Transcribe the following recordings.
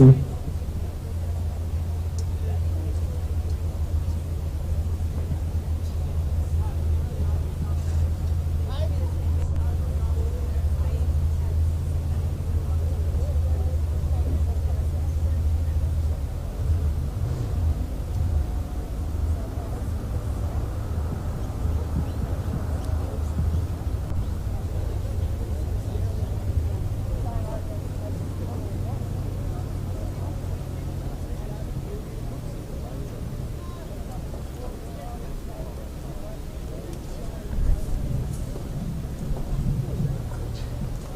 Thank you.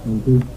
Thank you.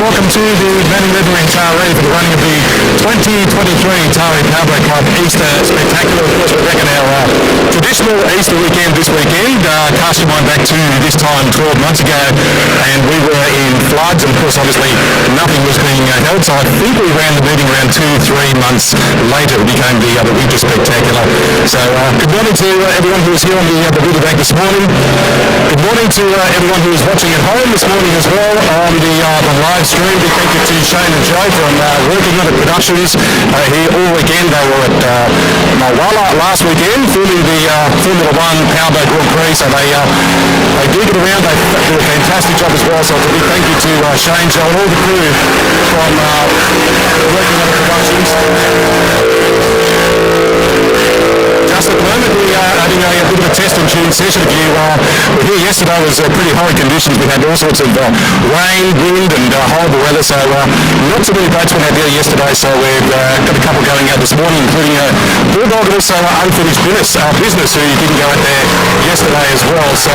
Welcome to the Manning River in Taree for the running of the 2023 Taree Powerboat Club Easter Spectacular. Of course, we're back in our traditional Easter weekend this weekend. Cast your mind back to this time 12 months ago, and we were in floods, and of course, obviously, nothing was being held. So I think we ran the meeting around 2-3 months later. It became the Winter Spectacular. So good morning to everyone who is here on the river bank this morning. Good morning to everyone who is watching at home this morning as well on the live stream. Big thank you to Shane and Joe from working on the productions here all weekend. They were at Mulwala last weekend filming the Formula 1 Powerboat Grand Prix, so they did get around. They do a fantastic job as well, so a big thank you to Shane, Joe and all the crew from working on the productions. Just at the moment, we are having a bit of a test and tune session. If you were here yesterday, it was pretty horrid conditions. We had all sorts of rain, wind and horrible weather, so not so many boats went out there yesterday, so we've got a couple going out this morning, including Bulldog and also Unfinished Business, who didn't go out there yesterday as well. So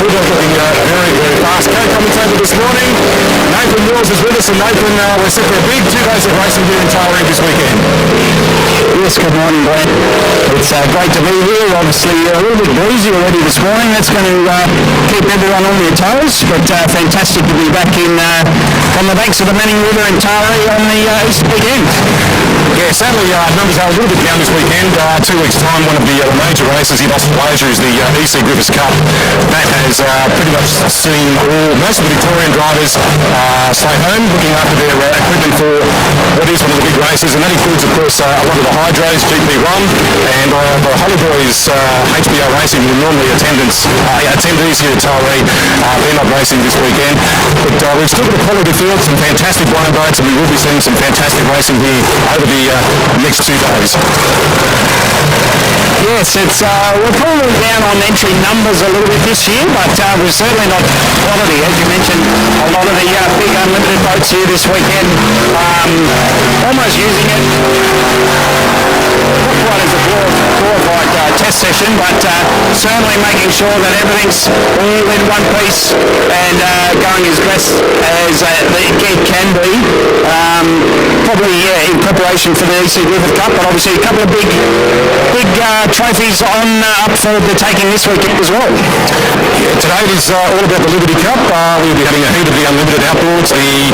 Bulldog looking very, very fast. Co-commentator this morning, Nathan Mills is with us, and Nathan, we're set for a big 2 days of racing here in Taree this weekend. Yes, good morning, Brent. It's great to be here. Obviously, a little bit breezy already this morning. That's going to keep everyone on their toes, but fantastic to be back in on the banks of the Manning River in Taree on the Easter weekend. Yeah, sadly, numbers are a little bit down this weekend. 2 weeks' time, one of the major races in Australasia is the EC Griffiths Cup. That has pretty much seen most of the Victorian drivers stay home, looking after their equipment for what is one of the big races, and that includes, of course, a lot of the Hydros, GP1, and the Holly Boys HBO Racing, who are normally attendees here at Taree. They're not racing this weekend, but we've still got a quality field, some fantastic blind boats, and we will be seeing some fantastic racing here over the next 2 days. Yes, it's we're probably down on entry numbers a little bit this year, but we're certainly not quality. As you mentioned, a lot of the big unlimited boats here this weekend, almost using it not quite as a glorified test session, but certainly making sure that everything's all in one piece and going as best as it can be. Probably in preparation for the EC Griffith Cup, but obviously a couple of big trophies on up for the taking this weekend as well. Yeah, today it is all about the Liberty Cup. We'll be having a heat of the unlimited outboards, the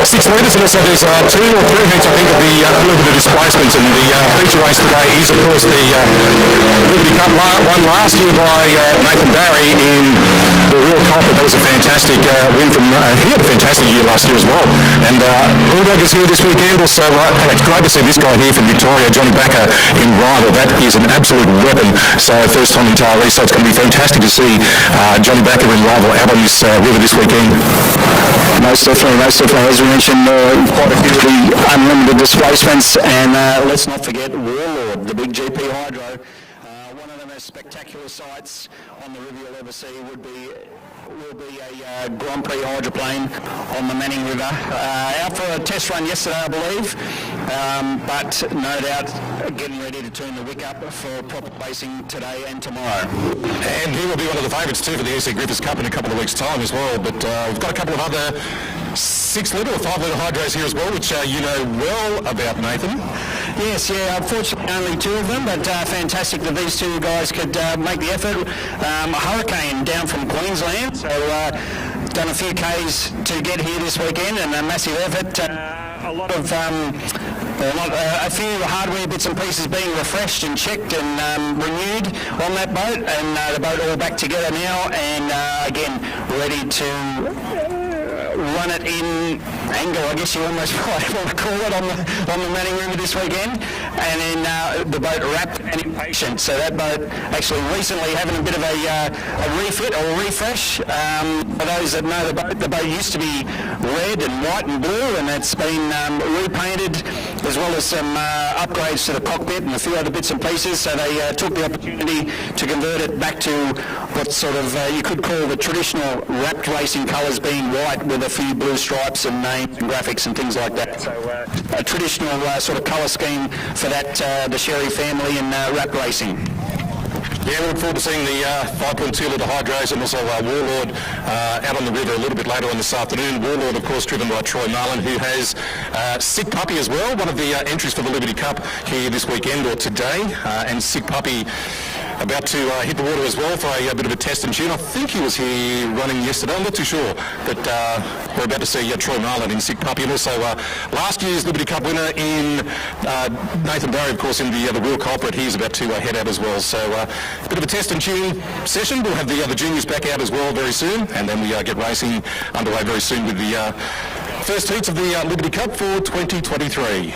6 metres, and also there's 2 or 3 heats, I think, of the unlimited displacements. And the feature race today is, of course, the Liberty Cup won last year by Nathan Barry in the Real Cup. That was a fantastic win from he had a fantastic year last year as well. And Bulldog is here this weekend. Also, it's great to see this guy here from Victoria, Johnny Backer, in rival. That is an absolute weapon. So first time in Taree, so it's going to be fantastic to see Johnny Backer in rival out on this river this weekend. Most definitely. As we mentioned, quite a few of the unlimited displacement displacements, and let's not forget Warlord, the big GP Hydro. One of the most spectacular sights on the river you'll ever see will be a Grand Prix hydroplane on the Manning River. Out for a test run yesterday, I believe, but no doubt getting ready to turn the wick up for proper racing today and tomorrow. And he will be one of the favourites too for the EC Griffiths Cup in a couple of weeks' time as well. But we've got a couple of other 6-litre or 5-litre hydros here as well, which you know well about, Nathan. Yes, yeah, unfortunately only 2 of them, but fantastic that these 2 guys could make the effort. Hurricane down from Queensland, so done a few Ks to get here this weekend, and a massive effort. A few hardware bits and pieces being refreshed and checked and renewed on that boat, and the boat all back together now, and again ready to run it in angle, I guess you almost might want to call it, on the Manning River this weekend, and then the boat wrapped and impatient. So that boat actually recently having a bit of a refit or refresh. For those that know the boat used to be red and white and blue, and it's been repainted, as well as some upgrades to the cockpit and a few other bits and pieces. So they took the opportunity to convert it back to what sort of you could call the traditional wrapped racing colours, being white with a few blue stripes and names and graphics and things like that. So a traditional sort of colour scheme for that, the Sherry family and wrapped racing. Yeah, we look forward to seeing the 5.2-litre hydros and also Warlord out on the river a little bit later on this afternoon. Warlord, of course, driven by Troy Marlin, who has Sick Puppy as well, one of the entries for the Liberty Cup here this weekend or today, and Sick Puppy about to hit the water as well for a bit of a test and tune. I think he was here running yesterday, I'm not too sure, but we're about to see Troy Marlin in Sick Puppy, and also last year's Liberty Cup winner in Nathan Barry, of course, in the Real Culprit. He's about to head out as well, so a bit of a test and tune session. We'll have the juniors back out as well very soon, and then we get racing underway very soon with the first heats of the Liberty Cup for 2023.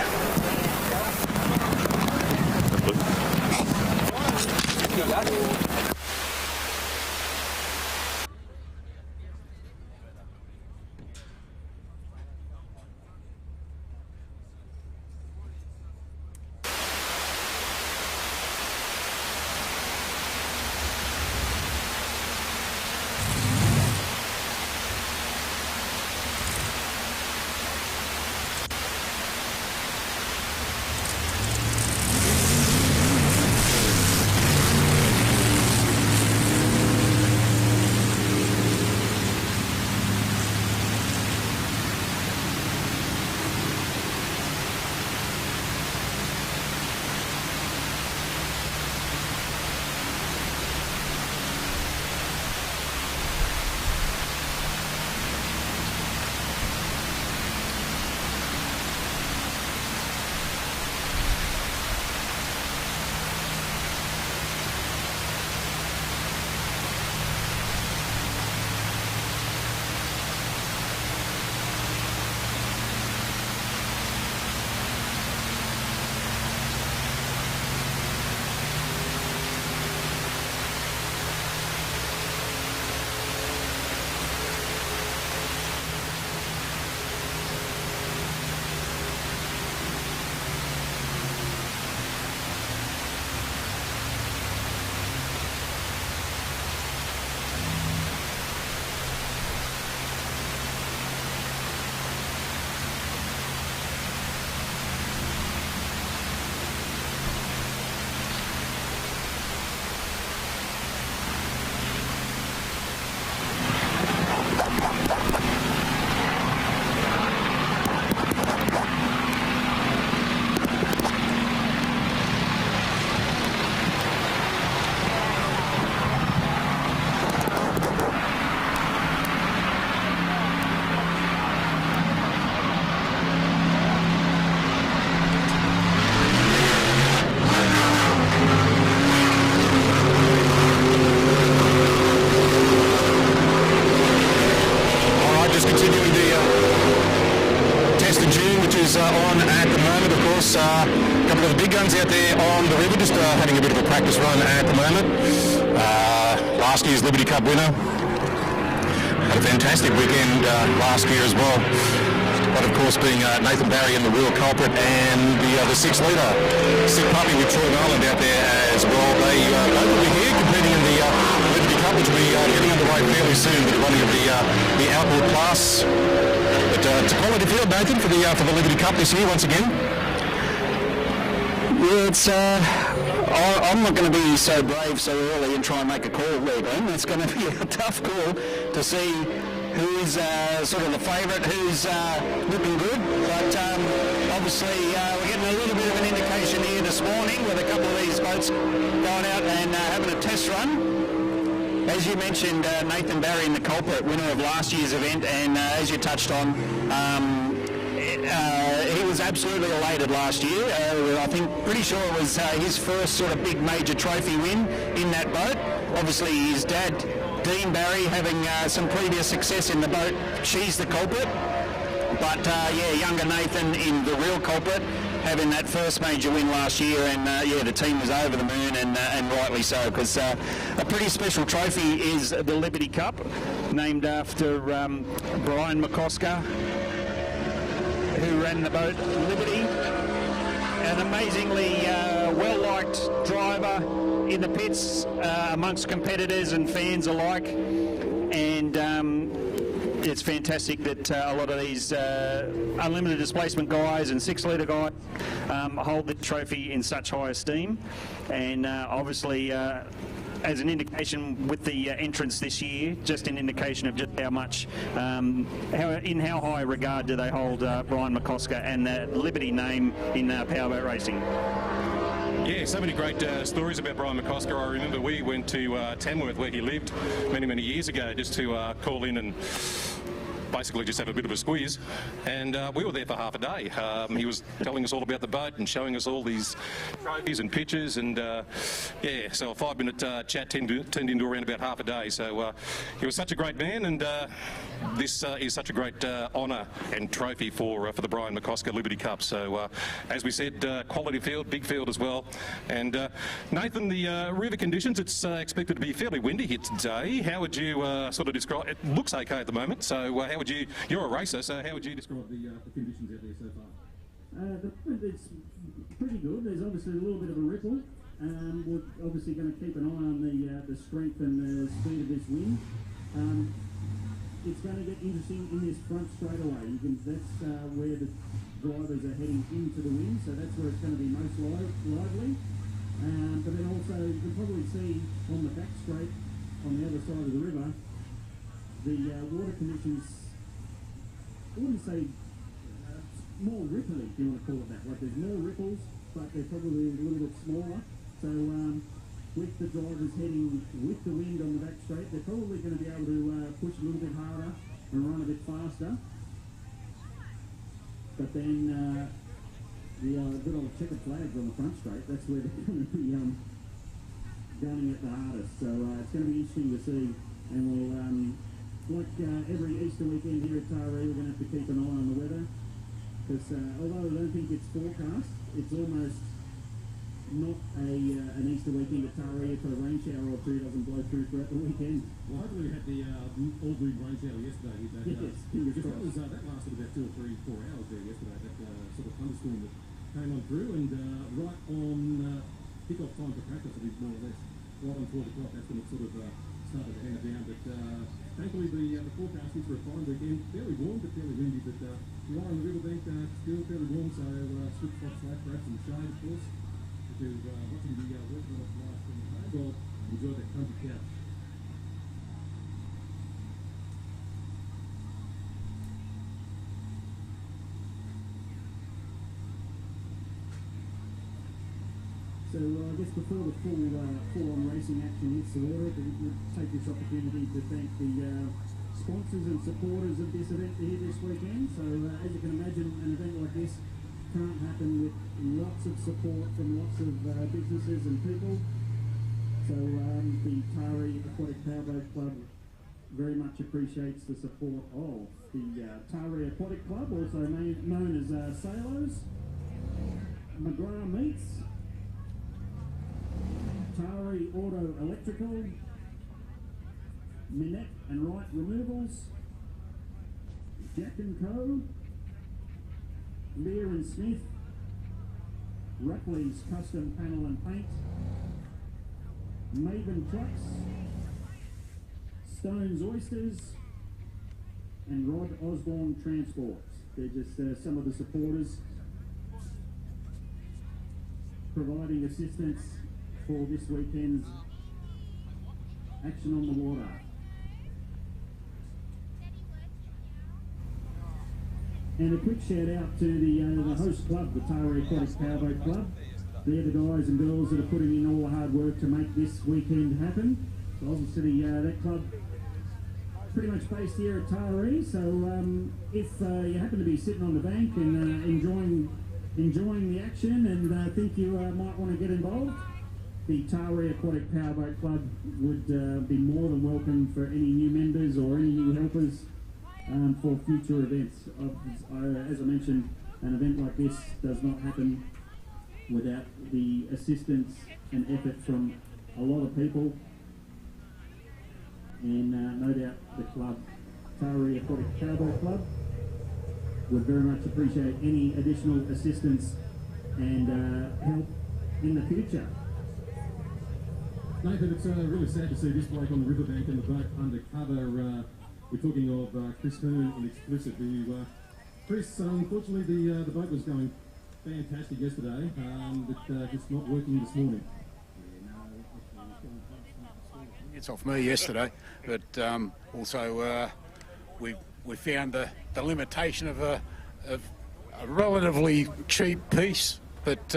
A couple of the big guns out there on the river, just having a bit of a practice run at the moment. Last year's Liberty Cup winner. Had a fantastic weekend last year as well. but of course being Nathan Barry in the real culprit, and the 6-litre Sick Puppy with Troy Garland out there as well. They both will be here competing in the Liberty Cup, which will be getting underway fairly soon with the running of the outboard class. But it's a quality field, Nathan, for the Liberty Cup this year once again. Yeah, it's. I'm not going to be so brave so early and try and make a call there, Ben. It's going to be a tough call to see who's sort of the favourite, who's looking good. But obviously we're getting a little bit of an indication here this morning with a couple of these boats going out and having a test run. As you mentioned, Nathan Barry, the culprit, winner of last year's event, and as you touched on, he was absolutely elated last year. I think, pretty sure it was his first sort of big major trophy win in that boat. Obviously his dad, Dean Barry, having some previous success in the boat, she's the culprit. But yeah, younger Nathan in the real culprit, having that first major win last year, and yeah, the team was over the moon, and rightly so, because a pretty special trophy is the Liberty Cup, named after Brian McCosker, who ran the boat Liberty. An amazingly well-liked driver in the pits amongst competitors and fans alike, and it's fantastic that a lot of these unlimited displacement guys and 6-litre guys hold the trophy in such high esteem. And obviously as an indication with the entrance this year, just an indication of just how much, how high regard do they hold Brian McCosker and the Liberty name in powerboat racing. Yeah, so many great stories about Brian McCosker. I remember we went to Tamworth, where he lived many years ago, just to call in and basically just have a bit of a squeeze, and we were there for half a day. He was telling us all about the boat and showing us all these trophies and pictures, and yeah, so a 5-minute chat turned into around about half a day. So he was such a great man, and this is such a great honour and trophy for the Brian McCosker Liberty Cup. So as we said, quality field, big field as well. And Nathan, the river conditions, it's expected to be fairly windy here today. How would you sort of describe it? Looks okay at the moment, so how would you, you're a racer, so how would you describe the conditions out there so far? It's pretty good. There's obviously a little bit of a ripple. We're obviously going to keep an eye on the strength and the speed of this wind. It's going to get interesting in this front straightaway. That's where the drivers are heading into the wind, so that's where it's going to be most lively. But then also you can probably see on the back straight on the other side of the river, the water conditions, I wouldn't say more ripply, if you want to call it that. Like, there's more ripples, but they're probably a little bit smaller. So with the drivers heading with the wind on the back straight, they're probably going to be able to push a little bit harder and run a bit faster. But then the good old checkered flags on the front straight, that's where they're going to be gunning it the hardest. So it's going to be interesting to see, and we'll like every Easter weekend here at Taree, we're going to have to keep an eye on the weather, because although I don't think it's forecast, it's almost not an Easter weekend at Taree if a rain shower or two doesn't blow through throughout the weekend. Well, hopefully we had the all-blue rain shower yesterday. Yes, fingers crossed. That lasted about 2 or 3, 4 hours there yesterday, that sort of thunderstorm that came on through, and right on kick-off time for practice, it is more or less right on 4 o'clock, that's when it sort of started to hammer down. But thankfully the forecast is for a fine weekend, fairly warm but fairly windy, but right on the riverbank, still fairly warm, so switch off slack, grab some shade, of course. To watching the working off life from the home, or enjoy that country couch. So I guess before the full-on racing action hits the water, we'll take this opportunity to thank the sponsors and supporters of this event here this weekend. So as you can imagine, an event like this can't happen with lots of support from lots of businesses and people. So the Taree Aquatic Powerboat Club very much appreciates the support of the Taree Aquatic Club, also known as Sailors, McGrath Meats, Taree Auto Electrical, Minette and Wright Removals, Jack & Co, Lear and Smith, Ruckley's Custom Panel and Paint, Maven Trucks, Stone's Oysters, and Rod Osborne Transports. They're just some of the supporters providing assistance for this weekend's action on the water. And a quick shout out to the host club, the Taree Aquatic Powerboat Club. They're the guys and girls that are putting in all the hard work to make this weekend happen. So obviously that club pretty much based here at Taree. So if you happen to be sitting on the bank and enjoying the action and think you might want to get involved, the Taree Aquatic Powerboat Club would be more than welcome for any new members or any new helpers for future events. As I mentioned, an event like this does not happen without the assistance and effort from a lot of people, and no doubt the club, Taree Aquatic Powerboat Club, would very much appreciate any additional assistance and help in the future. Nathan, it's really sad to see this bloke on the riverbank and the boat undercover. We're talking of Chris Hearn in Explicit. Chris, unfortunately, the boat was going fantastic yesterday, but just not working this morning. It's off me yesterday, but also we found the limitation of a relatively cheap piece, but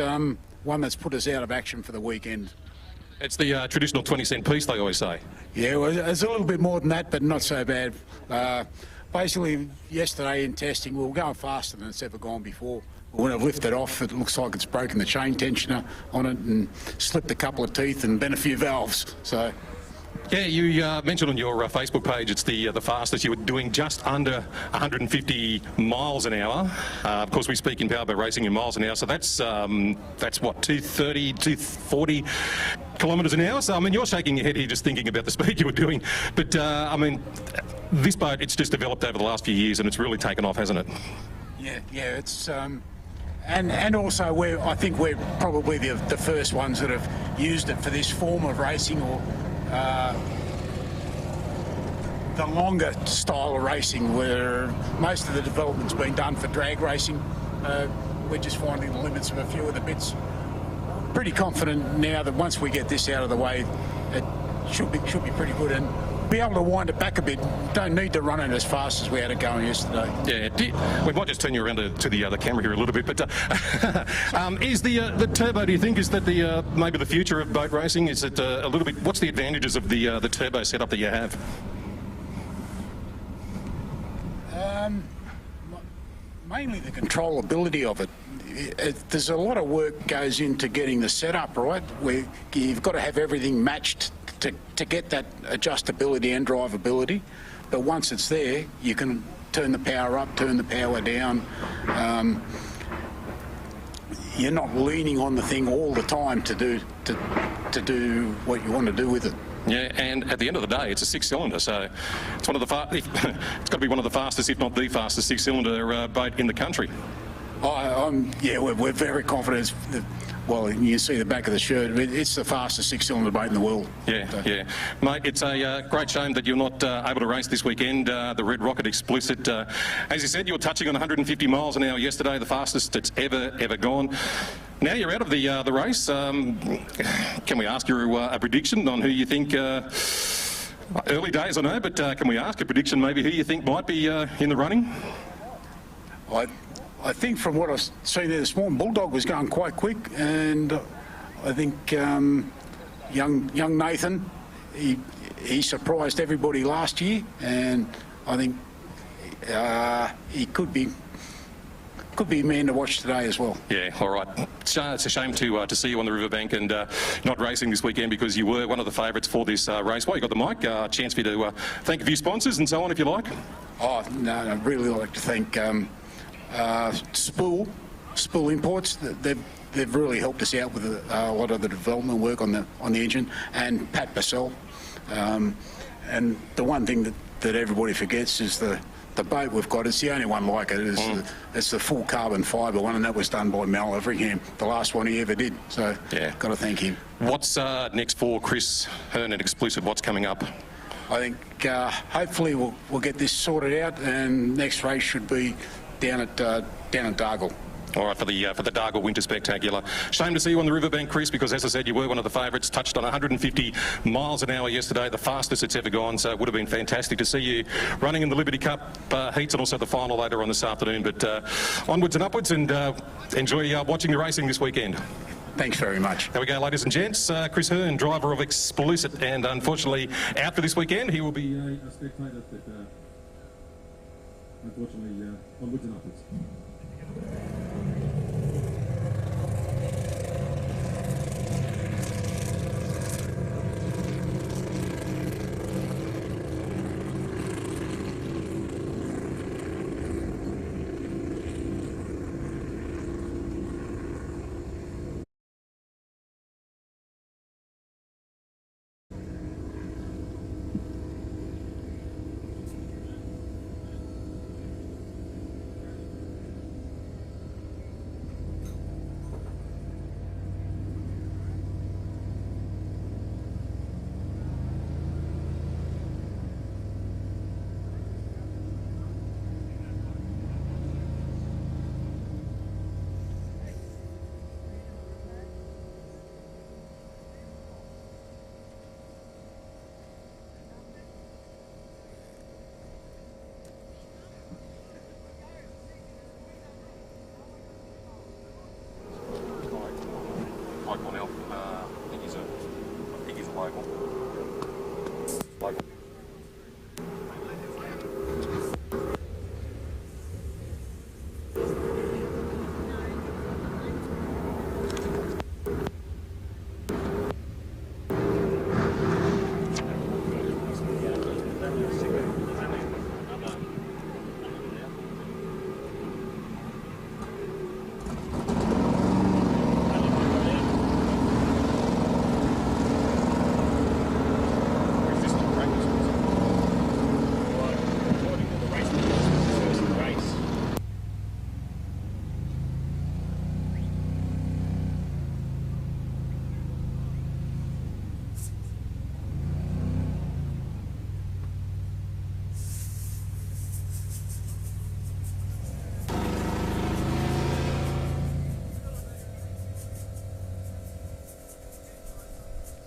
one that's put us out of action for the weekend. It's the traditional 20-cent piece, they always say. Yeah, well, it's a little bit more than that, but not so bad. Basically, yesterday in testing, we were going faster than it's ever gone before. When it lifted off, it looks like it's broken the chain tensioner on it and slipped a couple of teeth and bent a few valves. So. Yeah, you mentioned on your Facebook page it's the fastest. You were doing just under 150 miles an hour. Of course, we speak in powerboat racing in miles an hour, so that's what, 230, 240 kilometres an hour. So I mean, you're shaking your head here just thinking about the speed you were doing. But I mean, this boat, it's just developed over the last few years, and it's really taken off, hasn't it? Yeah, it's. And also, I think we're probably the first ones that have used it for this form of racing, or the longer style of racing, where most of the development's been done for drag racing. We're just finding the limits of a few of the bits. Pretty confident now that once we get this out of the way, it should be pretty good, and be able to wind it back a bit. Don't need to run it as fast as we had it going yesterday. Yeah, we might just turn you around to the other camera here a little bit, but is the turbo, do you think, is that the maybe the future of boat racing? Is it a little bit, what's the advantages of the turbo setup that you have? Mainly the controllability of it. There's a lot of work goes into getting the setup right. You've got to have everything matched to get that adjustability and drivability, but once it's there, you can turn the power up, turn the power down. You're not leaning on the thing all the time to do what you want to do with it. Yeah, and at the end of the day, it's a 6-cylinder, so it's one of the it's got to be one of the fastest, if not the fastest, 6-cylinder boat in the country. Yeah, we're very confident. Well, you see the back of the shirt. It's the fastest 6-cylinder boat in the world. Yeah. Mate, it's a great shame that you're not able to race this weekend, the Red Rocket Explicit. As you said, you were touching on 150 miles an hour yesterday, the fastest it's ever gone. Now you're out of the race. Can we ask you a prediction on who you think... early days, I know, but can we ask a prediction maybe who you think might be in the running? I think from what I've seen there this morning, Bulldog was going quite quick, and I think young Nathan, he surprised everybody last year, and I think he could be a man to watch today as well. Yeah, all right. It's a shame to see you on the riverbank and not racing this weekend, because you were one of the favourites for this race. While you got the mic, a chance for you to thank a few sponsors and so on, if you like. Oh, no, I'd really like to thank Spool Imports. They've really helped us out with a lot of the development work on the engine, and Pat Bassell. And the one thing that everybody forgets is the the boat we've got. It's the only one like it. It's the full carbon fibre one, and that was done by Mal Everingham, the last one he ever did. So, got to thank him. What's next for Chris Hearn at Explicit? What's coming up? I think hopefully we'll get this sorted out, and next race should be down at Dargle. All right, for the Dargle Winter Spectacular. Shame to see you on the riverbank, Chris, because as I said, you were one of the favourites. Touched on 150 miles an hour yesterday, the fastest it's ever gone. So it would have been fantastic to see you running in the Liberty Cup heats and also the final later on this afternoon. But onwards and upwards, and enjoy watching the racing this weekend. Thanks very much. There we go, ladies and gents. Chris Hearn, driver of Explicit, and unfortunately out for this weekend. He will be A spectator, but unfortunately onwards and upwards.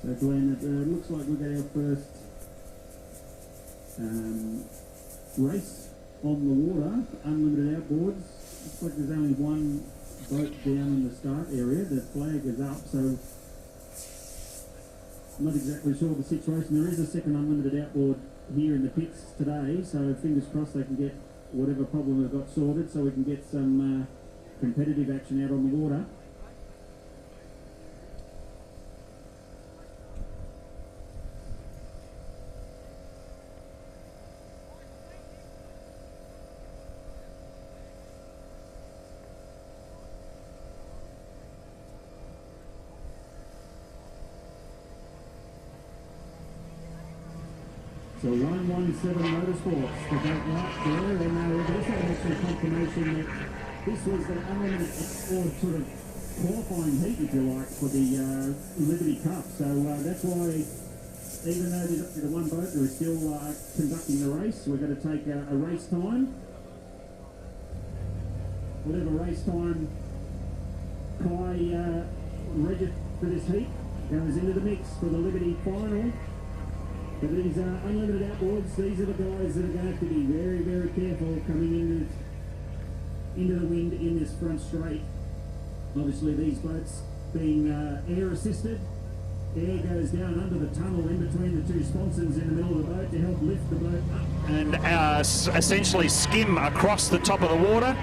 So Glenn, it looks like we've got our first race on the water, unlimited outboards. Looks like there's only one boat down in the start area. The flag is up, so I'm not exactly sure of the situation. There is a second unlimited outboard here in the pits today, so fingers crossed they can get whatever problem they've got sorted so we can get some competitive action out on the water. So 117 Motorsports, the boat right there, and we've also had some confirmation that this was the unlimited, or sort of qualifying heat, if you like, for the Liberty Cup. So that's why, even though there's up to the one boat, we're still conducting the race. We're going to take a race time. Whatever race time Kai registered for this heat goes into the mix for the Liberty final. But these unlimited outboards, these are the guys that are going to have to be very, very careful coming into the wind in this front straight. Obviously these boats being air assisted, air goes down under the tunnel in between the two sponsons in the middle of the boat to help lift the boat up. And essentially skim across the top of the water.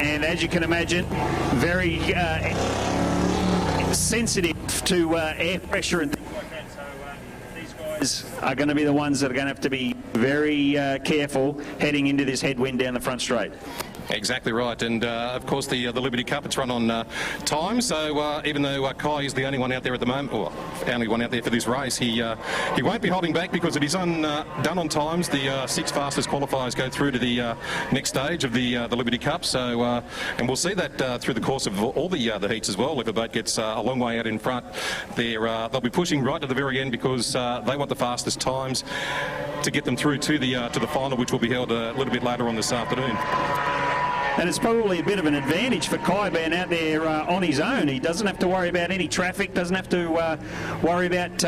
And as you can imagine, very sensitive to air pressure and things like that. So these guys are going to be the ones that are going to have to be very careful heading into this headwind down the front straight. Exactly right, and of course the Liberty Cup, it's run on time, so even though Kai is the only one out there at the moment, or only one out there for this race, he won't be holding back because it is done on times. The 6 fastest qualifiers go through to the next stage of the Liberty Cup, so and we'll see that through the course of all the heats as well. If a boat gets a long way out in front, they'll be pushing right to the very end because they want the fastest times to get them through to the final, which will be held a little bit later on this afternoon. And it's probably a bit of an advantage for Kai being out there on his own. He doesn't have to worry about any traffic, doesn't have to worry about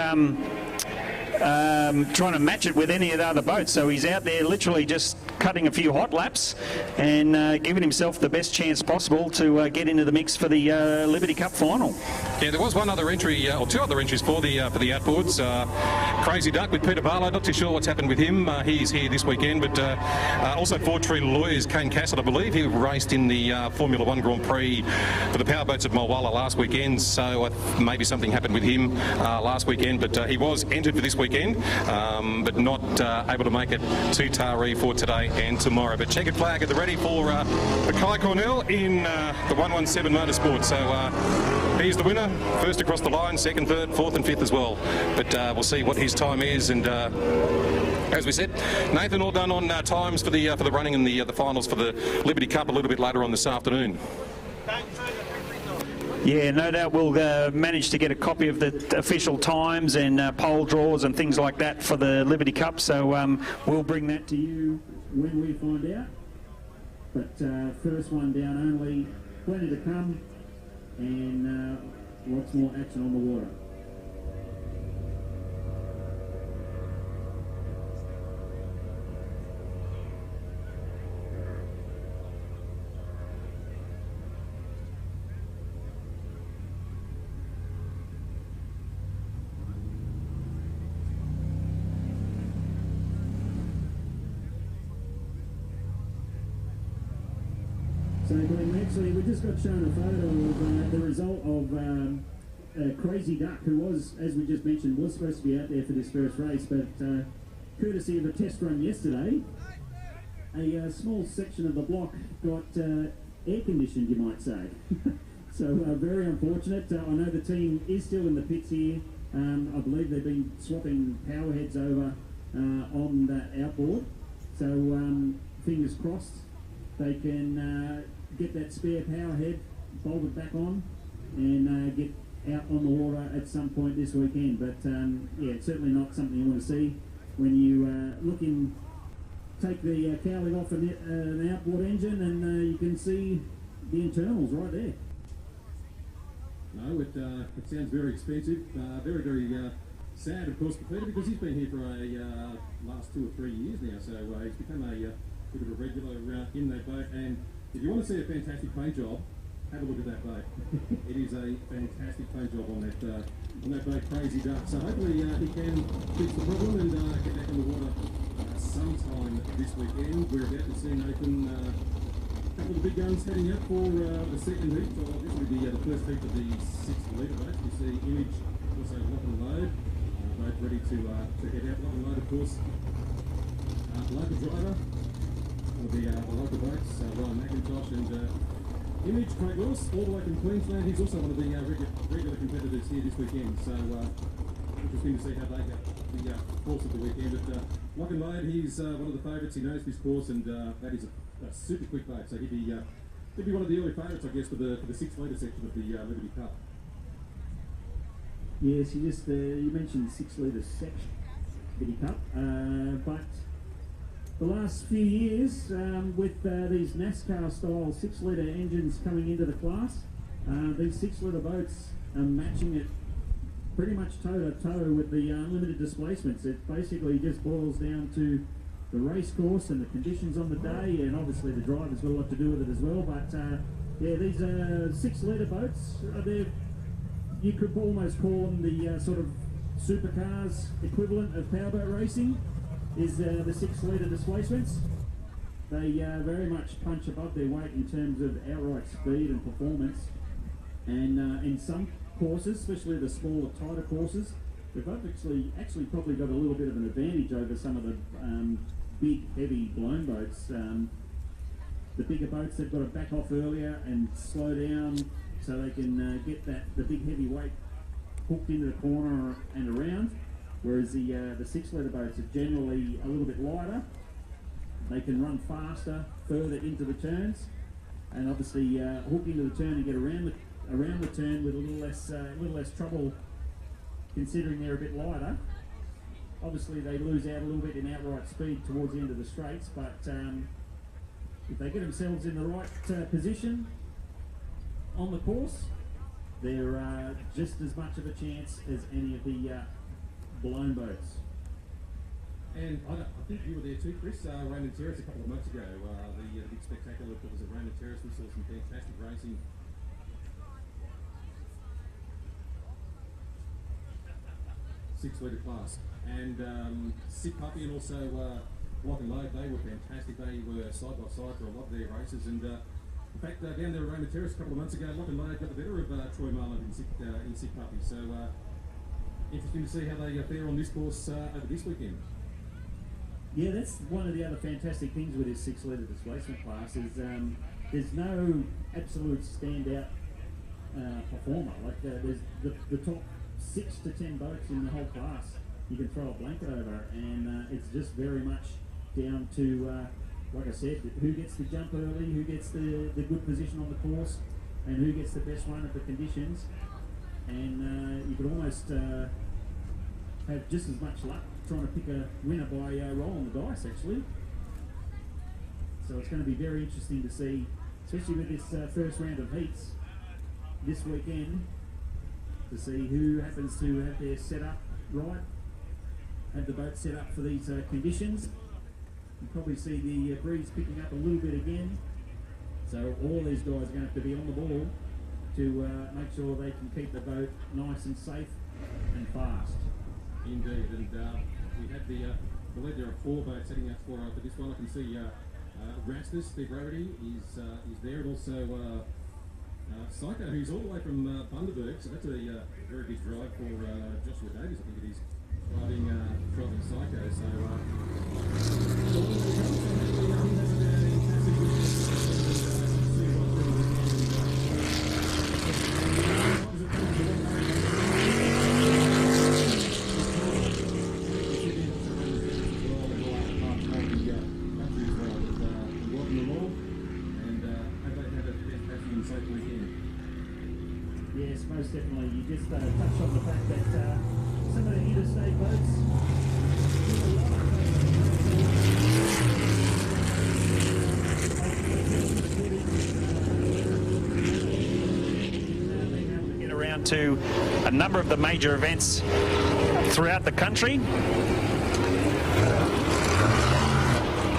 trying to match it with any of the other boats. So he's out there literally just cutting a few hot laps and giving himself the best chance possible to get into the mix for the Liberty Cup final. Yeah, there was one other entry, or 2 other entries for the outboards. Crazy Duck with Peter Barlow, not too sure what's happened with him. He's here this weekend, but also Fortree Lawyers, Kane Cassett, I believe. He raced in the Formula 1 Grand Prix for the powerboats at Mulwala last weekend, so maybe something happened with him last weekend, but he was entered for this weekend, but not able to make it to Taree for today and tomorrow. But checkered flag at the ready for Kai Cornell in the 117 Motorsport. So he's the winner, first across the line, second, third, fourth and fifth as well. But we'll see what his time is, and as we said, Nathan, all done on times for the running and the finals for the Liberty Cup a little bit later on this afternoon. Yeah, no doubt we'll manage to get a copy of the official times and pole draws and things like that for the Liberty Cup, so we'll bring that to you when we find out. But first one down only, plenty to come, and lots more action on the water. So Glenn, actually we just got shown a photo of the result of Crazy Duck, who was, as we just mentioned, was supposed to be out there for this first race, but courtesy of a test run yesterday, a small section of the block got air conditioned, you might say. So very unfortunate. I know the team is still in the pits here. I believe they've been swapping power heads over on that outboard. So fingers crossed they can get that spare power head bolted back on and get out on the water at some point this weekend. But yeah, it's certainly not something you want to see when you take the cowling off an outboard engine, and you can see the internals right there. No, it sounds very expensive, very, very sad, of course, for Peter, because he's been here for last 2 or 3 years now, so he's become a bit of a regular in that boat. And if you want to see a fantastic paint job, have a look at that boat. It is a fantastic paint job on that boat, Crazy Duck. So hopefully he can fix the problem and get back on the water sometime this weekend. We're about to see Nathan, a couple of the big guns heading up for the second heat. So this will be the first heat of the 6-litre boat. You see Image, also Lock and Load, both ready to head out. Lock and Load, of course, local driver for the local boats, Ryan McIntosh, and Image, Craig Lewis, all the way from Queensland. He's also one of the regular competitors here this weekend, so interesting to see how they go the course of the weekend. But Lock and Load, he's one of the favourites. He knows this course, and that is a super quick boat, so he'd be one of the early favourites, I guess, for the 6-litre section of the Liberty Cup. Yes, you mentioned 6-litre section Liberty Cup, but the last few years, with these NASCAR-style 6-litre engines coming into the class, these 6-litre boats are matching it pretty much toe-to-toe with the unlimited displacements. It basically just boils down to the race course and the conditions on the day, and obviously the driver's got a lot to do with it as well. But yeah, these 6-litre boats, you could almost call them the sort of supercars equivalent of powerboat racing. Is the 6-litre displacements. They very much punch above their weight in terms of outright speed and performance, and in some courses, especially the smaller, tighter courses, they've actually probably got a little bit of an advantage over some of the big, heavy blown boats. the bigger boats, they've got to back off earlier and slow down so they can get the big heavy weight hooked into the corner and around. Whereas the 6-litre boats are generally a little bit lighter. They can run faster, further into the turns, and obviously hook into the turn and get around the turn with a little less trouble, considering they're a bit lighter. Obviously, they lose out a little bit in outright speed towards the end of the straights, but if they get themselves in the right position on the course, they're just as much of a chance as any of the blown boats. And I think you were there too, Chris. Raymond Terrace a couple of months ago. The big spectacular that was at Raymond Terrace. We saw some fantastic racing. Six-litre class. And Sit Puppy and also Lock and Load, they were fantastic. They were side by side for a lot of their races. And in fact, down there at Raymond Terrace a couple of months ago, Lock and Load got the better of Troy Marland in Sit Puppy. So interesting to see how they fare on this course over this weekend. Yeah, that's one of the other fantastic things with this 6-litre displacement class is there's no absolute standout performer. Like there's the top 6 to 10 boats in the whole class you can throw a blanket over, and it's just very much down to, like I said, who gets the jump early, who gets the good position on the course, and who gets the best run of the conditions. And you could almost have just as much luck trying to pick a winner by rolling the dice, actually. So it's going to be very interesting to see, especially with this first round of heats this weekend, to see who happens to have their setup right, have the boat set up for these conditions. You probably see the breeze picking up a little bit again. So all these guys are going to have to be on the ball to make sure they can keep the boat nice and safe and fast. Indeed, and we had I believe there are 4 boats heading out for this one. I can see Rastus, Steve Rarity is there, and also Psycho, who's all the way from Bundaberg, so that's a very good drive for Joshua Davies, I think it is, driving Psycho. Yes, most definitely. You just touched on the fact that some of the interstate boats get around to a number of the major events throughout the country.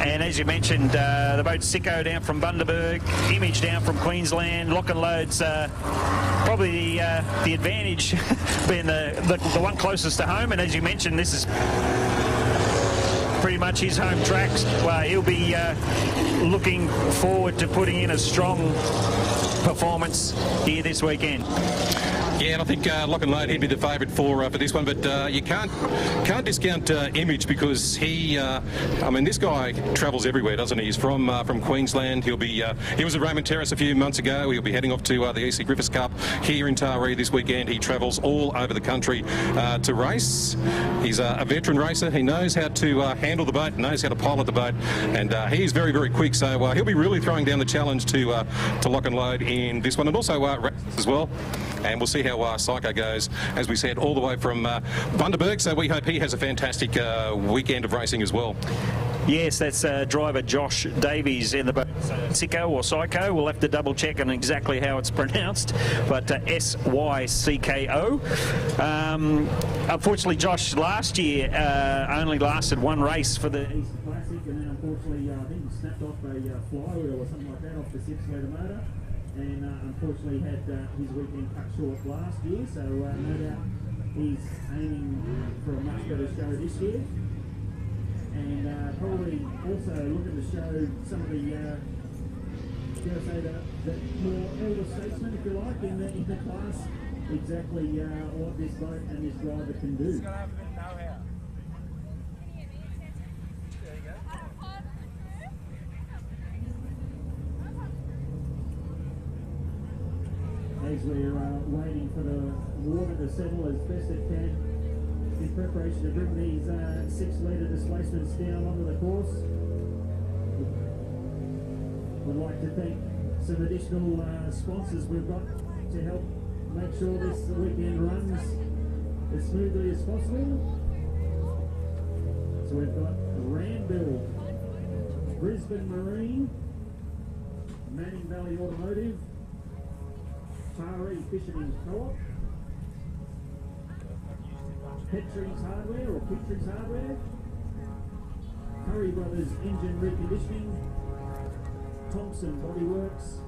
And as you mentioned, the boat Sicko down from Bundaberg, Image down from Queensland, Lock and Load's probably the advantage being the one closest to home. And as you mentioned, this is pretty much his home tracks. Well, he'll be looking forward to putting in a strong performance here this weekend. Yeah, and I think Lock and Load, he'd be the favourite for this one, but you can't discount Image, because he this guy travels everywhere, doesn't he? He's from Queensland. He was at Raymond Terrace a few months ago. He'll be heading off to the EC Griffiths Cup here in Taree this weekend. He travels all over the country to race. He's a veteran racer. He knows how to handle the boat, knows how to pilot the boat, and he's very, very quick. So he'll be really throwing down the challenge to Lock and Load in this one, and also as well. And we'll see how Psycho goes, as we said, all the way from Bundaberg. So we hope he has a fantastic weekend of racing as well. Yes, that's driver Josh Davies in the boat. Sicko or Psycho, we'll have to double check on exactly how it's pronounced, but S-Y-C-K-O. Unfortunately, Josh last year only lasted one race for the Easter Classic, and then unfortunately I think he snapped off a flywheel or something like that off the 6-litre motor, and unfortunately had his weekend cut short last year, so no doubt he's aiming for a much better show this year. And probably also looking to show some of the, dare I say, the more elder statesmen, if you like, in the class, exactly what this boat and this driver can do. It's going to have a bit of know-how. There you go. days we're waiting for the water to settle as best it can in preparation to bring these 6-litre displacements down onto the course. We'd like to thank some additional sponsors we've got to help make sure this weekend runs as smoothly as possible. So we've got Randbill, Brisbane Marine, Manning Valley Automotive, Prix Fisherman's Co-op, Petrie's Hardware or Petrie's Hardware, Curry Brothers Engine Reconditioning, Thompson Bodyworks,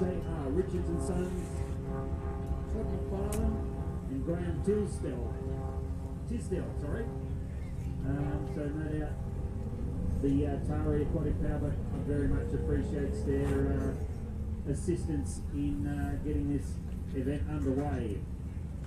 J.R. Richards and Sons, Todd McFarlane, and Graham Tisdale. So no doubt the Tari Aquatic Power very much appreciates their assistance in getting this event underway.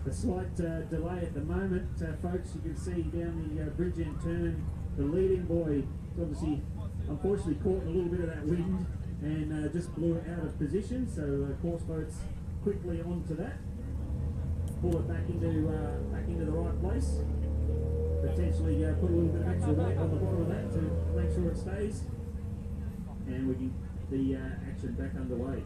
A slight delay at the moment, folks. You can see down the bridge end turn, the leading buoy obviously unfortunately caught in a little bit of that wind and just blew it out of position, so course boats quickly onto that, pull it back into the right place, potentially put a little bit of extra weight on the bottom of that to make sure it stays, and we can get the action back underway.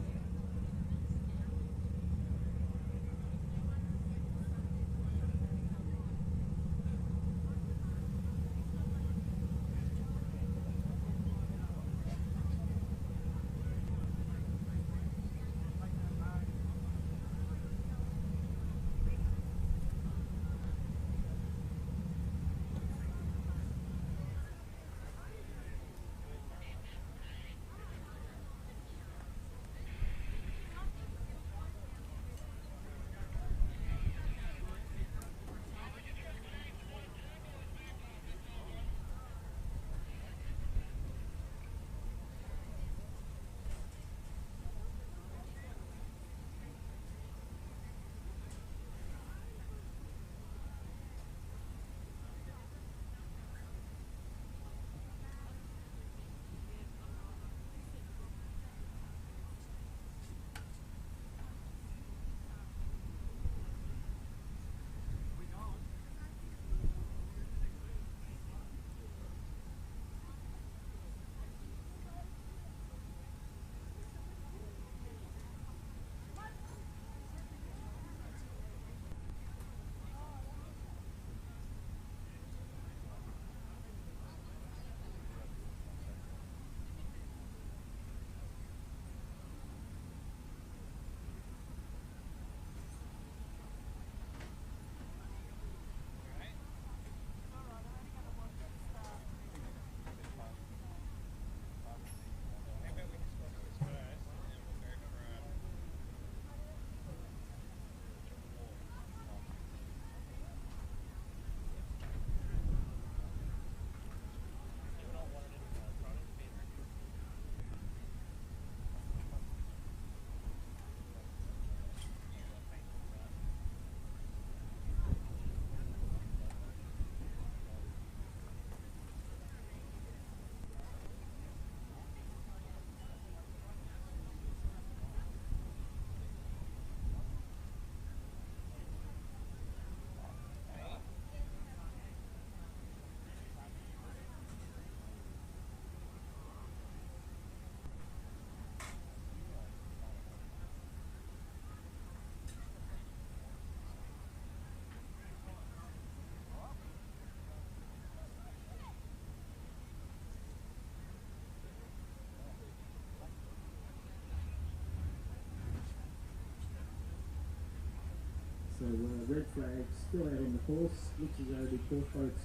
So red flag still out on the course. Looks as though the course boat's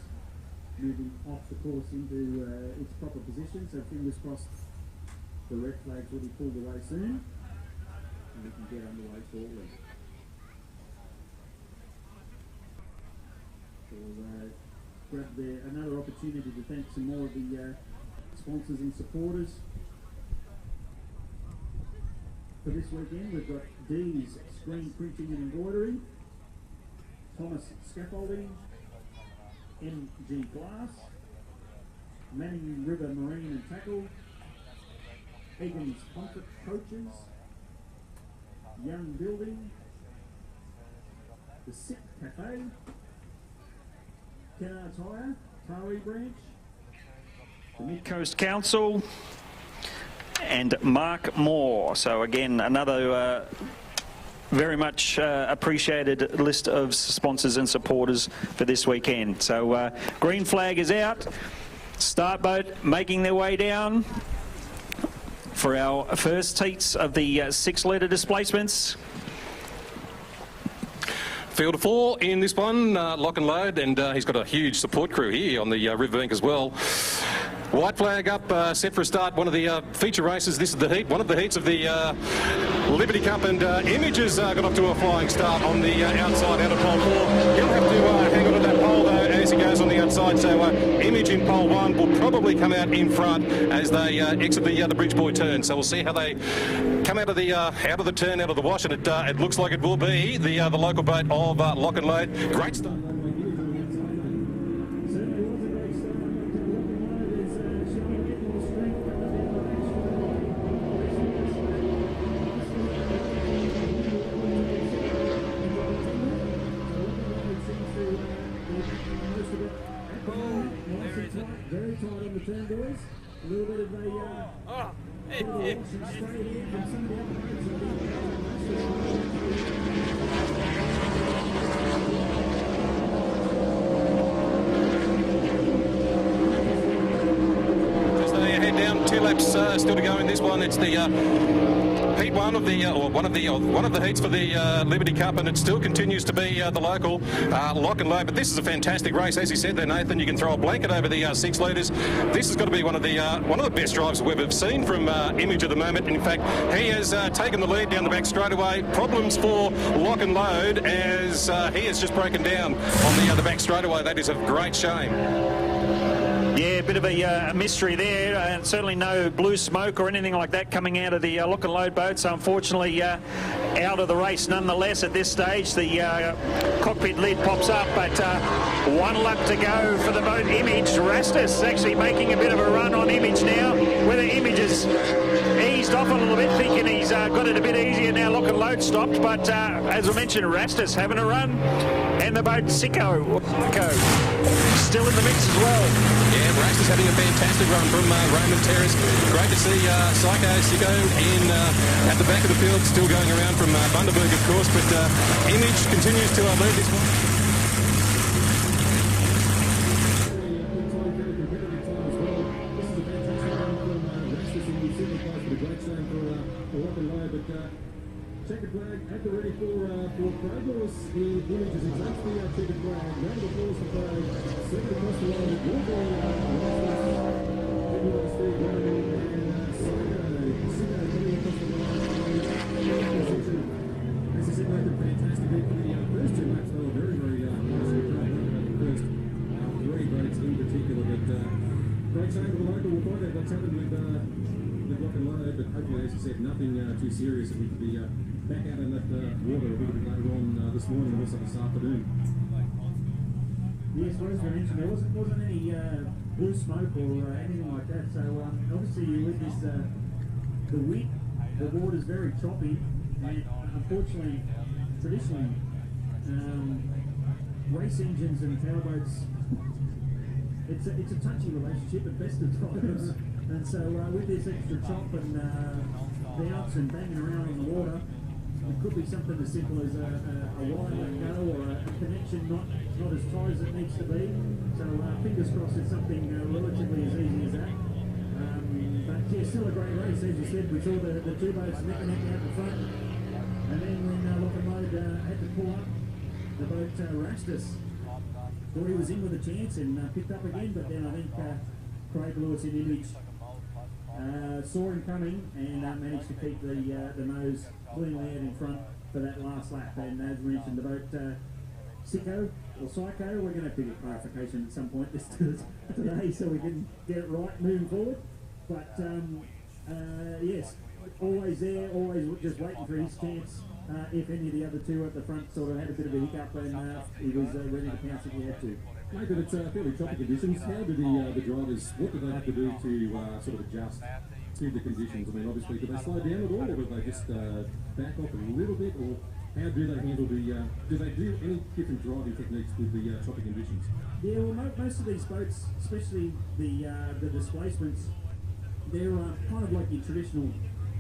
moving off the course into its proper position. So fingers crossed the red flags will be pulled away soon and we can get underway shortly. So we'll grab another opportunity to thank some more of the sponsors and supporters. For this weekend we've got D's Screen Printing and Embroidery, Thomas Scaffolding, MG Glass, Manning River Marine and Tackle, Egan's Comfort Coaches, Young Building, the Sip Cafe, Kennards Hire, Taree Branch, the Mid Coast Council, and Mark Moore. So again, another very much appreciated list of sponsors and supporters for this weekend. So green flag is out. Start boat making their way down for our first heats of the 6-litre displacements. Field of 4 in this one, lock and load, and he's got a huge support crew here on the riverbank as well. White flag up, set for a start. One of the feature races. This is the heat. One of the heats of the Liberty Cup, and Images got off to a flying start on the outside out of pole 4. He'll have to hang on to that pole though as he goes on the outside. So Image in pole 1 will probably come out in front as they exit the Bridgeboy turn. So we'll see how they come out of the turn, out of the wash, and it looks like it will be the local boat of Lock and Load. Great start. Very tight on the turn, boys. A little bit of a straight in from some of the other As they head down, 2 laps still to go in this one. It's the heat one of the heats for the Liberty Cup, and it still continues to be the local Lock and Load. But this is a fantastic race, as you said there, Nathan. You can throw a blanket over the 6 litres. This has got to be one of the best drives we've ever seen from Image at the moment. In fact, he has taken the lead down the back straightaway. Problems for Lock and Load as he has just broken down on the back straightaway. That is a great shame. Yeah, a bit of a mystery there, and certainly no blue smoke or anything like that coming out of the Lock and Load boat. So unfortunately, out of the race nonetheless at this stage. The cockpit lid pops up, but 1 lap to go for the boat. Image, Rastus actually making a bit of a run on Image now. Whether Image has eased off a little bit, thinking he's got it a bit easier now. Lock and Load stopped, but as I mentioned, Rastus having a run, and the boat Sicko still in the mix as well. Yeah, Rastus having a fantastic run from Raymond Terrace. Great to see Sicko in at the back of the field, still going around from Bundaberg, of course, but Image continues to lead this one. Checkered flag at the ready for progress. The Image is exactly checkered flag. Round of applause for flag. Second across the line. As I said, Nathan, fantastic for the first 2 laps. They were very, very nice. The first 3 boats in particular. But great shame for the local. We'll find out what's happened with Lock and Load, but hopefully, as you said, nothing too serious, and we could be back out in that water a little bit later on this morning and also this afternoon. Yes, well, as I mentioned, there wasn't any blue smoke or anything like that. So obviously, with this the wind, the water's very choppy, and unfortunately, traditionally, race engines and powerboats, it's a touchy relationship at best of times. And so with this extra chop and bounce and banging around on the water, it could be something as simple as a wire let go or a connection not as tight as it needs to be. So fingers crossed it's something relatively as easy as that. But yeah, still a great race, as you said. We saw the 2 boats neck and neck out the front. And then when Lock and Load had to pull up, the boat Rastus thought he was in with a chance and picked up again, but then I think Craig Lewis in Image saw him coming and managed to keep the nose cleanly out in front for that last lap. And as mentioned, the boat Sicko or Psycho, we're going to have to get clarification at some point today so we can get it right moving forward. But yes, always there, always just waiting for his chance. If any of the other 2 at the front sort of had a bit of a hiccup and he was ready to pounce if he had to. Mate, but it's fairly choppy conditions. How do the drivers, what do they have to do to sort of adjust to the conditions? I mean, obviously, do they slow down at all, or do they just back off a little bit, or how do they handle the? Do they do any different driving techniques with the tropic conditions? Yeah, well, most of these boats, especially the displacements, they're kind of like your traditional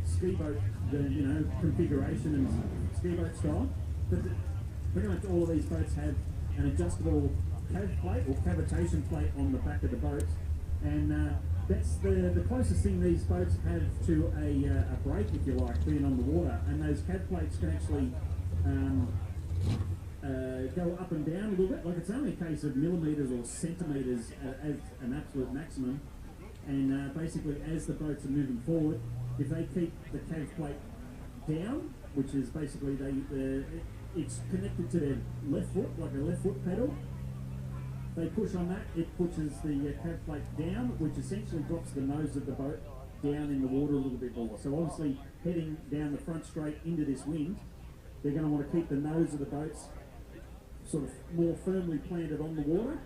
ski boat, configuration and ski boat style. But pretty much all of these boats have an adjustable cav plate or cavitation plate on the back of the boat, and that's the closest thing these boats have to a brake, if you like, being on the water. And those cav plates can actually go up and down a little bit. Like, it's only a case of millimetres or centimetres as an absolute maximum. And basically, as the boats are moving forward, if they keep the cav plate down, which is basically it's connected to their left foot, like a left foot pedal. They push on that, it pushes the cav plate down, which essentially drops the nose of the boat down in the water a little bit more. So obviously, heading down the front straight into this wind, they're going to want to keep the nose of the boats sort of more firmly planted on the water.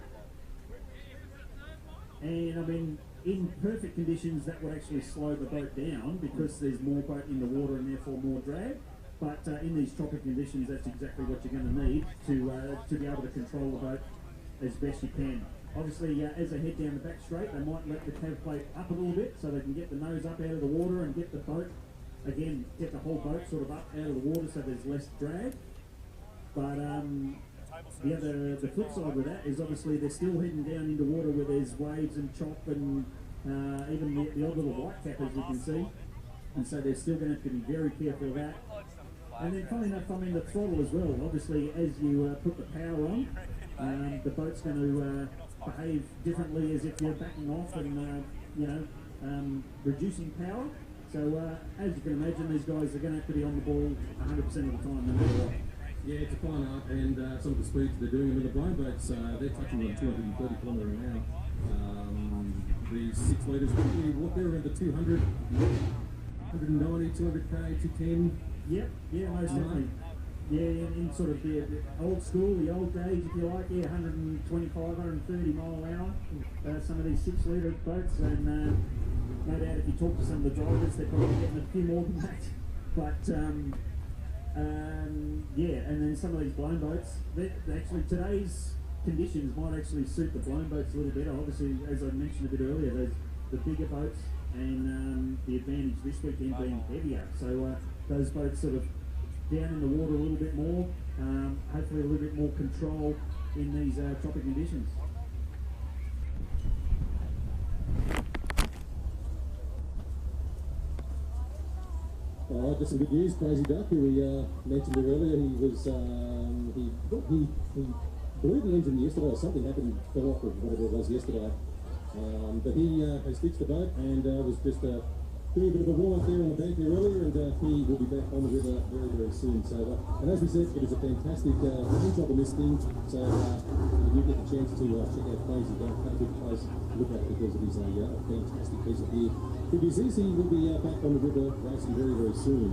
And I mean, in perfect conditions, that would actually slow the boat down because there's more boat in the water and therefore more drag. But in these tropic conditions, that's exactly what you're going to need to be able to control the boat as best you can. Obviously, as they head down the back straight, they might let the cav plate up a little bit so they can get the nose up out of the water and get the boat, again, get the whole boat sort of up out of the water so there's less drag. But the flip side with that is obviously they're still heading down into water where there's waves and chop and even the odd little white cap, as you can see. And so they're still going to have to be very careful of that. And then, funny enough, I mean, the throttle as well. Obviously, as you put the power on, the boat's going to behave differently as if you're backing off and, reducing power. So, as you can imagine, these guys are going to have to be on the ball 100% of the time, no matter what. Yeah, it's a fine art, and some of the speeds they're doing. I mean, the blown boats, they're touching on 230 km an hour. The 6 litres, they're around the 200, 190, 200k, 210. Yep, yeah, most definitely. Yeah, in sort of the old school, the old days, if you like, 125, 130 mile an hour. Some of these 6 litre boats, and no doubt if you talk to some of the drivers, they're probably getting a few more than that. But and then some of these blown boats, they actually today's conditions might actually suit the blown boats a little better. Obviously, as I mentioned a bit earlier, there's the bigger boats and the advantage this weekend being heavier. So those boats sort of down in the water a little bit more, hopefully a little bit more control in these tropic conditions. Just some good news, Crazy Duck, who we mentioned earlier. He was he blew the engine yesterday, or something happened, fell off, or whatever it was yesterday. But he has fixed the boat and was just doing a bit of a warm-up there on the bank here earlier, and he will be back on the river very, very soon. So, and as we said, it is a fantastic range job on this thing. So if you get the chance to check out Crazy Duck, have a good place to look at, because it is a fantastic piece of gear. If you see, he will be back on the river racing very, very soon.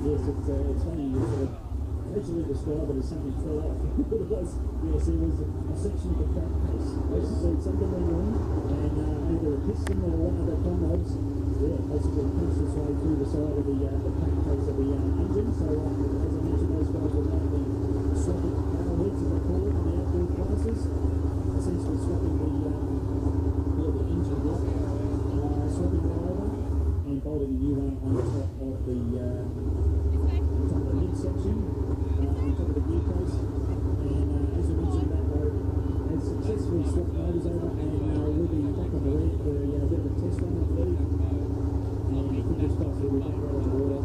Yes, it's funny, you sort of actually describe it as something fell off. It was, yes, it was a section of the crack case. Basically, something went wrong, and either a piston or one of the comrades, basically punched its way through the side of the crack case of the engine. So, as I mentioned, those guys were now being swapping power heads, as they call it, in the outboard classes, essentially swapping the engine block, swapping that over, and bolting a new one on top of the midsection, on top of the gear case. And as we mentioned, that boat has successfully swapped motors over, and we'll be back on the red for a bit of a test run today. And fingers crossed, we'll be back out on the water.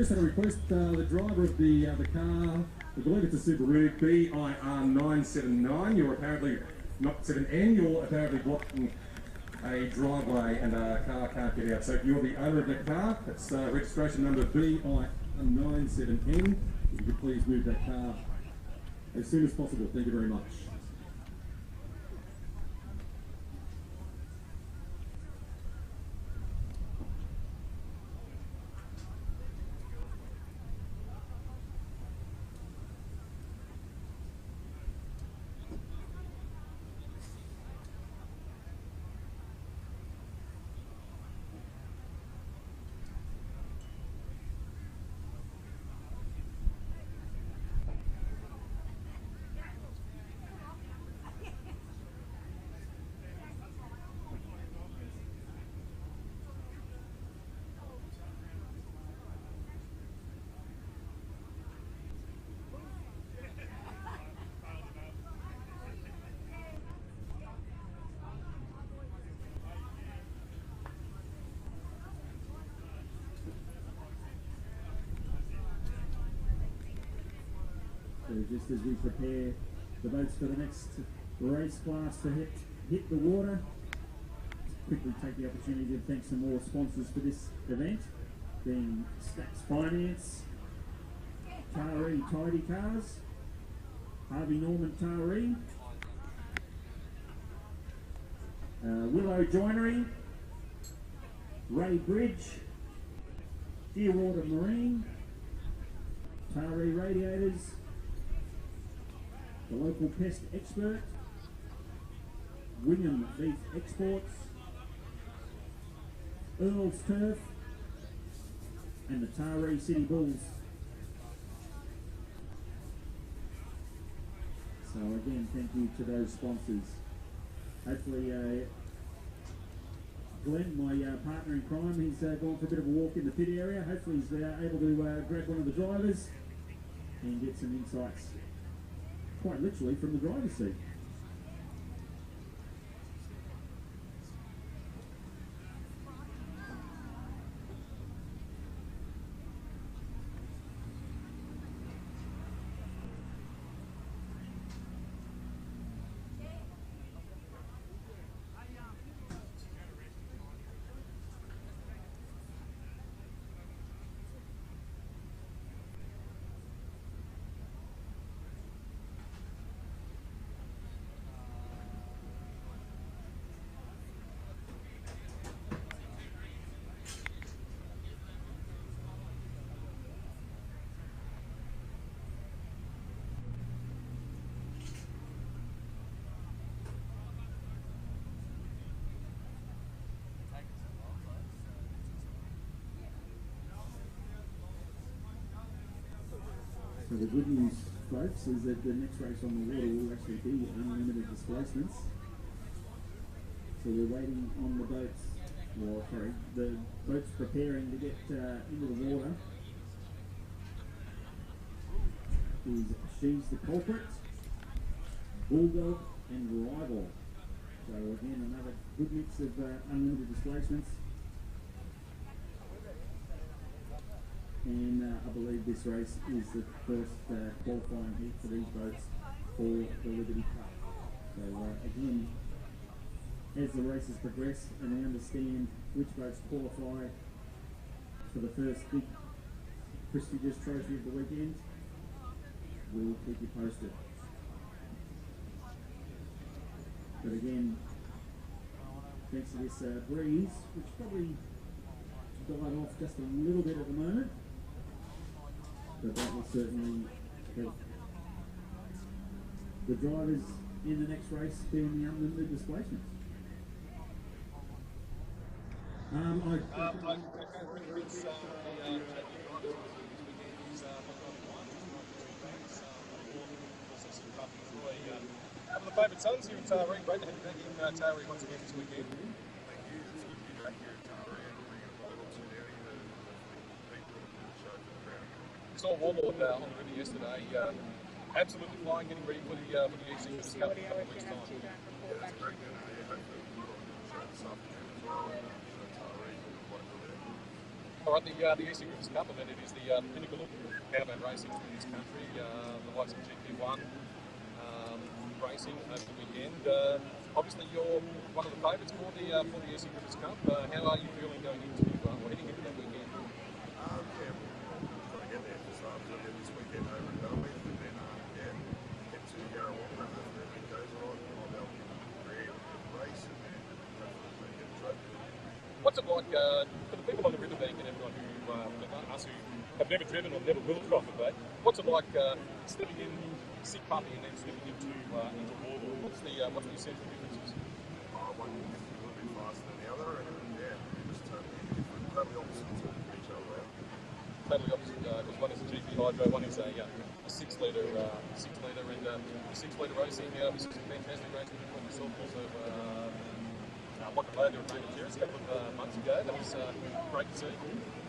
just had a request. The driver of the car, I believe it's a Subaru BIR 979. You're apparently not 7N. You're apparently blocking a driveway and a car can't get out. So if you're the owner of the car, it's registration number BIR 97N. If you could please move that car as soon as possible. Thank you very much. So just as we prepare the boats for the next race class to hit the water, quickly take the opportunity to thank some more sponsors for this event, being Stacks Finance, Taree Tidy Cars, Harvey Norman Taree, Willow Joinery, Ray Bridge, Deerwater Marine, Taree Radiators, the local pest expert, Wingham Beef Exports, Earl's Turf, and the Taree City Bulls. So again, thank you to those sponsors. Hopefully, Glenn, my partner in crime, he's gone for a bit of a walk in the pit area. Hopefully he's able to grab one of the drivers and get some insights, quite literally, from the driver's seat. So the good news, folks, is that the next race on the water will actually be unlimited displacements. So we're waiting on the boats, well, sorry, the boats preparing to get into the water. She's the Culprit, Bulldog, and Rival. So again, another good mix of unlimited displacements. And I believe this race is the first qualifying heat for these boats for the Liberty Cup. So again, as the races progress and we understand which boats qualify for the first big prestigious trophy of the weekend, we will keep you posted. But again, thanks to this breeze, which probably died off just a little bit at the moment, but that will certainly help the drivers in the next race being the unlimited displacements. One of the favourite sons here at Taree. Great to have you back in Taree once again this weekend. Thank you. It's good to be back here at Taree and bring a lot of opportunity to people and show for the crowd. We saw Warlord on the river yesterday. Absolutely flying, getting ready for the Easter Cup in a couple of weeks' time. Yeah, that's great. And hopefully we'll put on a good show this afternoon as well. And show Taree what we're there. All All right, the Easter Groups Cup event, it is the pinnacle of powerboat racing in this country. The likes of GP1 racing over the weekend. Obviously, you're one of the favourites for the Easter Groups Cup. How are you feeling going into or heading into that weekend? Yeah, we're trying to get there just after this weekend over and done with, and then get to Yarrawonga if everything goes right. I'll be able to get a race and then hopefully get a trophy. What's it like for the people on the riverbank and everyone who, us who have never driven or never will drive a boat? What's it like stepping in sick puppy and then stepping into wallboard? What's the essential differences? One is a little bit faster than the other, and just totally different, totally opposite to each other. Totally opposite, because one is a GP Hydro, one is a 6 litre, and the 6 litre racing. This is a fantastic racing from yourself also. What the load of Raymond a couple of months ago. That was great to see.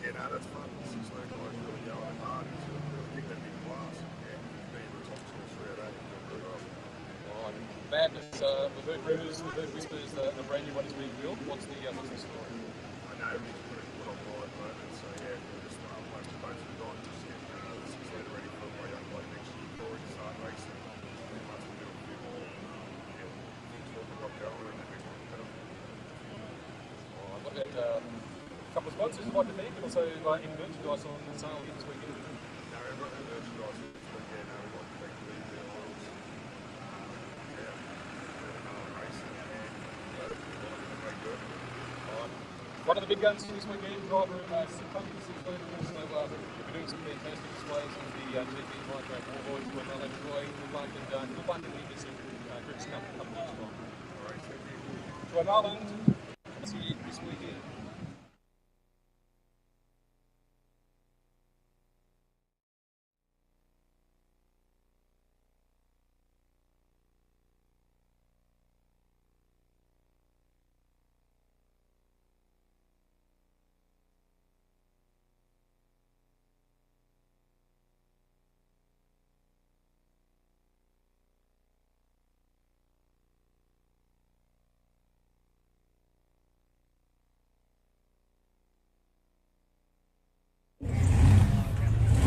Yeah, no, that's fun. The 6 litre guys really going hard. He's really picked that big class. Yeah, he's been in the top 2 or 3 of that. He's doing pretty well. Madness, we've heard rumours, we've heard whispers that a brand new one is being built. What's the story? I know he's pretty good on board at the moment, so yeah, we're just waiting for boats we've got just to get the 6 litre ready for my young bloke next year before we start racing. Once we do a few more things we've got going and then we can kind of. What about a couple of sponsors like the bank and also in merchandise on sale this weekend? No, we've got no merchandise this weekend. No, we've got effectively the oils. One of the big guns this weekend, driver Sick Puppy, 6 litre. Also, you're doing some fantastic displays of the GP Hydro wallboards when they'll enjoy good luck and good luck in the Easter Groups Cup a couple of years time. All right, thank you. Troy Marland, see you this weekend.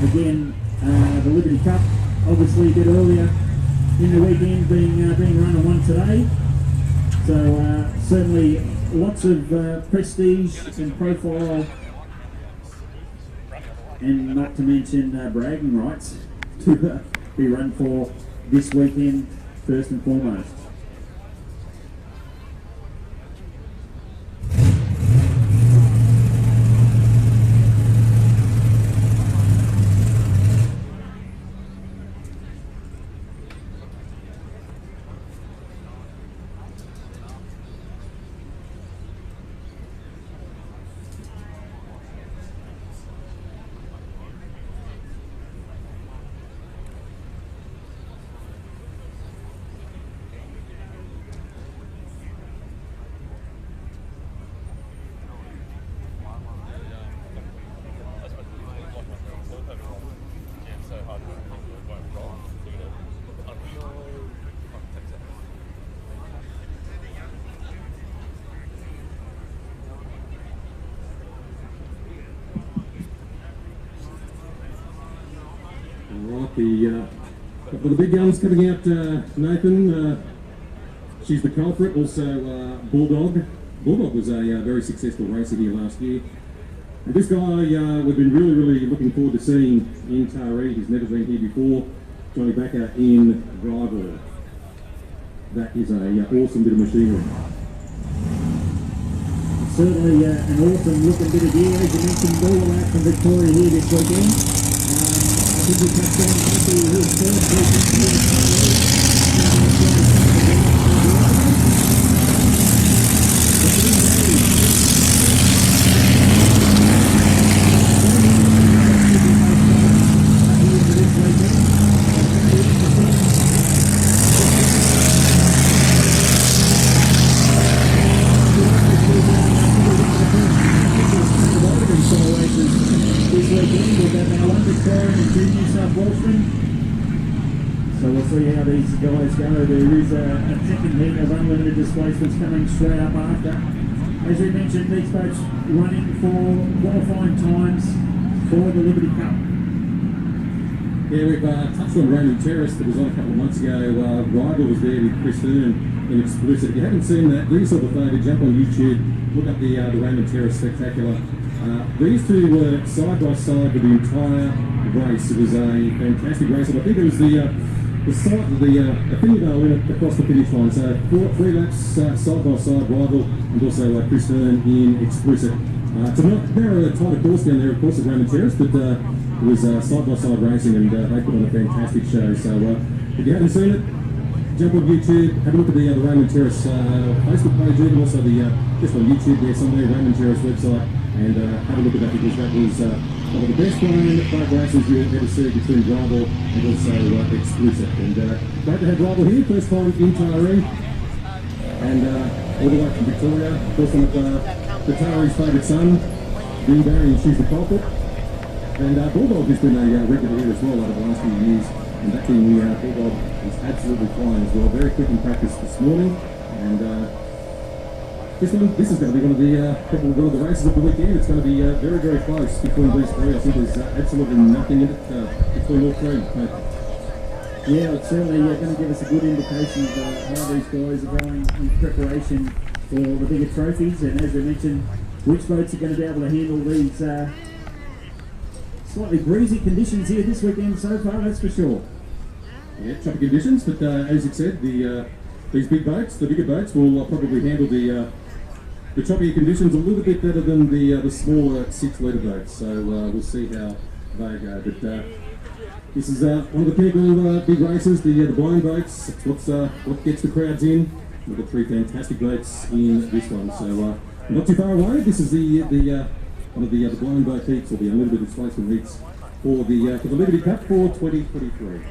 Again, the Liberty Cup, obviously a bit earlier in the weekend, being run on one today. So certainly lots of prestige and profile, and not to mention bragging rights to be run for this weekend first and foremost. The couple of the big guns coming out, Nathan. She's the culprit. Also, Bulldog. Bulldog was a very successful racer here last year. And this guy we've been really looking forward to seeing in Taree. He's never been here before. Johnny Backer in driver. That is a awesome bit of machinery. Certainly an awesome looking bit of gear, as you mentioned, all the way out from Victoria here this weekend. I think we touched on his first weekend So we'll see how these guys go. There is a second heat of unlimited displacements coming straight up after. As we mentioned, these boats running for qualifying times for the Liberty Cup. Yeah, we've touched on Raymond Terrace that was on a couple of months ago. Rival was there with Chris in exclusive. If you haven't seen that, do yourself a favour, jump on YouTube, look up the Raymond Terrace Spectacular. These two were side by side for the entire race. It was a fantastic race, and I think it was the female went across the finish line. So three laps side by side, Rival and also Chris in exclusive. To not narrow a tighter course down there, of course, at Raymond Terrace, but it was side-by-side racing, and they put on a fantastic show. So if you haven't seen it, jump on YouTube, have a look at the Raymond Terrace Facebook page, and also just on YouTube there somewhere, Raymond Terrace website, and have a look at that, because that was one of the best boat races you'll ever see between Rival and also exclusive. And great to have Rival here, first time in Taree, and all the way from Victoria, of course, one of the Taree's favourite son, Dean Barry, and she's the culprit. And Bulldog has been a regular here as well over the last few years, and that team, Bulldog is absolutely flying as well. Very quick in practice this morning, and this is going to be probably one of the races of the weekend. It's going to be very, very close between these three. I think there's absolutely nothing in it between all three. Yeah, it's certainly going to give us a good indication of how these guys are going in preparation for the bigger trophies, and as we mentioned, which boats are going to be able to handle these slightly breezy conditions here this weekend so far, that's for sure. Yeah, choppy conditions, but as you said, these big boats, the bigger boats, will probably handle the choppier conditions a little bit better than the smaller 6-litre boats. So we'll see how they go. But this is one of the pinnacle big races, the blind boats. It's what gets the crowds in. We've got three fantastic boats in this one. So not too far away. This is one of the blind boat heats, or the unlimited displacement heats for the Liberty Cup for 2023.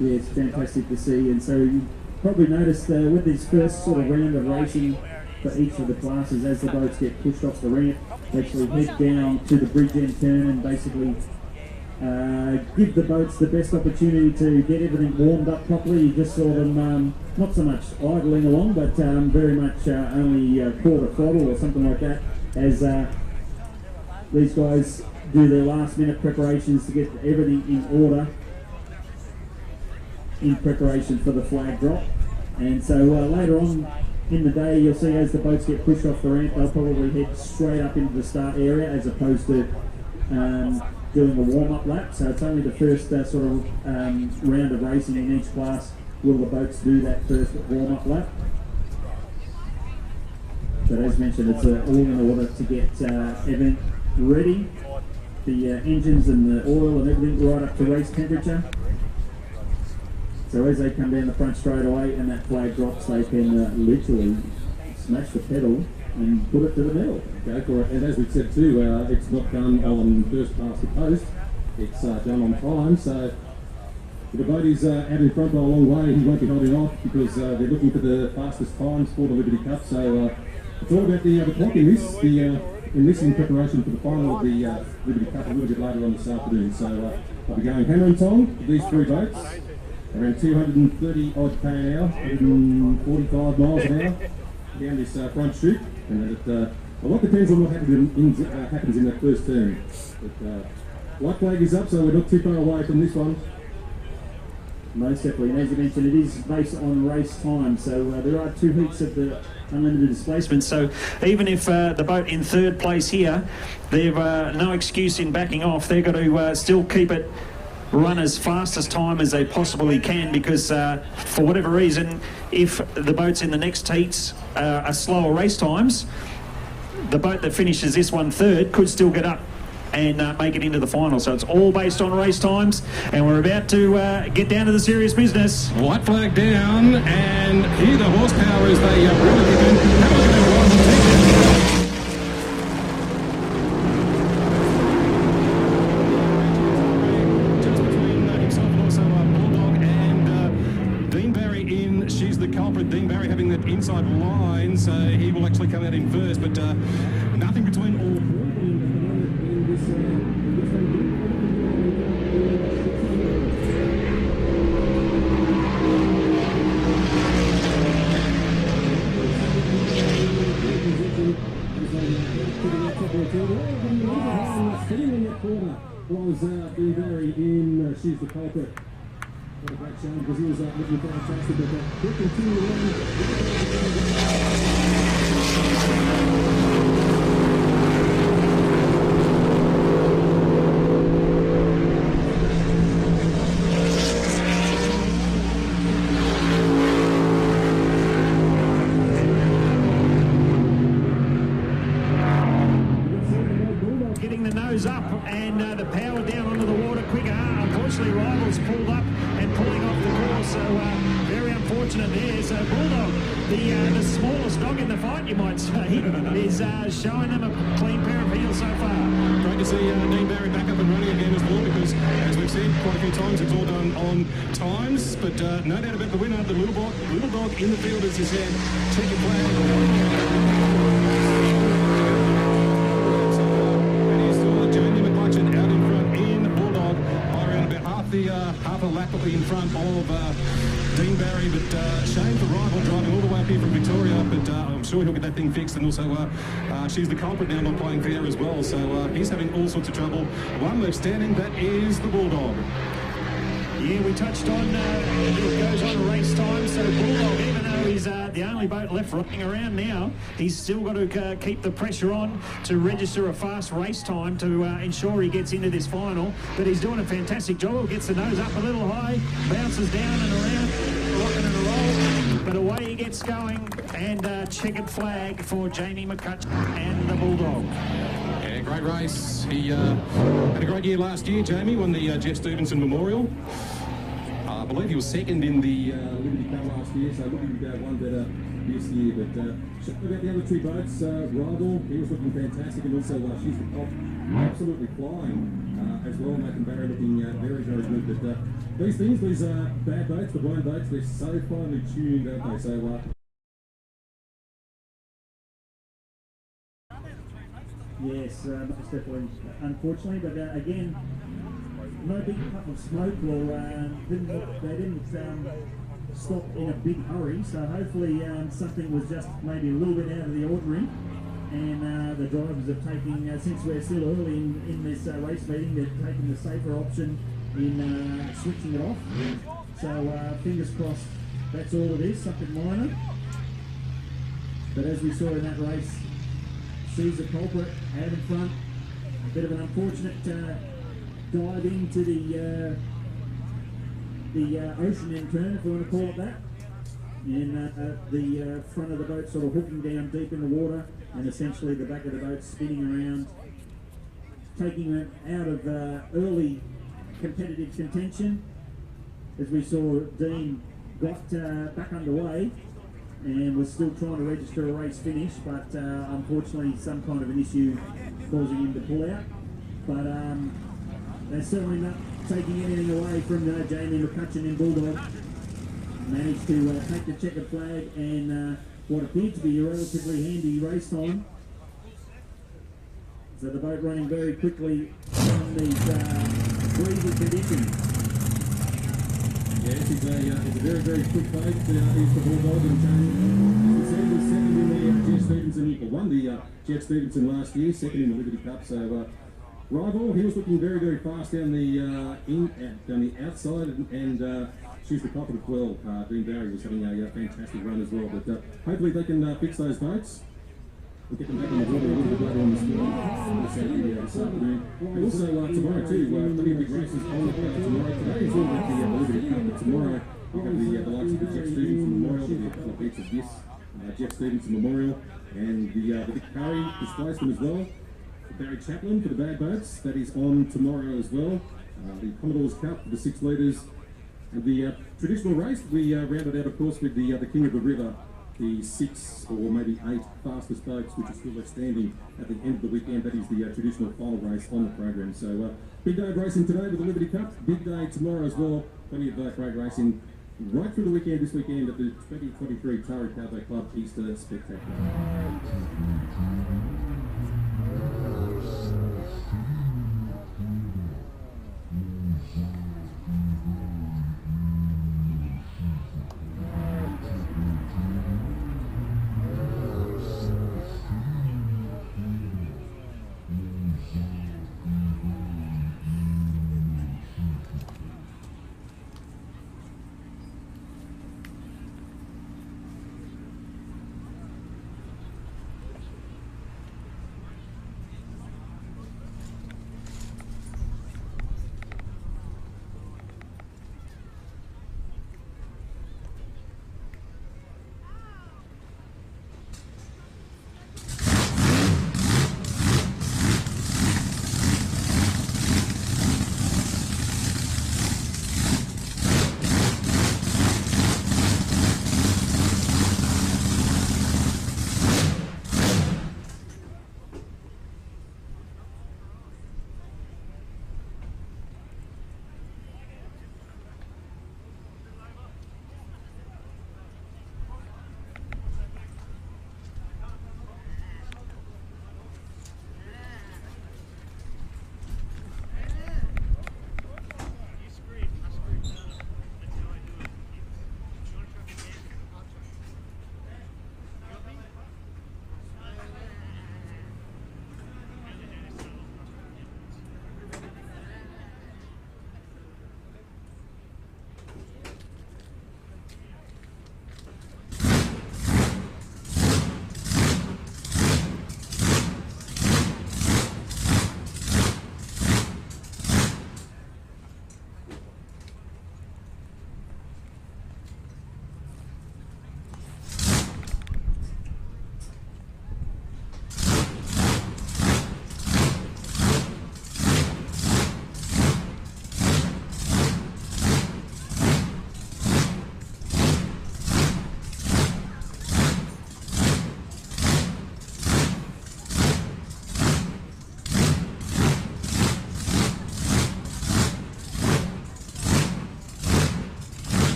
Yeah, it's fantastic to see, and so you probably noticed with this first sort of round of racing for each of the classes, as the boats get pushed off the ramp, they actually head down to the bridge end turn and basically give the boats the best opportunity to get everything warmed up properly. You just saw them not so much idling along, but very much only quarter throttle or something like that, as these guys do their last minute preparations to get everything in order in preparation for the flag drop. And so later on in the day, you'll see as the boats get pushed off the ramp, they'll probably head straight up into the start area as opposed to doing a warm-up lap. So it's only the first sort of round of racing in each class will the boats do that first warm-up lap. But as mentioned, it's all in order to get everything ready, the engines and the oil and everything right up to race temperature. So as they come down the front straight away and that flag drops, they can literally smash the pedal and put it to the middle. Go for it. And as we said too, it's not done on first past the post, it's done on time. So if the boat is out in front by a long way, he won't be holding off, because they're looking for the fastest times for the Liberty Cup. So it's all about the clock in this, in preparation for the final of the Liberty Cup a little bit later on this afternoon. So I'll be going hammer and tong with these three boats, around 230 odd k an hour, 145 miles an hour down this front chute, and a lot depends on what happens in that first turn. But white flag is up, so we're not too far away from this one. Most definitely, and as you mentioned, it is based on race time, so there are 2 heats of the unlimited displacement. So even if the boat in third place here, they've no excuse in backing off. They've got to still keep it run as fast as time as they possibly can, because for whatever reason, if the boats in the next heats are slower race times, the boat that finishes this one third could still get up and make it into the final. So it's all based on race times, and we're about to get down to the serious business. White flag down, and here the horsepower as they really begin. Have a look at that rival team. Just between himself and also Bulldog and Dean Barry in. She's the culprit. Dean Barry having that inside line, so he will actually come out in first, but nothing between all four. to the top of the field. Sitting in that corner was being buried in She's the Culprit. What a great shame because he was looking fantastic, but he'll continue getting the nose up and the power down onto the water quicker. Unfortunately, Rivals pulled up and pulling off the course, so very unfortunate there. So Bulldog, the smallest dog in the fight, you might say, is showing them a clean pair of heels so far. Great to see Dean Barry back up and running again as well, because as we've said quite a few times, it's all done on times, but no doubt about the winner, the little dog in the field, as you said. Check your flag. Half a lap in front of Dean Barry, but shame for Rival driving all the way up here from Victoria, but I'm sure he'll get that thing fixed, and also She's the Culprit now not playing fair as well, so he's having all sorts of trouble. One left standing, that is the Bulldog. Yeah, we touched on it goes on a race time, so Bulldog, even though he's the only boat left running around now, he's still got to keep the pressure on to register a fast race time to ensure he gets into this final. But he's doing a fantastic job. Gets the nose up a little high, bounces down and around, rocking and a roll. But away he gets going, and checkered flag for Jamie McCutcheon and the Bulldog. Yeah, great race. He had a great year last year, Jamie, won the Jeff Stevenson Memorial. I believe he was second in the Liberty Cup last year, so looking to go one better this year. But about the other two boats, Rival, he was looking fantastic, and also She's the Cop, absolutely flying as well, making Barry looking very, very good. But these bad boats, the blind boats, they're so finely tuned, aren't they? So, yes, most definitely, unfortunately, but again, no big puff of smoke, or they didn't stop in a big hurry, so hopefully something was just maybe a little bit out of the ordinary, and the drivers have taken, since we're still early in this race meeting, they've taken the safer option in switching it off. So fingers crossed that's all it is, something minor. But as we saw in that race, She's the Culprit out in front. A bit of an unfortunate dive into the ocean end turn, if you want to call it that. And the front of the boat sort of hooking down deep in the water, and essentially the back of the boat spinning around, taking it out of early competitive contention. As we saw, Dean got back underway and was still trying to register a race finish, but unfortunately some kind of an issue causing him to pull out. But they're certainly not taking anything away from Jamie McCutcheon and Bulldog. Managed to take the checkered flag and what appeared to be a relatively handy race time. So the boat running very quickly on these breezy conditions. Yes, it's a very, very quick boat. He's the Bulldog, and Jamie, as we said, was second in the Jeff Stevenson. He won the Jeff Stevenson last year, second in the Liberty Cup. So Rival, he was looking very, very fast down the outside, and She's the Culprit as well. Dean Barry was having a fantastic run as well. But hopefully they can fix those boats. We'll get them back in the water a little bit later on this afternoon. And also tomorrow too, plenty of big races on the tomorrow. Today is all about the Liberty Cup, but tomorrow we'll have the likes of the Jeff Stevenson Memorial, there'll be a couple of beats of this Jeff Stevenson Memorial, and the Vic Curry displacement as well. The Barry Chaplin for the bad boats, that is on tomorrow as well. The Commodore's Cup for the 6 litres. And the traditional race, we rounded out, of course, with the King of the River, the 6 or maybe 8 fastest boats, which are still left standing at the end of the weekend. That is the traditional final race on the program. So big day of racing today with the Liberty Cup. Big day tomorrow as well. Plenty of great racing right through the weekend this weekend at the 2023 Tari Cowboy Club Easter Spectacular.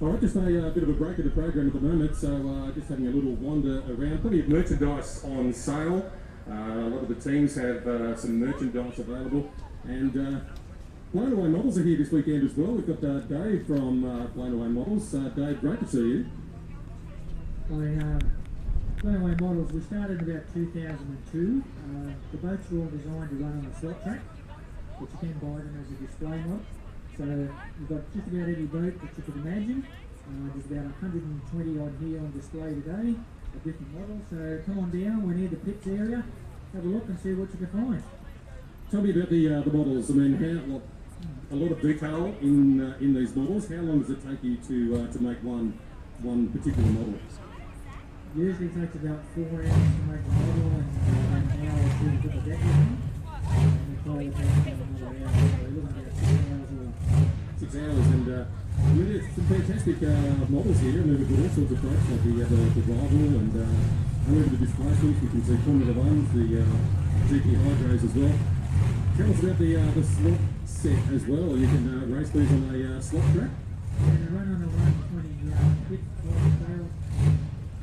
All right, just a bit of a break of the program at the moment, so just having a little wander around. Plenty of merchandise on sale. A lot of the teams have some merchandise available, and Blown Away Models are here this weekend as well. We've got Dave from Blown Away Models. Dave, great to see you. Blown Away Models, we started in about 2002. The boats were all designed to run on a slot track, which you can buy them as a display mod. So we've got just about every boat that you could imagine. There's about 120 odd here on display today, of different models. So come on down, we're near the pits area. Have a look and see what you can find. Tell me about the models. I mean, a lot of detail in these models. How long does it take you to make one particular model? Usually takes about 4 hours to make a model and an hour or two to put the deck on. And the probably takes about another hour. So we're looking at 6 hours or 6 hours, and really it's some fantastic models here. I mean, we've got all sorts of boats like the rival and over the displacement. You can see Formula Ones, the GP Hydros as well. Tell us about the slot set as well. You can race these on a slot track. Yeah, they run on a 120 bit scale,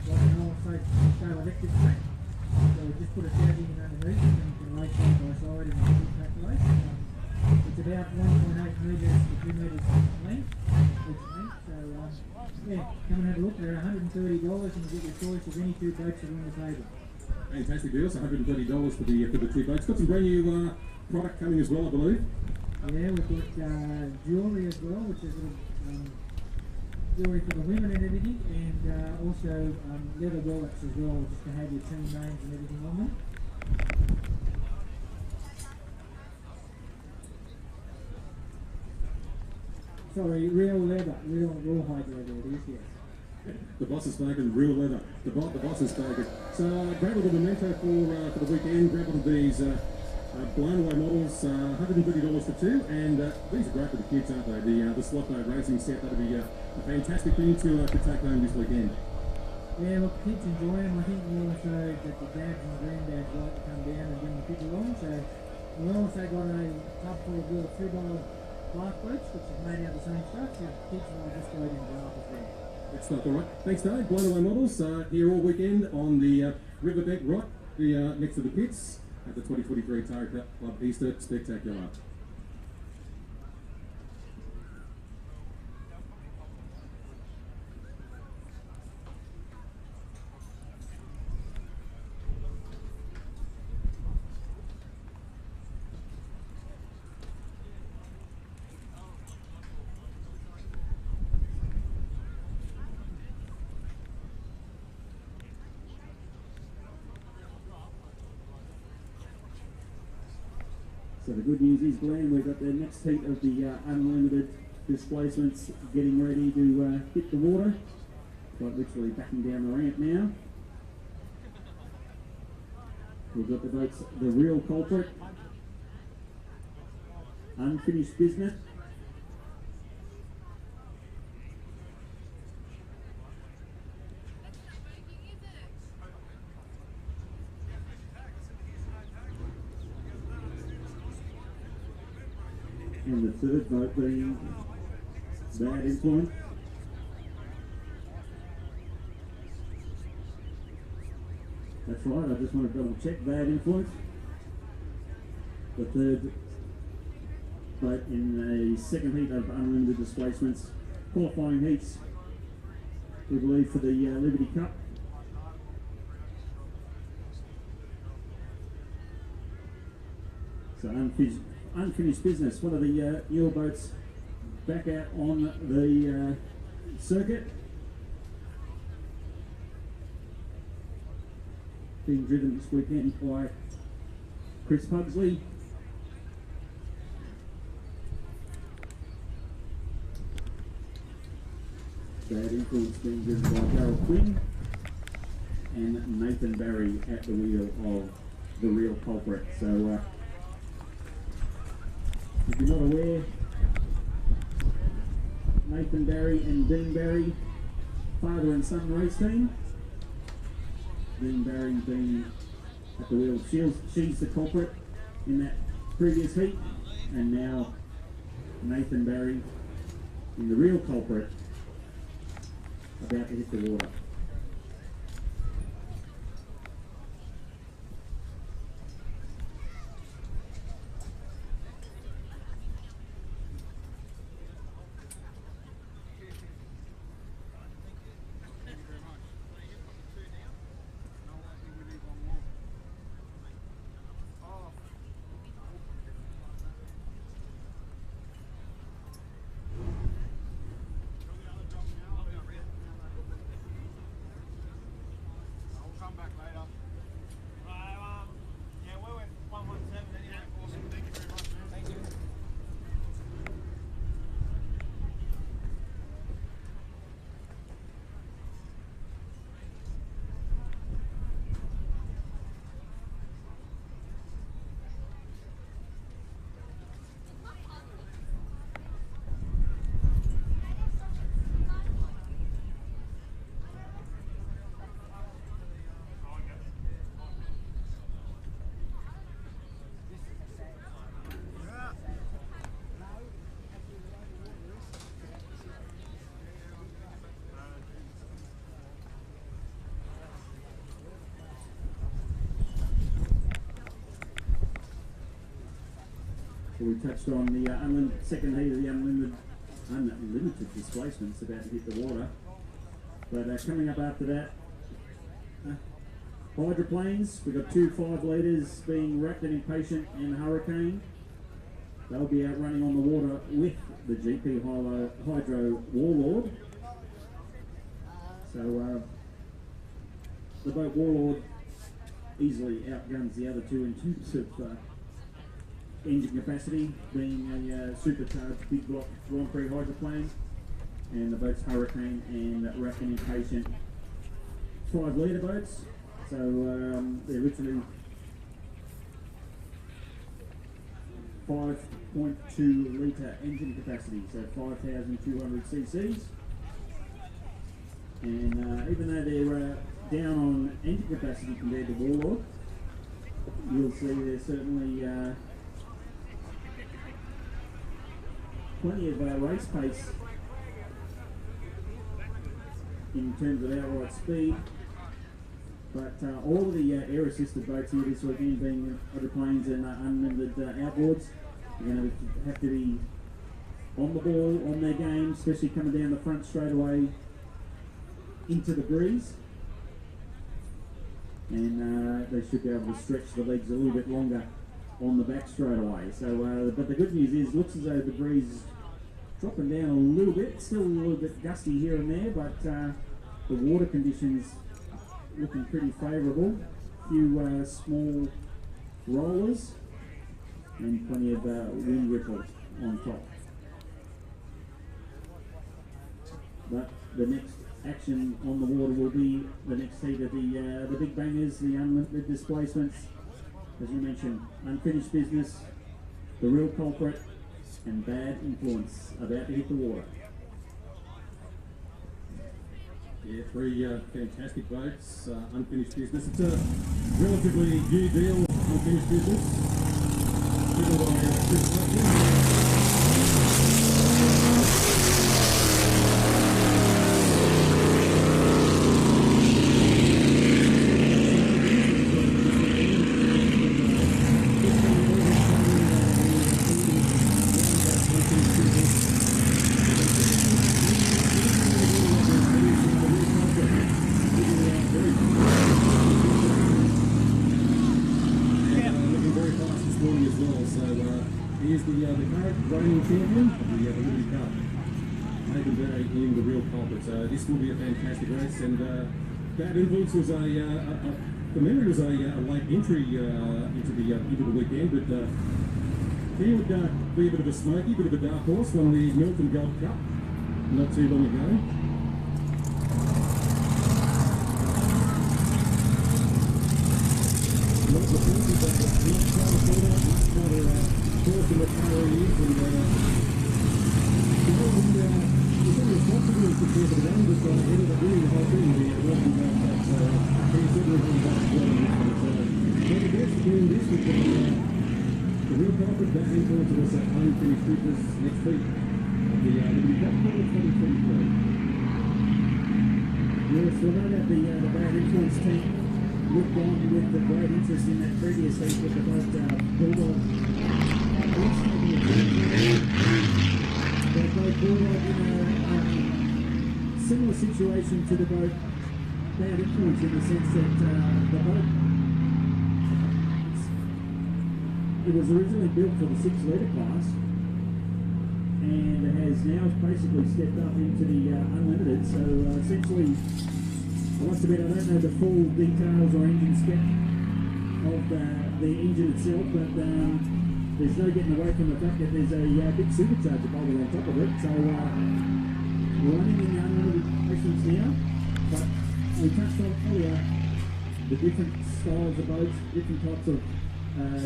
like an old scale electric track. So we just put a tag in underneath and you can race side by side in a full track race. It's about 1.8 metres to 2 metres length, each length. So yeah, come and have a look. They're $130 and you get your choice of any two boats that are on the table. Fantastic deal. So $130 for the two boats. Got some brand new product coming as well, I believe. Yeah, we've got jewellery as well, which is jewellery for the women and everything, and also leather wallets as well, just to have your team names and everything on them. Sorry, real leather, real rawhide leather it is, yes. The boss is spoken, real leather. The boss is spoken. So grab a little memento for the weekend. Grab one of these Blown Away Models, $130 for two, and these are great for the kids, aren't they? The slot boat racing set, that'll be a fantastic thing to take home this weekend. Yeah, look, kids enjoy them. I think also that the dads and granddads like to come down and bring the kids along. So we also got a tub full of little $2 life boats, which is made out of the same stuff. So kids will just go in and go up as well. That's stuff, all right. Thanks, Dave. Blown Away Models here all weekend on the riverbank, right next to the pits at the 2023 Tari Club Easter Spectacular. So the good news is, Glenn, we've got the next heat of the unlimited displacements getting ready to hit the water. Quite literally backing down the ramp now. We've got the boats, the real culprit, unfinished business. And the third boat being Bad Influence. That's right, I just want to double check Bad Influence. The third boat in the second heat of unlimited displacements, qualifying heats, we believe, for the Liberty Cup. So unfinished business, one of the newer boats back out on the circuit, being driven this weekend by Chris Pugsley. Bad Influence being driven by Darryl Quinn and Nathan Barry at the wheel of the real culprit. So if you're not aware, Nathan Barry and Dean Barry, father and son race team. Dean Barry being at the wheel, she's the culprit in that previous heat, and now Nathan Barry in the real culprit about to hit the water. So we touched on the second heat of the unlimited displacements about to hit the water. But coming up after that, hydroplanes. We've got 2 5 litres being Raptor Impatient and Hurricane. They'll be out running on the water with the GP Hydro Warlord. So the boat Warlord easily outguns the other two in terms of engine capacity, being a supercharged big block Grand Prix hydroplane, and the boats Hurricane and Raptor Impatient 5 litre boats. So they're literally 5.2 litre engine capacity, so 5,200 cc's. And even though they're down on engine capacity compared to Warlord, you'll see there's certainly plenty of race pace in terms of outright speed. But all of the air-assisted boats here this weekend, being hydroplanes and unlimited outboards, are going to have to be on the ball, on their game, especially coming down the front straight away into the breeze. And they should be able to stretch the legs a little bit longer on the back straight away. So, but the good news is, looks as though the breeze is dropping down a little bit, still a little bit gusty here and there, but the water conditions looking pretty favourable. A few small rollers and plenty of wind ripple on top. But the next action on the water will be the next heat of the big bangers, the unlimited displacements. As you mentioned, unfinished business, the real culprit, and bad influence about to hit the water. Yeah, 3 fantastic boats, unfinished business. It's a relatively new deal, unfinished business. People are this will be a fantastic race, and that influence was the memory was a late entry into the weekend, but he would be a bit of a smoky, bit of a dark horse, won the Milton Gold Cup not too long ago. Not the forces, but much harder course in the power he is, and responsible for the run, but ended up winning the whole thing. The Milton Gold Cup, so he's certainly been back well in this one. So the best doing this with the real culprit, that influence was that unfinished business next week of the Liberty Cup 2023. So no doubt the Bad Influence team looked on with the great interest in that previous heat with the boat Bulldog. The boat Bulldog in a similar situation to the boat Bad Influence in the sense that the boat, it was originally built for the 6-litre class and has now basically stepped up into the unlimited. So essentially, I must admit, I don't know the full details or engine spec of the engine itself, but there's no getting away from the fact that there's a big supercharger bolted on top of it. So running in the unlimited patients now, but we touched on earlier the different styles of boats, different types of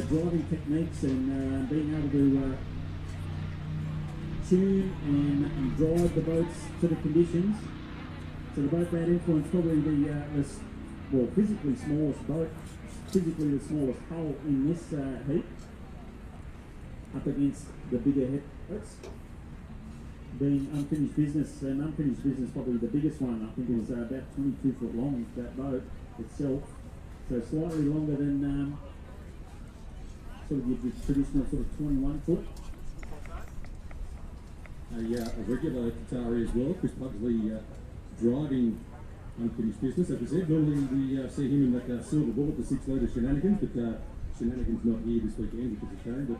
driving techniques, and being able to tune and drive the boats to the conditions. So the boat Bad Influence probably physically smallest boat, physically the smallest hull in this heat, up against the bigger head boats. Being Unfinished Business, and Unfinished Business probably the biggest one, I think is about 22 foot long, that boat itself. So slightly longer than sort of your traditional sort of 21 foot. A regular Qatari as well, Chris Pugsley, driving Unfinished Business. As I said, normally we see him in that silver bullet, the 6-litre Shenanigans, but Shenanigans not here this weekend, which is a shame, but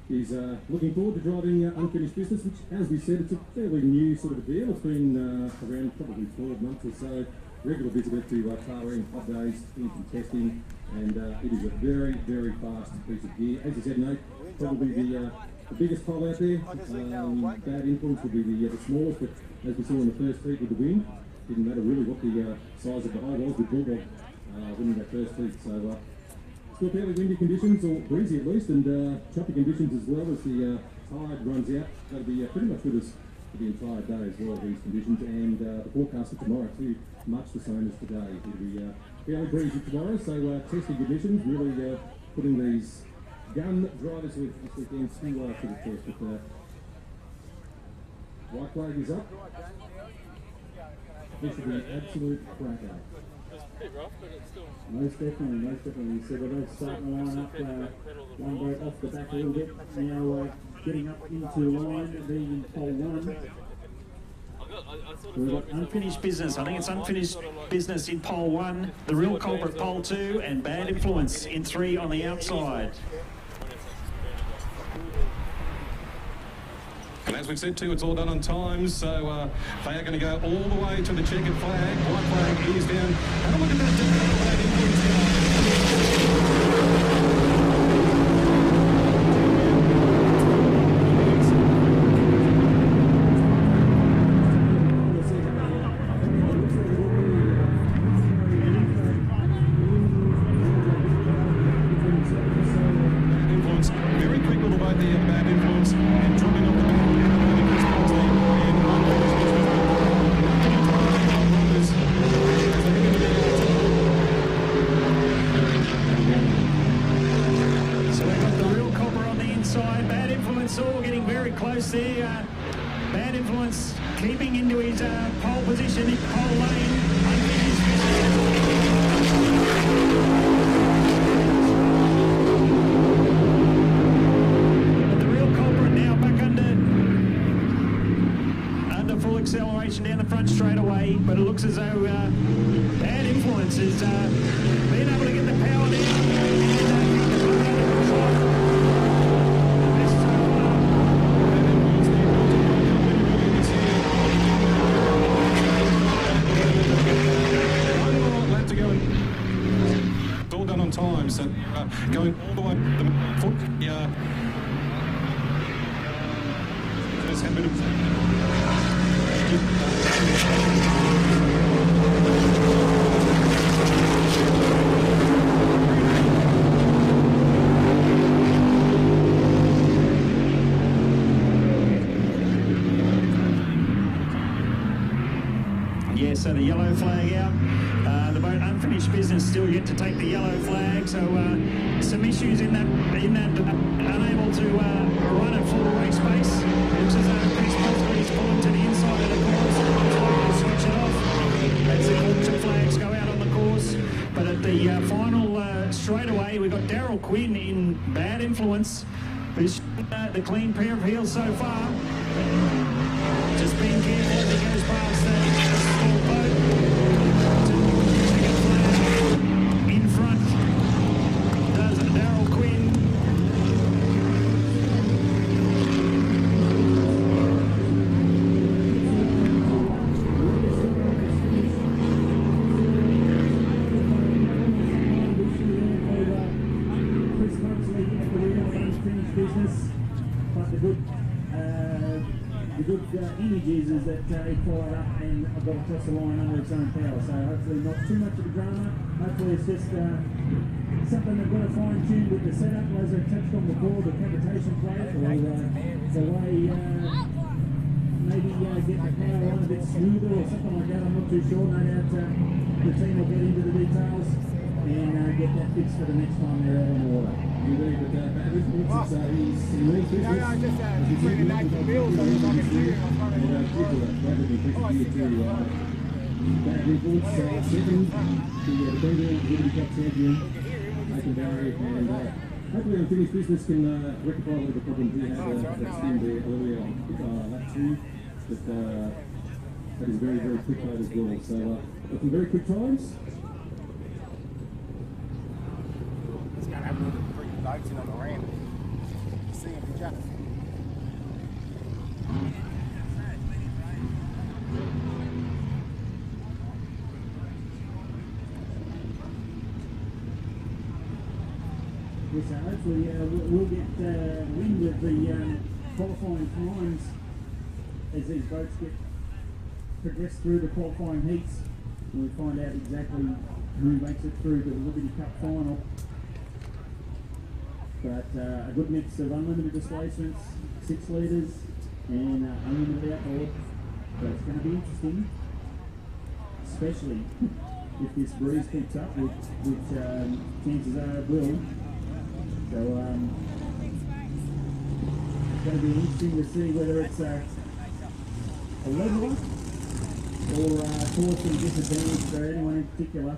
he's looking forward to driving Unfinished Business, which, as we said, it's a fairly new sort of deal. It's been around probably 12 months or so. Regular visitor to Tahran Club Days, in some testing, and it is a very, very fast piece of gear. As you said, Nate, probably the biggest pole out there. Bad Influence would be the smallest, but as we saw in the first heat with the wind, didn't matter really what the size of the hull was with Bulldog winning that first heat. So still fairly windy conditions, or breezy at least, and choppy conditions as well as the tide runs out. That'll be pretty much with us for the entire day as well, these conditions, and the forecast for tomorrow too, much the same as today. It'll be fairly breezy tomorrow, so testing conditions, really putting these gun drivers with this weekend to the test. But white flag is up. This will be an absolute cracker. Most definitely. So we're both starting to line up, one boat off the back a little bit, now getting up into line, being in pole 1. We've got Unfinished Business. I think it's Unfinished Business in pole 1, the Real Culprit pole 2, and Bad Influence in 3 on the outside. And as we've said too, it's all done on time, so they are going to go all the way to the checkered flag. White flag is down. Have a look at that Bad Influence Influence. Very quick little boat there, the Bad Influence, and dropping off the back. Close there. Bad Influence keeping into his pole position in pole lane. But the Real Culprit now back under full acceleration down the front straight away. But it looks as though Bad Influence has been able to get the power down. Time, so going all the way the foot, just had a bit of so the yellow flag out. The boat Unfinished Business still yet to take the yellow flag, so some issues in that unable to run at full race pace. Looks as though Prix is pulling to the inside of the course, trying to switch it off. Daryl Quinn in bad influence. Who's the clean pair of heels so far. Just being careful as he goes past that small boat. Second flag in front does Daryl Quinn. But the good images is that he followed up and got across the line under its own power. So hopefully not too much of a drama. Hopefully it's just something they've got to fine tune with the setup, as I touched on before, the cavitation plate, or the way maybe get the power on a bit smoother or something like that. I'm not too sure. No doubt the team will get into the details and get that fixed for the next time they're out on the water. Indeed, but bad influence, he's in the business. just bringing Nathan Bills on the steering. Bad influence, second, the Bengal Liberty Cup champion, Nathan Barry, and hopefully Unfinished Business can rectify a little bit of the problem he had that steamed there earlier on lap 2, but that is very, very quick boat as well. So, got some very quick times. He's got to have a little freaking boats in on the ramp. See him in Japan. Yes, so hopefully we'll get wind of the qualifying times as these boats get progressed through the qualifying heats, and we find out exactly who makes it through to the Liberty Cup final. But a good mix of unlimited displacements, 6 litres, and unlimited outboard. So it's going to be interesting, especially if this breeze keeps up, which chances are it will. So it's going to be interesting to see whether it's a leveler or cause some disadvantage for anyone in particular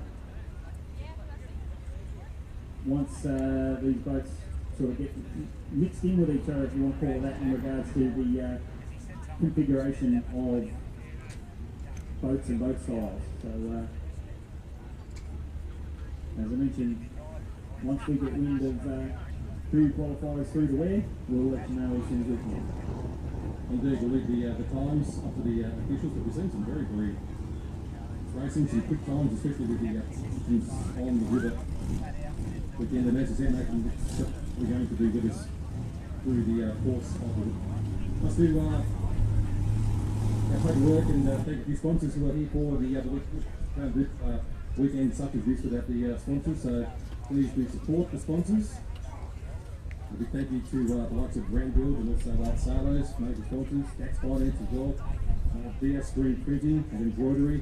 once these boats sort of get mixed in with each other, if you want to call it that, in regards to the configuration of boats and boat styles. So as I mentioned, once we get wind of who qualifies through to where, we'll let you know as soon as we can. Indeed, we'll leave the times up to the officials, but we've seen some very, very racing, some quick times, especially with the engines on the river. Again, the message there, Nathan, we're going to be with us through the course of the river. Let's do our work and thank a few sponsors who are here for the weekend such as this without the sponsors, so please do support the sponsors. A big thank you to the likes of Brand Build and also Salos, major sponsors, Dax Finance as well, DS Screen Printing and Embroidery.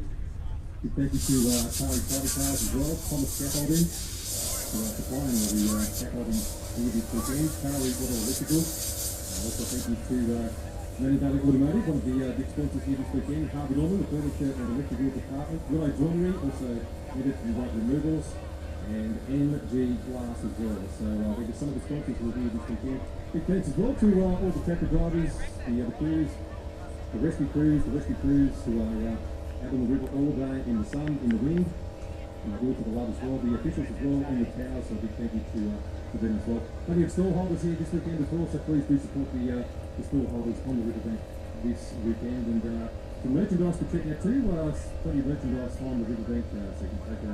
Big thank you to Atari Fighter Cars as well, Thomas Scaffolding, supplying all the scaffolding here this weekend, Carly Auto Electrical. Also thank you to Manning Valley Automotive, one of the big sponsors here this weekend, Harvey Norman, the furniture and electrical department, Willow Joinery, also Edit and White Removals, and NG Glass as well. So they're just some of the sponsors who are here this weekend. Big thanks as well to all the tractor drivers, the crews, the rescue crews who are out on the river all day in the sun, in the wind, and the will to the love as well. The officials as well in the towers, so a big thank you to them as well. Plenty of stall holders here this weekend as well, so please do support the stall holders on the riverbank this weekend. And some merchandise to check out too. Plenty of merchandise on the riverbank, so you can take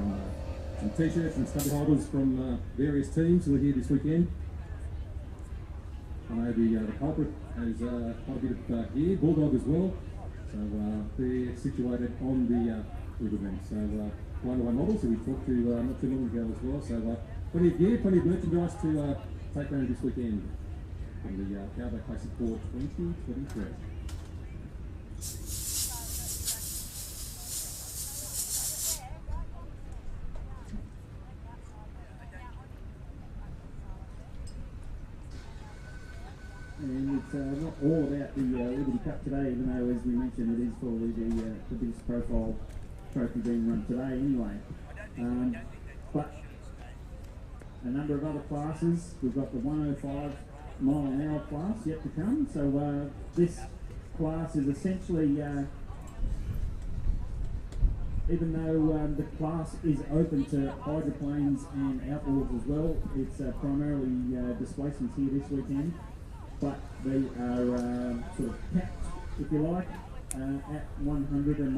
some t-shirts and stubby holders from various teams who are here this weekend. I know the culprit has quite a bit of gear, Bulldog as well. So they're situated on the riverbank. So one-to-one models who we talked to not too long ago as well. So plenty of gear, plenty of merchandise to take home this weekend from the Powerboat Classic Tour 2023. And it's not all about the Liberty Cup today, even though, as we mentioned, it is probably the biggest profile trophy being run today anyway. But a number of other classes. We've got the 105 mile an hour class yet to come. So this class is essentially, even though the class is open to hydroplanes and outboards as well, it's primarily displacements here this weekend, but they are sort of capped, if you like, at 105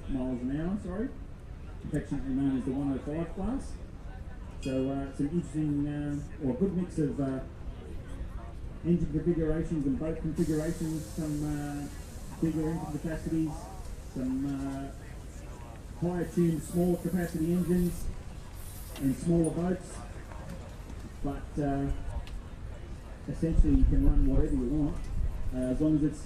miles an hour, affectionately known as the 105 class. So some interesting, or a good mix of engine configurations and boat configurations, some bigger engine capacities, some higher tuned, smaller capacity engines and smaller boats, but essentially you can run whatever you want as long as it's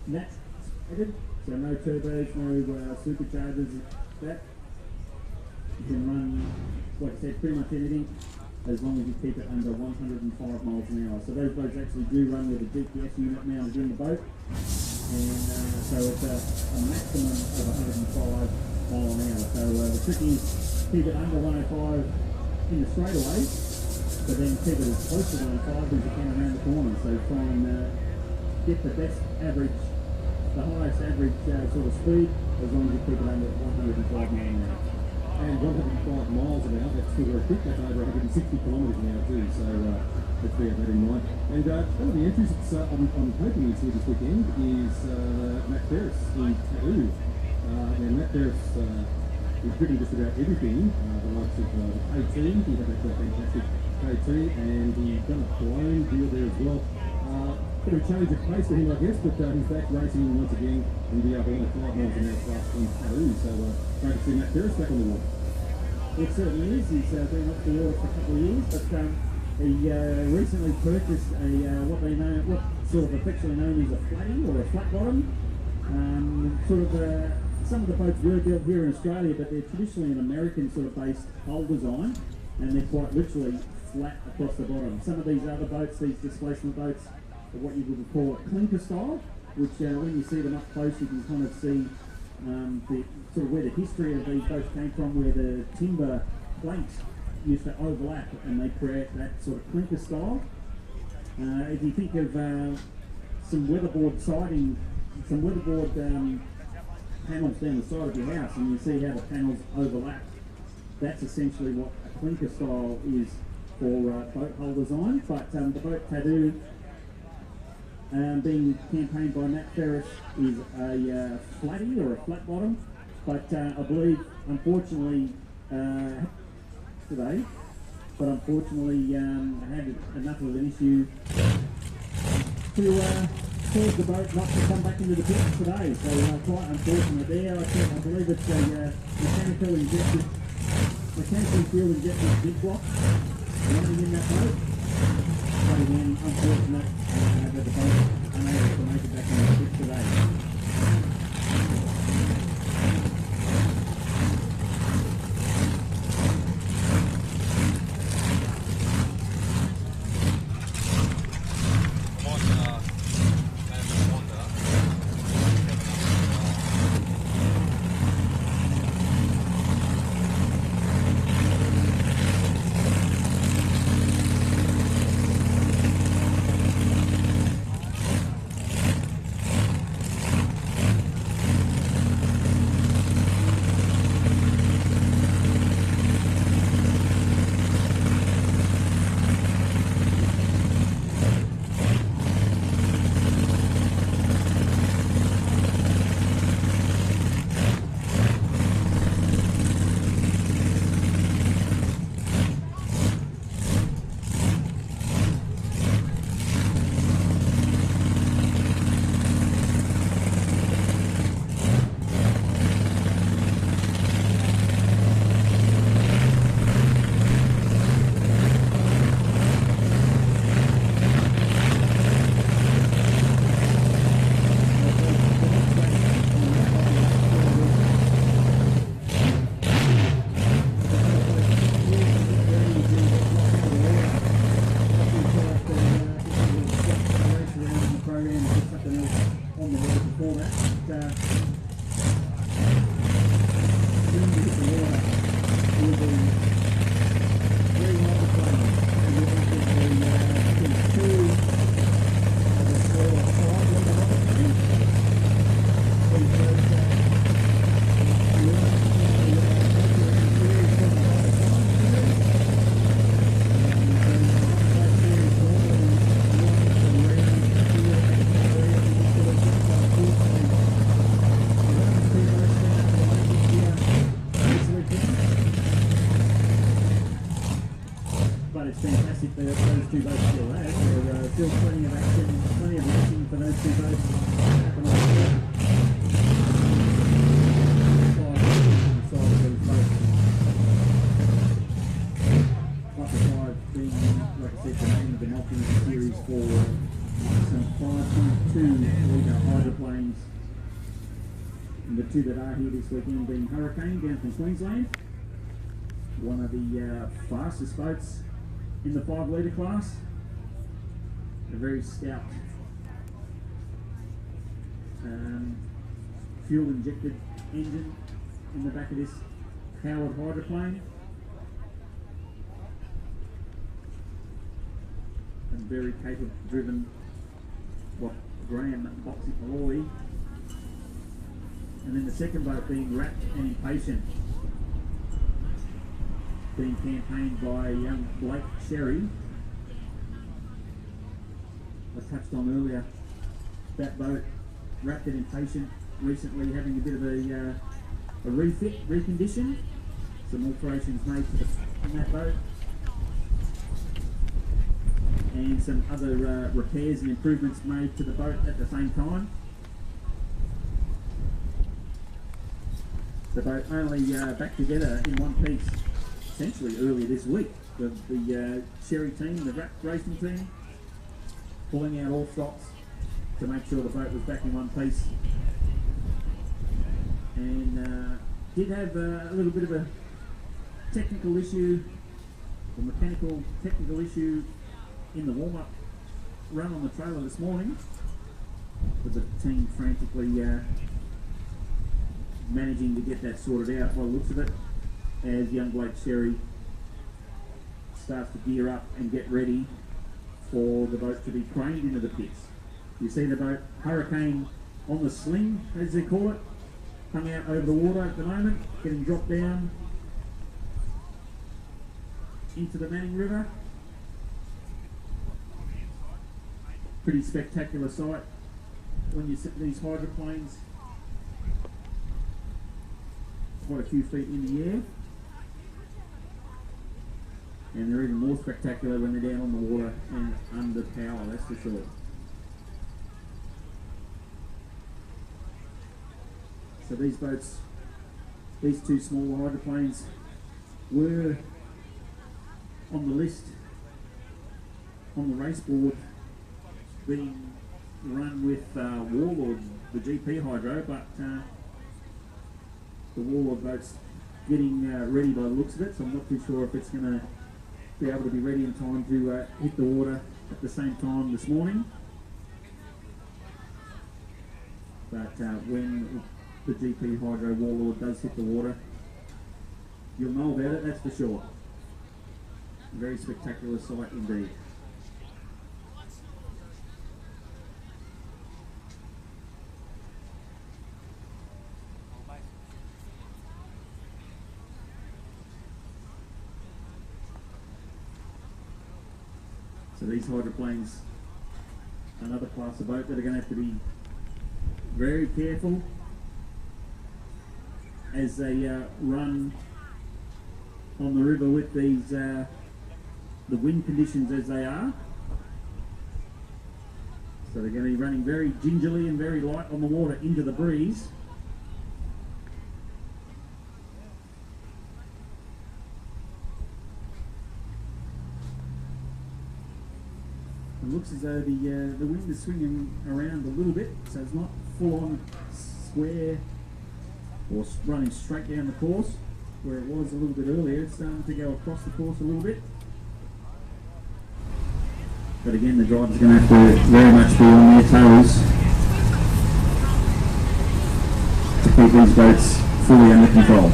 nat-rated, so no turbos, no superchargers, that. You can run, like I said, pretty much anything as long as you keep it under 105 miles an hour. So those boats actually do run with a GPS unit mounted in the boat, and so it's a maximum of 105 miles an hour. So the trick is keep it under 105 in the straightaway, but then keep it as close to 105 as you can around the corner. So try and get the best average, the highest average sort of speed, as long as you keep it under 105 miles an hour. And 105 miles an hour, that's still very quick, that's over 160 kilometres an hour too, so let's bear that in mind. And one of the entries that's, I'm hoping is here this weekend is Matt Ferris in Tattoo. Now Matt Ferris is driven just about everything, the likes of the KT, he had that fantastic KT, and he's done a blown deal there as well. Bit of a change of pace for him, I guess, but he's back racing once again in the 105 miles an hour class in Tattoo, so great to see Matt Ferris back on the water. It certainly is. He's been off the water for a couple of years, but he recently purchased a what sort of affectionately known as a flatty or a flat bottom. Some of the boats were built here in Australia, but they're traditionally an American sort of based hull design, and they're quite literally flat across the bottom. Some of these other boats, these displacement boats, are what you would call a clinker style, which when you see them up close, you can kind of see the sort of where the history of these boats came from, where the timber planks used to overlap and they create that sort of clinker style. If you think of some weatherboard siding, some weatherboard panels down the side of your house, and you see how the panels overlap, that's essentially what a clinker style is for boat hull design. But the boat Tattoo, being campaigned by Matt Ferris, is a flatty or a flat bottom, but I believe unfortunately today, but unfortunately I had enough of an issue to cause the boat not to come back into the pits today, so quite unfortunate there. I believe it's a mechanically fuel injected big block running in that boat. But again, unfortunate that the boat unable to make it back into the pits today. those two boats still have. There's still plenty of action, plenty of racing for those two boats to happen on the water. Being, like I said, the name of the knocking series for some 5.2 litre hydroplanes. And the two that are here this weekend being Hurricane down from Queensland, one of the fastest boats in the 5 litre class, a very stout fuel injected engine in the back of this powered hydroplane. And very capable, driven Graham Boxy Malloy. And then the second boat being Wrapped and Impatient, being campaigned by young Blake Sherry. I touched on earlier that boat, Wrapped and Impatient, recently having a bit of a refit, recondition. Some alterations made to that boat. And some other repairs and improvements made to the boat at the same time. The boat only back together in one piece, essentially earlier this week. The Sherry team, the Wrapped racing team, pulling out all stops to make sure the boat was back in one piece. And did have a little bit of a technical issue, or mechanical technical issue in the warm-up run on the trailer this morning, with the team frantically managing to get that sorted out by the looks of it, as young Blake Sherry starts to gear up and get ready for the boat to be craned into the pits. You see the boat Hurricane on the sling, as they call it, hung out over the water at the moment, getting dropped down into the Manning River. Pretty spectacular sight when you sit these hydroplanes quite a few feet in the air, and they're even more spectacular when they're down on the water and under power, that's for sure. So these boats, these two small hydroplanes, were on the list on the race board, being run with Warlord, the GP Hydro, but the Warlord boat's getting ready by the looks of it, so I'm not too sure if it's going to be able to be ready in time to hit the water at the same time this morning. But when the GP Hydro Warlord does hit the water, you'll know about it, that's for sure. A very spectacular sight indeed. So these hydroplanes, another class of boat that are going to have to be very careful as they run on the river with these the wind conditions as they are. So they're going to be running very gingerly and very light on the water into the breeze. It looks as though the wind is swinging around a little bit, so it's not full on square or running straight down the course where it was a little bit earlier. It's starting to go across the course a little bit. But again, the drivers are going to have to very much be on their toes to keep these boats fully under control.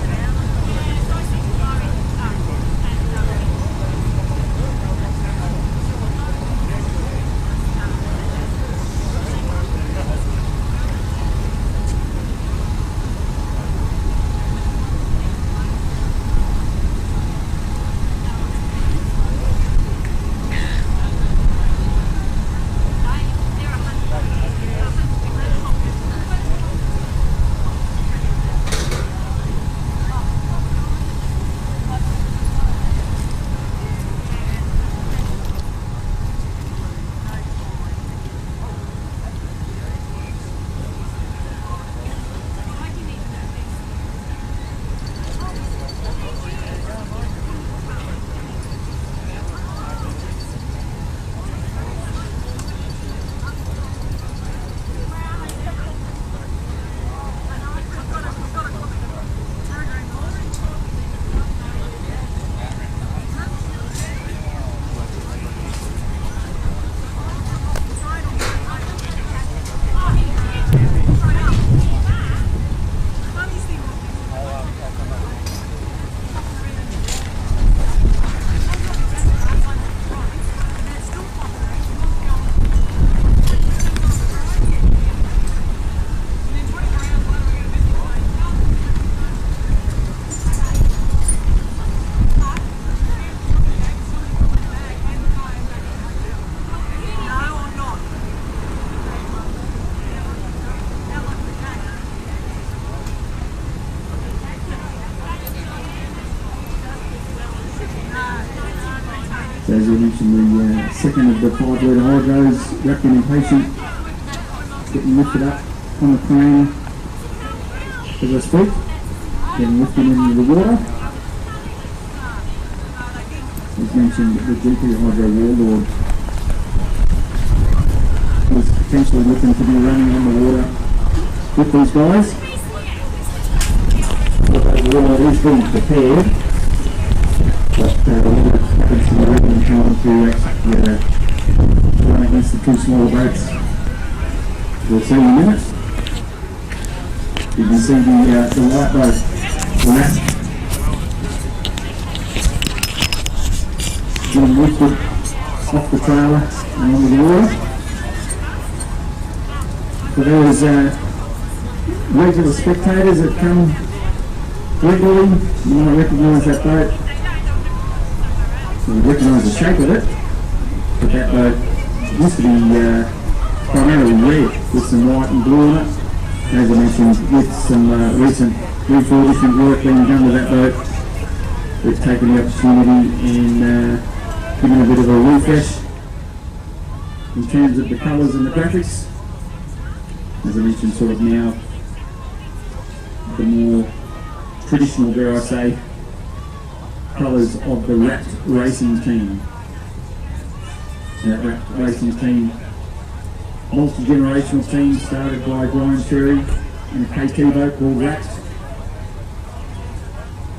So as I mentioned, the second of the 5-litre hydros, wrapped in impatient, getting lifted up on the crane as I speak, getting lifted into the water. As mentioned, the GP Hydro Warlord was potentially looking to be running on the water with these guys. The Warlord is being prepared, but what happens to the rigging trying to run against the two smaller boats. We'll see in a minute. You can see the white boat wrapped, getting lifted off the trailer and onto the water. For those regular spectators that come regularly, you might recognise that boat. You recognise the shape of it, but that boat used to be primarily red with some white and blue on it. As I mentioned, with some recent refurbishment work being done to that boat, we've taken the opportunity and given a bit of a refresh in terms of the colours and the graphics. As I mentioned, sort of now the more traditional, dare I say, colours of the wrapped racing team. That wrapped racing team, multi-generational team, started by Brian Cherry in a KT boat called Wrapped.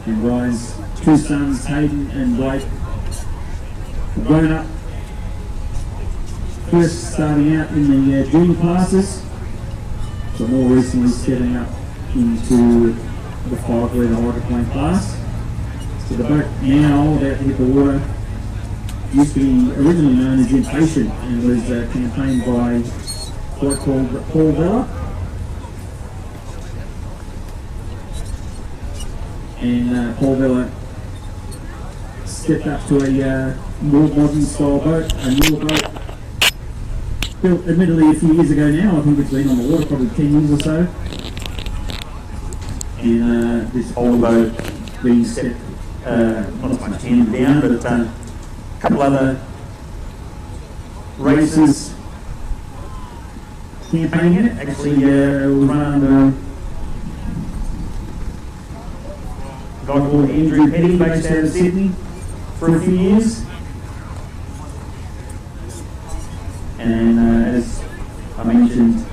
And Brian's two sons, Hayden and Blake, have grown up, first starting out in the junior classes, but more recently stepping up into the 5-litre hydroplane class. So the boat now that hit the water used to be originally known as Impatient and was campaigned by a bloke called Paul Vella. And Paul Vella stepped up to a more modern style boat, a newer boat, built admittedly a few years ago now. I think it's been on the water probably 10 years or so. And this older boat being stepped not as much hand down, but a couple other racers campaigning it. Actually was run under a guy called Andrew Petty, based out of Sydney, for a few years. And as I mentioned,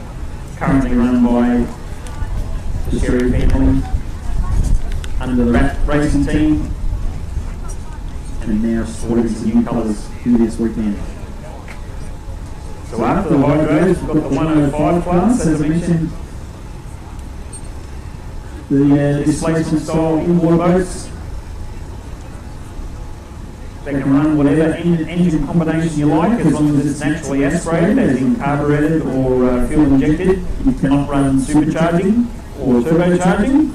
currently run by the Sherry family under the Rat Racing team, and now sporting some new colours here this weekend. So after the hydros, we've got the 105 class, as I mentioned, the displacement style in-water boats. They can run whatever engine combination you like, as long as it's naturally aspirated, as in carburetted or fuel injected. You cannot run supercharging or turbocharging,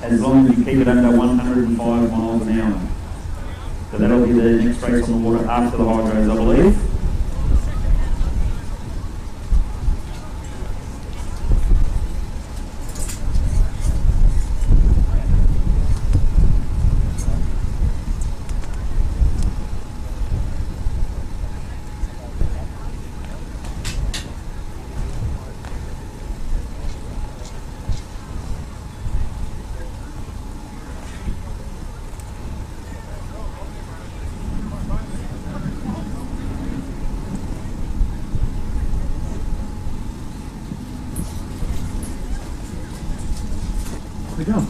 as long as you keep it under 105 miles an hour. So that'll be the next race on the water after the hydros, I believe. We go.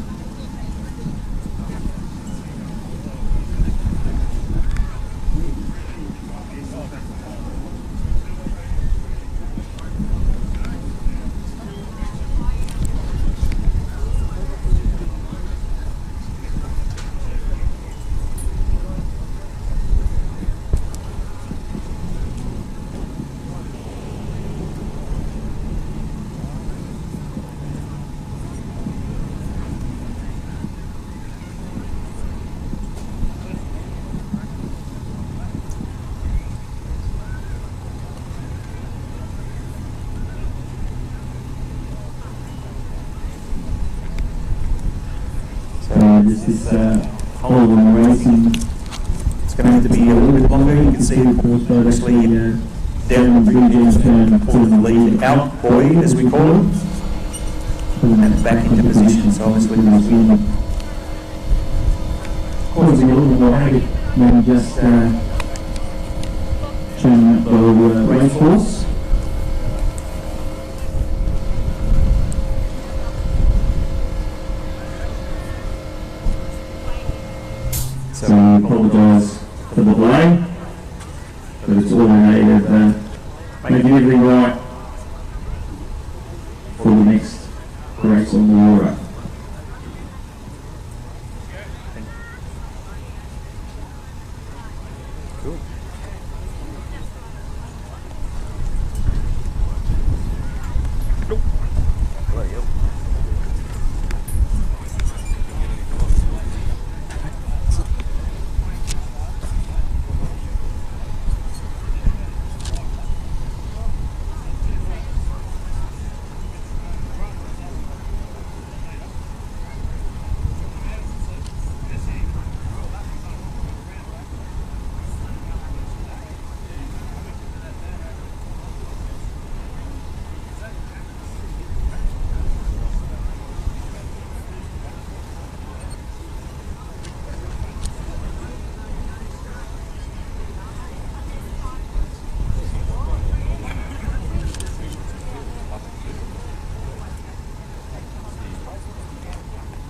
This is all of them racing. It's going to have to be a little bit longer. You can see obviously down the bridge turn, pulling the lead out, buoy as we call them, and back into position. So obviously there's wind Causing a little bit more havoc than just turning up the race course. So we apologise for the delay, but it's all in aid of making everything right for the next race on the water.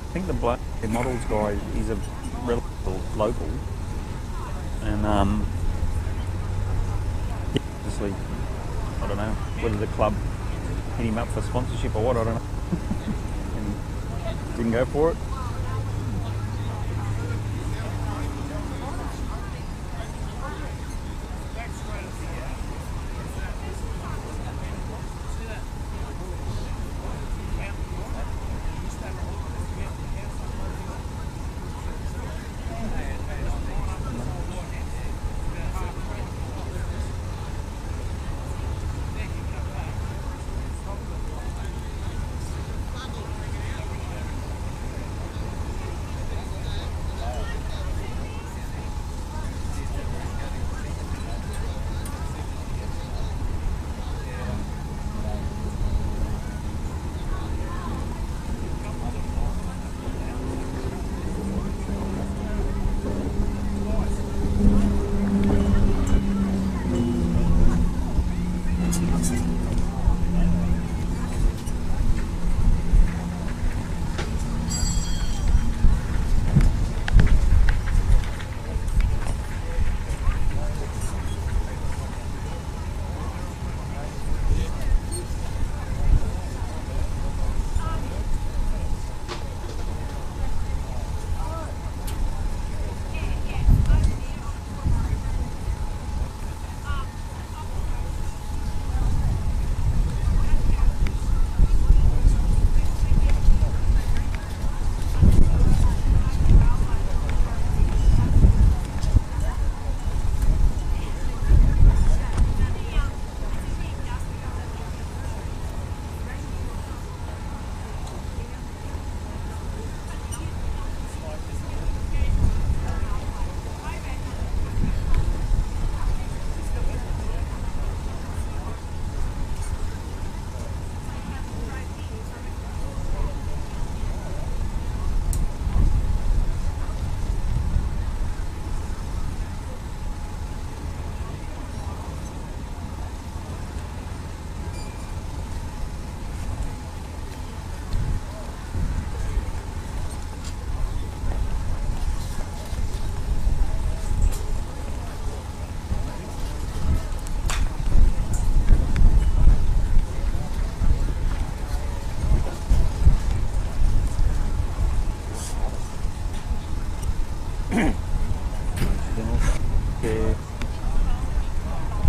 I think the black models guy, he's a relative local, and obviously, I don't know whether the club hit him up for sponsorship or what, I don't know, and didn't go for it.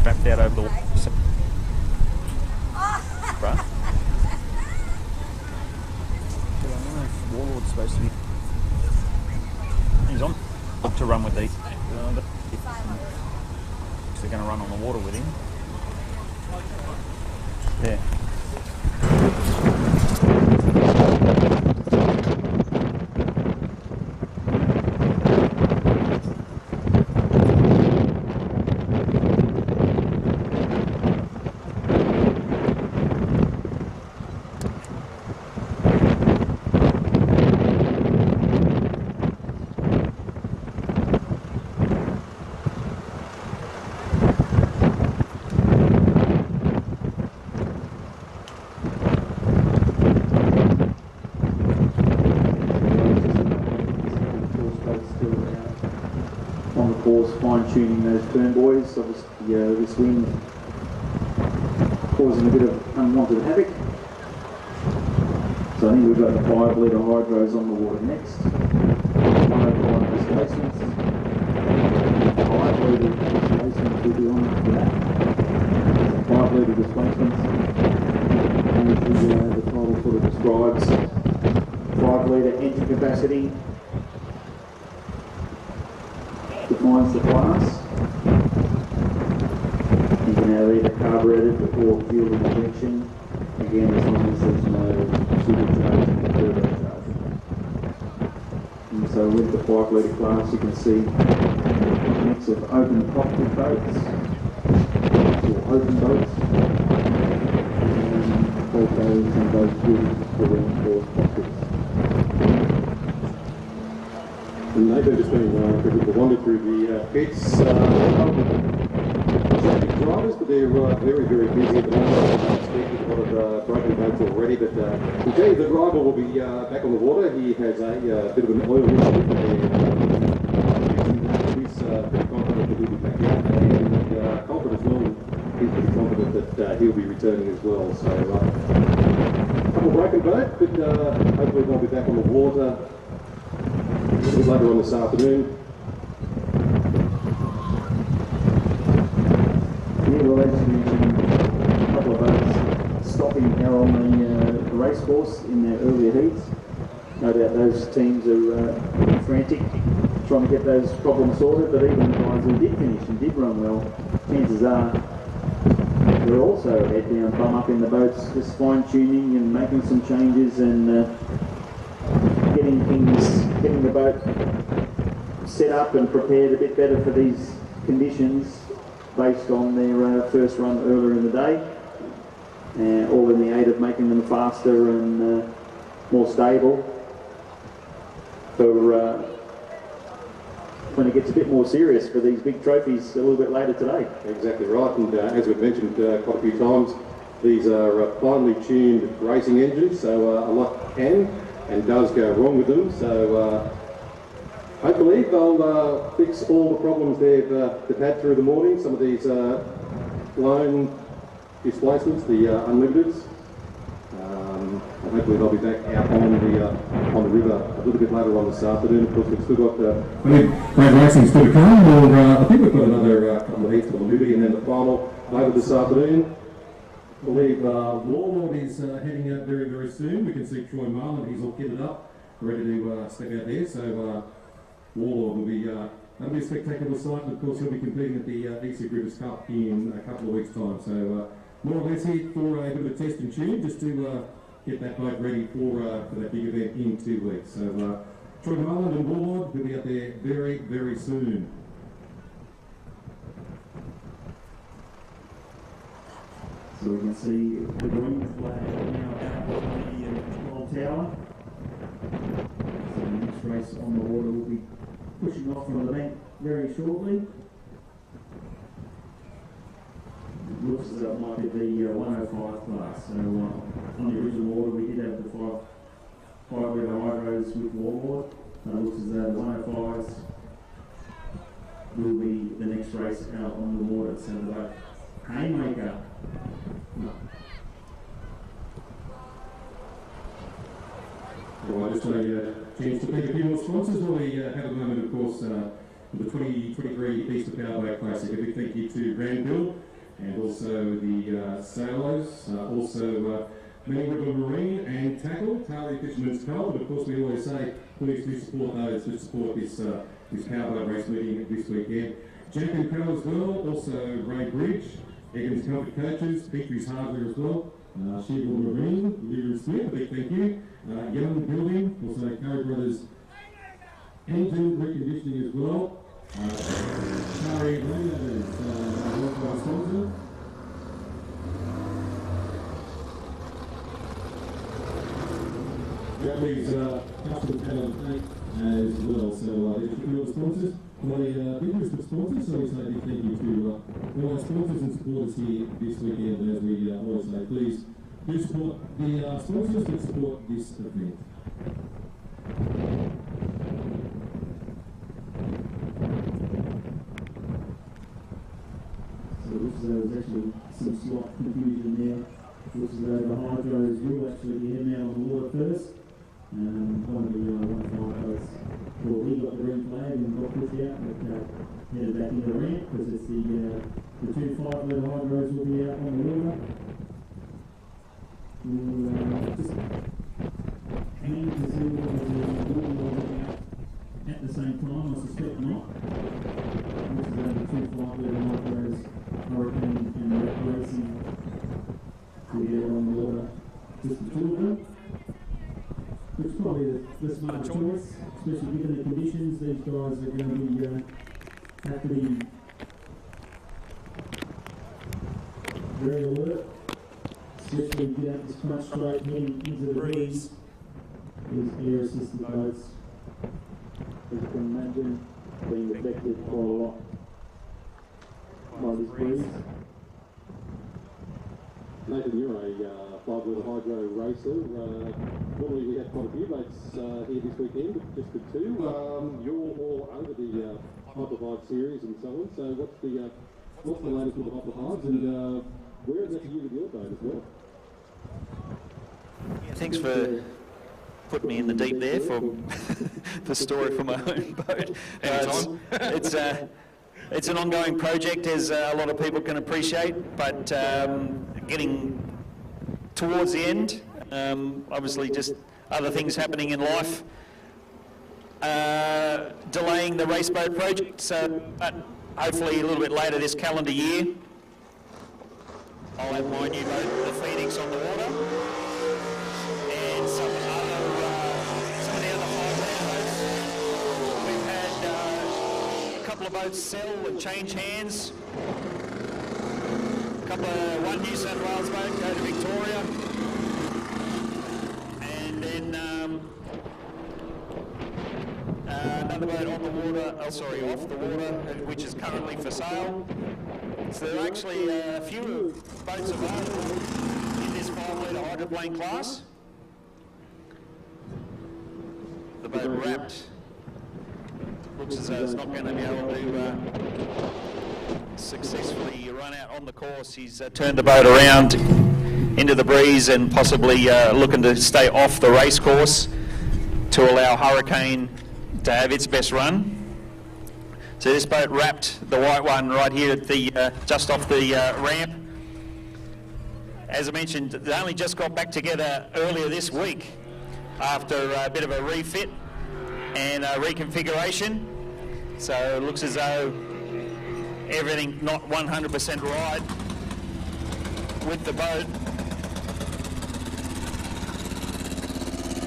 Wrapped out over the right. Warlord's supposed to be. He's on to run with these. They're going to run on the water with him. Yeah. fine-tuning those turn buoys. Obviously, this wind causing a bit of unwanted havoc. So I think we've got the 5 litre hydros on the water next. 105 displacements. 5 litre displacements will be on after that. 5 litre displacements. And the title sort of describes 5 litre engine capacity. Defines the class. You can have either carburetted or fuel injection. Again, as long as there's no supercharge and turbocharge. And so with the 5 litre class, you can see a mix of open cockpit boats or open boats, and portos and boats with the reinforced cockpits. And they've just been a wander through the pits. Drivers, but they're very, very busy at the moment. I expect a lot of broken boats already, but today the driver will be back on the water. He has a bit of an oil issue, and he's pretty confident that he'll be back out, and confident as well. He's pretty confident that he'll be returning as well. So, a couple of broken boats, but hopefully they'll be back on the water a little bit later on this afternoon. Well, as you mentioned, a couple of boats stopping now on the race course in their earlier heats. No doubt those teams are frantic trying to get those problems sorted, but even the guys who did finish and did run well, chances are they're also head down, bum up in the boats, just fine-tuning and making some changes and getting the boat set up and prepared a bit better for these conditions, based on their first run earlier in the day, all in the aid of making them faster and more stable for when it gets a bit more serious for these big trophies a little bit later today. Exactly right, and as we've mentioned quite a few times, these are finely tuned racing engines, so a lot can and does go wrong with them, so hopefully they'll fix all the problems they've had through the morning. Some of these lone displacements, the unlimiteds, and hopefully they'll be back out on the river a little bit later on this afternoon. Of course, we've still got great racing still to come. I think we've got another couple of heats for the Liberty, and then the final later this afternoon. I believe Warlord is heading out very, very soon. We can see Troy Marlin, he's all kitted up, ready to step out there. So Warlord will be, that'll be a spectacular sight, and of course he'll be competing at the Easter Rivers Cup in a couple of weeks' time. So more or less here for a bit of a test and tune, just to get that boat ready for that big event in 2 weeks. So Troy Marlin and Warlord will be out there very, very soon. So we can see the green flag now out on the control tower. So the next race on the water will be pushing off from the bank very shortly. It looks as though it might be the 105 class. So on the original order we did have the 5 litre hydros with Warlord. It looks as though the 105s will be the next race out on the water. So the Haymaker. Well, just a chance to thank a few more sponsors. Well, we have at the moment, of course, the 2023 Easter Powerboat Classic. A big thank you to Granville and also the Sailors, also Many River Marine and Tackle, Tarry Fisherman's Cove. And of course, we always say, please do support those to support this powerboat race meeting this weekend. Jack and Co as well, also Ray Bridge, Egan's Comfort Coaches, Victory's Hardware as well, Shearville Marine, Leader Smith, a big thank you. Young Building, also Curry Brothers Engine Reconditioning as well. Curry Landowners, our local sponsor. Bradley's Custom Panel Paint as well. So there's a few other sponsors. My big list of sponsors, so we say a big thank you to all our sponsors and supporters here this weekend. As we always say, please do support the sponsors that support this event. there's actually some slight confusion there. Looks as though the hydros will actually be heading out on the water first. One of the hydros, well, he got the green flag and got pushed out, but headed back into the ramp because it's the 2 5-litre hydros will be out on the water. We'll just aim to see whether the water will be out at the same time. I suspect not. This is only 2 5-litre hydros, Hurricane and Rep Racing. To get on the water, just the 2 of them. Which is probably the smart choice, especially given the conditions. These guys are going to be have to be very alert, especially get out this front straight heading into the breeze. These air assisted boats, as you can imagine, being affected quite a lot by this breeze. Nathan, you're a 5-litre hydro racer. Normally we have quite a few boats here this weekend, but just the 2. You're all over the Hydroplane series and so on. So what's the latest with the Hydroplanes, and where is that you with your boat as well? Yeah, thanks for putting me in the deep there for the story from my own boat. It's an ongoing project, as a lot of people can appreciate, but getting towards the end, obviously just other things happening in life, delaying the race boat project, so hopefully a little bit later this calendar year, I'll have my new boat, the Phoenix, on the water, and some of the other 5-litre boats. We've had a couple of boats sell and change hands. One New South Wales boat go to Victoria, and then another boat on the water, off the water, which is currently for sale. So there are actually a few boats available in this 5-litre hydroplane class. The boat wrapped looks as though it's not going to be able to successfully run out on the course. He's turned the boat around into the breeze and possibly looking to stay off the race course to allow Hurricane to have its best run. So this boat wrapped, the white one, right here at the just off the ramp. As I mentioned, they only just got back together earlier this week after a bit of a refit and a reconfiguration. So it looks as though everything not 100% right with the boat.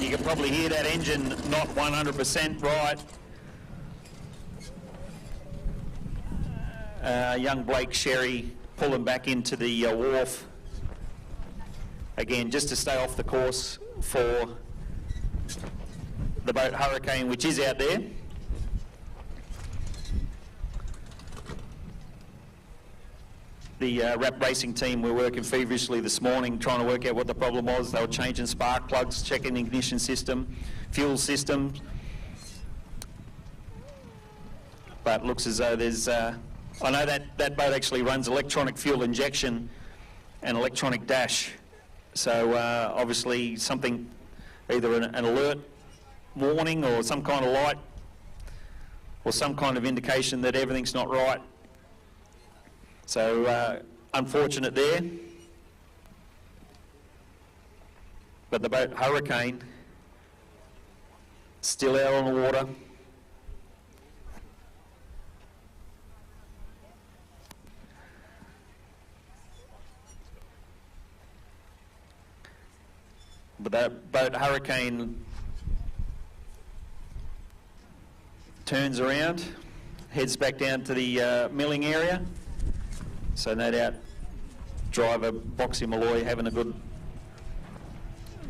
You can probably hear that engine not 100% right. Young Blake Sherry pulling back into the wharf. Again, just to stay off the course for the boat Hurricane, which is out there. The RAP racing team were working feverishly this morning trying to work out what the problem was. They were changing spark plugs, checking the ignition system, fuel system. But it looks as though there's, I know that boat actually runs electronic fuel injection and electronic dash. So obviously something, either an alert warning or some kind of light or some kind of indication that everything's not right. So unfortunate there. But the boat Hurricane still out on the water. But that boat Hurricane turns around, heads back down to the milling area. So no doubt driver Boxy Malloy having a good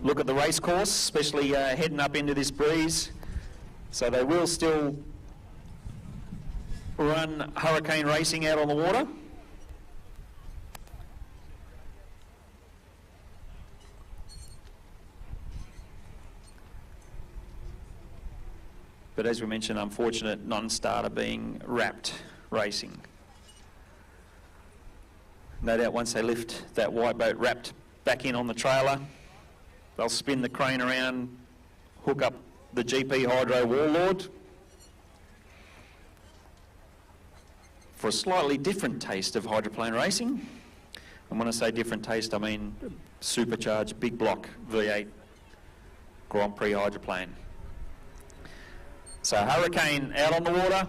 look at the race course, especially heading up into this breeze. So they will still run Hurricane racing out on the water. But as we mentioned, unfortunate non-starter being wrapped racing. No doubt once they lift that white boat wrapped back in on the trailer, they'll spin the crane around, hook up the GP Hydro Warlord for a slightly different taste of hydroplane racing. And when I say different taste, I mean supercharged big block V8 Grand Prix hydroplane. So Hurricane out on the water.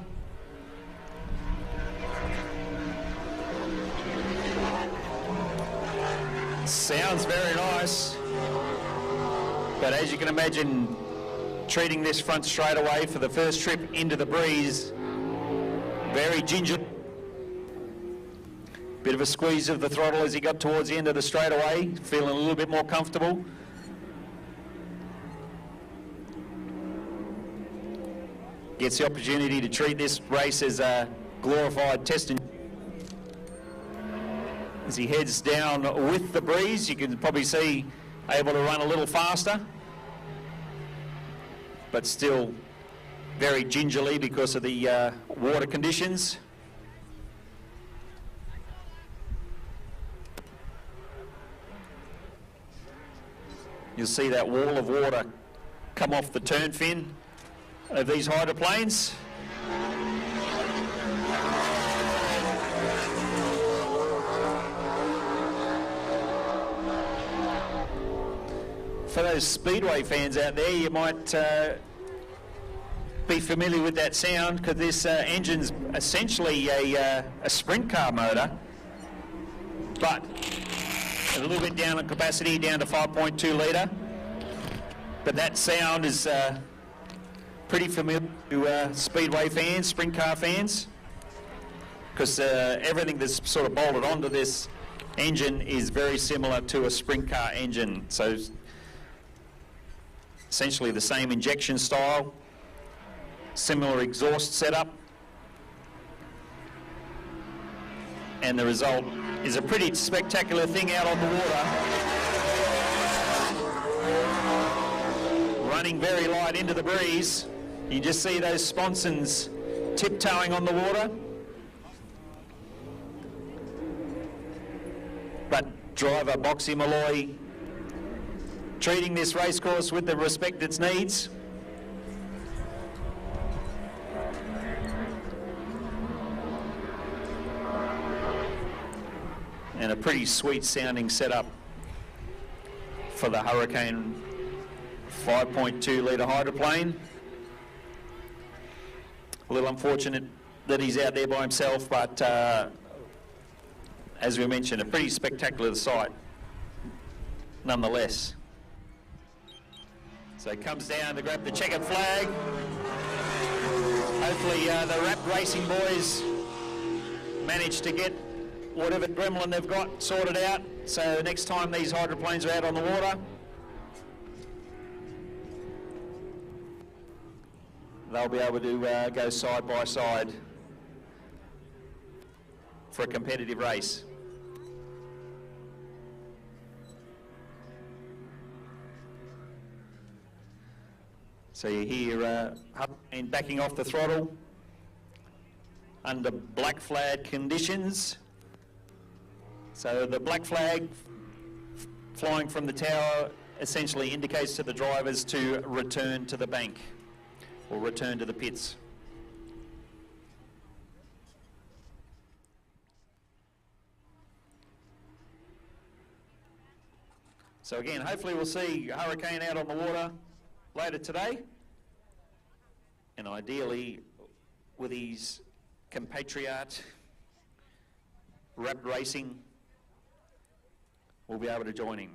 Sounds very nice, but as you can imagine, treating this front straightaway for the first trip into the breeze, very ginger. Bit of a squeeze of the throttle as he got towards the end of the straightaway, feeling a little bit more comfortable. Gets the opportunity to treat this race as a glorified test. As he heads down with the breeze, you can probably see able to run a little faster, but still very gingerly because of the water conditions. You'll see that wall of water come off the turn fin of these hydroplanes. For those speedway fans out there, you might be familiar with that sound, because this engine's essentially a sprint car motor, but a little bit down in capacity, down to 5.2 litre. But that sound is pretty familiar to speedway fans, sprint car fans, because everything that's sort of bolted onto this engine is very similar to a sprint car engine. So essentially the same injection style, similar exhaust setup, and the result is a pretty spectacular thing out on the water. Running very light into the breeze. You just see those sponsons tiptoeing on the water. But driver Boxy Malloy treating this racecourse with the respect it needs. And a pretty sweet sounding setup for the Hurricane 5.2 litre hydroplane. A little unfortunate that he's out there by himself, but as we mentioned, a pretty spectacular sight nonetheless. So he comes down to grab the checkered flag. Hopefully the Rap Racing boys manage to get whatever gremlin they've got sorted out, so next time these hydroplanes are out on the water, they'll be able to go side by side for a competitive race. So you hear Hurricane backing off the throttle under black flag conditions. So the black flag flying from the tower essentially indicates to the drivers to return to the bank or return to the pits. So again, hopefully we'll see Hurricane out on the water later today, and ideally with his compatriot Rap Racing, we'll be able to join him.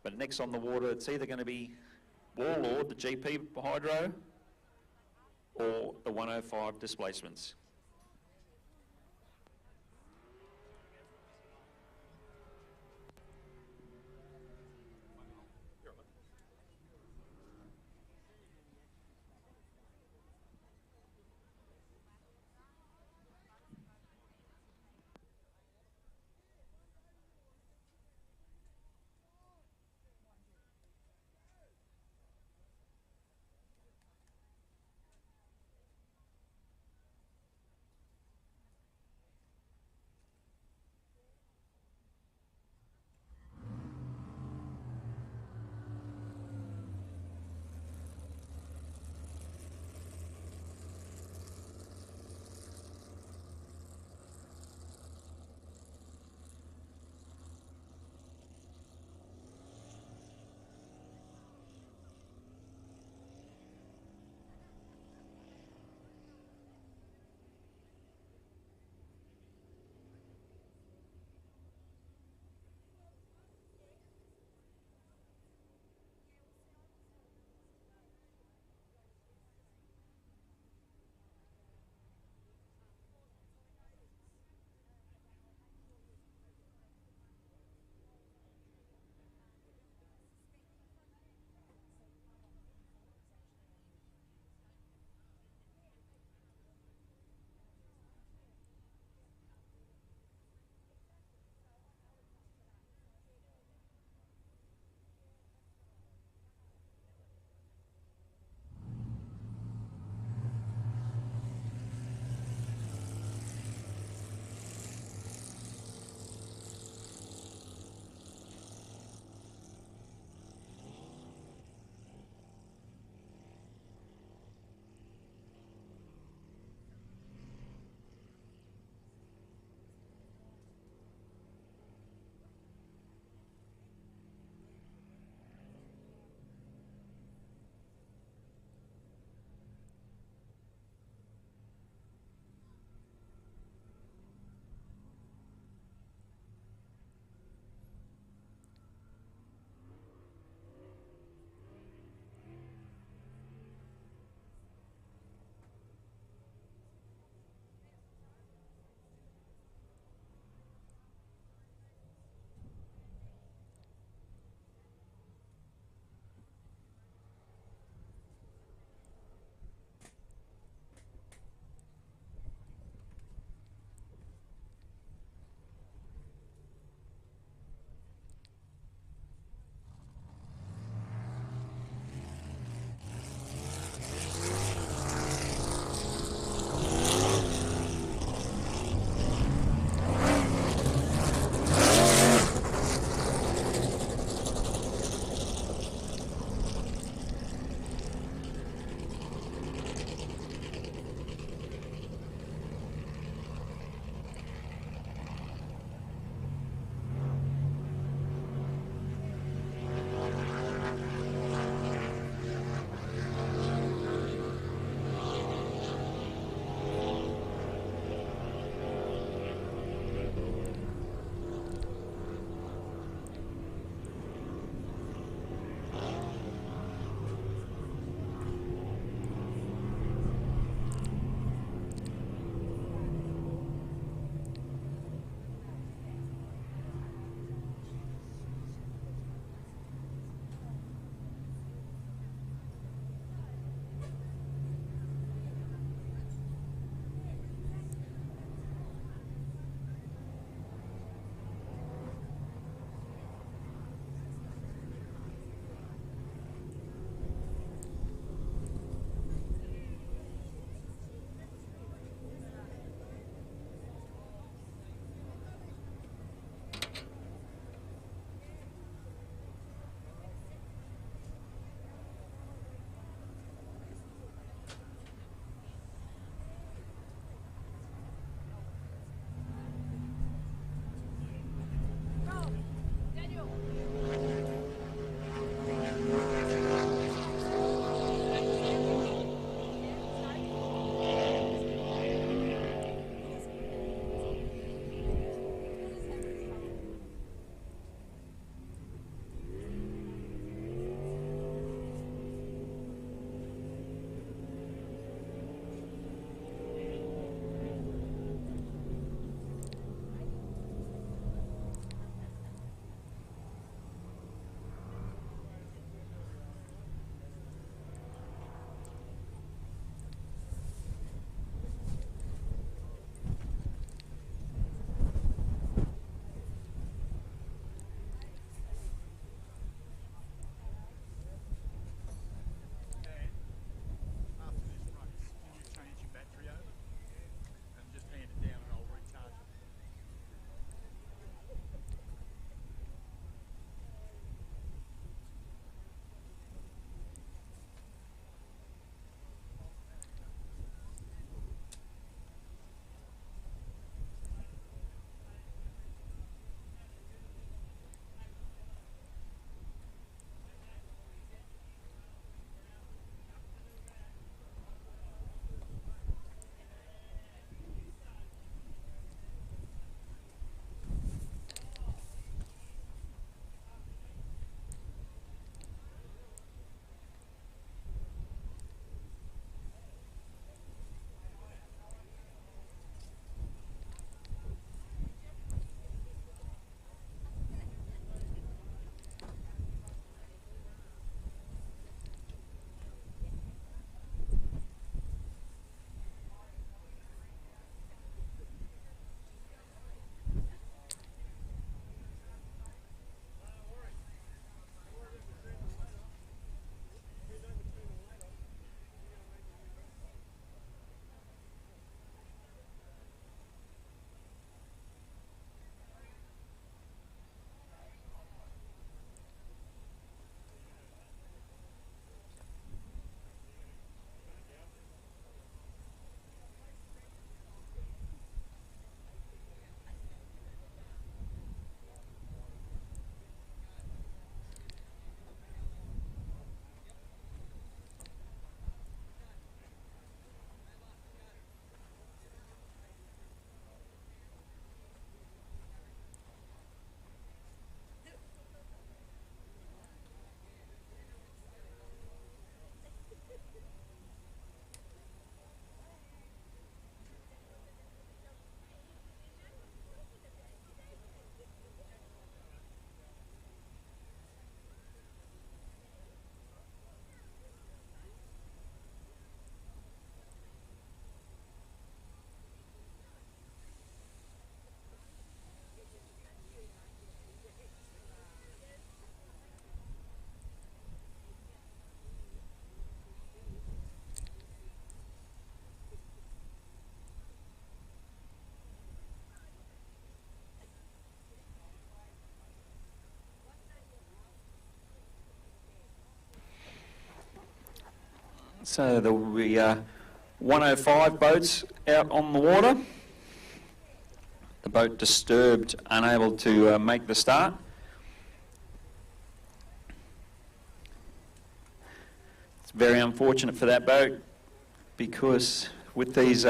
But next on the water, it's either going to be Warlord, the GP Hydro, or the 105 displacements. So there will be 105 boats out on the water. The boat disturbed, unable to make the start. It's very unfortunate for that boat because with these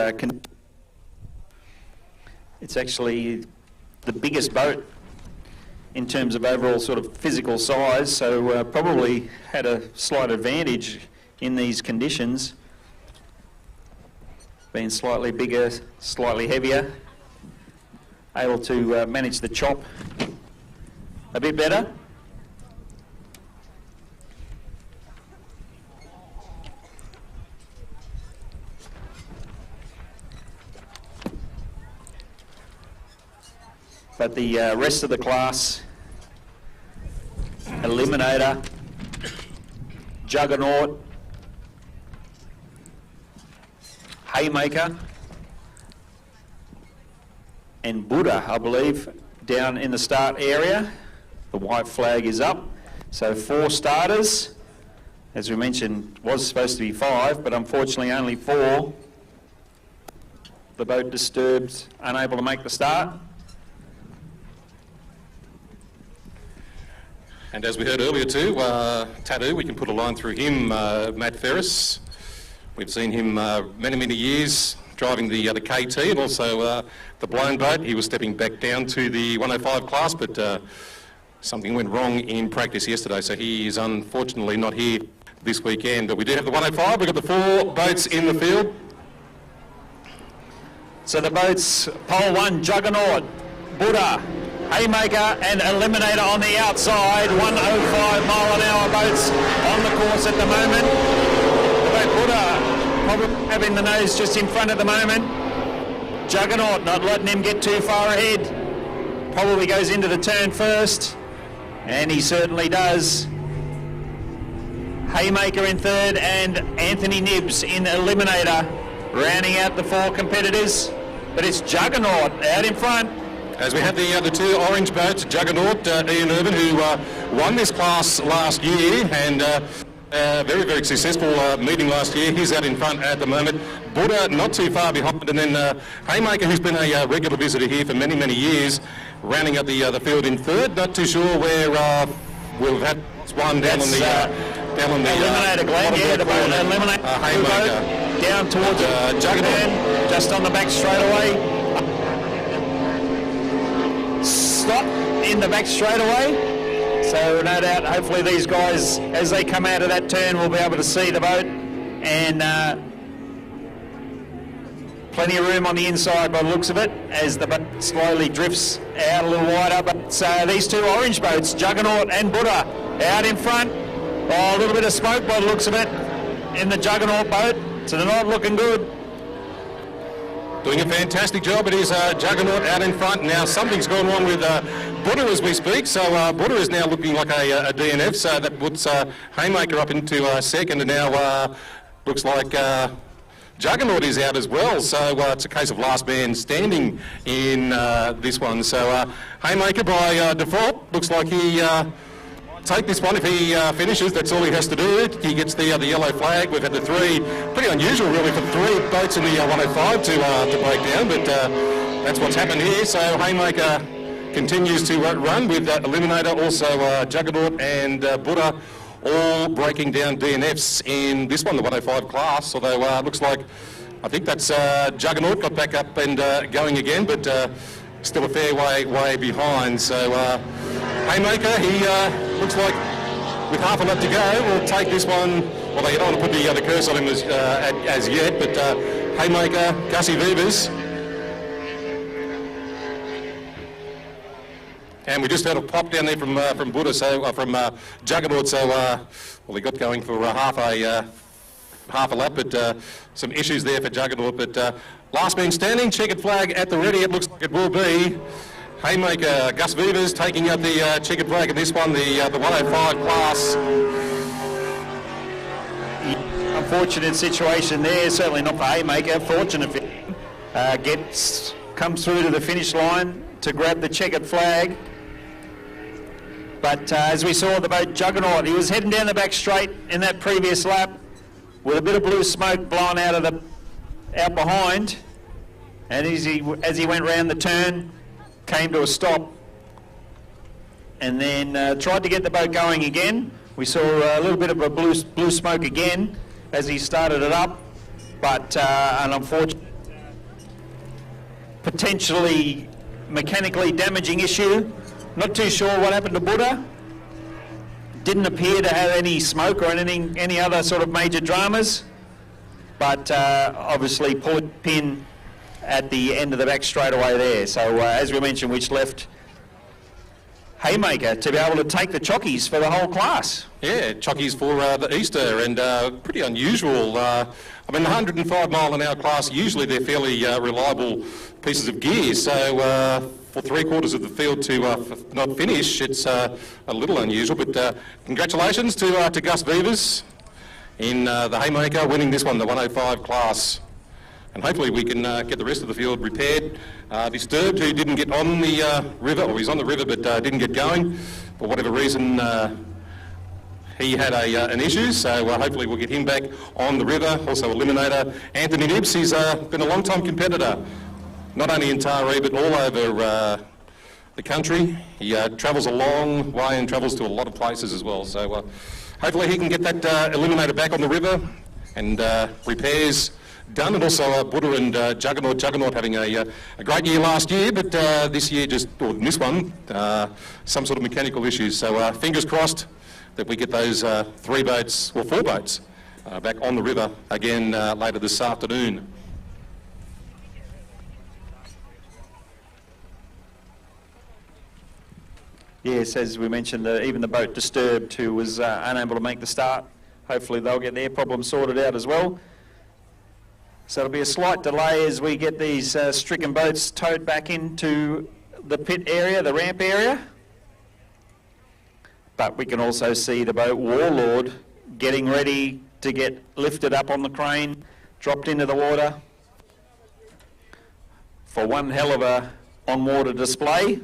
it's actually the biggest boat in terms of overall sort of physical size, so probably had a slight advantage in these conditions, being slightly bigger, slightly heavier, able to manage the chop a bit better. But the rest of the class, Eliminator, Juggernaut, Haymaker, and Buddha, I believe, down in the start area. The white flag is up. So 4 starters. As we mentioned, was supposed to be 5, but unfortunately only 4. The boat disturbed, unable to make the start. And as we heard earlier too, Tattoo, we can put a line through him, Matt Ferris. We've seen him many years driving the KT and also the blown boat. He was stepping back down to the 105 class, but something went wrong in practice yesterday, so he is unfortunately not here this weekend. But we do have the 105. We've got the 4 boats in the field. So the boats, pole 1, Juggernaut, Buddha, Haymaker and Eliminator on the outside. 105 mile an hour boats on the course at the moment. The boat Buddha probably having the nose just in front at the moment. Juggernaut not letting him get too far ahead. Probably goes into the turn first, and he certainly does. Haymaker in third and Anthony Nibbs in Eliminator, rounding out the 4 competitors. But it's Juggernaut out in front. As we have the 2 orange boats, Juggernaut, Ian Irvin, who won this class last year and very successful meeting last year. He's out in front at the moment. Buddha not too far behind, and then Haymaker, who's been a regular visitor here for many years, rounding up the field in third. Not too sure where we've had one down on the Eliminator Glenn, yeah, the boat Eliminator Haymaker down towards Juggernaut, just on the back straightaway. Stop in the back straightaway. So no doubt, hopefully these guys, as they come out of that turn, will be able to see the boat, and plenty of room on the inside by the looks of it as the boat slowly drifts out a little wider. But these 2 orange boats, Juggernaut and Buddha, out in front. Oh, a little bit of smoke by the looks of it in the Juggernaut boat, so they're not looking good. Doing a fantastic job. It is Juggernaut out in front. Now something's gone wrong with Buddha as we speak. So Buddha is now looking like a DNF. So that puts Haymaker up into second, and now looks like Juggernaut is out as well. So it's a case of last man standing in this one. So Haymaker by default looks like he take this one if he finishes. That's all he has to do. He gets the yellow flag. We've had the 3, pretty unusual really for 3 boats in the 105 to break down, but that's what's happened here. So Haymaker continues to run with Eliminator, also Juggernaut and Buddha all breaking down DNFs in this one, the 105 class, although looks like, I think that's Juggernaut got back up and going again, but still a fair way behind. So Haymaker, he looks like with half a lap to go, we'll take this one. Well, they don't want to put the curse on him as yet, but Haymaker, Gussie Vivers. And we just had a pop down there from Buddha, so from Juggernaut. So well, he got going for half a lap, but some issues there for Juggernaut. But last man standing, checkered flag at the ready. It looks like it will be Haymaker, Gus Vivers taking out the checkered flag in this one, the 105 class. Unfortunate situation there, certainly not for Haymaker. Fortunate for him. Comes through to the finish line to grab the checkered flag. But as we saw the boat Juggernaut, he was heading down the back straight in that previous lap. with a bit of blue smoke blowing out behind, and as he went round the turn, came to a stop, and then tried to get the boat going again. We saw a little bit of a blue smoke again as he started it up, but an unfortunate, potentially mechanically damaging issue. Not too sure what happened to Buddha. Didn't appear to have any smoke or any other sort of major dramas, but obviously pulled pin at the end of the back straightaway there. So as we mentioned, which left Haymaker to be able to take the chockies for the whole class. Yeah, chockies for the Easter, and pretty unusual. I mean, the 105 mile an hour class, usually they're fairly reliable pieces of gear, so for 3/4 of the field to not finish, it's a little unusual, but congratulations to Gus Beavers in the Haymaker winning this one, the 105 class. And hopefully we can get the rest of the field repaired. Disturbed, who didn't get on the river, or he's on the river but didn't get going. For whatever reason, he had an issue, so hopefully we'll get him back on the river. Also Eliminator, Anthony Nibbs, he's been a long-time competitor, not only in Taree but all over the country. He travels a long way and travels to a lot of places as well. So hopefully he can get that Eliminator back on the river and repairs done. And also Buddha and Juggernaut having a great year last year, but this year or this one, some sort of mechanical issues. So fingers crossed that we get those 4 boats back on the river again later this afternoon. Yes, as we mentioned, even the boat Disturbed, who was unable to make the start, hopefully they'll get their problem sorted out as well. So it'll be a slight delay as we get these stricken boats towed back into the pit area, the ramp area. But we can also see the boat Warlord getting ready to get lifted up on the crane, dropped into the water for one hell of a on-water display.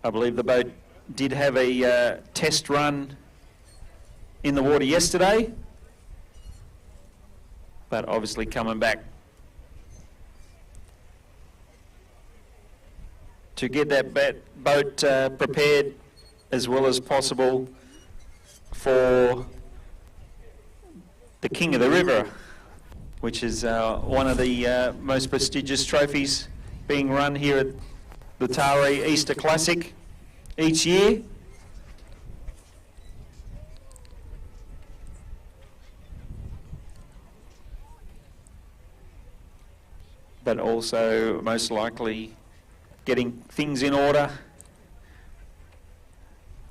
I believe the boat did have a test run in the water yesterday, but obviously coming back to get that boat prepared as well as possible for the King of the River, which is one of the most prestigious trophies being run here at the Taree Easter Classic each year. But also most likely getting things in order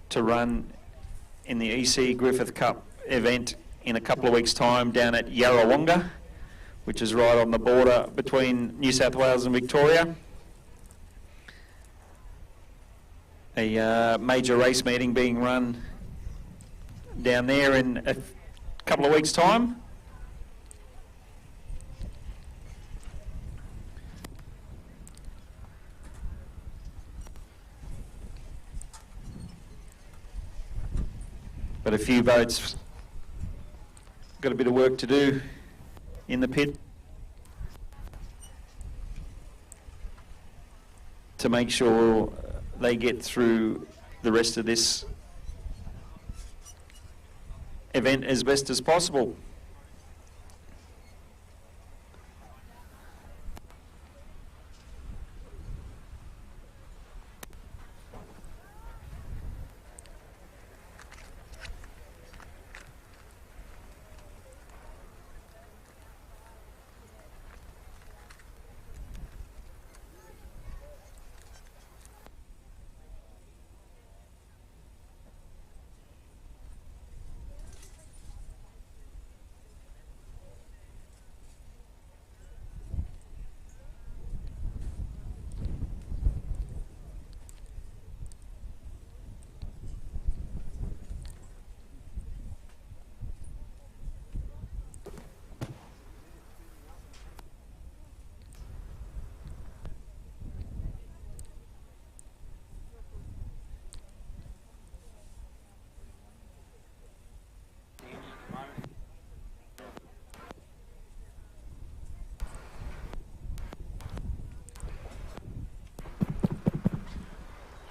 to run in the EC Griffith Cup event in a couple of weeks' time down at Yarrawonga, which is right on the border between New South Wales and Victoria. A major race meeting being run down there in a couple of weeks' time. But a few boats got a bit of work to do in the pit to make sure they get through the rest of this event as best as possible.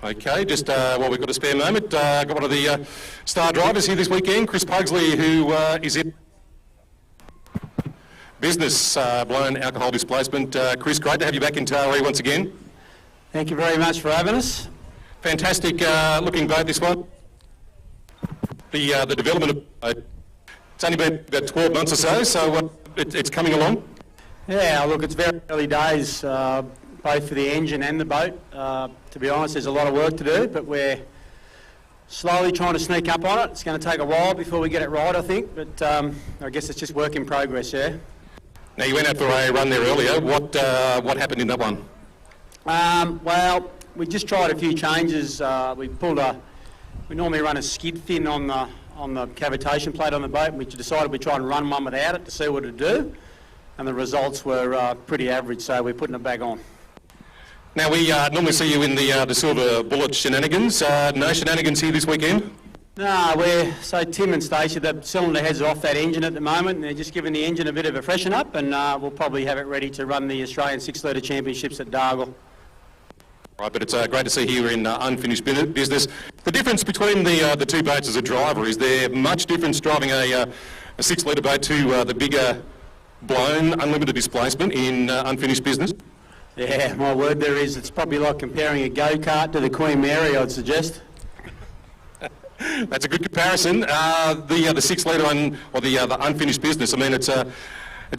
Okay, just while we've got a spare moment, got one of the star drivers here this weekend, Chris Pugsley, who is in business blown alcohol displacement. Chris, great to have you back in Taree once again. Thank you very much for having us. Fantastic looking boat, this one. The development of it's only been about 12 months or so it's coming along. Yeah, look, it's very early days, both for the engine and the boat. To be honest, there's a lot of work to do, but we're slowly trying to sneak up on it. It's going to take a while before we get it right, I think, but I guess it's just work in progress, yeah. Now, you went out for a run there earlier. What happened in that one? Well, we just tried a few changes. We normally run a skid fin on the cavitation plate on the boat, and we decided we'd try and run one without it to see what it'd do, and the results were pretty average, so we're putting it back on. Now, we normally see you in the silver bullet shenanigans. No shenanigans here this weekend? No, so Tim and Stacey, the cylinder heads are off that engine at the moment, and they're just giving the engine a bit of a freshen up, and we'll probably have it ready to run the Australian 6 Litre Championships at Dargle. Right, but it's great to see you in unfinished business. The difference between the two boats as a driver, is there much difference driving a 6 litre boat to the bigger blown unlimited displacement in unfinished business? Yeah, my word, there is. It's probably like comparing a go-kart to the Queen Mary, I'd suggest. That's a good comparison. The 6 litre or the unfinished business, I mean, it's a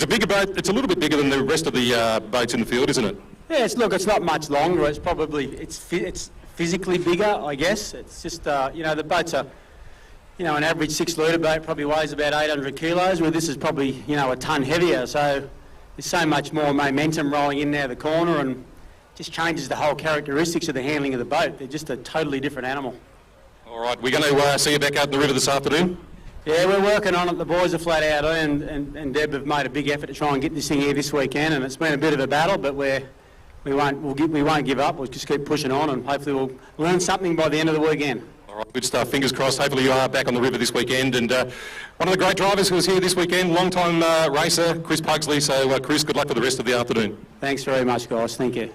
bigger boat. It's a little bit bigger than the rest of the boats in the field, isn't it? Yeah, it's not much longer. It's physically bigger, I guess. It's just the boats are, an average 6 litre boat probably weighs about 800 kilos, where this is probably a tonne heavier. So there's so much more momentum rolling in there the corner, and just changes the whole characteristics of the handling of the boat. They're just a totally different animal. All right, we're going to see you back out in the river this afternoon. Yeah, we're working on it. The boys are flat out, and Deb have made a big effort to try and get this thing here this weekend, and it's been a bit of a battle, but we won't give up. We'll just keep pushing on, and hopefully we'll learn something by the end of the weekend. All right, good stuff. Fingers crossed. Hopefully you are back on the river this weekend. And one of the great drivers who was here this weekend, long-time racer, Chris Pugsley. So, Chris, good luck for the rest of the afternoon. Thanks very much, guys. Thank you.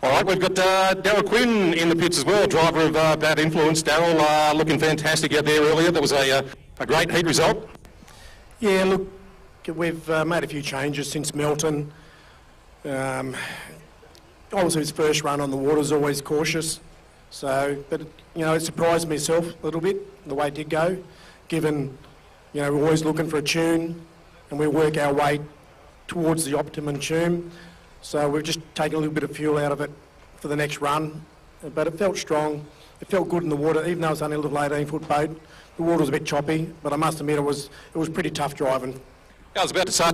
All right, we've got Daryl Quinn in the pits as well, driver of Bad Influence. Daryl, looking fantastic out there earlier. That was a great heat result. Yeah, look, we've made a few changes since Melton. Obviously his first run on the water is always cautious. So, but, it surprised myself a little bit, the way it did go, given, we're always looking for a tune and we work our way towards the optimum tune. So we've just taken a little bit of fuel out of it for the next run, but it felt strong. It felt good in the water, even though it's only a little 18-foot boat. The water was a bit choppy, but I must admit it was pretty tough driving. Yeah, I was about to say,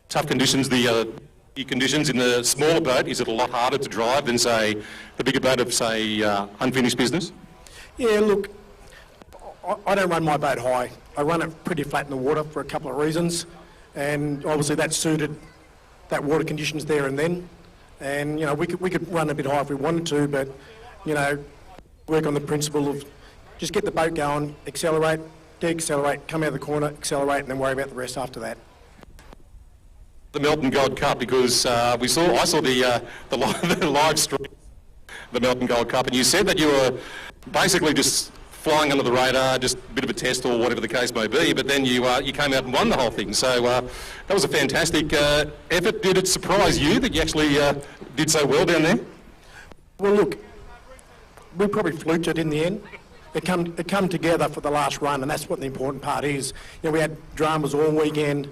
tough conditions. The conditions in the smaller boat, is it a lot harder to drive than, say, the bigger boat of, say, unfinished business? Yeah, look, I don't run my boat high. I run it pretty flat in the water for a couple of reasons, and obviously that suited that water conditions there and then. And, we could run a bit high if we wanted to, but, work on the principle of just get the boat going, accelerate, de-accelerate, come out of the corner, accelerate, and then worry about the rest after that. The Melton Gold Cup, because I saw the live stream, the Melton Gold Cup, and you said that you were basically just flying under the radar, just a bit of a test or whatever the case may be, but then you came out and won the whole thing. So that was a fantastic effort. Did it surprise you that you actually did so well down there? Well, look, we probably fluked it in the end. It come together for the last run, and that's what the important part is. You know, we had dramas all weekend.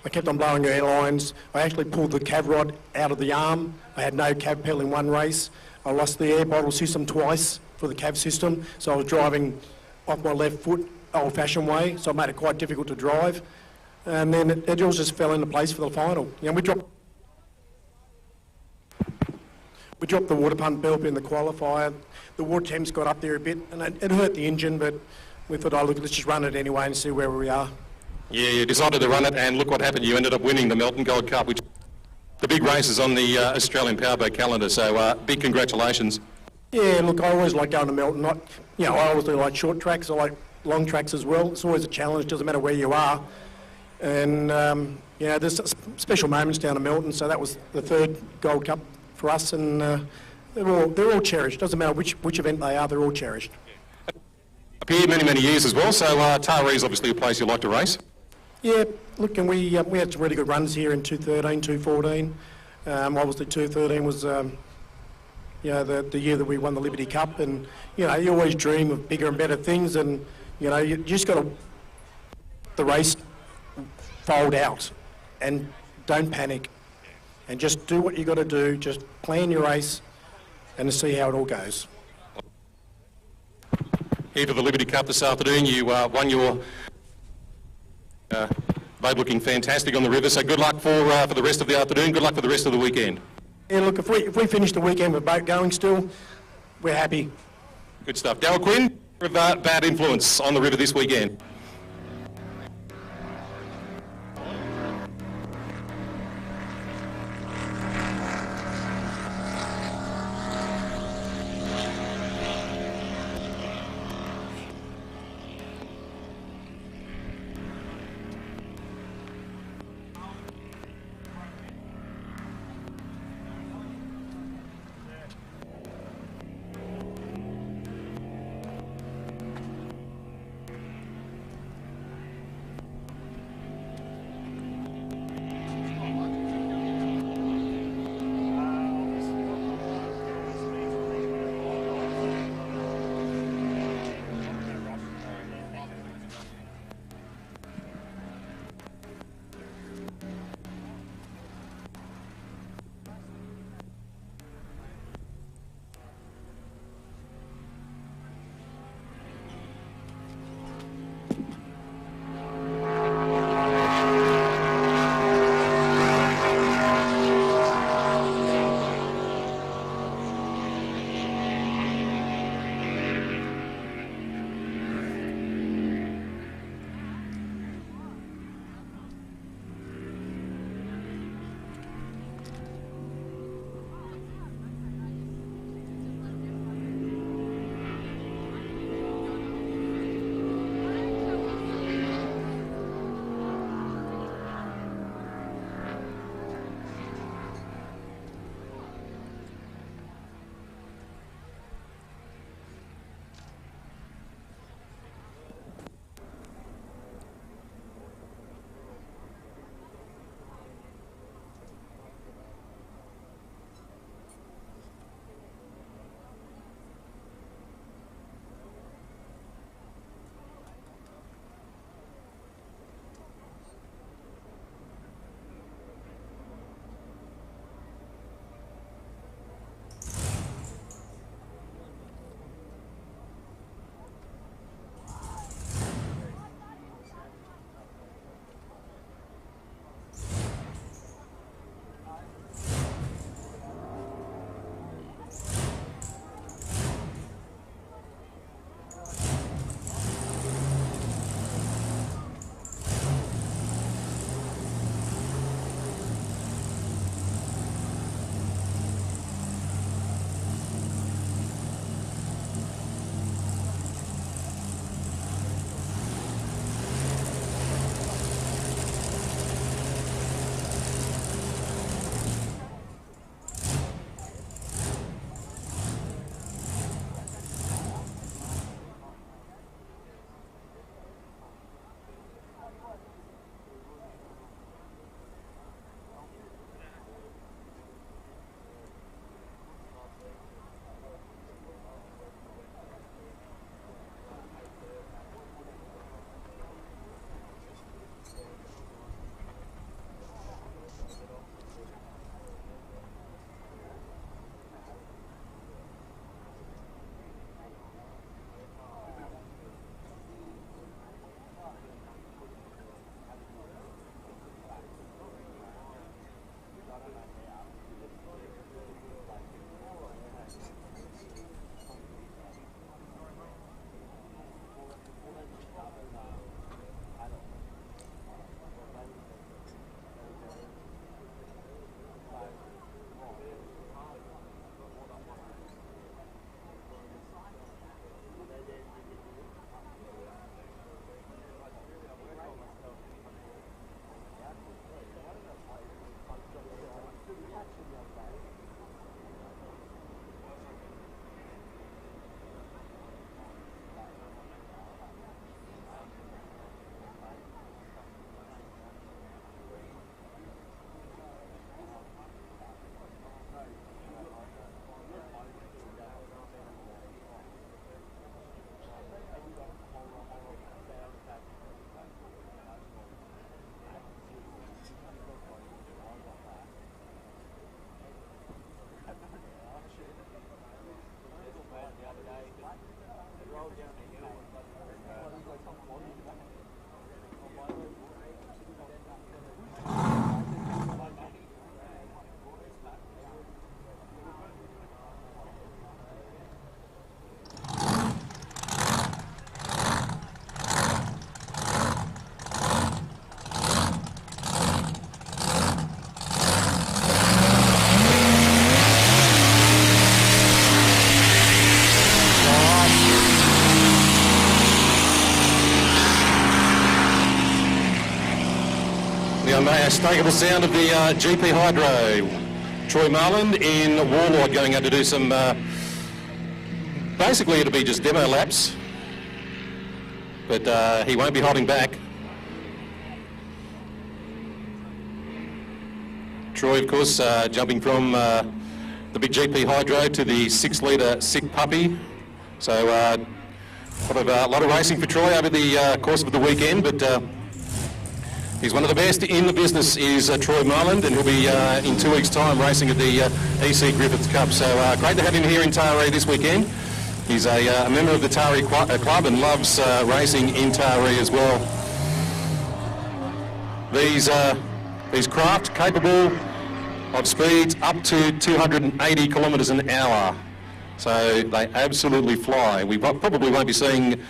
I kept on blowing airlines. I actually pulled the cav rod out of the arm. I had no cav pedal in one race. I lost the air bottle system twice for the cav system, so I was driving off my left foot, old-fashioned way, so it made it quite difficult to drive. And then it all just fell into place for the final. You know, we dropped the water pump belt in the qualifier. The water temps got up there a bit, and it hurt the engine, but we thought, oh, look, let's just run it anyway and see where we are. Yeah, you decided to run it, and look what happened. You ended up winning the Melton Gold Cup, which the big races on the Australian Powerboat calendar, so big congratulations. Yeah, look, I always like going to Melton. I always do like short tracks. I like long tracks as well. It's always a challenge, doesn't matter where you are. And, there's special moments down at Melton, so that was the third Gold Cup for us, and they're all cherished. Doesn't matter which event they are, they're all cherished. Up here many years as well, so Taree is obviously a place you like to race. Yeah, look, and we had some really good runs here in 2013, 2014. Obviously 2013 was the year that we won the Liberty Cup, and you always dream of bigger and better things, and you just got to the race fold out and don't panic and just do what you got to do. Just plan your race and see how it all goes. Here for the Liberty Cup this afternoon, you won your boat looking fantastic on the river, so good luck for the rest of the afternoon, good luck for the rest of the weekend. Yeah, look, if we finish the weekend with boat going still, we're happy. Good stuff. Darryl Quinn, bad influence on the river this weekend. unmistakable sound of the GP Hydro. Troy Marland in Warlord going out to do some, basically it'll be just demo laps, but he won't be holding back. Troy, of course, jumping from the big GP Hydro to the 6-litre Sick Puppy. So a lot of racing for Troy over the course of the weekend, but he's one of the best in the business is Troy Marland, and he'll be in 2 weeks' time racing at the EC Griffiths Cup. So great to have him here in Taree this weekend. He's a member of the Taree Club and loves racing in Taree as well. These craft capable of speeds up to 280 kilometres an hour. So they absolutely fly. We probably won't be seeing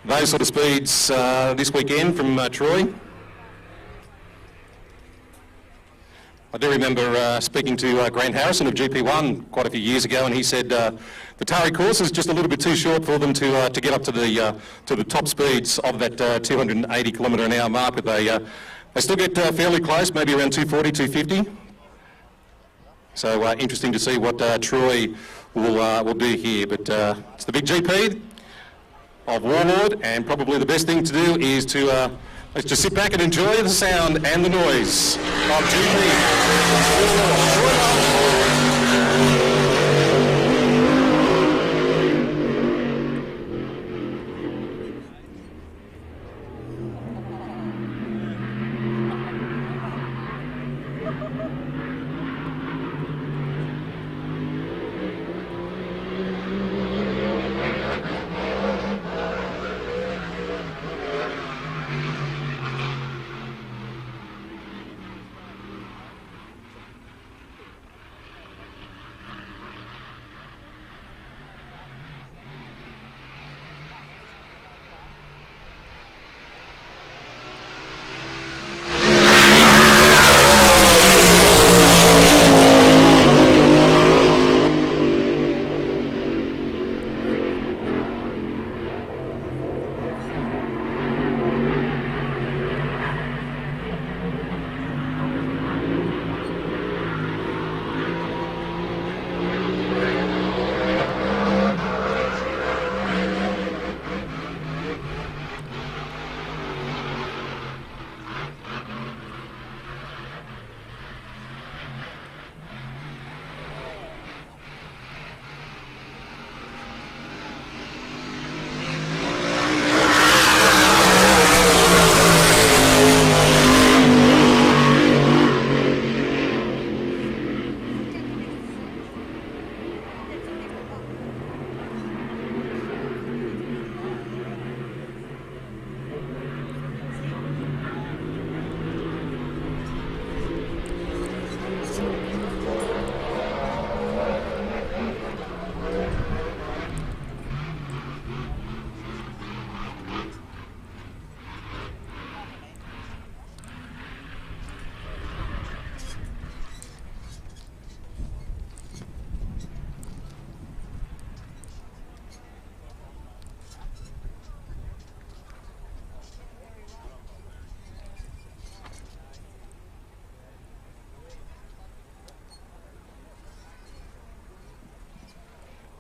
those sort of speeds this weekend from Troy. I do remember speaking to Grant Harrison of GP1 quite a few years ago, and he said the Taree course is just a little bit too short for them to get up to the top speeds of that 280 kilometre an hour mark, but they still get fairly close, maybe around 240, 250. So interesting to see what Troy will do here, but it's the big GP of Warlord, and probably the best thing to do is to let's just sit back and enjoy the sound and the noise of GP Warlord.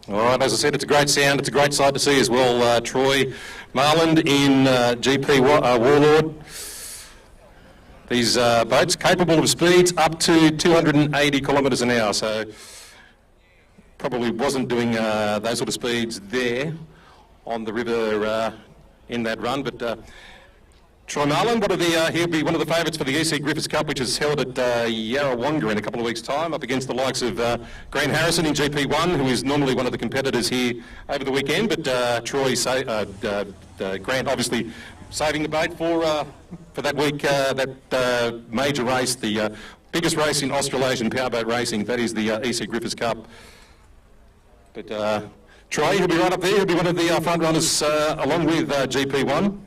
All right, as I said, it's a great sound. It's a great sight to see as well. Troy Marland in GP Warlord. These boats capable of speeds up to 280 kilometres an hour, so probably wasn't doing those sort of speeds there on the river in that run, but Troy Marland, he'll be one of the favourites for the EC Griffiths Cup, which is held at Yarrawonga in a couple of weeks' time, up against the likes of Grant Harrison in GP1, who is normally one of the competitors here over the weekend. But Grant obviously saving the boat for that week, that major race, the biggest race in Australasian powerboat racing. That is the EC Griffiths Cup. But Troy, he'll be right up there. He'll be one of the front runners along with GP1.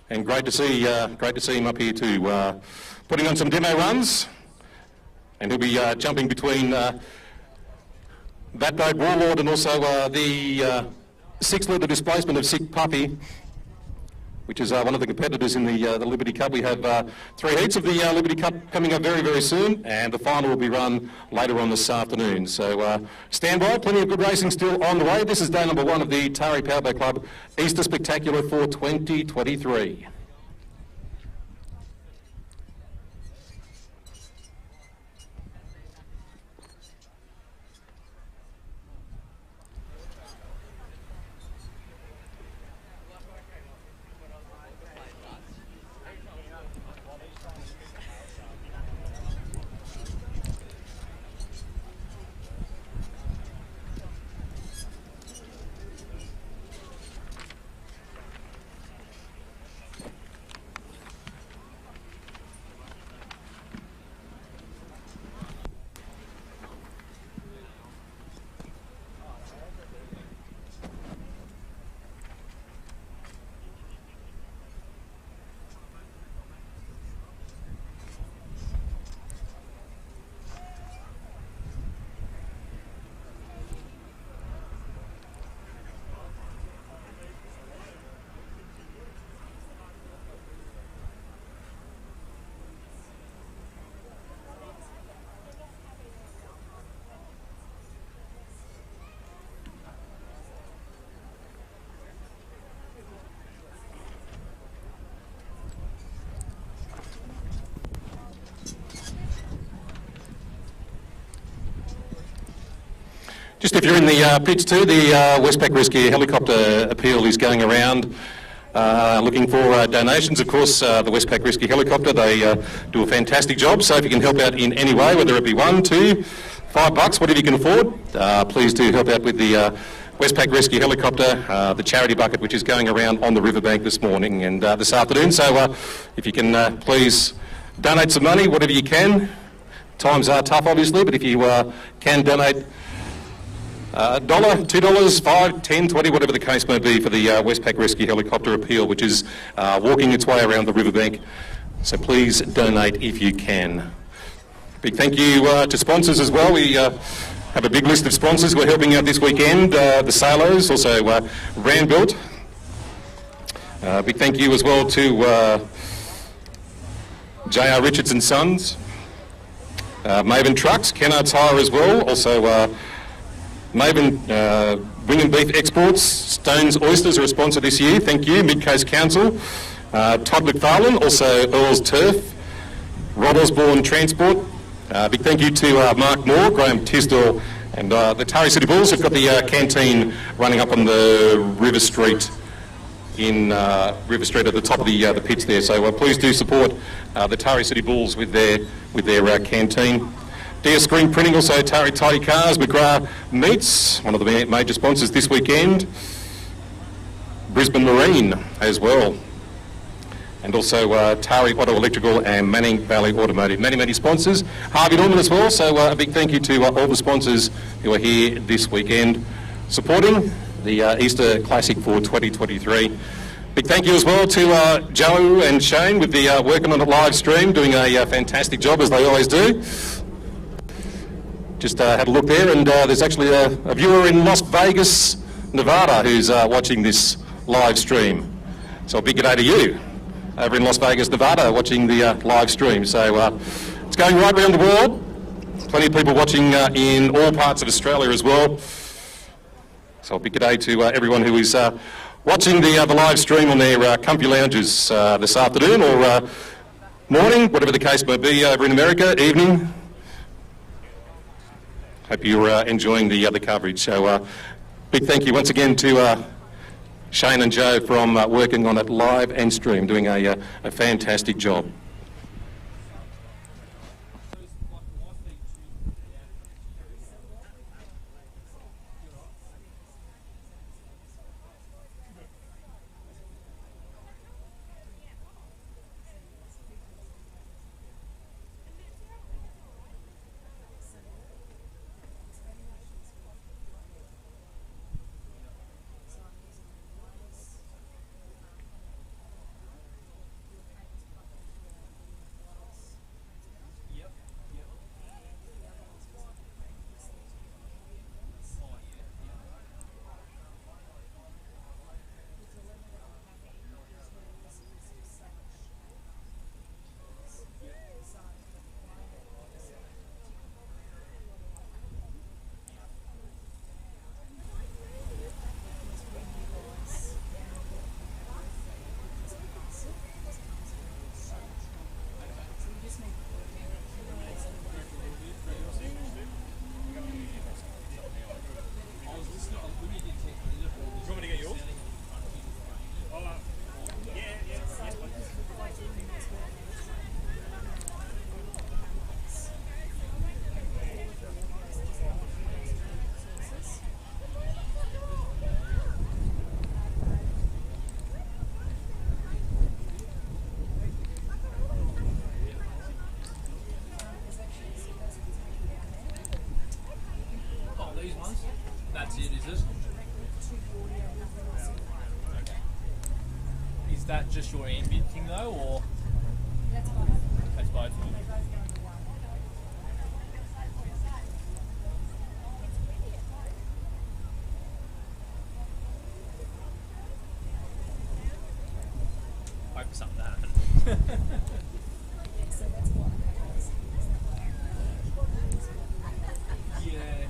And great to see him up here too, putting on some demo runs, and he'll be jumping between that boat Warlord and also the 6-litre displacement of Sick Puppy. which is one of the competitors in the Liberty Cup. We have 3 heats of the Liberty Cup coming up very, very soon, and the final will be run later on this afternoon. So stand by, plenty of good racing still on the way. This is day number 1 of the Taree Powerboat Club Easter Spectacular for 2023. Just if you're in the pits too, the Westpac Rescue Helicopter appeal is going around looking for donations. Of course, the Westpac Rescue Helicopter, they do a fantastic job, so if you can help out in any way, whether it be $1, $2, $5, whatever you can afford, please do help out with the Westpac Rescue Helicopter, the charity bucket which is going around on the riverbank this morning and this afternoon. So if you can please donate some money, whatever you can. Times are tough obviously, but if you can donate $1, $2, $5, $10, $20, whatever the case may be for the Westpac Rescue Helicopter appeal, which is walking its way around the riverbank. So please donate if you can. Big thank you to sponsors as well. We have a big list of sponsors we're helping out this weekend. The Sailors, also Randbuilt. Big thank you as well to J.R. Richards and Sons. Maven Trucks, Kennard's Hire as well. Also Maven Wing and Beef Exports, Stone's Oysters are a sponsor this year, thank you. Mid Coast Council, Todd McFarlane, also Earl's Turf, Rod Osborne Transport. Big thank you to Mark Moore, Graham Tisdall, and the Taree City Bulls have got the canteen running up on the River Street in River Street at the top of the pits there. So please do support the Taree City Bulls with their canteen. DS Screen Printing, also Taree Tidy Cars, McGrath Meats, one of the major sponsors this weekend. Brisbane Marine as well. And also Taree Auto Electrical and Manning Valley Automotive. Many sponsors. Harvey Norman as well, so a big thank you to all the sponsors who are here this weekend supporting the Easter Classic for 2023. Big thank you as well to Joe and Shane with the working on the live stream, doing a fantastic job as they always do. Just had a look there, and there's actually a viewer in Las Vegas, Nevada, who's watching this live stream. So a big g'day to you over in Las Vegas, Nevada, watching the live stream. So it's going right around the world. Plenty of people watching in all parts of Australia as well. So a big g'day to everyone who is watching the live stream on their comfy lounges this afternoon or morning, whatever the case may be over in America, evening. Hope you're enjoying the coverage. So big thank you once again to Shane and Joe from working on it live and stream, doing a fantastic job. these ones? That's it, is it? Is that just your ambient thing though, or? That's both. That's both. Hope something happened. Yeah.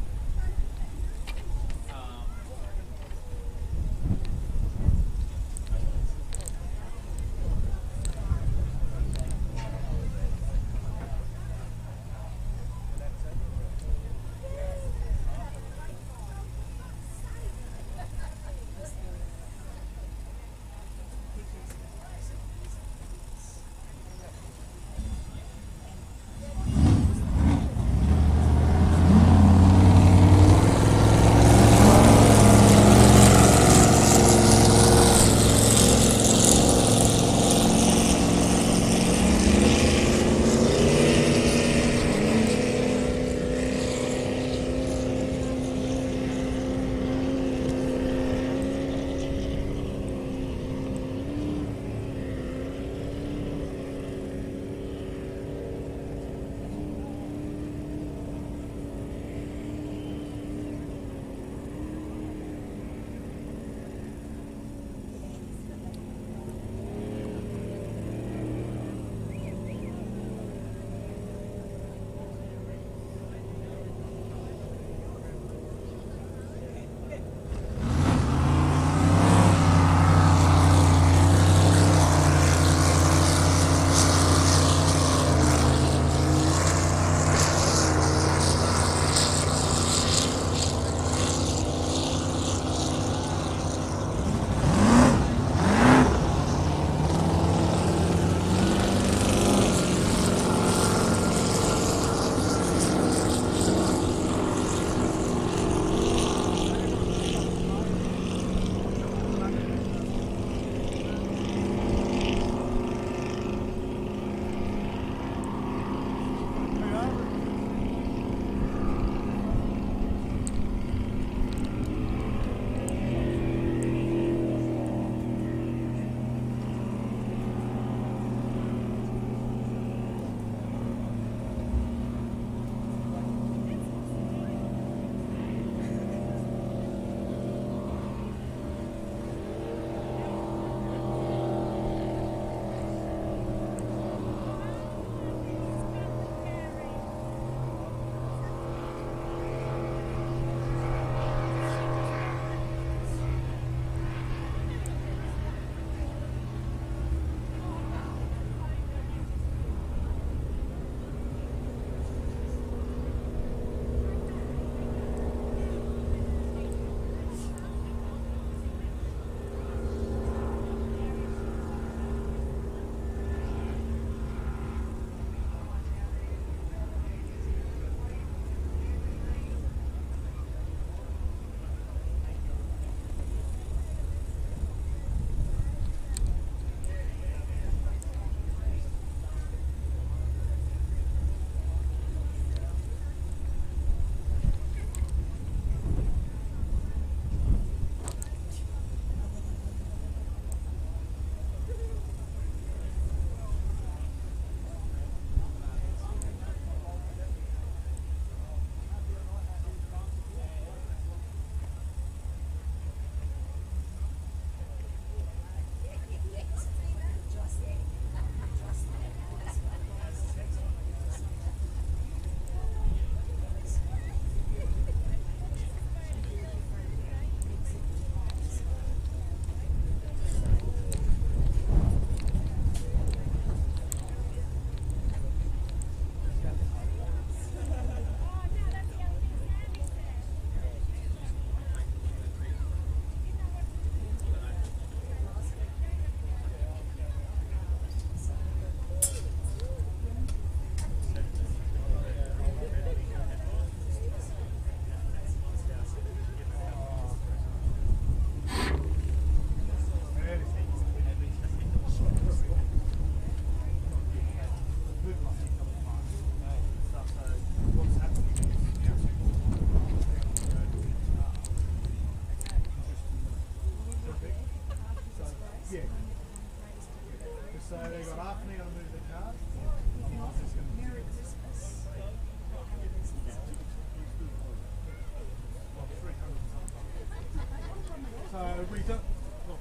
don't. Look,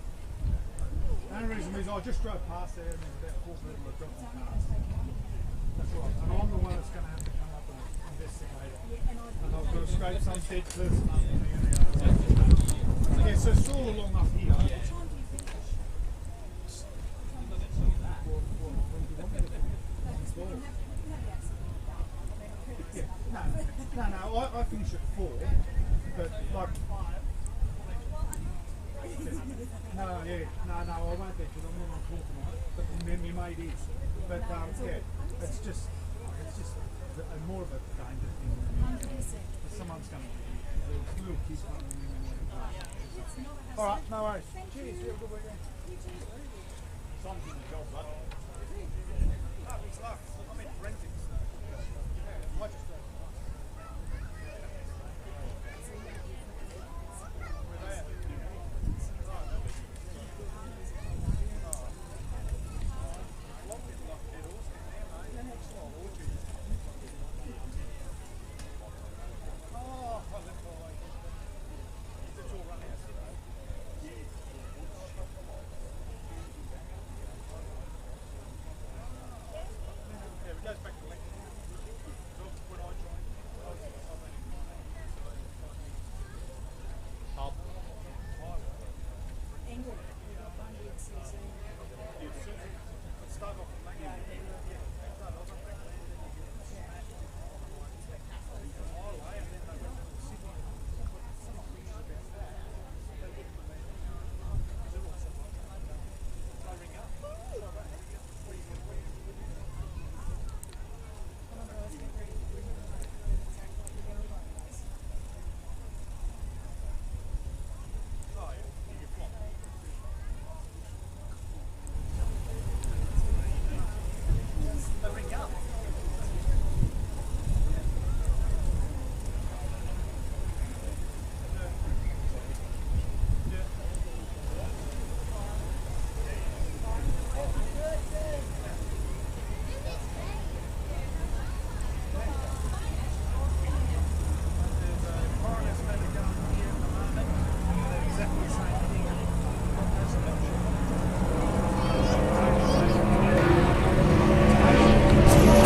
the only reason is I just drove past there and there's about 4 people that dropped my cars. That's right. And I'm the one that's going to have to come up and investigate it. And I've got to scrape some dead person up in there. Yeah, so it's all along up here. No, I finish at 4, but like, no, I won't be because I'm not on call tonight, but my mate is. But it's just more of a danger thing. Someone's going to be little kids running in. All right, no worries. Cheers, have a good weekend. Someone's in the job, bud. It's luck. I'm in forensics. I just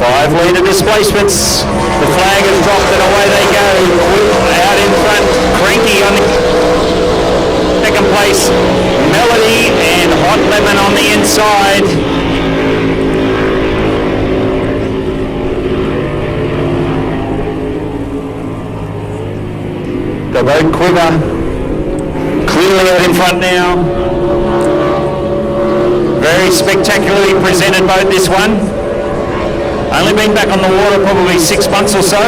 5-litre displacements. The flag has dropped and away they go. Out in front, Cranky on the second place. Melody and Hot Lemon on the inside. The boat Quiver clearly out in front now. Very spectacularly presented boat, this one. Only been back on the water probably 6 months or so.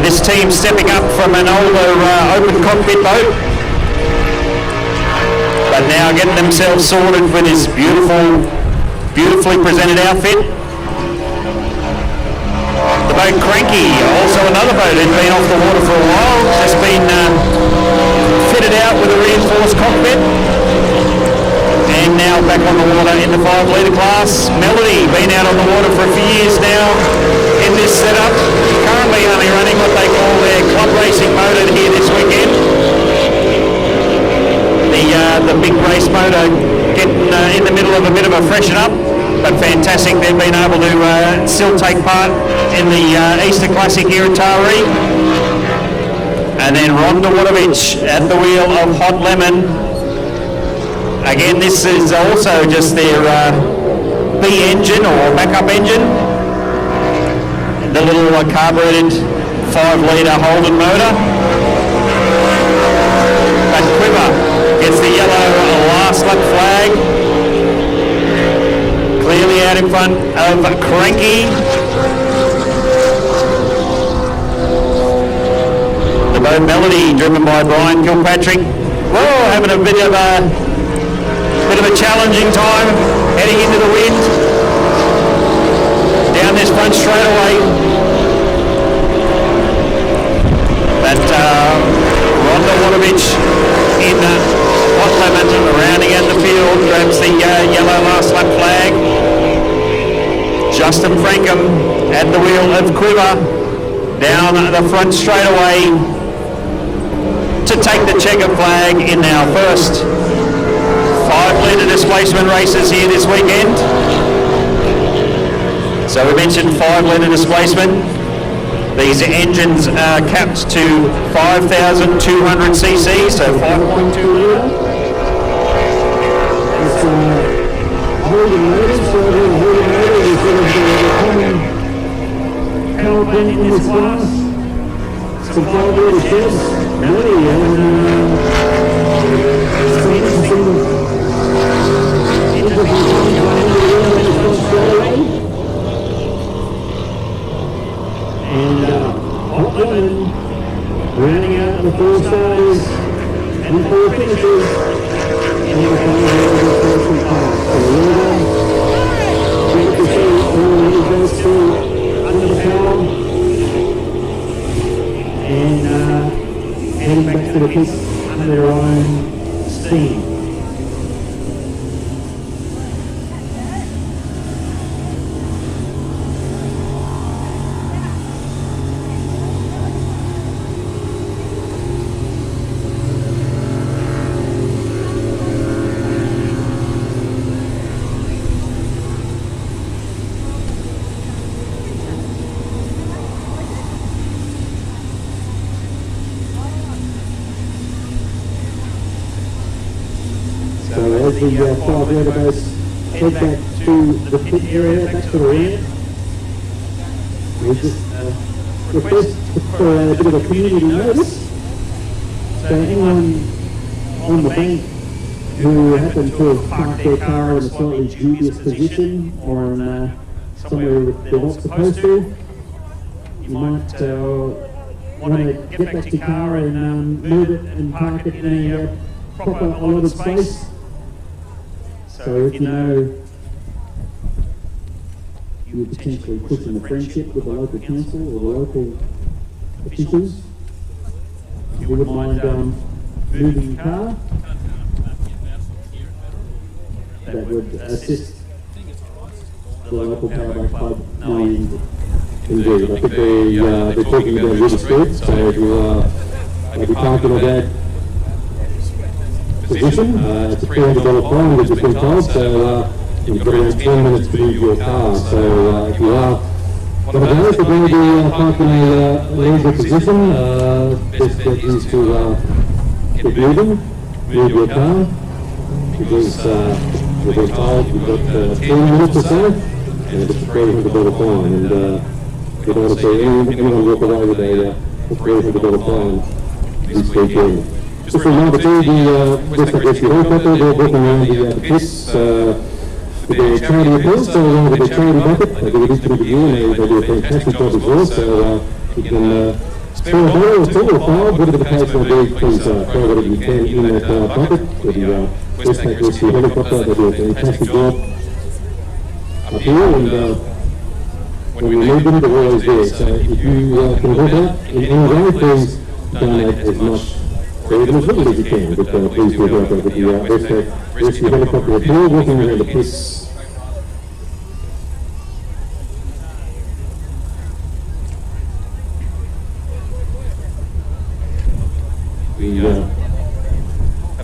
This team stepping up from an older open cockpit boat, but now getting themselves sorted with this beautifully presented outfit. The boat Cranky, also another boat that's been off the water for a while, just been fitted out with a reinforced cockpit. And now back on the water in the 5-litre class. Melody, been out on the water for a few years now in this setup. Currently only running what they call their club racing motor here this weekend. The big race motor getting in the middle of a bit of a freshen up, but fantastic. They've been able to still take part in the Easter Classic here at Taree. And then Rhonda Wadovich at the wheel of Hot Lemon. Again, this is also just their B engine or backup engine. The little carbureted 5-litre Holden motor. But Quiver gets the yellow last lap flag. Clearly out in front of Cranky. The boat Melody, driven by Brian Kilpatrick. Whoa, having a bit of a challenging time heading into the wind down this front straightaway. But Rhonda Wadovich in Hot Lemon rounding out the field, grabs the yellow last lap flag. Justin Frankham at the wheel of Quiver down the front straightaway. to take the checker flag in our first 5-litre displacement races here this weekend. So we mentioned 5-litre displacement. These engines are capped to 5,200 cc, so 5.2 litre. In this class, some 5-litre sheds, really, and some interesting and Hydroplane rounding out the 4 starters and 4 finishers in the final class. So well done. Great to see all these guys still under the power and heading back to the pit under their own steam. So as the 5-litre boats head back to the pit area, back to the ramp, we just request for a bit of a community notice. So anyone on the bank who happen to have parked their car in a slightly dubious position or in somewhere they're not supposed to, you might want to get back to your car and move it and park it in a proper allotted space. So if you know you would potentially push in a friendship with the local council or the local officials, if you wouldn't mind moving your car, that would assist the local powerboat club knowing. Indeed, I think they're talking about really speed, so if you maybe parking at that position, it's a $300 fine, we've just been told, so you've got around 10 minutes to move your car. So if you are one of those that are going to be parking in a leisure position, best get used to get moving, move your car, because we've been told you've got 10 minutes or so, and it's a $300 fine. And we don't want to see anyone walk away with a $300 fine this weekend. Just a reminder too, the West Rescue Helicopter, they're walking around the pits with their charity appeals, so along with their charity bucket, they do a big year and they do a fantastic job as well, so you can spare a $1 or $2 or $5, whatever the case may be, please throw whatever you can in that bucket with the West Rescue Helicopter. They do a fantastic job up here, and when we need them, they're always there. So if you can help out in any way, please donate as much or even as little as you can. But please do help out with the West Rescue Helicopter up here, walking around the pits.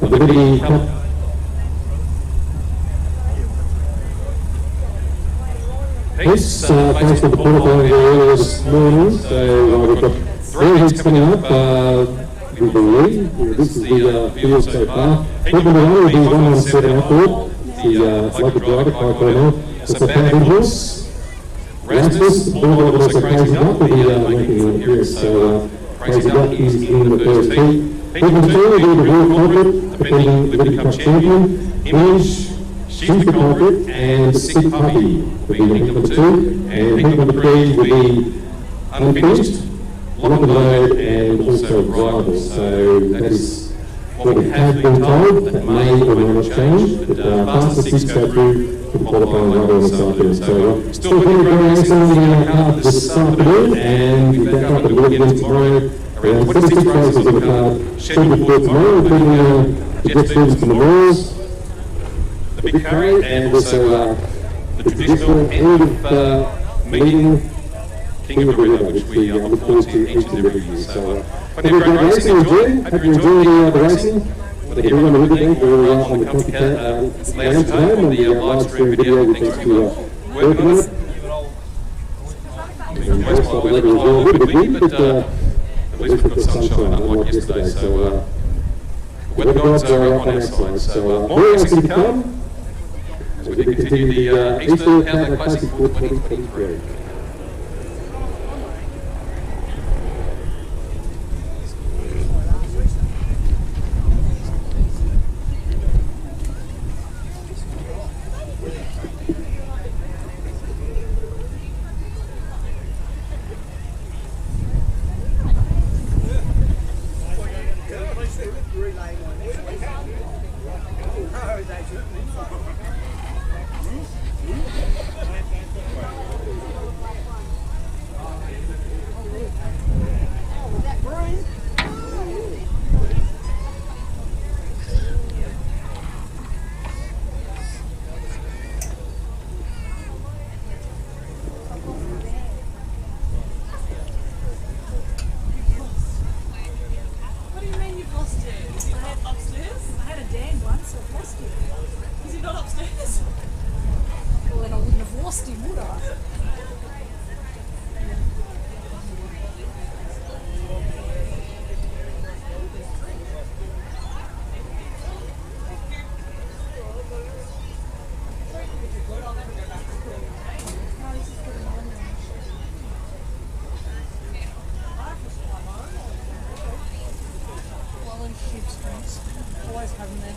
The Liberty Cup Pace, thanks for the qualifying there earlier this morning. So we've got 3 heats coming up. We believe this is the field so far. Heat number 1 will be 117 outboard. The local driver, Kai Cornell. It's a Fountain Horse. Rasmus, Border also Crazy Duck will be making an appearance. So Crazy Duck is in the first heat. Heat number 2 will be the World Corporate, defending Liberty Cup champion. Image, She's the Corporate, and Sick Puppy will be in heat number 2. And heat number 3 will be Unfinished, Lock and Load, and also Rivals. So that is what we have been told. That may or may not change, but fastest 6 go through to the qualifying rubber on this afternoon. So still very, very excellent in our card this afternoon, and we'll be back up and work again tomorrow. Around 46 races on the card scheduled for tomorrow, including the jet students and the Memorials, the big parade, and also the traditional end of meeting King of the River, which we look forward to each and every year. So, hope you have great racing. Hope you enjoy the racing. Whether you're on the river bank or on the CompuCat lounge home on the live stream video, we thanks for working on it. Most of the weather is a little bit windy, but at least we've got sunshine, unlike yesterday. So, weather gods are up on our side. So, more racing to come as we continue the Easter Powerboat Classic for 2023. Always have them there.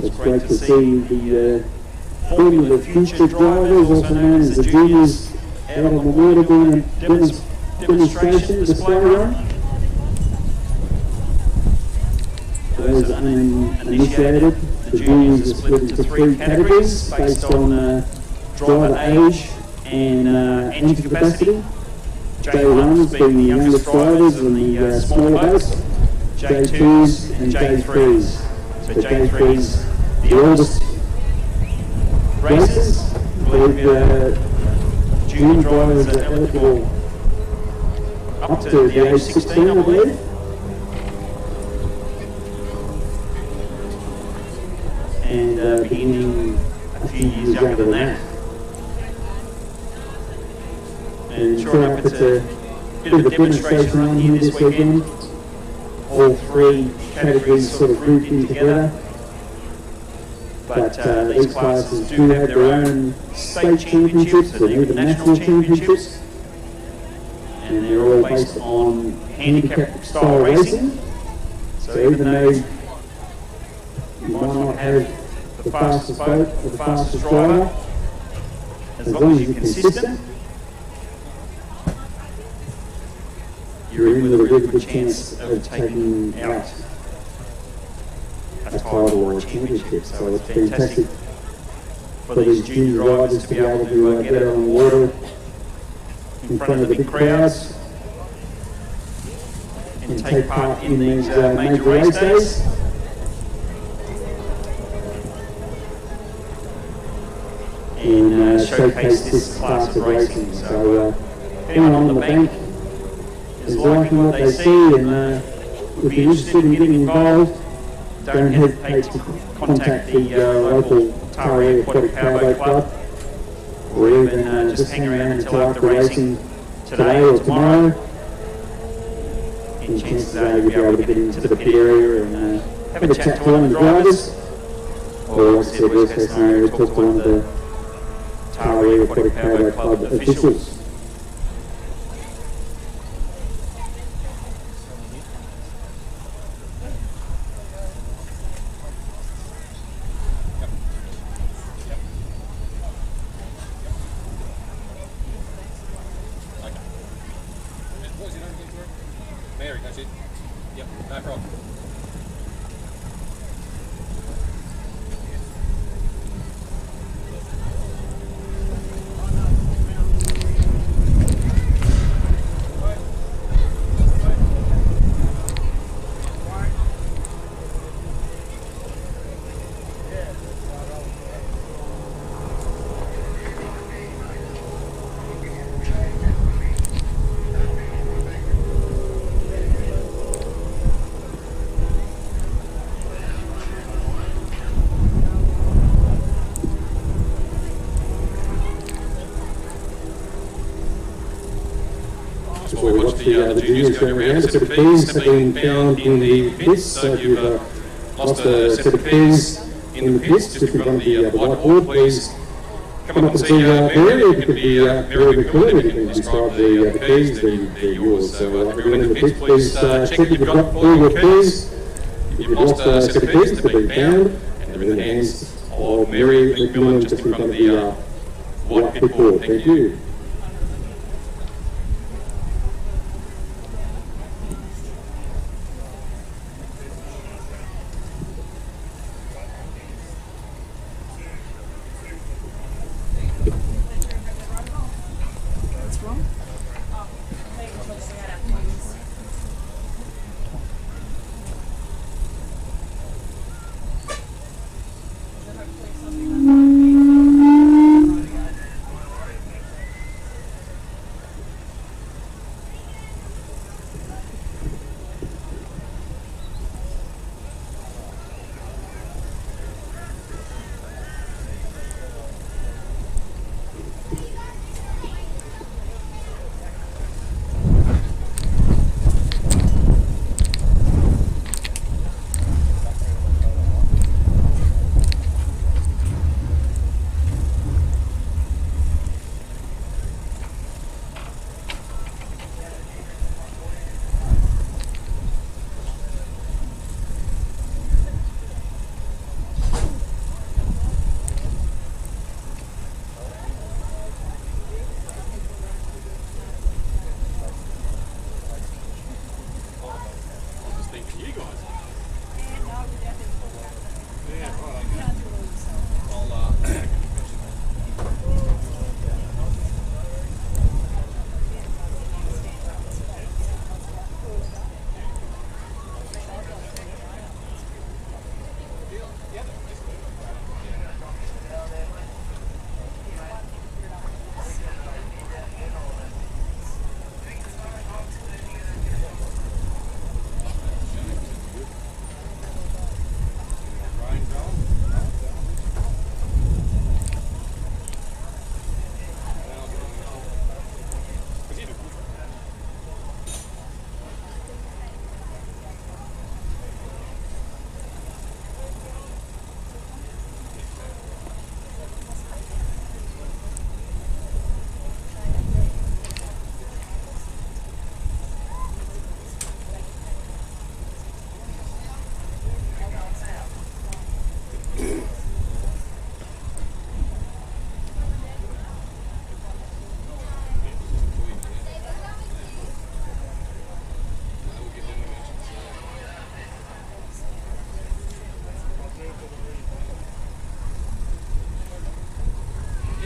it's great to see the Formula Future drivers, also known as the juniors, out on the water doing a demonstration display run. For those that aren't initiated, the juniors are split into 3 categories based on driver age and engine capacity. J1s being the youngest drivers and the smaller boats, J2s and J3s. So J3s, the oldest racers, with junior drivers are eligible up to the age 16, I believe. And beginning a few years younger than that. And sure enough, it's a bit of a demonstration run here this weekend. All 3 categories sort of grouped in together. But these classes do have their own state championships and even national championships. And they're all based on handicap style racing. So even though you might not have the fastest boat or the fastest driver, as long as you're consistent, you're in with a really good chance of taking out a title or a championship. So it's fantastic for these junior riders to be able to get out on the water in front of the big crowds and take part in these major race days. And showcase this class of racing. So anyone on the bank is liking what they see, and if you're interested in getting involved, don't hesitate to contact the local Taree Aquatic Powerboat Club, or even just hang around until after racing today or tomorrow. And chances are you'll be able to get into the pit area and have a chat to one of the drivers, or like I said, worst case scenario, talk to one of the Taree Aquatic Powerboat Club officials. Mary, that's it. Yep, no problem. Before we watch the juniors going around, a set of keys have been found in the pits, so if you've lost a set of keys in the pits, just in front of the whiteboard, please come up and see Mary. It could be Mary McCullen, if you can describe the keys, they're yours. So everyone in the pits, please check if you've got all your keys. If you've lost a set of keys, they've been found, and they're in the hands of Mary McCullen, just in front of the white pit board. Thank you.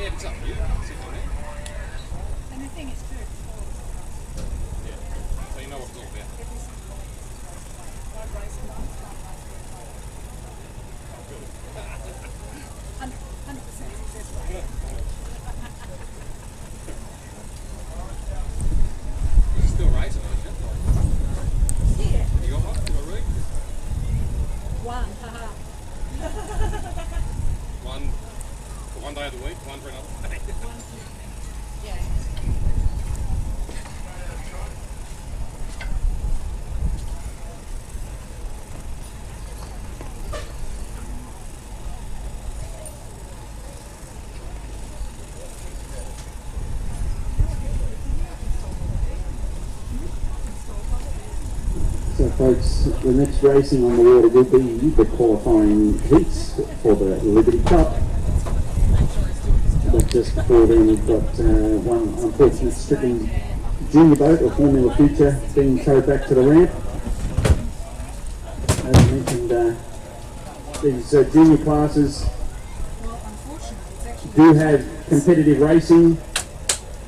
Yeah, it's up to you. And the thing is too, Yeah. So you know what it's all about. I've raced once, 100% successful. You're still racing, aren't you? Yeah. You got one? You got a rig? One, haha. One for one day of the week, one for another day. Yeah. So folks, the next racing on the water will be the qualifying heats for the Liberty Cup. But just before then we've got one unfortunate stricken junior boat or Formula Future being towed back to the ramp. As I mentioned, these junior classes do have competitive racing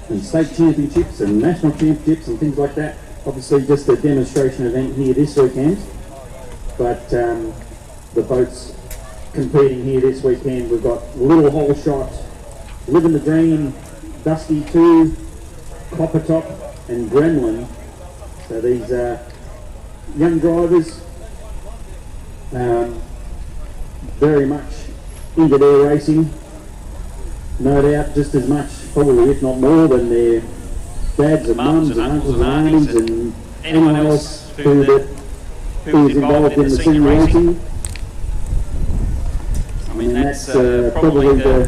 and state championships and national championships and things like that. Obviously just a demonstration event here this weekend, but the boats competing here this weekend, we've got Little Hole Shot, Living the Dream, Dusty 2, Copper Top and Gremlin. So these young drivers very much into their racing, no doubt just as much, probably if not more, than their dads and mums and uncles and aunties and anyone else who is involved in the senior racing. I mean, that's probably the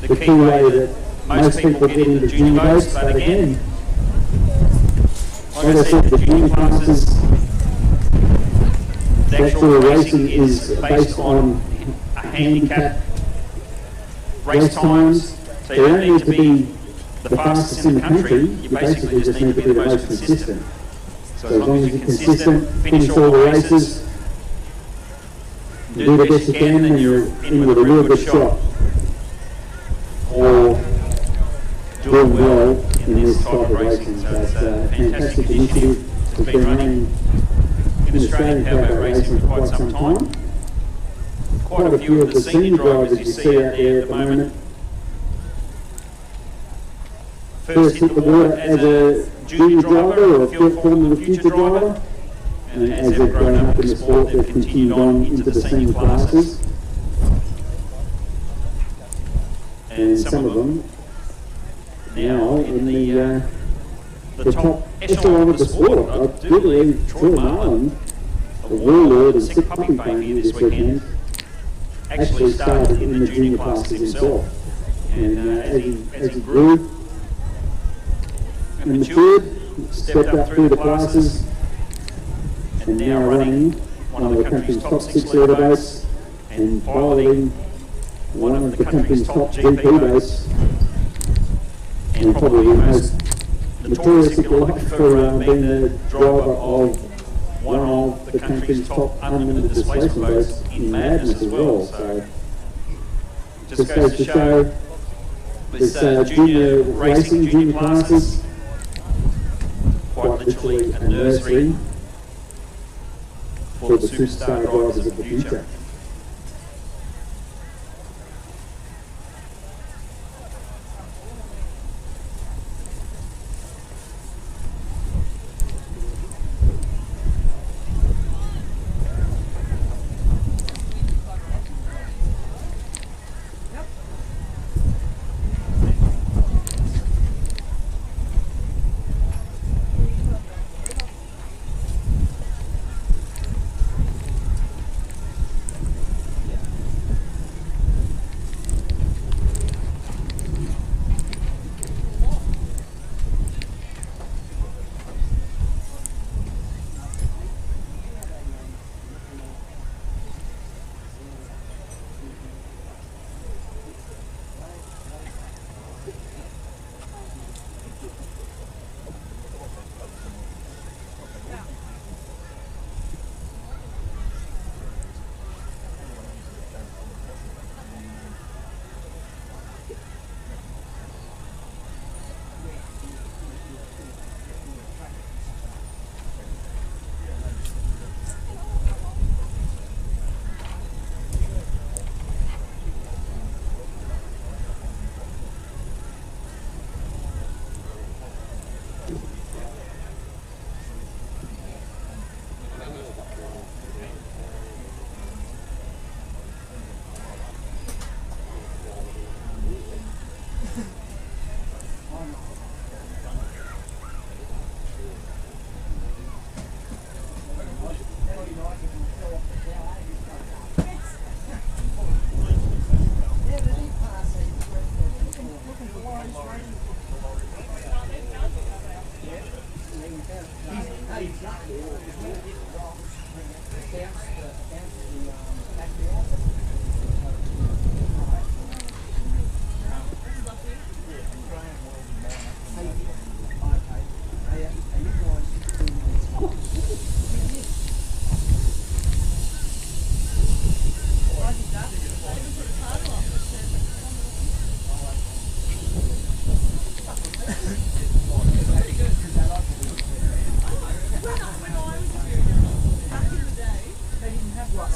key way that most people get into junior boats. But again, like I said, the junior classes, the actual racing is based on a handicap race times. So you don't need to be the fastest in the country, you basically just need to be the most consistent. So as long as you're consistent, finish all the races, do the best you can, and you're in with a real good shot. Or doing well in this type of racing. So it's a fantastic initiative. It's been running in Australian powerboat racing for quite some time. Quite a few of the senior drivers you see out there at the moment first hit the water as a junior driver or a Formula Future driver, and as they've grown up in the sport, they've continued on into the senior classes. And some of them now in the top echelon of the sport. I do believe Troy Marlin, the warlord and sick puppy fame here this weekend, actually started in the junior classes himself. And as he grew and matured, stepped up through the classes, and now running one of the country's top 6 leader boats and piloting one of the country's top GP boats, and probably the most notorious, if you like, for being the driver of one of the country's top unlimited displacement boats in Madness as well. So just goes to show this junior racing, junior classes, quite literally a nursery for the superstar drivers of the future.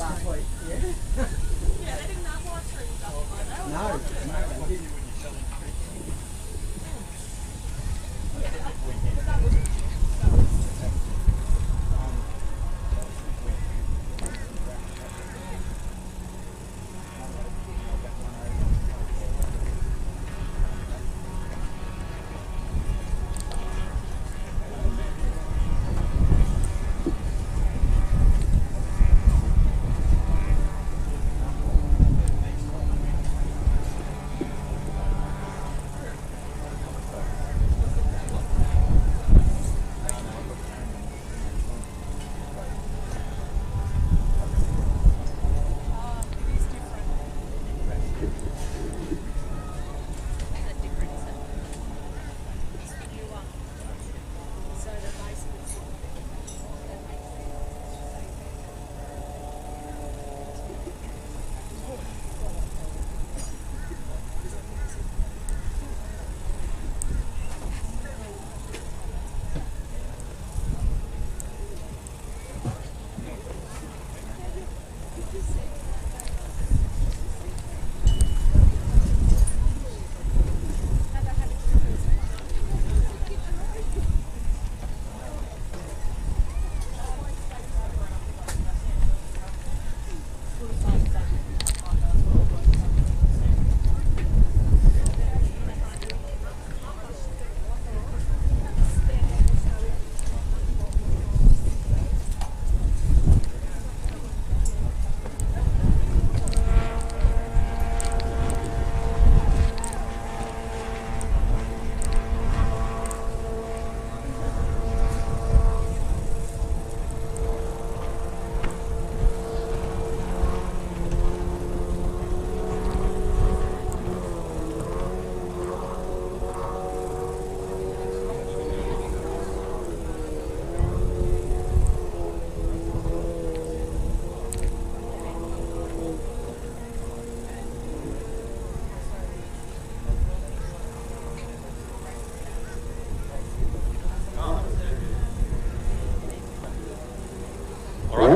complete. Yeah. Yeah, they didn't have more trees up there. No, no, they didn't.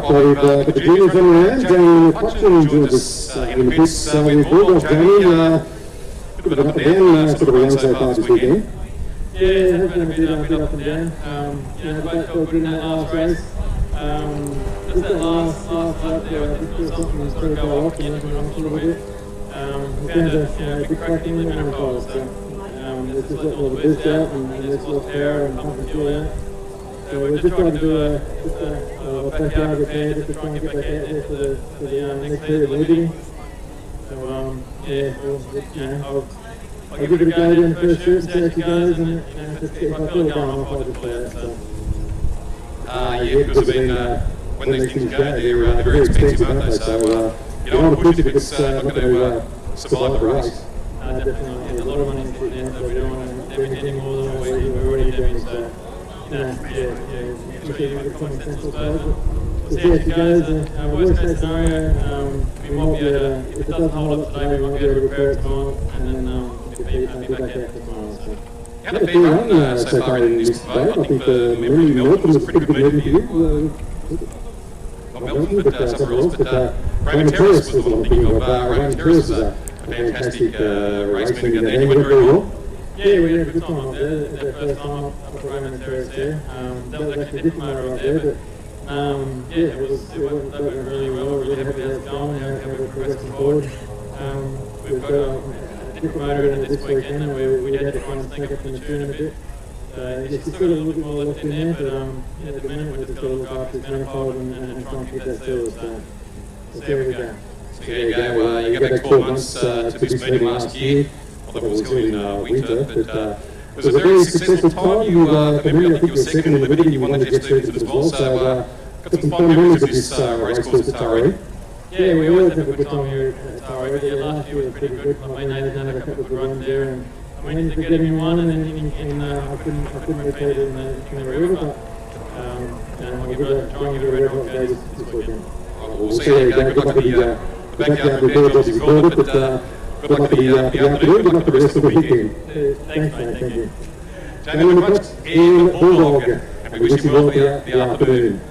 So we've got the juniors on around, Jamie Watson joins us in the pits with Bulldogs. Jamie, bit of an up and down sort of around so far this weekend. Yeah, it has been a bit up and down. You know, the boat felt good in that last race. Just that last lap, just feel something was pretty far off and went off a little bit. We found a big crack in the manifold, so it's just let all the boost out and it's lost power and pumping fuel out. So we're just trying to do a backyard repair just to try and get back out there for the next period of leading. So yeah, I'll give it a go in the first trip and see how she goes, and if I feel it going off, I'll just play it. So. Yeah, because I mean, when these things go, they're very expensive, aren't they? So you don't want to push it if it's not going to survive the race. Definitely, a lot of money to put in, so we don't want to do anything more than what we're already doing. So. Especially if it's something sensible players. We'll see how she goes. Worst case scenario, we might be able to, if it doesn't hold up today, we might be able to repair it tomorrow, and then get back out for tomorrow. So. How did it run so far in this debate? I think Mary Melton was a pretty good lead for you. Not Melton, but somewhere else. But Raymond Terrace was what I'm thinking of. Raymond Terrace was a fantastic raceman down there. He went very well. Yeah, we had a good time up there. It was our first time up at Raymond Terrace there. That was actually a different motor up there, but yeah, it went really well. We're really happy how it's going, how we're progressing forward. We've got a different motor in it this weekend, and we had to kind of sneak up in the tune a bit. So just got a little bit more left in there, but at the minute we're just got to look after this manifold and try and keep that seal. So let's see where we go. So there you go. You go back 12 months to this meeting last year. It was held in winter, but it was a very successful time. You, I think you were second in the meeting, you won the jet season as well, so got some fun memories of this race course at Taree. Yeah, we always have a good time here at Taree. Last year was pretty good. My mate Nathan had a couple of good runs there, and I managed to get him one, and then I couldn't repeat it in the River, but we'll try and get a red hot day this weekend. We'll see how you go. Good luck with the backyard repairs, as you called it, but good luck for the afternoon, good luck for the rest of the weekend. Thanks, mate, thank you. Jamie McCutts in Bulldog, and we wish you well for the afternoon.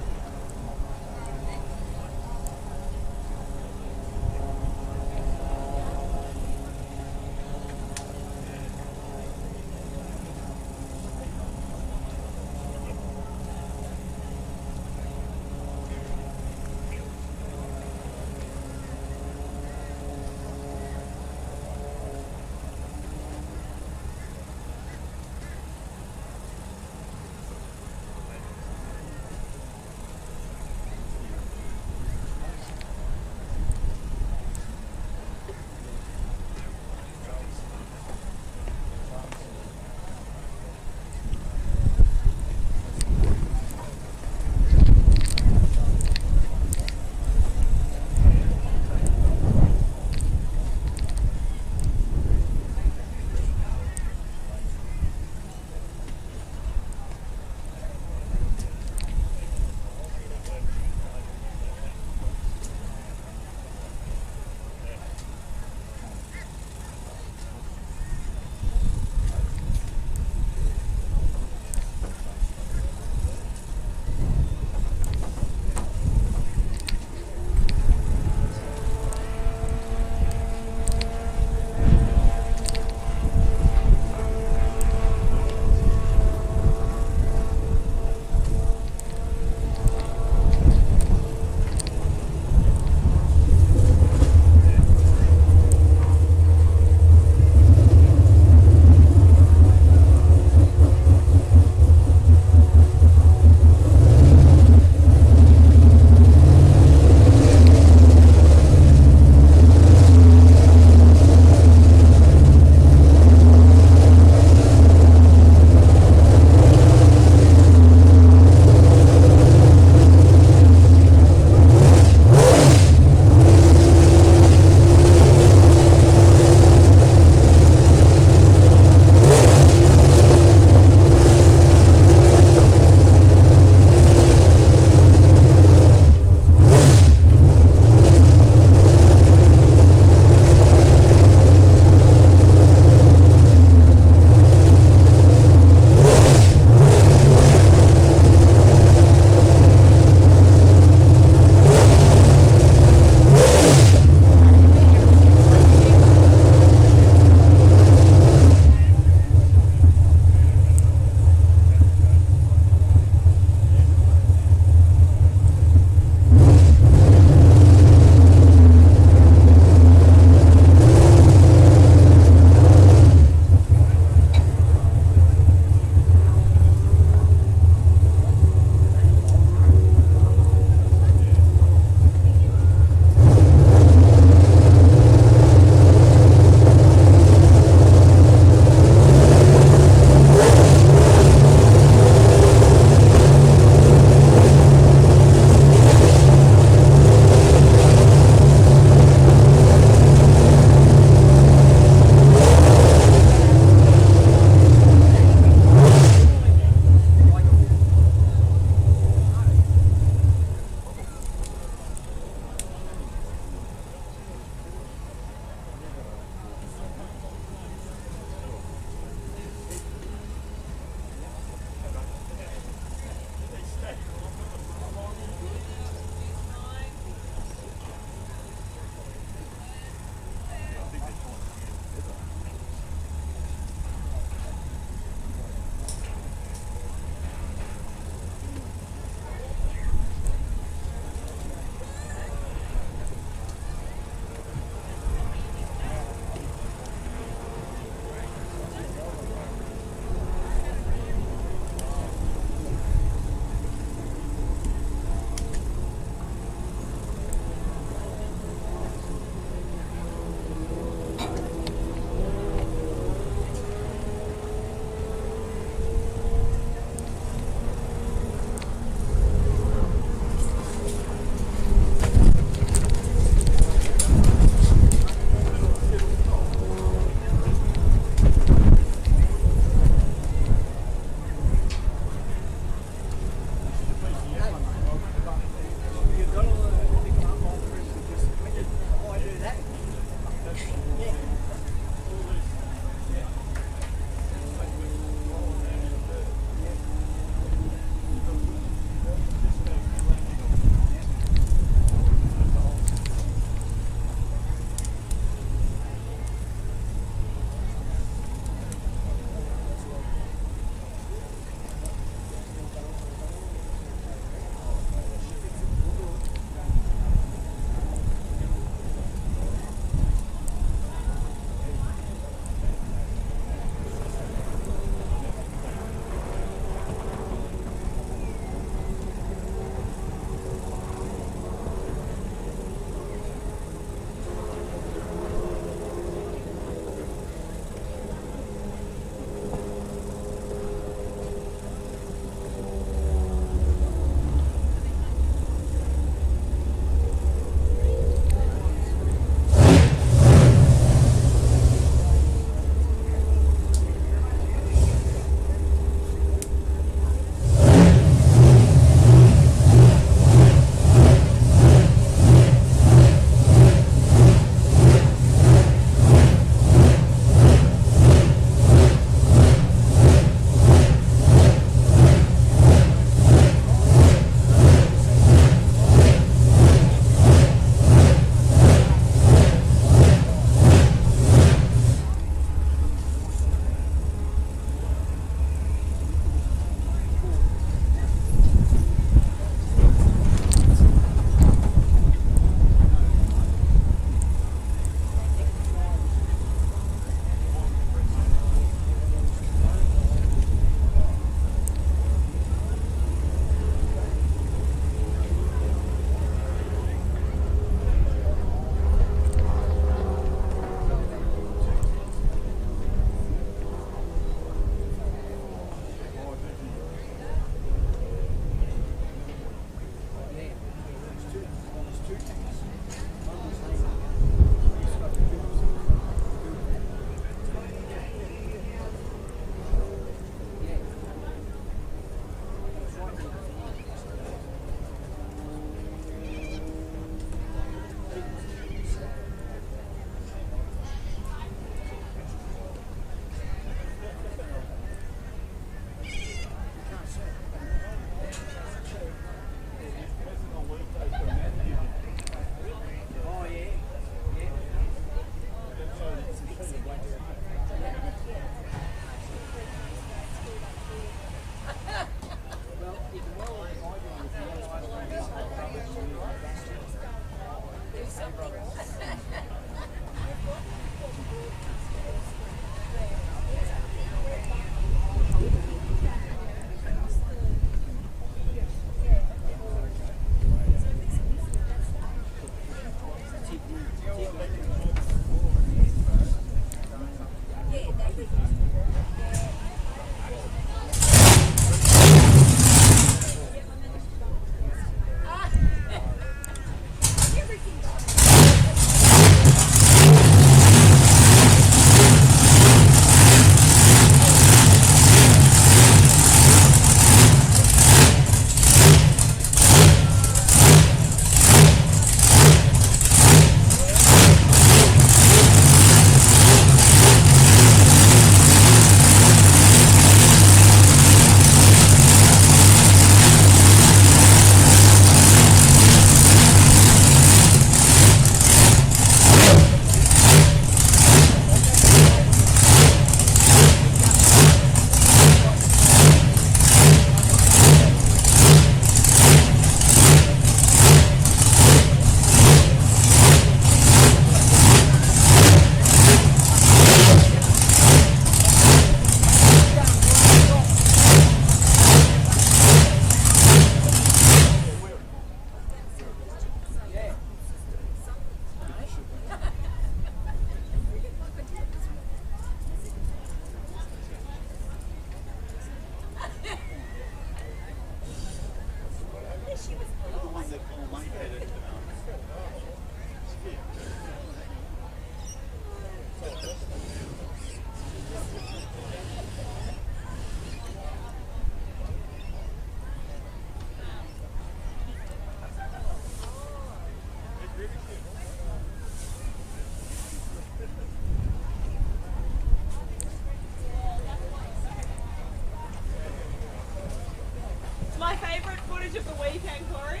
footage of the weekend, Corey.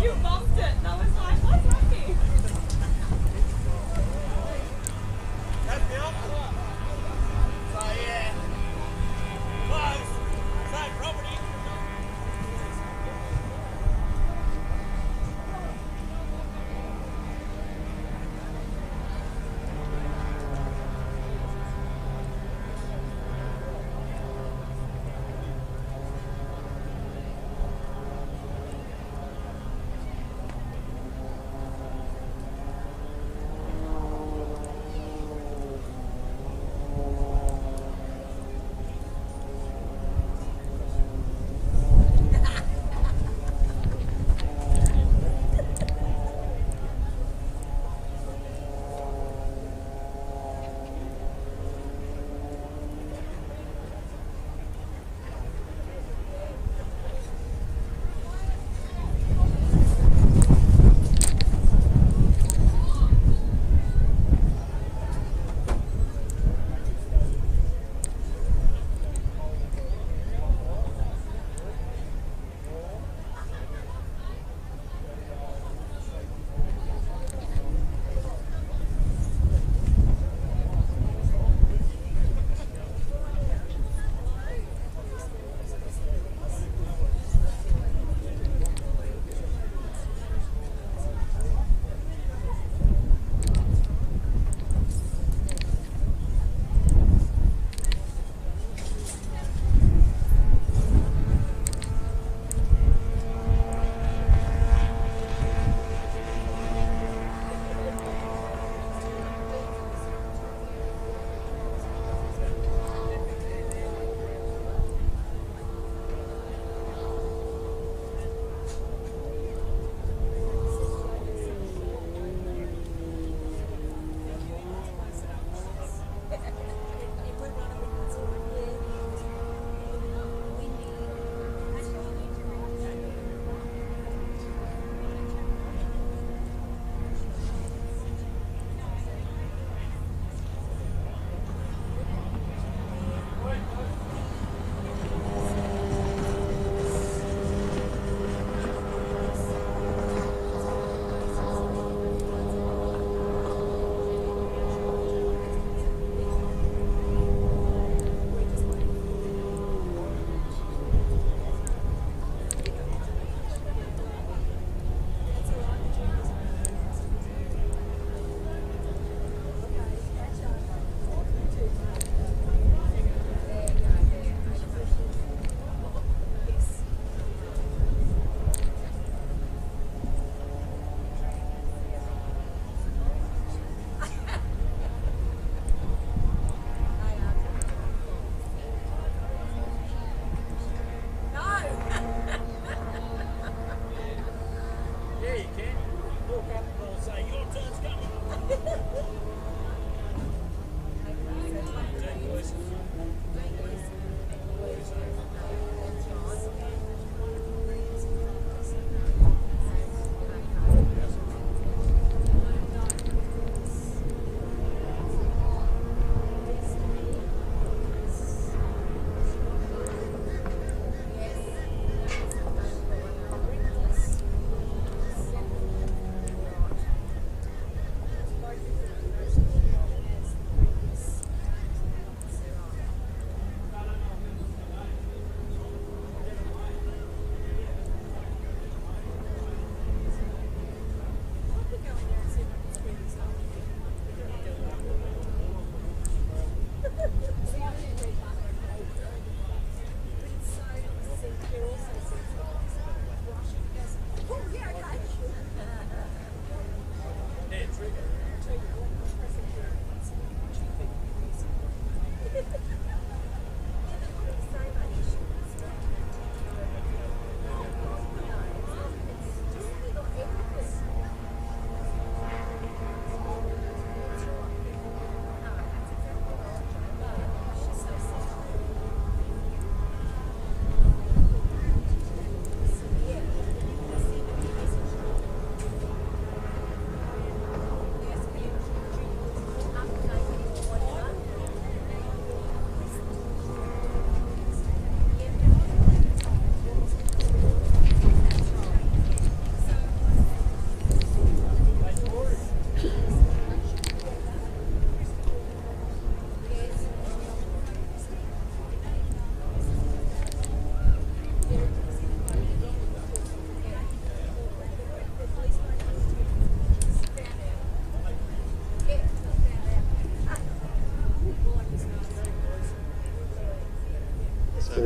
You bombed it. And I was like, what's happening? That's the opposite. So yeah. Close. Same property.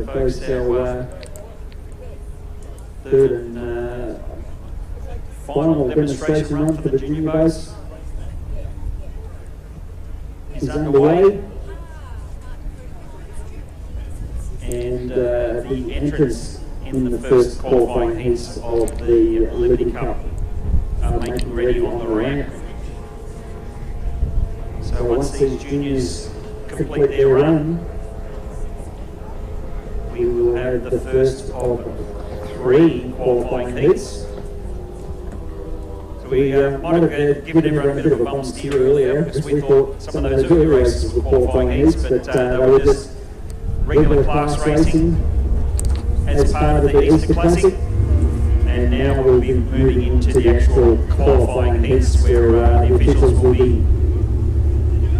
folks, our third and final demonstration run for the junior boats is underway. And the entrants in the first qualifying heats of the Liberty Cup are making ready on the ramp. So once these juniors complete their run, we will have the first of 3 qualifying heats. So we might have given everyone a bit of a bum steer earlier because we thought some of those early races were qualifying heats, but they were just regular class racing as part of the Easter Classic. And now we'll be moving into the actual qualifying heats where the officials will be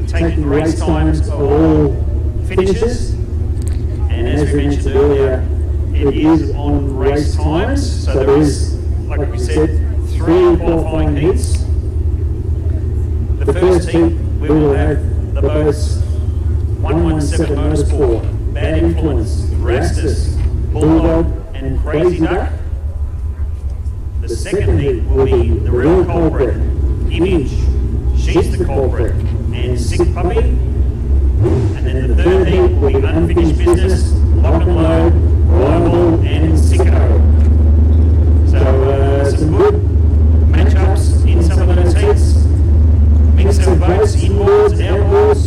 taking race times of all finishers. And as we mentioned earlier, it is on race times, so there is, like we said, 3 qualifying heats. The first heat we will have the boats 117 Motorsport, Bad Influence, Rastus, Bulldog and Crazy Duck. The second heat will be the real culprit, Image, She's the Culprit, and Sick Puppy. And then the third heat will be Unfinished Business, Lock and Load, Rival and Sicko. So some good matchups in some of those heats. Mix of boats, inboards, outboards,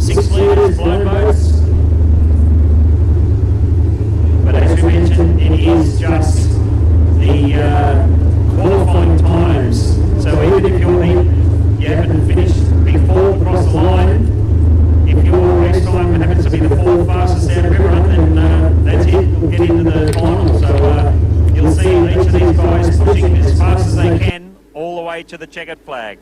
6 litres, blown boats. But as we mentioned, it is just the qualifying times. So even if your heat you haven't finished before across the line, if your race time happens to be the 4th fastest out of everyone, then that's it, you'll get into the final. So you'll see each of these guys pushing as fast as they can all the way to the checkered flag.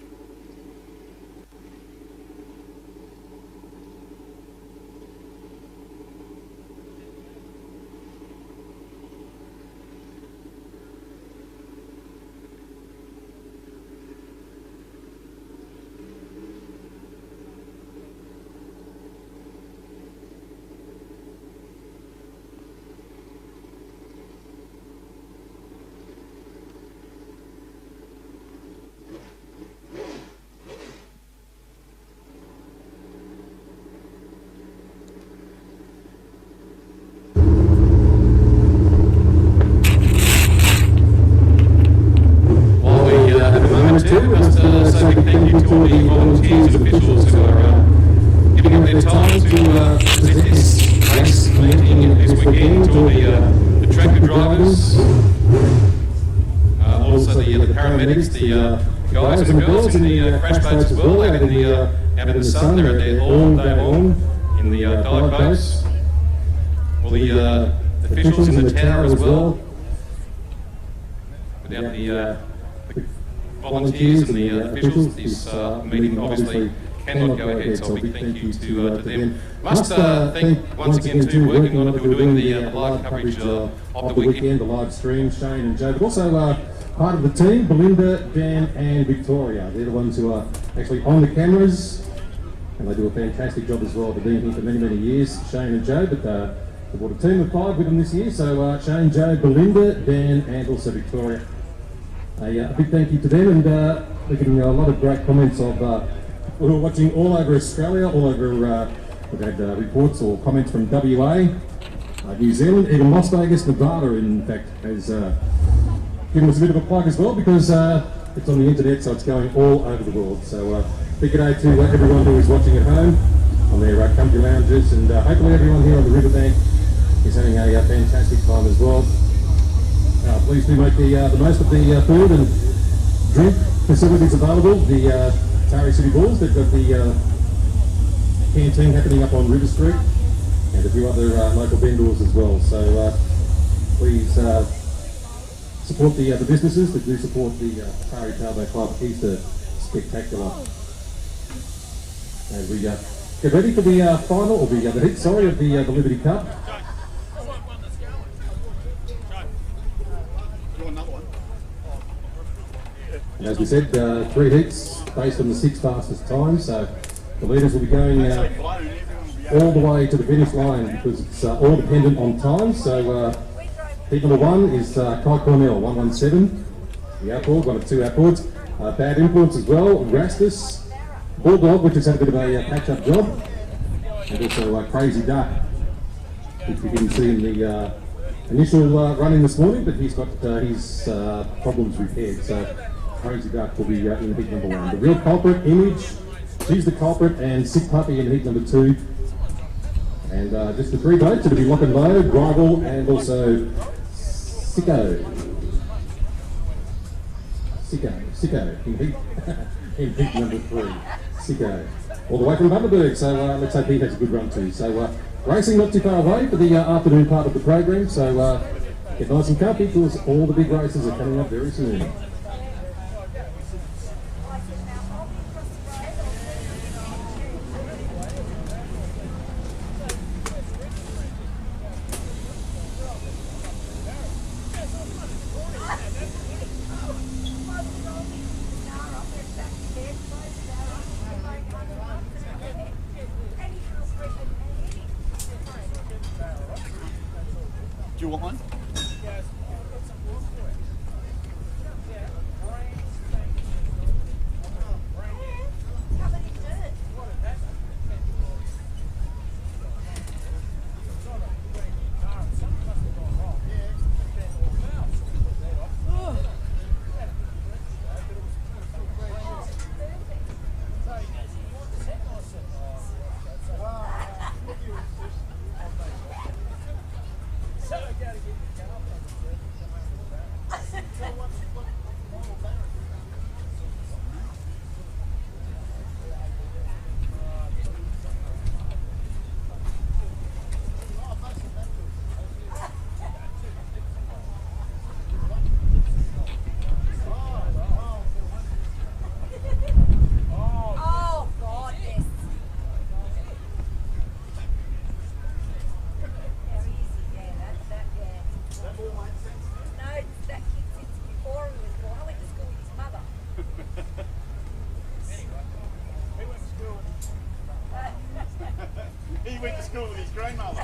The guys and the girls in the crash boats as well, out in the sun. They're there all day long in the dive boats. All the officials in the tower as well. Without the volunteers and the officials, this meeting obviously cannot go ahead. So a big thank you to them. Must thank once again to working on it, who are doing the live coverage of the weekend, the live stream, Shane and Joe, but also part of the team, Belinda, Dan and Victoria. They're the ones who are actually on the cameras, and they do a fantastic job as well. They've been here for many, many years, Shane and Joe, but they brought a team of 5 with them this year. So Shane, Joe, Belinda, Dan and also Victoria. A big thank you to them, and we're getting a lot of great comments of who are watching all over Australia, all over, we've had reports or comments from WA, New Zealand, even Las Vegas, Nevada in fact has giving us a bit of a plug as well, because it's on the internet, so it's going all over the world. So big g'day to everyone who is watching at home on their comfy lounges, and hopefully everyone here on the riverbank is having a fantastic time as well. Please do make the most of the food and drink facilities available. The Tari City Balls, they've got the canteen happening up on River Street, and a few other local vendors as well. So please support the businesses that do support the Tari Tailboat Club Easter Spectacular. As we get ready for the final, or the heat, sorry, of the Liberty Cup. And as we said, 3 heats based on the 6 fastest times, so the leaders will be going all the way to the finish line because it's all dependent on time. So heat number 1 is Kai Cornell, 117, the outboard, one of 2 outboards. Bad Influence as well, Rastus, Bulldog, which has had a bit of a catch-up job, and also Crazy Duck, which we didn't see in the initial run-in this morning, but he's got his problems repaired, so Crazy Duck will be in heat number 1. The real culprit, Image, she's the culprit, and Sick Puppy in heat number 2. And just the 3 boats, it'll be Lock and Load, Rival, and also Sicko in heat, in heat number 3. Sicko. All the way from Bundaberg, so let's hope he has a good run too. So racing not too far away for the afternoon part of the program, so get nice and comfy because all the big races are coming up very soon. Do you want one? He went to school with his grandmother.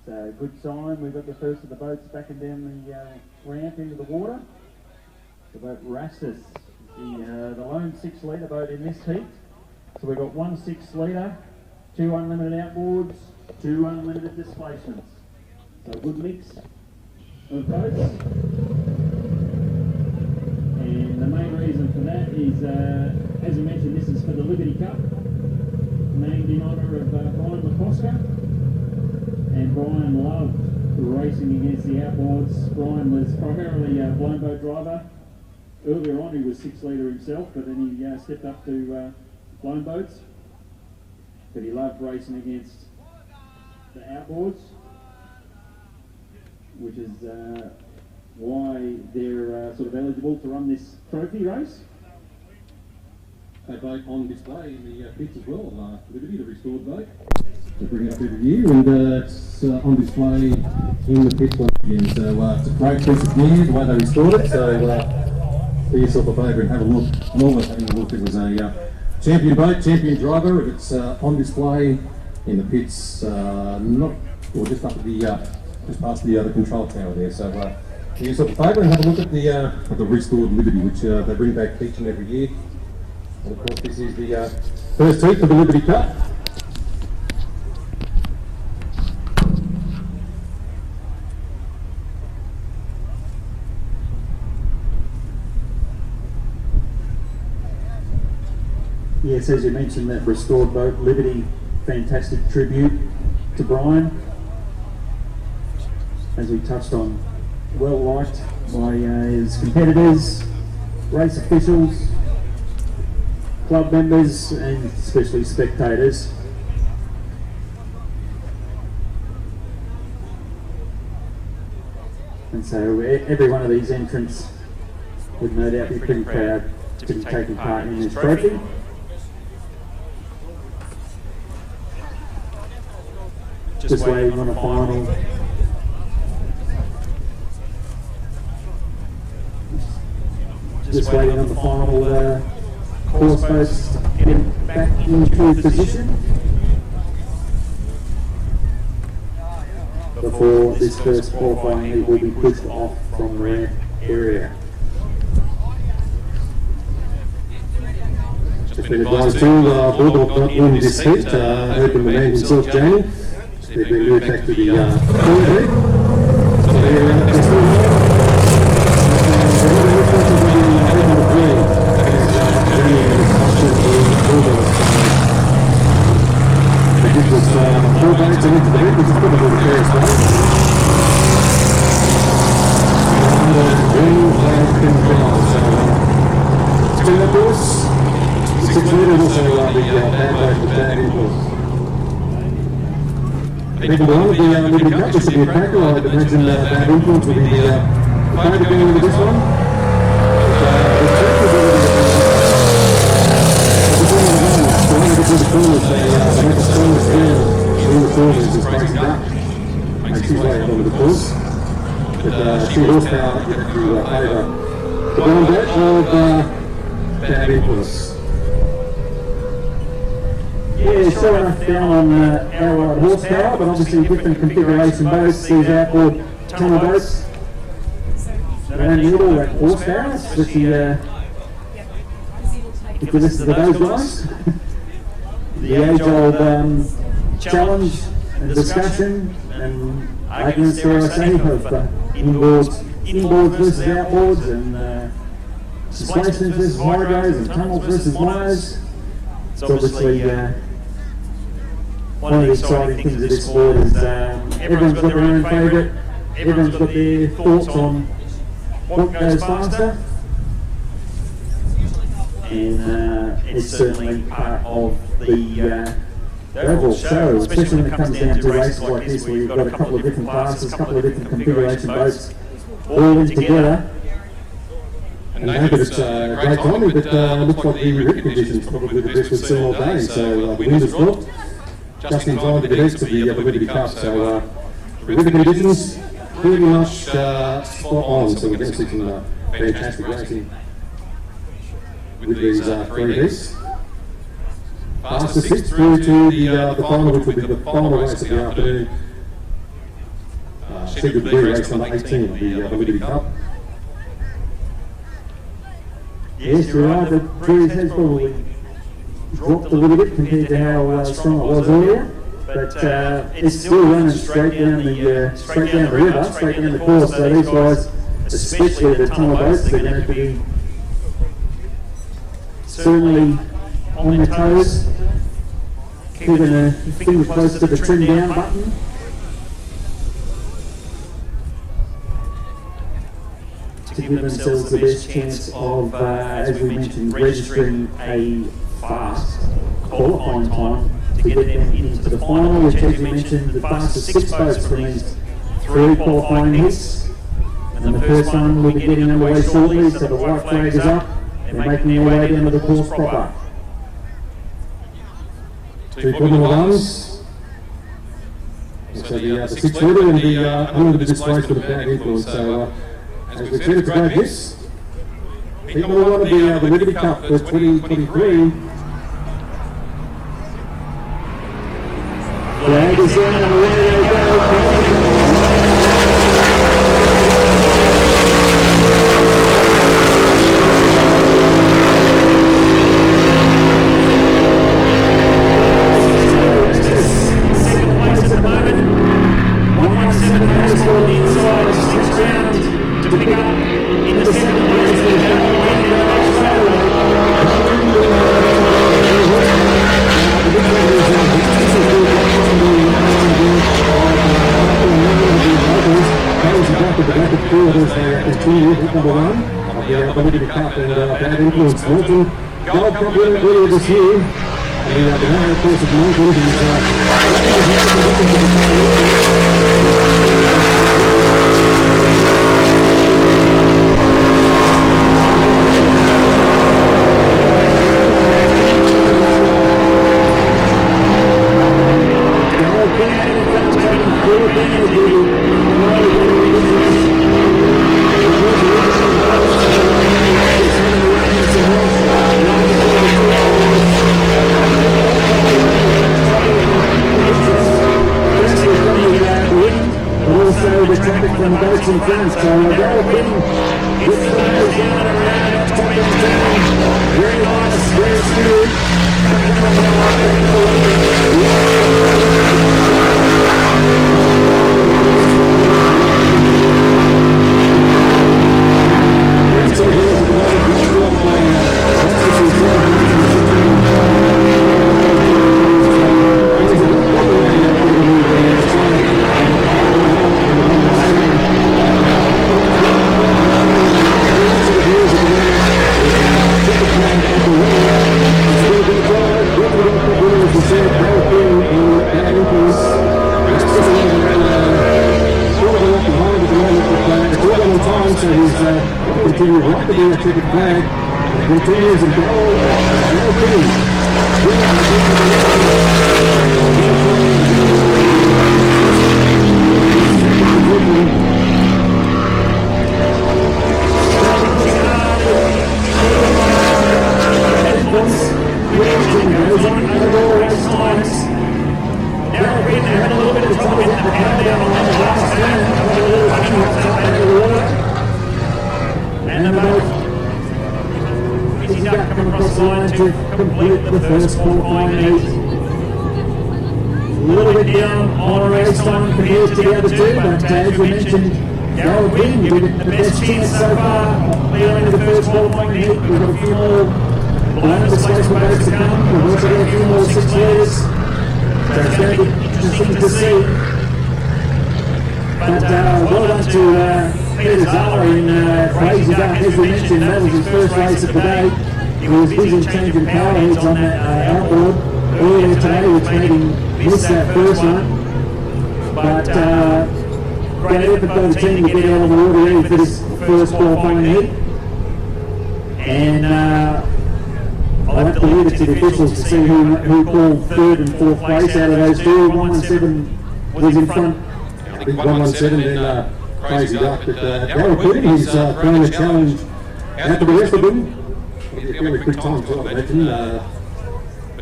So good sign, we've got the first of the boats backing down the ramp into the water. The boat Rastus, the lone 6 litre boat in this heat. So we've got 1 6 litre, 2 unlimited outboards, 2 unlimited displacements. So a good mix of boats. And the main reason for that is, as I mentioned, this is for the Liberty Cup, named in honour of Brian McCosker. And Brian loved racing against the outboards. Brian was primarily a blown boat driver. Earlier on he was 6 litre himself, but then he stepped up to blown boats. But he loved racing against the outboards, which is why they're sort of eligible to run this trophy race. A boat on display in the pits as well, Liberty, the restored boat. To bring it up every year, and it's on display in the pits once again. So it's a great piece of gear, the way they restored it. So do yourself a favour and have a look. Normally having a look, it was a champion boat, champion driver. It's on display in the pits, just up at the just past the control tower there. So do yourself a favour and have a look at the restored Liberty, which they bring back each and every year. And of course, this is the First heat for the Liberty Cup. Yes, as you mentioned, that restored boat, Liberty, fantastic tribute to Brian. As we touched on, well liked by his competitors, race officials, club members, and especially spectators. And so every one of these entrants would no doubt be pretty proud to be taking part in this trophy. Just waiting on the final. Just waiting on the final course boats to get back into position before this first qualifying heat will be pushed off from the ramp area. Just been advised to Bulldog not win this heat, open the man himself, Jamie. They've been moved back to the corner there. So four boats into the heat, which is probably the fairest way. It's been the course. 6 metres also the bad boat with bad impulse. People will be Liberty Cup, this will be a tackle. I'd imagine bad influence will be the favourite going into this one. The corners, they make a strong stand in the corners, just breaks it up. Makes his way onto the course. But 2 horsepower to favour the brown boat of bad influence. Yeah, sure enough down on our horsepower, but obviously different configuration boats, these outboard tunnel boats. They don't need all that horsepower, especially if you listen to those guys. The age-old challenge and discussion and arguments, dare I say, of inboards versus outboards and displacements versus hydros and tunnels versus wires. It's obviously one of the exciting things of this sport is everyone's got their own favourite, everyone's got their thoughts on what goes faster, and it's certainly part of the overall show, especially when it comes down to races like this where you've got a couple of different classes, a couple of different configuration boats all in together. And I know that it's great timing, but looks like the rip conditions probably the best we've seen all day, so wind is dropped, just in time to get east of the Liberty Cup, so the river conditions pretty much spot on, so we're going to see some fantastic racing with these 3 heats. Fastest 6 through to the final, which will be the final race of the afternoon. Scheduled to be race number 18 of the Liberty Cup. Yes, you're right, the Prix has probably dropped a little bit compared to how strong it was earlier, but it's still running straight down the river, straight down the course, so these guys, especially the tunnel boats, they're going to be certainly on their toes, keeping their fingers close to the trim down button. To give themselves the best chance of, as we mentioned, registering a fast qualifying time to get them into the final, which, as we mentioned, the fastest 6 boats from these 3 qualifying heats. And the first one will be getting underway shortly, so the white flag is up. They're making their way down to the course proper. 2 Formula Ones. So the 6 metre and the under the displays for the bad influence. So as we said, it's about this. People who want to be the Liberty Cup for 2023. Flag is in and away they go. Junior, heat number 1 of the Liberty Cup, and Bad Influence Milton. Gold Cup winner earlier this year. And the winner, of course, of Milton, from boats in France, so very nice, very smooth. Continues right to be a ticket flag, continues and complete the first qualifying heat. A little bit down on race time compared to the other two, but as we mentioned, Darryl Quinn with the best chance so far leading to the first qualifying heat. We've got a few more below displacement boats to come. We've also got a few more 6 meters, so it's going to be interesting to see. But well done to Peter Zala in Prix. As we mentioned, that was his first race of the day. He was busy changing power heads on that outboard earlier today, which made him miss that first one. But great effort by the team to get out on the water ready for this first qualifying heat. And I'll have to leave it to the officials to see who called third and fourth place out of those two. 117 was in front. I think 117 then Crazy Duck, but Darryl Quinn is throwing a challenge out to the rest of them. It'll be a fairly quick time too, I imagine.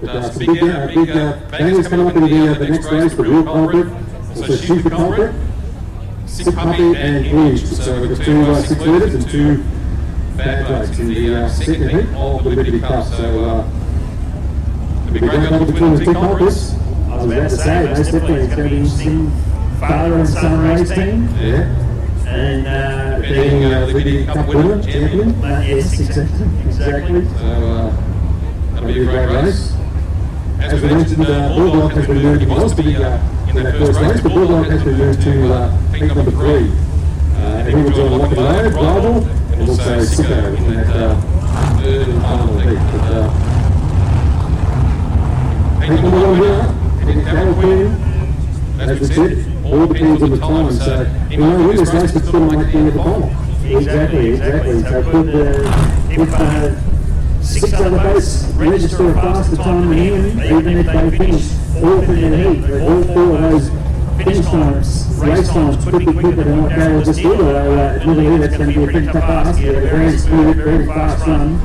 But some big bangers coming up in the next race, the Real Culprit, also Stupid Culprit, Sick Puppy and Blues. So we've got 2 6 litres and 2 bad boats in the second heat of the Liberty Cup. So it'll be a great battle between the two culprits. I was about to say, most definitely it's going to be interesting. Father and son race team. Yeah. And being Liberty Cup winner, champion. Yes, exactly. So that'll be a great race. As we mentioned, Bulldog has been moved. He was to be in that first race, but Bulldog has been moved to heat number 3. And he will join Lock and Load, Rival, and also Sicko in that third and final heat. But heat number 1 winner, Darryl Quinn, as we said, all depends on the time. So he may win this race, but still might be at the bottom. Exactly. So could if 6 other boats register a faster time than him, even if they finish 4th in the heat, all 4 of those finish times, race times could be quicker than what Darryl just did, although admittedly that's going to be a pretty tough ask. He had a very smooth, very fast run.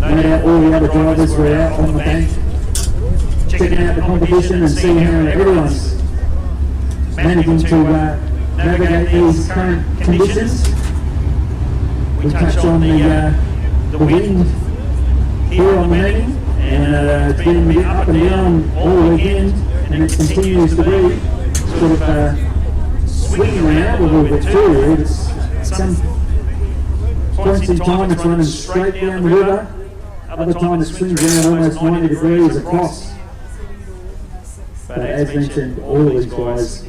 No doubt all the other drivers were out on the bank checking out the competition and seeing how everyone's managing to navigate these current conditions. We touched on the wind here on the meeting, and it's been a bit up and down all weekend, and it continues to be sort of swinging around a little bit too. It's some points in time it's running straight down the river, other times it swings around almost 90 degrees across. But as mentioned, all of these guys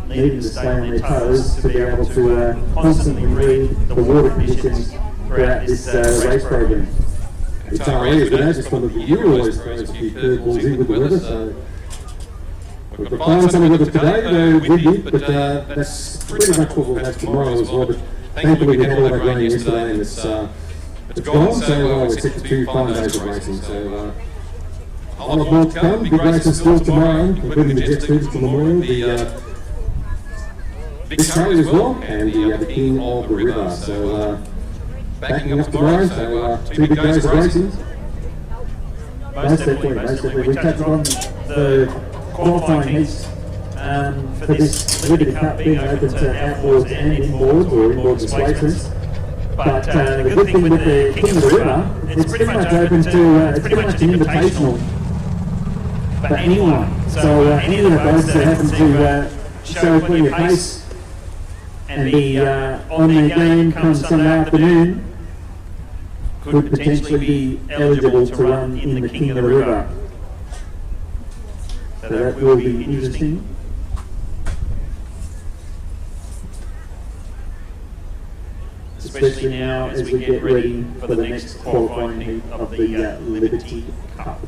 needing to stay on their toes to be able to constantly read the water conditions throughout this race program. It's RE, but as one of the year always throws a few curveballs in with the weather, so we've got fine sunny weather today, though windy, but that's pretty much what we'll have tomorrow as well. But thankfully we had all that rain yesterday and it's gone, so we're set for 2 fine days of racing. So a lot more to come, big races still tomorrow, including the jet speeders for Memorial, the Big Curry as well, and the King of the River. So backing up tomorrow, so 2 big days of racing. Most definitely. We touched on the qualifying heats for this Liberty Cup being open to outboards and inboards, or inboard displacements. But the good thing with the King of the River, it's pretty much open to, it's pretty much an invitational for anyone. So any of the boats that happen to show plenty of pace and be on their game come Sunday afternoon could potentially be eligible to run in the King of the River. So that will be interesting. Especially now as we get ready for the next qualifying heat of the Liberty Cup.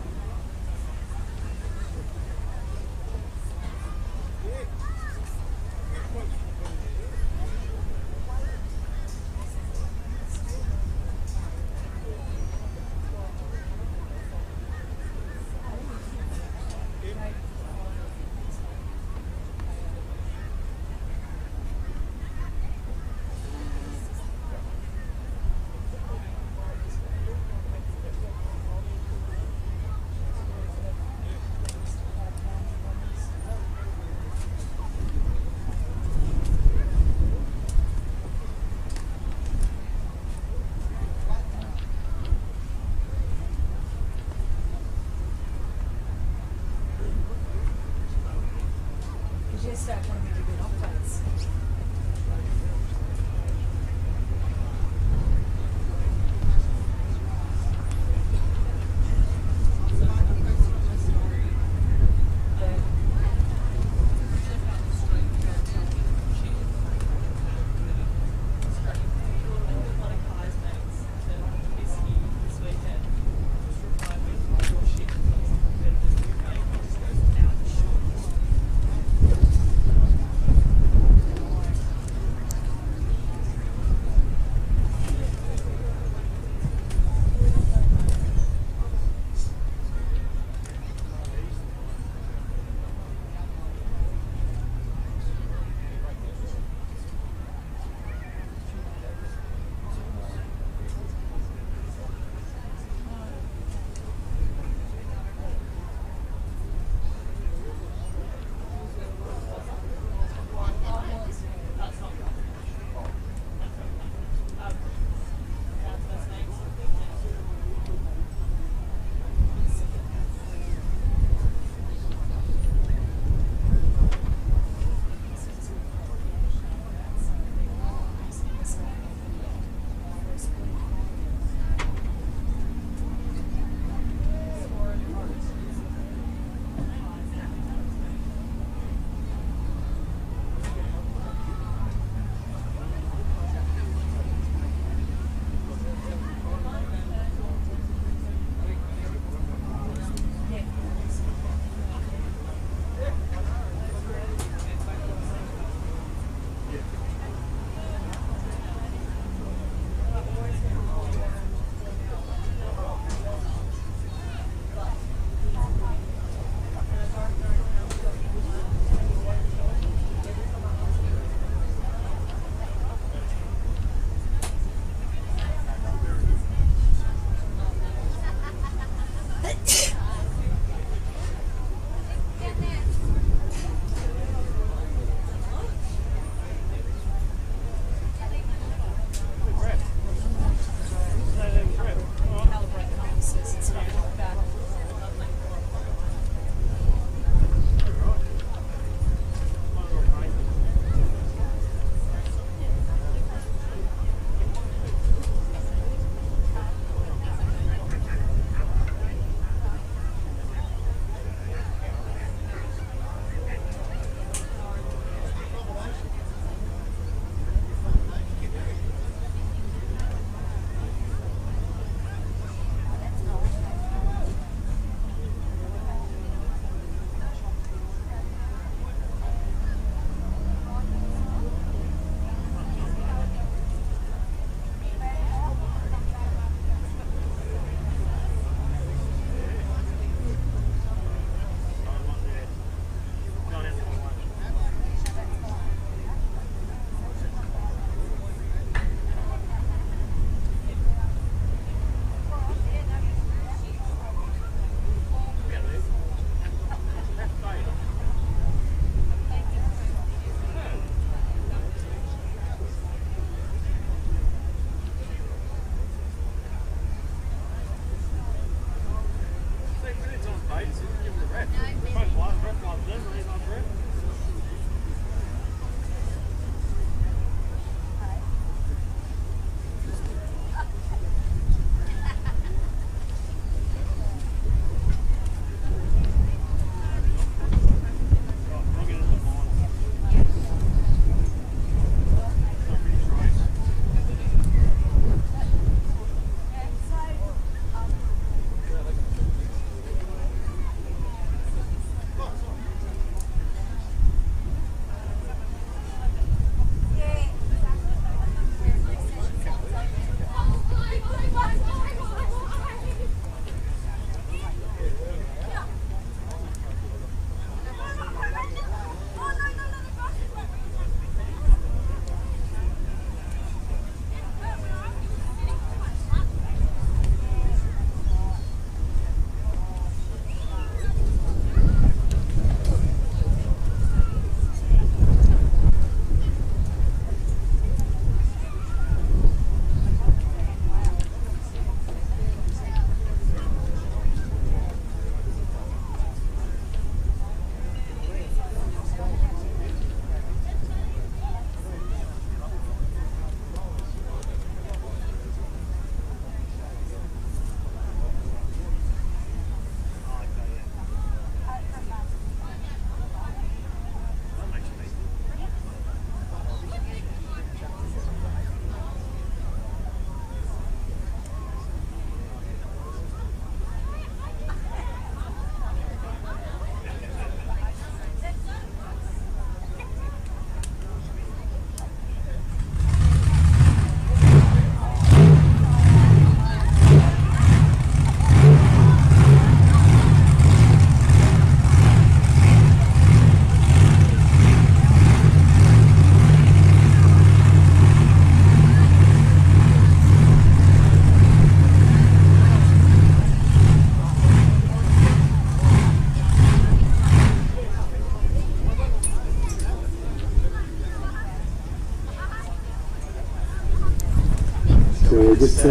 just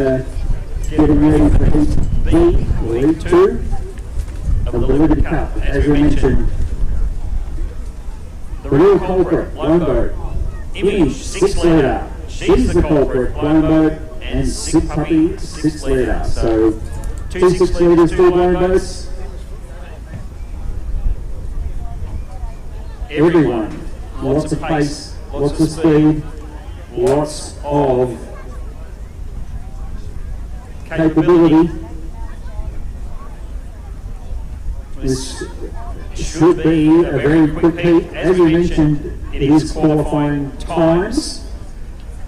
getting ready for Heat B, or Heat 2 of the Liberty Cup. As we mentioned, the real culprit, lone boat, Image 6 litre. She's the culprit, lone boat, and Sick Puppy 6 litre. So 2 6 litres, 2 lone boats. Everyone, lots of pace, lots of speed, lots of capability. This should be a very quick heat. As we mentioned, it is qualifying times.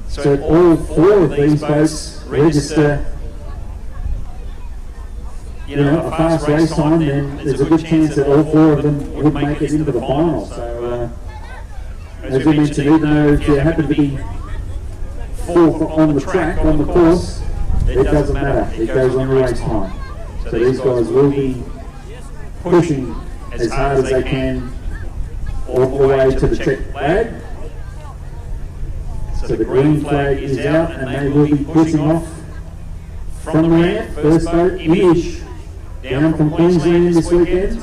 So if all 4 of these boats register, a fast race time, then there's a good chance that all 4 of them would make it into the final. So as we mentioned, even though if you happen to be 4th on the track, on the course, it doesn't matter. It goes on the race time. So these guys will be pushing as hard as they can all the way to the check flag. So the green flag is out and they will be pushing off from the ramp. First boat, Image, down from Queensland this weekend.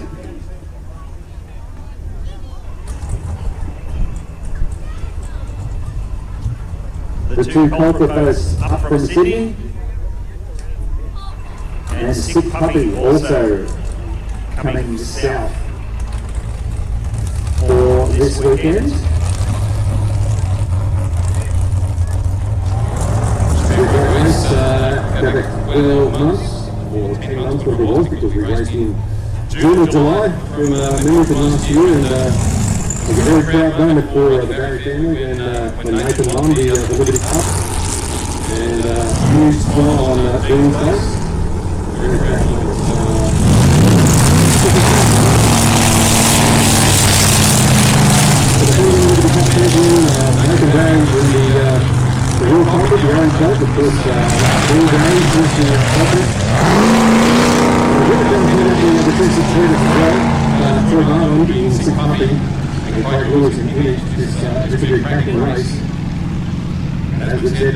The 2 culprit boats up from Sydney. And Sick Puppy also coming south for this weekend. About 12 months, or 10 months whatever it was, because we raced in June or July from Millington last year, and it was a very proud moment for the Barry family and when Nathan won the Liberty Cup, and huge smile on Dean's face. Very proud moment. Nathan Barry in the real culprit, the orange boat, of course, all days was the culprit. We're going to turn up the defensive leaders as well. Troy Harlan being Sick Puppy, and Craig Lewis and Image. This will be a cracking race. As we said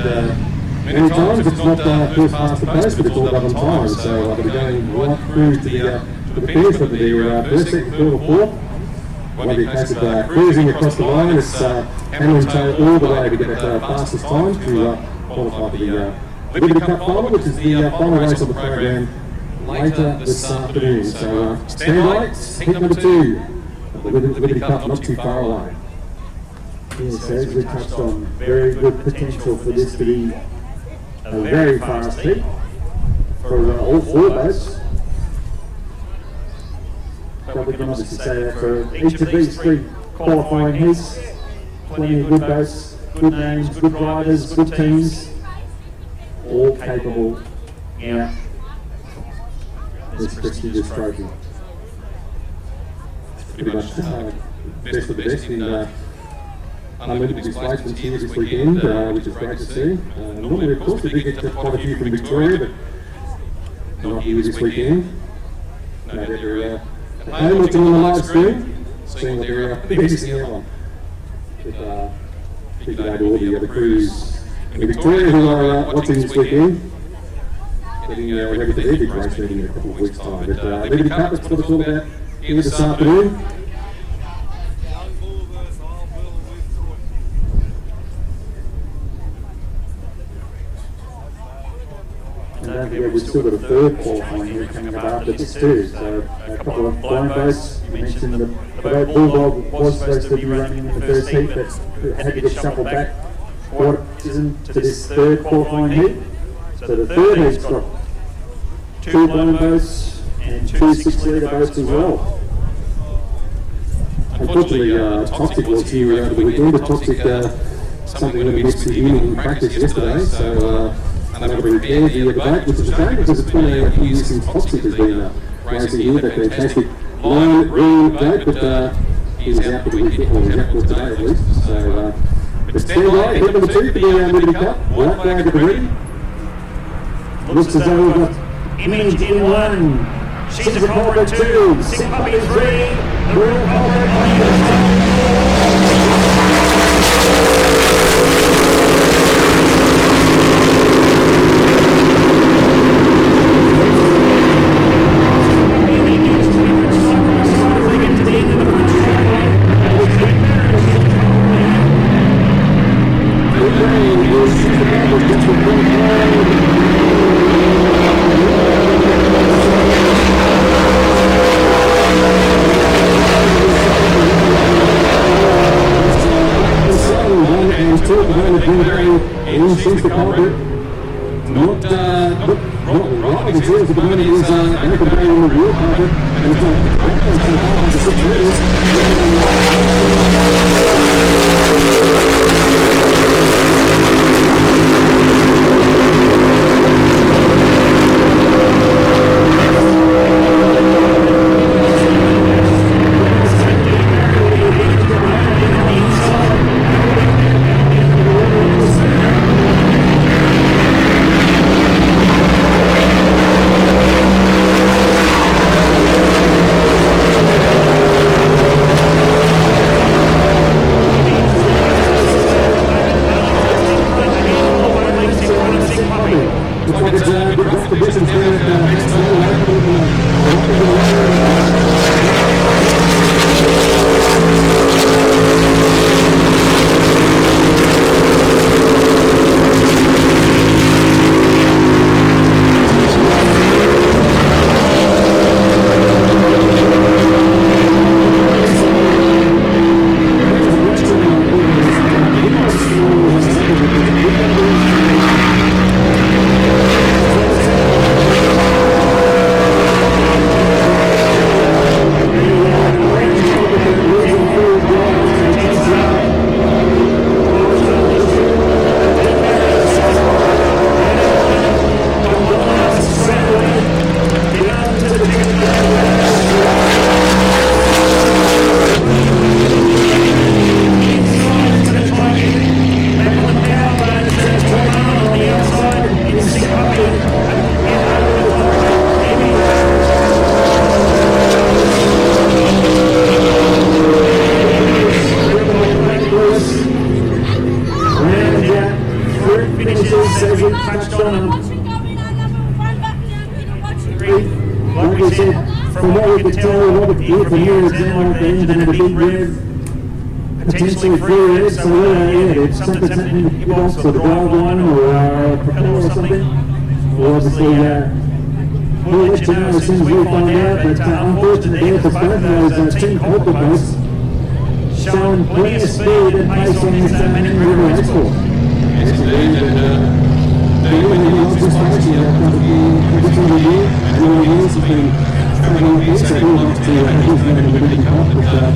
many times, it's not first past the post, but it's all done on time. So they'll be going right through to the finish, whether they're first, second, third or fourth. Won't be a case of cruising across the line. It's handling tail all the way to get that fastest time to qualify for the Liberty Cup final, which is the final race on the program later this afternoon. So stand by, heat number 2 of the Liberty Cup, not too far away. Yes, as we touched on, very good potential for this to be a very fast heat for all 4 boats. But we can obviously say that for each of these 3 qualifying heats, plenty of good boats, good names, good riders, good teams, all capable in this prestigious trophy. Pretty much best of the best in unlimited displacements here this weekend, which is great to see. Normally, of course, we do get quite a few from Victoria, but not here this weekend. No doubt they're home looking on the live screen, seeing what they're missing out on. But big day to all the other crews in Victoria who are watching this weekend, getting ready for their big race meeting in a couple of weeks' time. But Liberty Cup is what it's all about here this afternoon. And don't forget, we've still got a 3rd qualifying here coming up after this too. So a couple of blind boats. You mentioned the boat Bulldog was supposed to be running in the first heat, but had to get shuffled back for to this 3rd qualifying heat. So the 3rd heat's got 2 blind boats and 2 6-litre boats as well. Unfortunately, Toxic was here over the weekend, but Toxic something that we missed the evening in practice yesterday. So unable to repair the boat, which is a shame because it's been a few years since Toxic has been racing here. That fantastic lone green boat, but he's out for the weekend, or he's out for today at least. So, but stand by, heat number 2 for the Liberty Cup. White flag at the ready. Looks as though we've got Image in 1. She's a culprit 2. Sick Puppy 3. The real culprit on the other side. From what we could tell, what we hear from here is down like the engine of a big red, potentially free red, so if something's happening to the box or the drive line or propeller or something, we'll obviously we'll let you know as soon as we find out. But unfortunately, for both of those team Hydroplanes showing plenty of speed and pace on this Manning River Export. Yes, indeed, and they really love this race here for the year, and all the years have been travelling on here, so we'll like to have his name in the Liberty Cup, but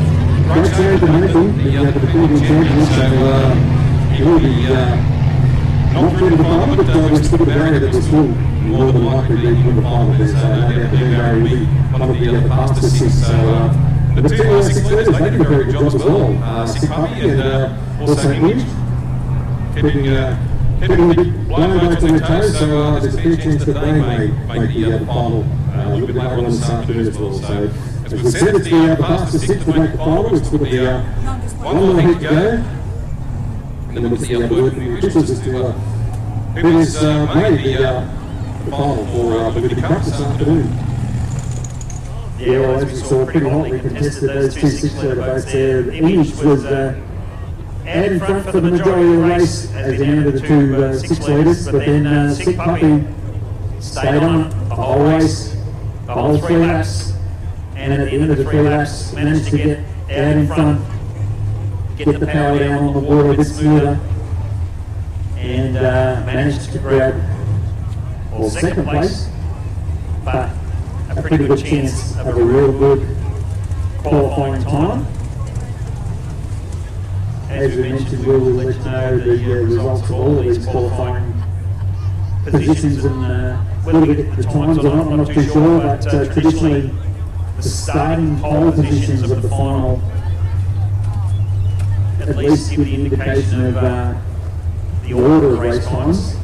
great story for Nathan, the defending champion, so he will be not through to the final, but we're still aware that this will more than likely be in the final there, so no doubt the Barry will be one of the fastest six, so the two six leaders, they did a very good job as well, Sick Puppy and also Hinge, keeping the big blowouts on their toes, so there's a fair chance that they may make the final a little bit later on this afternoon as well. So, as we said, it's the fastest six to make the final. It's got the one more heat to go. And then we'll see the working officials as to who has made the final for the Liberty Cup this afternoon. Yeah, well, as we saw, pretty hotly contested those two 6-litre boats there. Image was out in front for the majority of the race as he entered the two 6-litres, but then Sick Puppy stayed on the whole race, the whole 3 laps, and at the end of the 3 laps managed to get out in front, get the power down on the water a bit smoother, and managed to grab second place, but a pretty good chance of a real good qualifying time. As we mentioned, we will let you know the results of all of these qualifying positions and whether we get the times or not, I'm not too sure, but traditionally the starting pole positions of the final at least give the indication of the order of race times.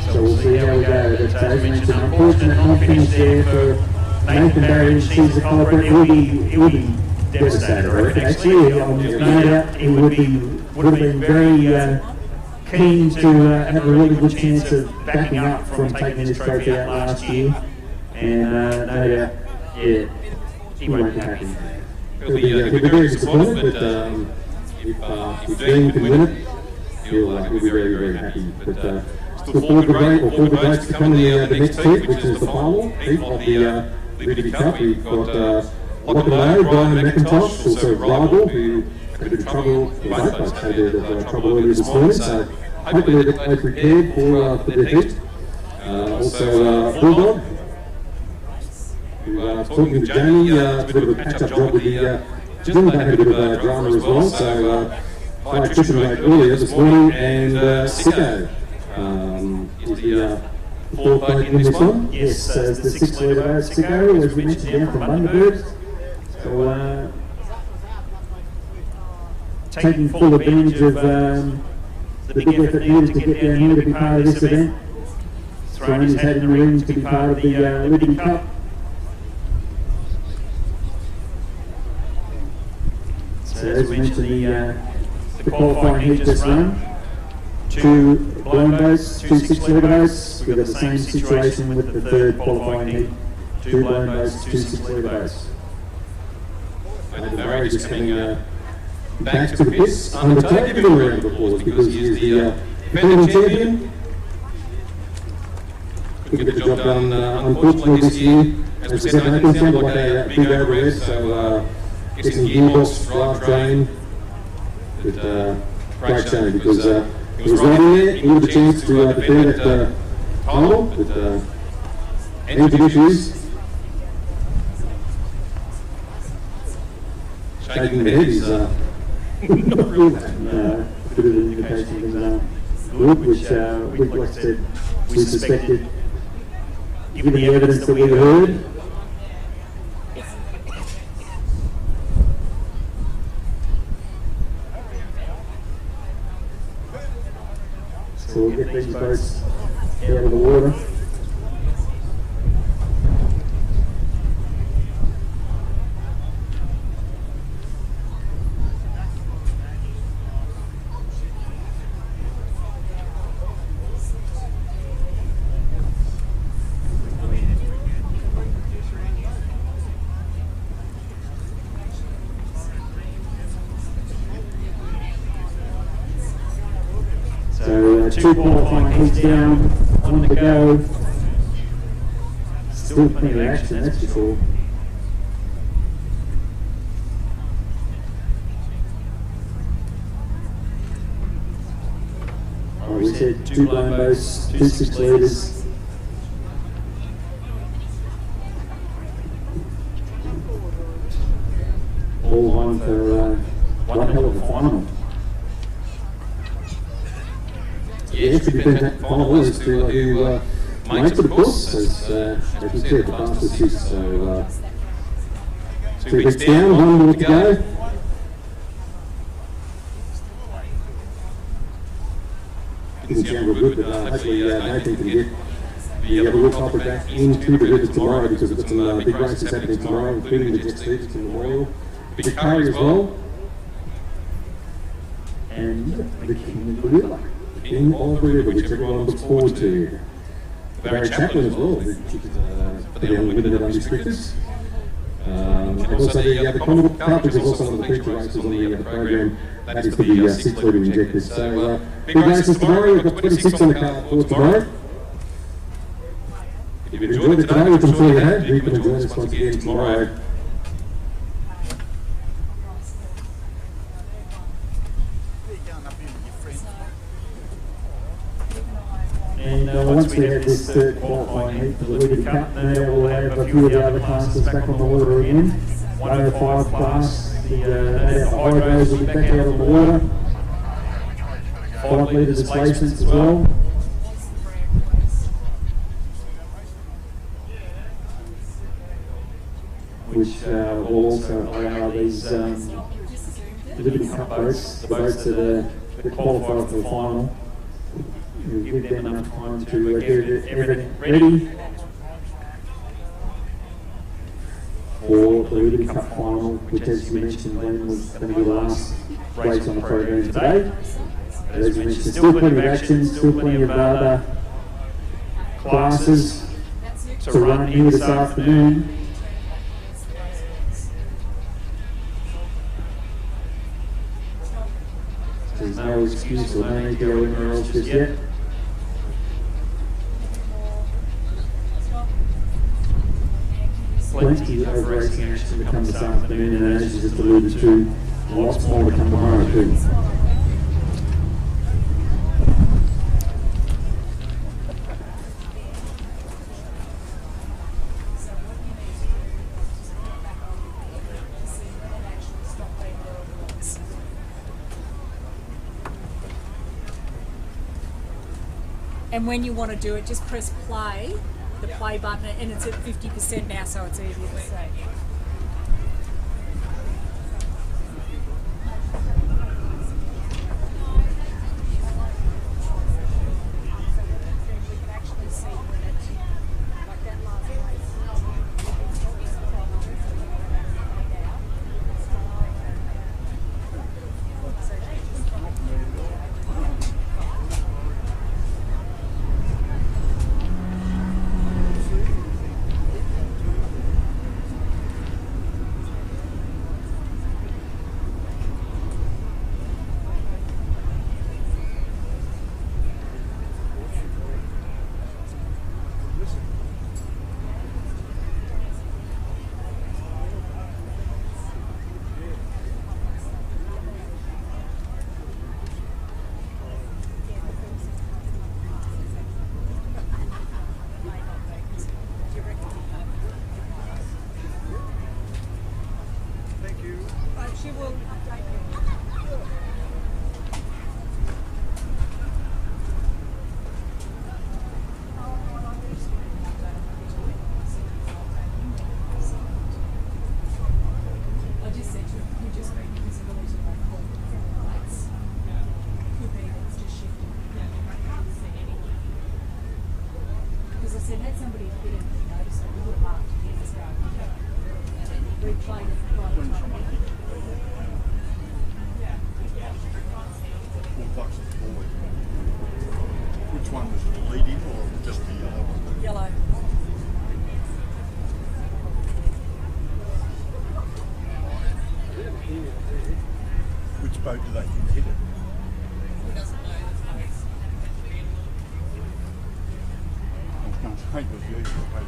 So we'll see how we go. But as mentioned, unfortunate non-finish there for Nathan Barry and Caesar Culprit. It will be devastated, I reckon. Actually, no doubt he would have been very keen to have a really good chance of backing up from taking this trophy out last year. And no doubt, yeah, he won't be happy. He'll be very disappointed, but if Dean can win it, he'll be very, very happy. But still four good races to come in the next heat, which is the final heat of the Liberty Cup. We've got Lockalow, Brian McIntosh, also Rival, who had a bit of trouble, both boats had a bit of trouble earlier this morning, so hopefully they're prepared for their heat. Also Bulldog, who was talking to Jamie. It's a bit of a catch-up job with the gym. They had a bit of drama as well. So I took him earlier this morning, and Sicko is the fourth boat in this one. Yes, the 6 litre boat Sicko, as we mentioned, down from Bundaberg. So taking full advantage of the big effort needed to get down here to be part of this event. Throwing his hat in the ring to be part of the Liberty Cup. So as we mentioned, the qualifying heat just run. 2 blown boats, 2 6 litre boats. We've got the same situation with the third qualifying heat. 2 blown boats, 2 6 litre boats. The Barry just coming back to the pits. Undertake, give him a round of applause because he is the defending champion. Couldn't get the job done, unfortunately, this year. As we said, it didn't sound like a big overhead, so getting gearbox, drivetrain. But great shame because he was right in there. He had the chance to defend at the final, but engine issues. Shaking the head is not real bad. Bit of an indication things aren't good, which, like I said, we suspected, given the evidence that we heard. So we'll get these boats out of the water. So 2 qualifying heats down, 1 to go. Still plenty of action, that's for sure. Oh, we said 2 blown boats, 2 6 litres. All one for one hell of a final. Yeah, to defend that final is to who makes it, of course, as we said, the fastest is. So 2 heats down, 1 more to go. Didn't sound real good, but hopefully Nathan can get the World Cup back into the river tomorrow because we've got some big races happening tomorrow, including the Jet Stevenson Memorial, Big Curry as well, and the King of the River. King of the River, which everyone looks forward to. The Barry Chaplin as well, for the unlimited unrestricted. And also the Commodore Cup, which is also one of the feature races on the program. That is for the 6 litre injectors. So big races tomorrow. We've got 26 on the card for tomorrow. If you've enjoyed it today, which I'm sure you have, you can join us once again tomorrow. And once we have this third qualifying heat for the Liberty Cup, now we'll have a few of the other classes back on the water again. 105 class, the hydros will be back out on the water. 5 litre displacements as well. Which will also allow these Liberty Cup boats, the boats that qualify for the final. We'll give them enough time to get everything ready for the Liberty Cup final, which, as you mentioned, Glenn, was going to be the last race on the program today. As you mentioned, still plenty of action, still plenty of other classes to run here this afternoon. There's no excuse or no need to go anywhere else just yet. Plenty of racing action to come this afternoon, and as you just alluded to, lots more to come tomorrow too. And when you want to do it, just press play, the play button, and it's at 50% now, so it's easier to see. Which one was the leading or just the yellow one? Yellow. Which boat do they think hit it? I was going to say it was the usual boat.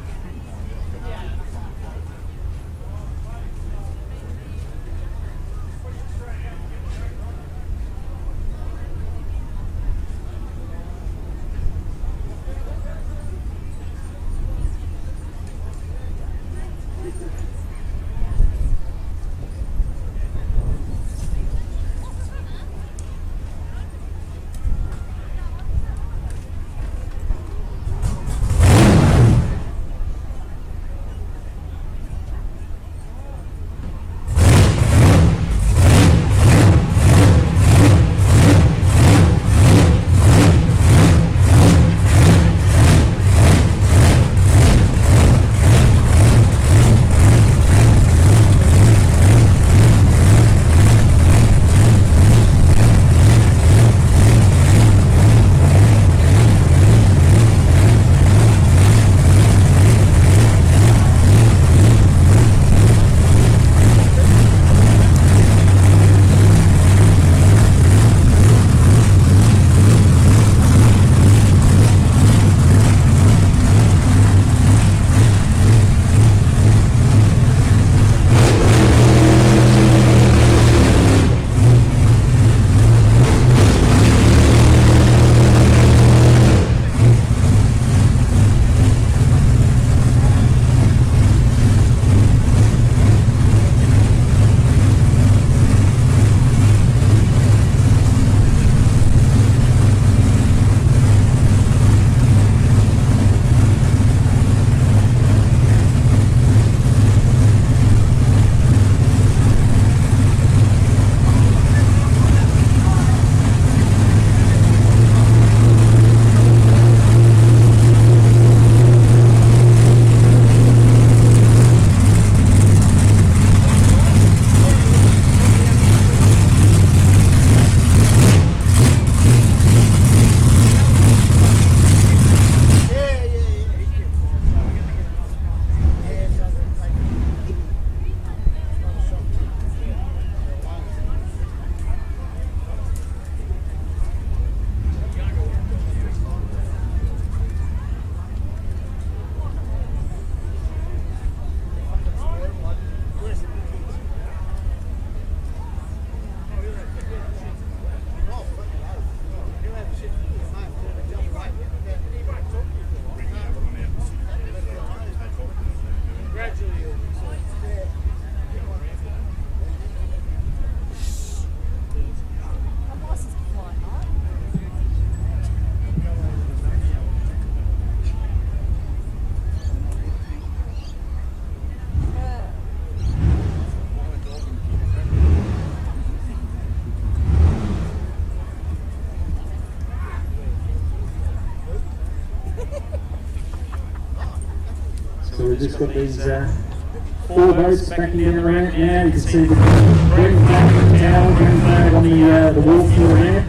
we've just got these 4 boats backing down the ramp now. You can see the green flag tower, green flag on the wall through the ramp.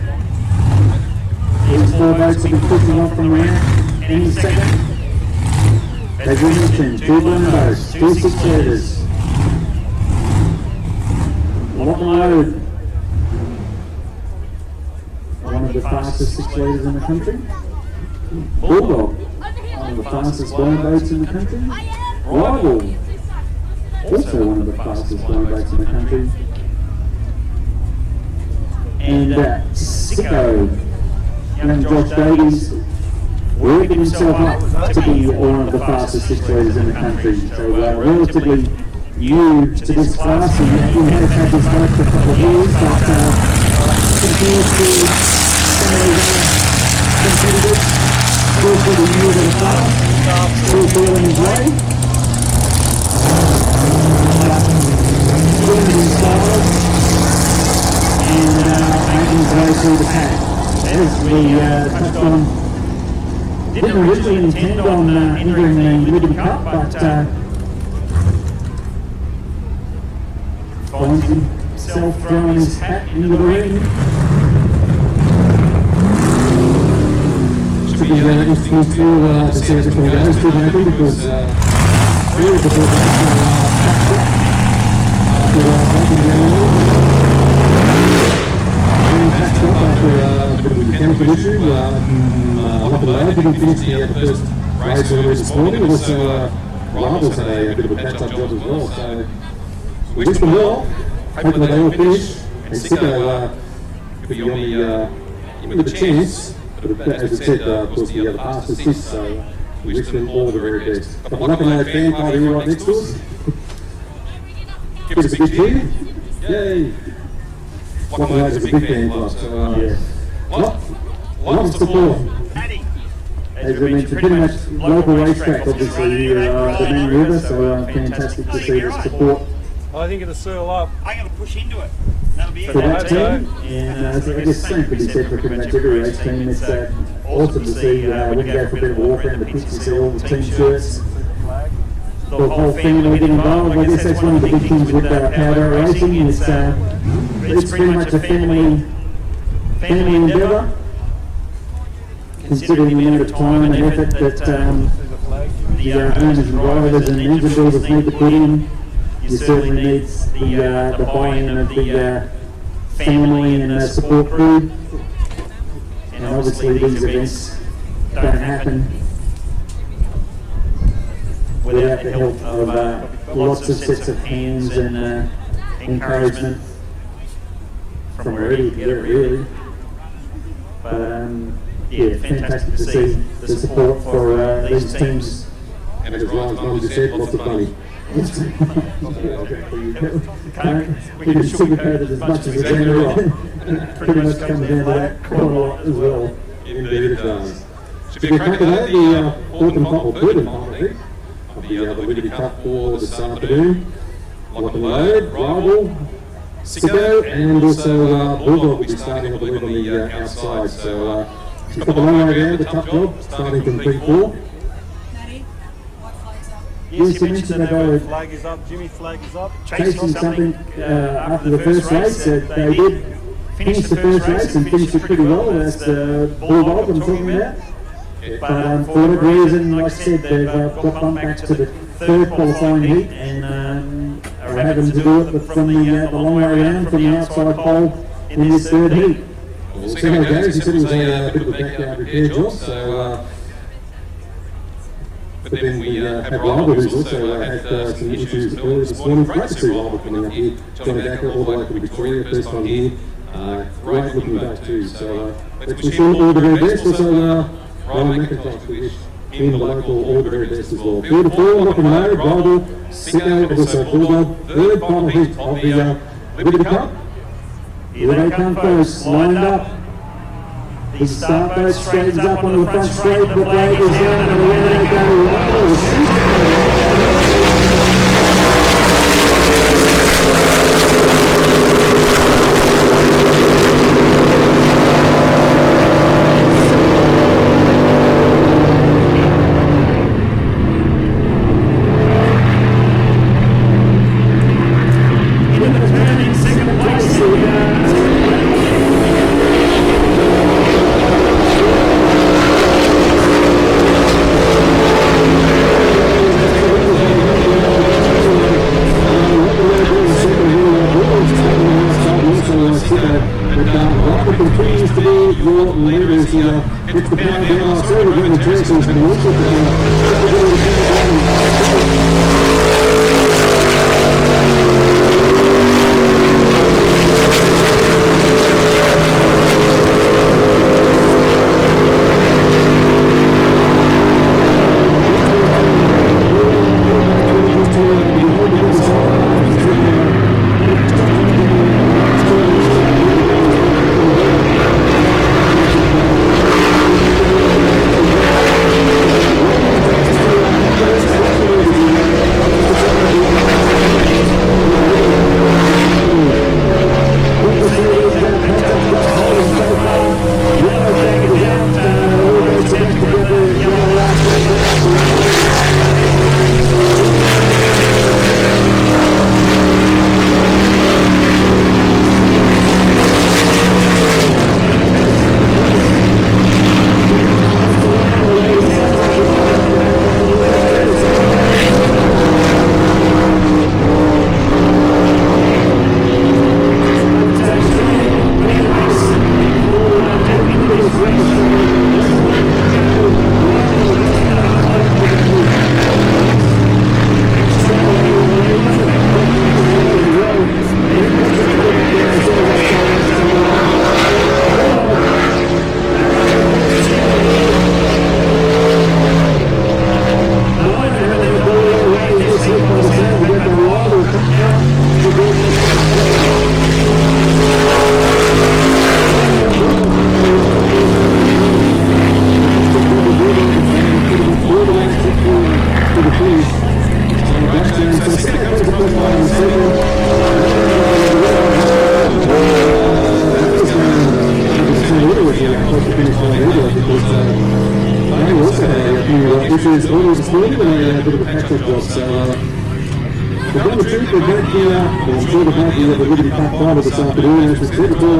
These 4 boats will be pushing off from the ramp any second. As we mentioned, 2 blend boats, 2 6-litres. Lock and load. One of the fastest 6-litres in the country. Bulldog, one of the fastest blend boats in the country. Rival, also one of the fastest blend boats in the country. And Sicko, young Josh Davies, working himself up to be one of the fastest 6-litres in the country. So relatively new to this class, and he has had this boat for a couple of years, but continues to competitive, still pretty new to the class, still feeling his way. Swimming in style and making his way through the pack. As we touched on, didn't originally intend on entering the Liberty Cup, but finds himself throwing his hat into the ring. Should be interesting to see how this one goes, too, maybe, because really the ball packed up after a bit of a mechanical issue. Lock and load didn't finish the first race earlier this morning. Also, Rivals had a bit of a catch-up job as well. So we wish them well. Hopefully they all finish. And Sicko could be on the chance. But as I said, of course, the other fastest is, so we wish them all the very best. Got the Lock and Load fan party right next to us. Give us a big cheer. Yay! Lock and Load is a big fan for us. So, lots of support. As we mentioned, pretty much local racetrack, obviously, here at the main river, so fantastic to see the support. I think it'll seal up. I'm going to push into it. That'll be it. For that team, and I guess same could be said for pretty much every race team. It's awesome to see when you go for a bit of a walk around the pitch, you see all the team shirts, the whole family get involved. I guess that's one of the big things with powerboat racing. It's pretty much a family endeavour, considering the amount of time and effort that the owners and drivers and engine builders need to put in. You certainly need the buy-in of the family and support crew. And obviously these events don't happen without the help of lots of sets of hands and encouragement from wherever you can get it, really. But yeah, fantastic to see the support for these teams. And as Ryan's mum just said, lots of money. We can sugarcoat it as much as we can, right? Pretty much comes down to that quite a lot as well. Indeed it does. Should be a crack at that, the third and final, I think, of the Liberty Cup for this afternoon. Lock and Load, Rival, Sicko, and also Bulldog will be starting, I believe, on the outside. So she's got the long way down, the tough job, starting from P4. Yes, you mentioned about flag is up, Jimmy flag is up. chasing something after the first race. They did finish the first race and finished it pretty well. That's the Bulldog I'm talking about. But for whatever reason, like I said, they've got bumped back to the third qualifying heat and are having to do it from the long way around from the outside pole in this third heat. We'll see how it goes. He said it was a bit of a backyard repair job, so but then we have Rival, who's also had some issues earlier this morning. Great to see Rival coming up here. Johnny Dacker, all the way from Victoria, first time here. Great looking boat too. So let's wish him all the very best. Also, Ryan McIntosh, we wish him, the local, all the very best as well. Beautiful, Lock and Load, Rival, Sicko, and also Bulldog. Third final heat of the Liberty Cup. Here they come first, lined up. The start boat straightens up onto the front straight, the flag is down, and away they go. This is only this morning and I had a bit of a catch-up job, so we're going to treat the event here, I'm sure the back of the Liberty Cup final this afternoon, as we said, it's all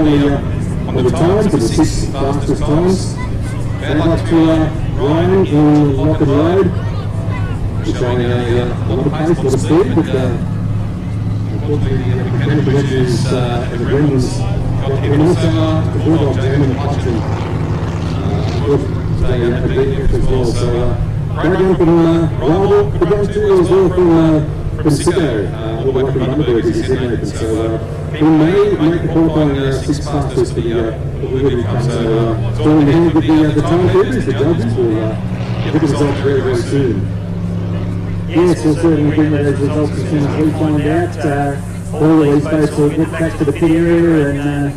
on the times, and the 6 fastest times. Back up to Ryan on Locken Road, which showing a lot of pace, a lot of speed, but unfortunately the mechanical edges and the Brendan's and also the Bulldog jam in the clutch and a big as well, so right down from Rival, but down too as well from Sicko, all the way from Bundaberg as he's in open, so we may make the qualifying 6 fastest for the Liberty Cup, so still in the hand with the time keepers, the judges will get the results very, very soon. Yes, we'll certainly bring those results as soon as we find out. All of these folks will get back to the pit area and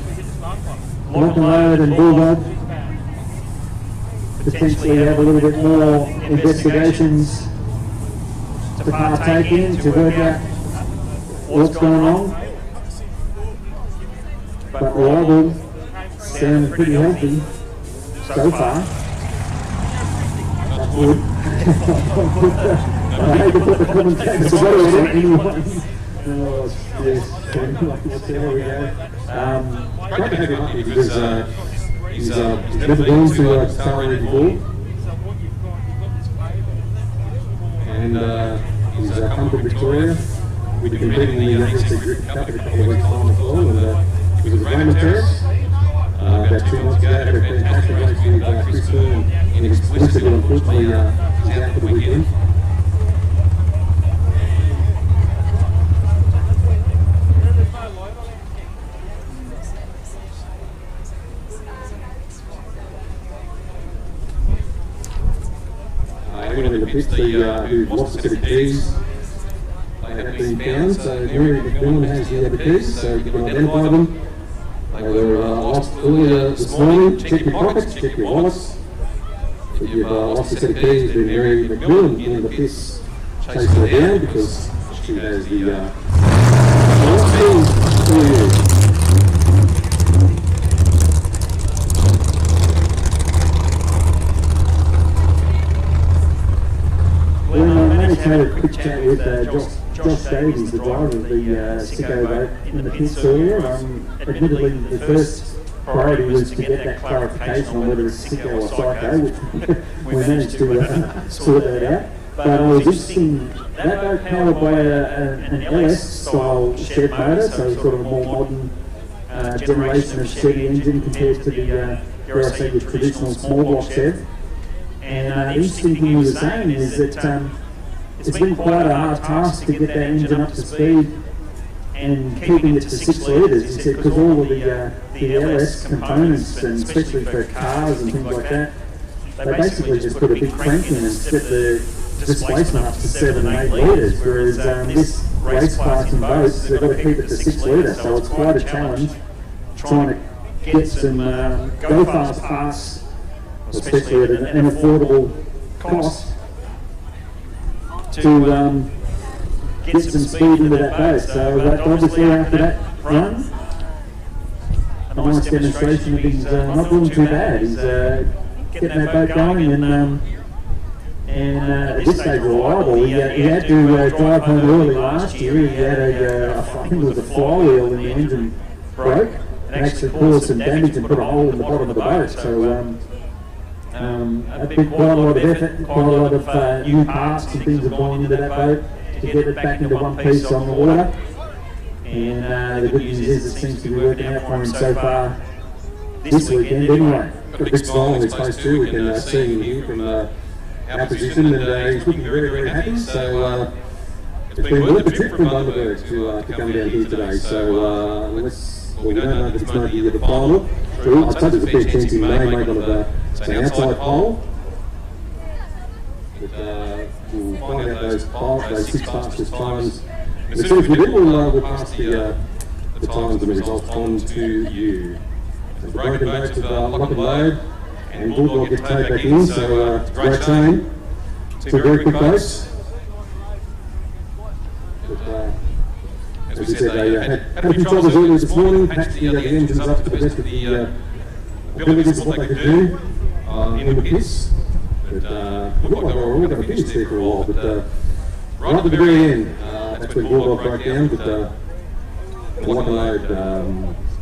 Lock and Load and Bulldog potentially have a little bit more investigations to partake in to work out what's going on. But Rival sounds pretty healthy so far. That's good. I hate to put the commentators together on it anyway. Oh, yes, there we go. Great to have him up here because he's never been to Tarry before. And he's come from Victoria. We've been competing in the Easter Group Cup in a couple of weeks' time as well, and he was at Raymond Terrace about 2 months ago. Had a fantastic race with Prix in Explicit, but unfortunately he's out for the weekend. Everyone in the pits who lost a set of keys, they have been found, so Mary McMillan has the keys, so you can identify them. They were lost earlier this morning. Check your pockets, check your wallets. If you've lost a set of keys, then Mary McMillan in the pits chase her down because she has the lost keys for you. Had a quick chat with Josh Davies, the driver of the Sicko boat in the pits earlier. Admittedly, the first priority was to get that clarification on whether it's Sicko or Psycho, which we managed to sort that out. But I was interested, that boat powered by an LS-style shed motor, so sort of a more modern generation of Chevy engine compared to the, dare I say, the traditional small block shed. And the interesting thing he was saying is that it's been quite a hard task to get that engine up to speed and keeping it to 6 litres. He said because all of the LS components, and especially for cars and things like that, they basically just put a big crank in and set the displacement up to 7 and 8 litres, whereas this race class in boats, they've got to keep it to 6 litres, so it's quite a challenge trying to get some go fast parts, especially at an affordable cost, to get some speed into that boat. So obviously after that run, a nice demonstration of he's not doing too bad. He's getting that boat going, and at this stage reliable. He had to drive home early last year. He had I think it was a flywheel in the engine broke and actually caused some damage and put a hole in the bottom of the boat. So a big, quite a lot of effort, quite a lot of new parts and things have gone into that boat to get it back into one piece on the water. And the good news is it seems to be working out for him so far this weekend anyway. Got a big smile on his face too. We can see him here from our position, and he's looking very, very happy. So it's been worth the trip from Bundaberg to come down here today. So we don't know if it's going to be the final. I suppose there's a fair chance he may make one of an outside pole. But we'll find out those 6 fastest times. As soon as we do, we'll pass the times and the results on to you. The broken boats of Lock and Load and Bulldog get towed back in, so it's a great train. 2 very quick boats. But, as we said, they had a few troubles earlier this morning, patched the engines up to the best of the abilities of what they could do in the pits. But it looked like they were all going to finish there for a while, but right at the very end, that's when Bulldog broke down, but the Lock and Load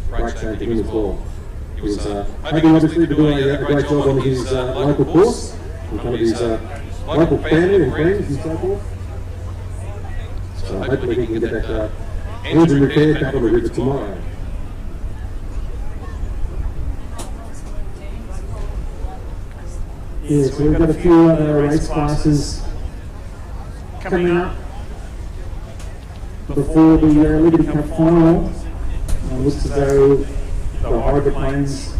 brake train came in as well. He was hoping obviously to do a great job on his local course, in front of his local family and friends and so forth. So hopefully he can get that engine repaired back on the river tomorrow. Yeah, so we've got a few other race classes coming up before the Liberty Cup final. Looks as though the hydroplanes,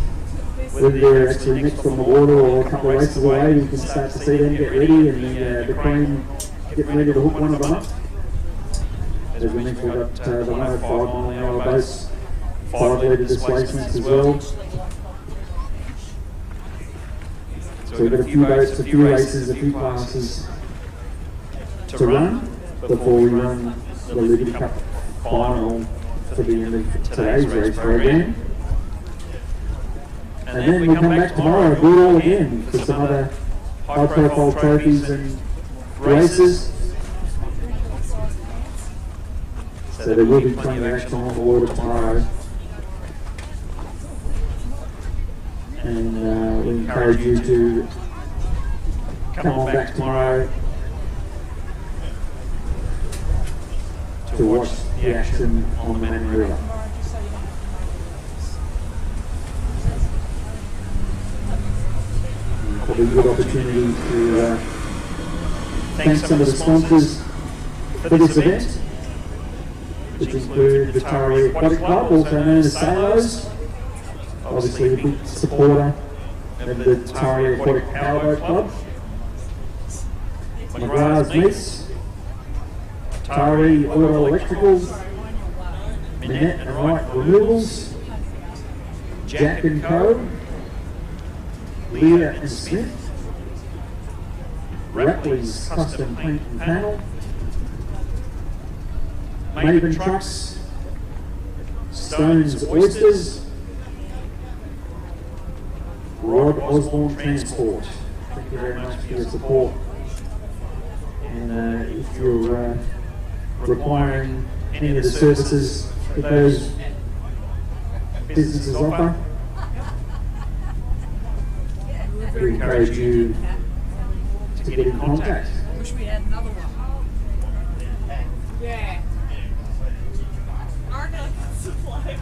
whether they're actually next on the water or a couple of races away, you can start to see them get ready, and the Queen getting ready to hook one of them up. As we mentioned, we've got the 105 mile an hour boats, 5 litre displacements as well. So we've got a few boats, a few races, a few classes to run before we run the Liberty Cup final for the end of today's race program. And then we come back tomorrow and do it all again for some other high profile trophies and races. So there will be plenty of action on the water tomorrow. And we encourage you to come on back tomorrow to watch the action on the Manning River. Probably a good opportunity to thank some of the sponsors for this event, which include the Tari Aquatic Club, also known as Salos, obviously a big supporter of the Tari Aquatic Powerboat Club, McGrath's Meats, Tari Oil Electricals, Minette and Wright Removals, Jack & Co, Leah and Smith, Rapley's Custom Paint and Panel, Maven Trucks, Stone's Oysters, Rod Osborne Transport. Thank you very much for your support. And if you're requiring any of the services that those businesses offer, we encourage you to get in contact. Wish we had another one. Yeah. Aren't I supply?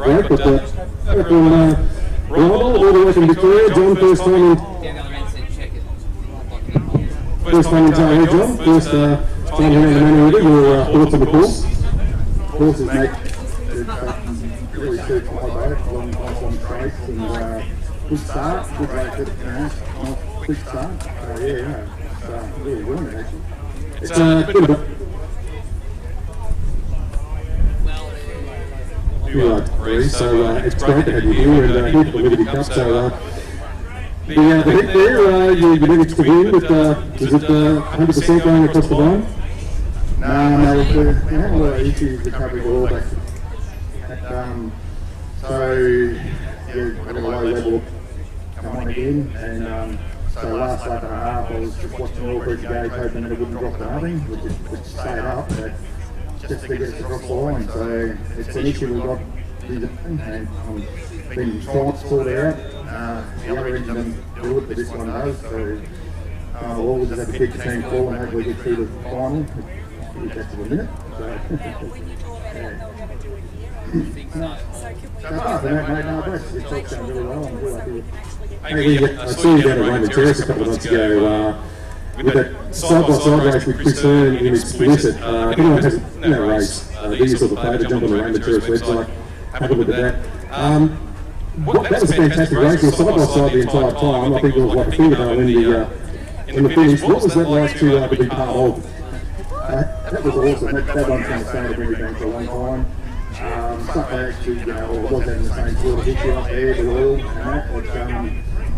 great. But from Rob, all the way from Victoria, John, first time in Taree, John. First time here in the Manor River. Your thoughts on the course? Courses, mate. Really suits my boat. Long straight and good start. Good rate, good, quick start. So yeah, it's really enjoying it actually. It's been a bit. Prix, so it's great to have you here and here for the Liberty Cup. So the heat there, you managed to win, but is it 100% going across the line? No, we had a lot of issues recovering all back. So yeah, got a low level come on again, and so last lap and a half I was just watching all three gauge hoping that it wouldn't drop to nothing, which stayed up, but just to get us across the line. So it's an issue we've got, and I've been trying to sort it out. The other engine doesn't do it, but this one does. So we'll just have to keep the team full and hopefully get through the final. We'll get to the minute. Apart from that, mate, no, it's all going really well. I'm really happy with it. Hey, I saw you down at Raymond Terrace a couple of months ago with that side-by-side race with Chris Hearn in Explicit. If anyone hasn't seen that race, do yourself a favour, jump on the Raymond Terrace website, have a look at that. That was a fantastic race. It was side-by-side the entire time. I think it was like a fingernail in the finish. What was that last two to be part of? That was awesome. That one's going to stay to bring it down for a long time. Actually, was having the same sort of issue up there, the oil and that, but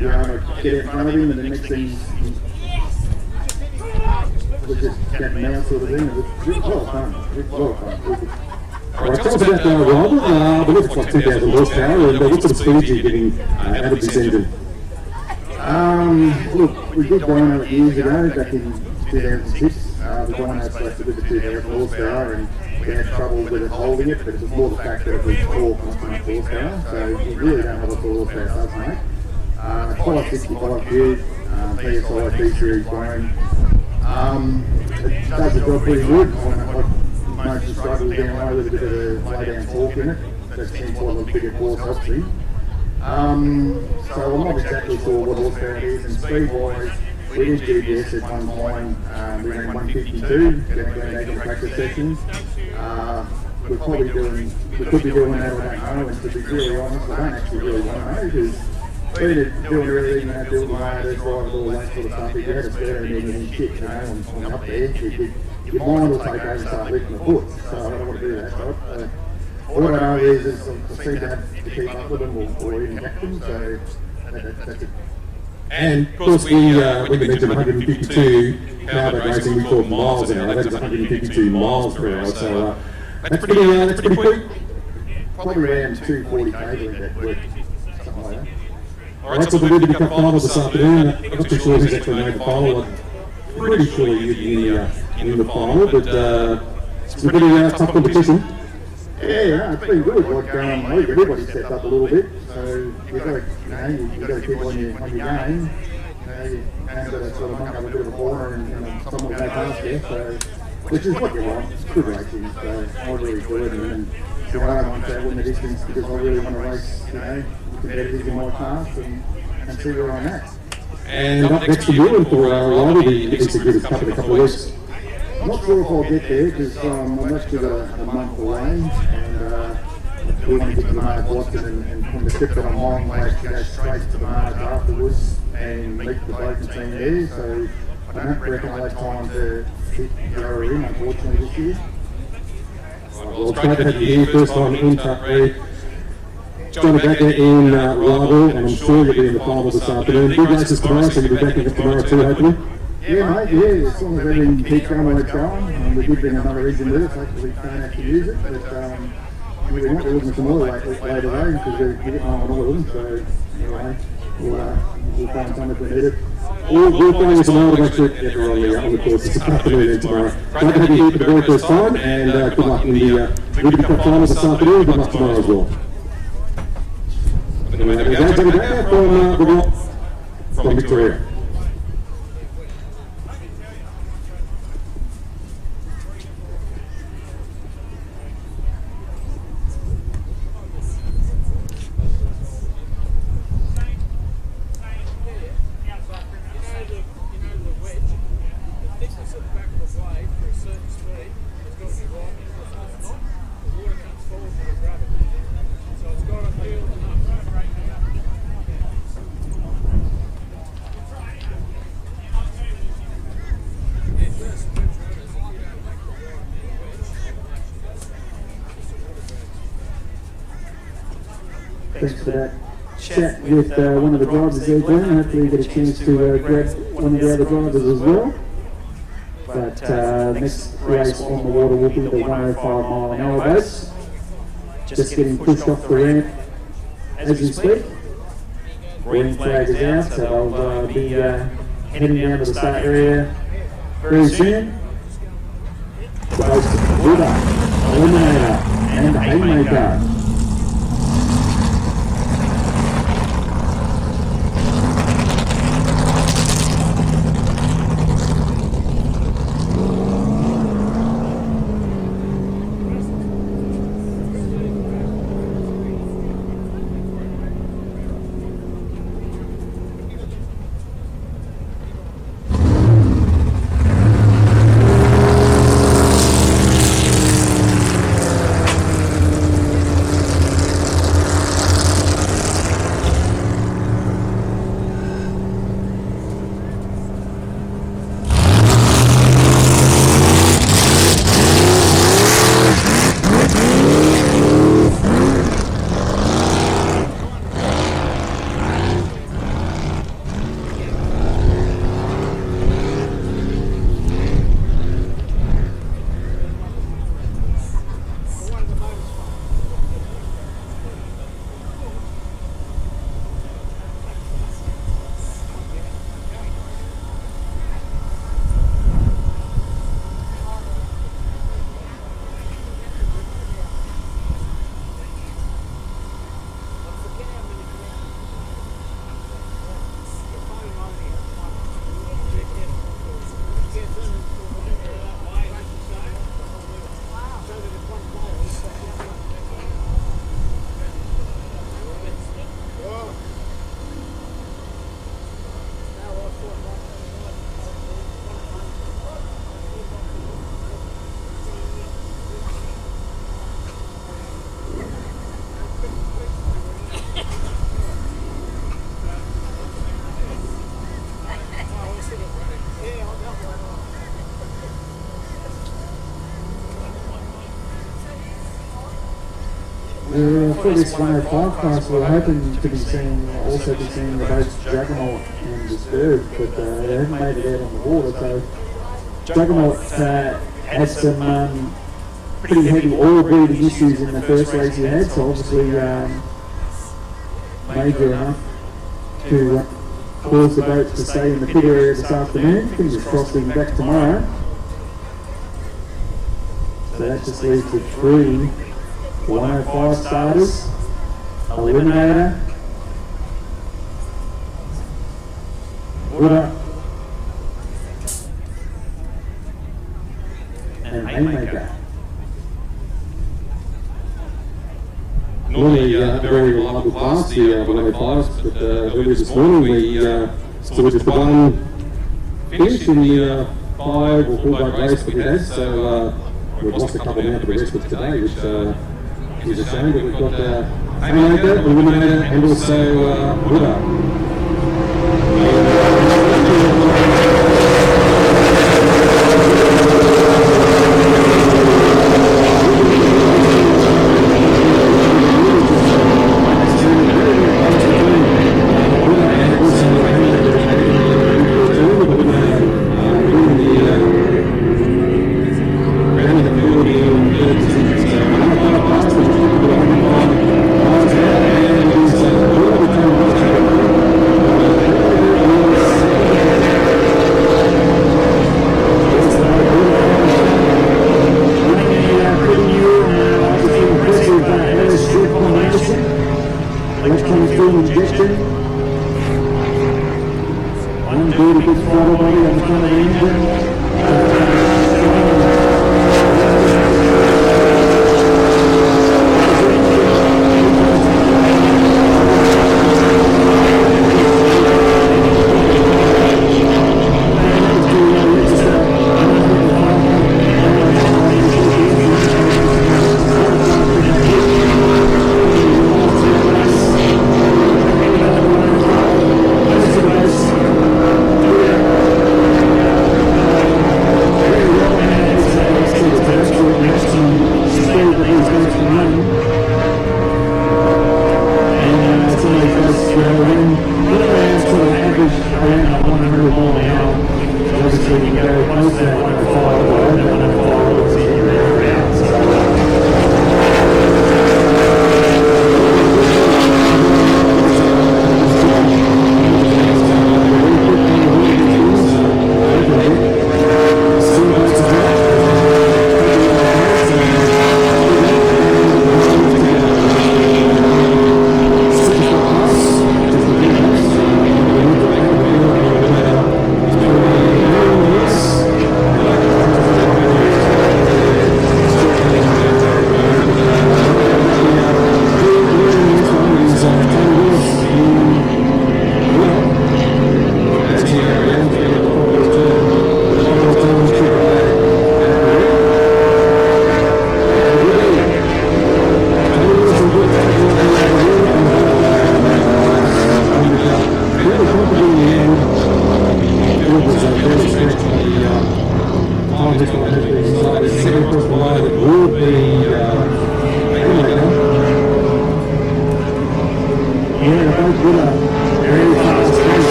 you're able to get in front of him, and the next thing was just getting out sort of thing. It was a lot of fun. Alright, tell us about Rob. I believe it's like 2,000 horsepower, and what sort of speed are you getting out of this engine? Look, we did Rhino years ago, back in 2006. The Rhino placed with the 2,000 horsepower, and we had trouble with it holding it, but it was more the fact that it was 4.5 horsepower, so you really don't have a 4 horsepower does, mate. 565 cube, PSI D-series bone. It does the job pretty good. I mostly struggle down low with a bit of a lay-down torque in it. That seems like a bigger course, obviously. So I'm not exactly sure what horsepower it is, and speed-wise, we did GPS at one time. We ran 152 down Grand Agent practice sessions. We could be doing that, I don't know, and to be really honest, I don't actually really want to know, because we're doing everything, building riders, driving all that sort of stuff. If you had a spare and shit, on up there, your mind will take over and start lifting the foot, so I don't want to do that, right? All I know is I seem to have to keep up with them or even catch them, so that's it. And of course, when you mentioned 152 powerboat racing, we talk miles an hour. That is 152 miles per hour. So that's pretty quick. Probably around 240 km that week, something like that. Alright, so the Liberty Cup final this afternoon. I'm not too sure who's actually made the final. I'm pretty sure you'd be in the final, but it's a pretty tough competition. Yeah, it's been good. Like, everybody stepped up a little bit, so you've got to keep on your game. You haven't got to sort of muck up a bit of a corner and someone will go past you, so, which is what you want. It's good racing, so I really enjoy it. And I don't want to win the distance because I really want to race, competitive in my class and see where I'm at. And up next to you and for Ryder, the Easter Grid Cup in a couple of weeks. I'm not sure if I'll get there because I'm actually got a month away, and we want to get to the Mark Watson and from the trip that I'm on, I have to go straight to the Mark afterwards and meet the boat team there, so I don't reckon I'll have time to hit Yarra in, unfortunately, this year. Well, it's great to have you here, first time in Prix. John Becker in Rival, and I'm sure you'll be in the final this afternoon. Big races tomorrow, so you'll be back again tomorrow too, hopefully. Yeah, mate, yeah, as long as everything keeps going where it's going. We did bring another engine with us, hopefully we can't actually use it, but we might be looking at some more later though, because we're getting on all of them, so anyway, we'll find something if we need it. We'll find you tomorrow to make sure that you're on the course this afternoon and tomorrow. Great to have you here for the very first time, and good luck in the Liberty Cup finals this afternoon, good luck tomorrow as well. From Victoria. thanks for that chat with one of the drivers there, Glenn. Hopefully you get a chance to grab one of the other drivers as well. But next race on the water will be the 105-mile-an-hour boats. Just getting pushed off the ramp as we speak. Green flag is out, so I'll be heading down to the start area very soon. The boats Buddha, Eliminator and Haymaker. For this 105 class, we're hoping to be seeing the boats Juggernaut and Disturb, but they haven't made it out on the water. So Juggernaut had some pretty heavy oil bleeding issues in the first race he had, so obviously major enough to cause the boats to stay in the pit area this afternoon. Fingers crossed he'll be back tomorrow. So that just leaves the 3 105 starters, Eliminator, Buddha, and Haymaker. Normally a very reliable class, the 105s, but earlier this morning we saw just the one finish in the 5 or 4 boat race that we had, so we've lost a couple now to the rest of today, which is a shame, but we've got Haymaker, Eliminator, and also Buddha.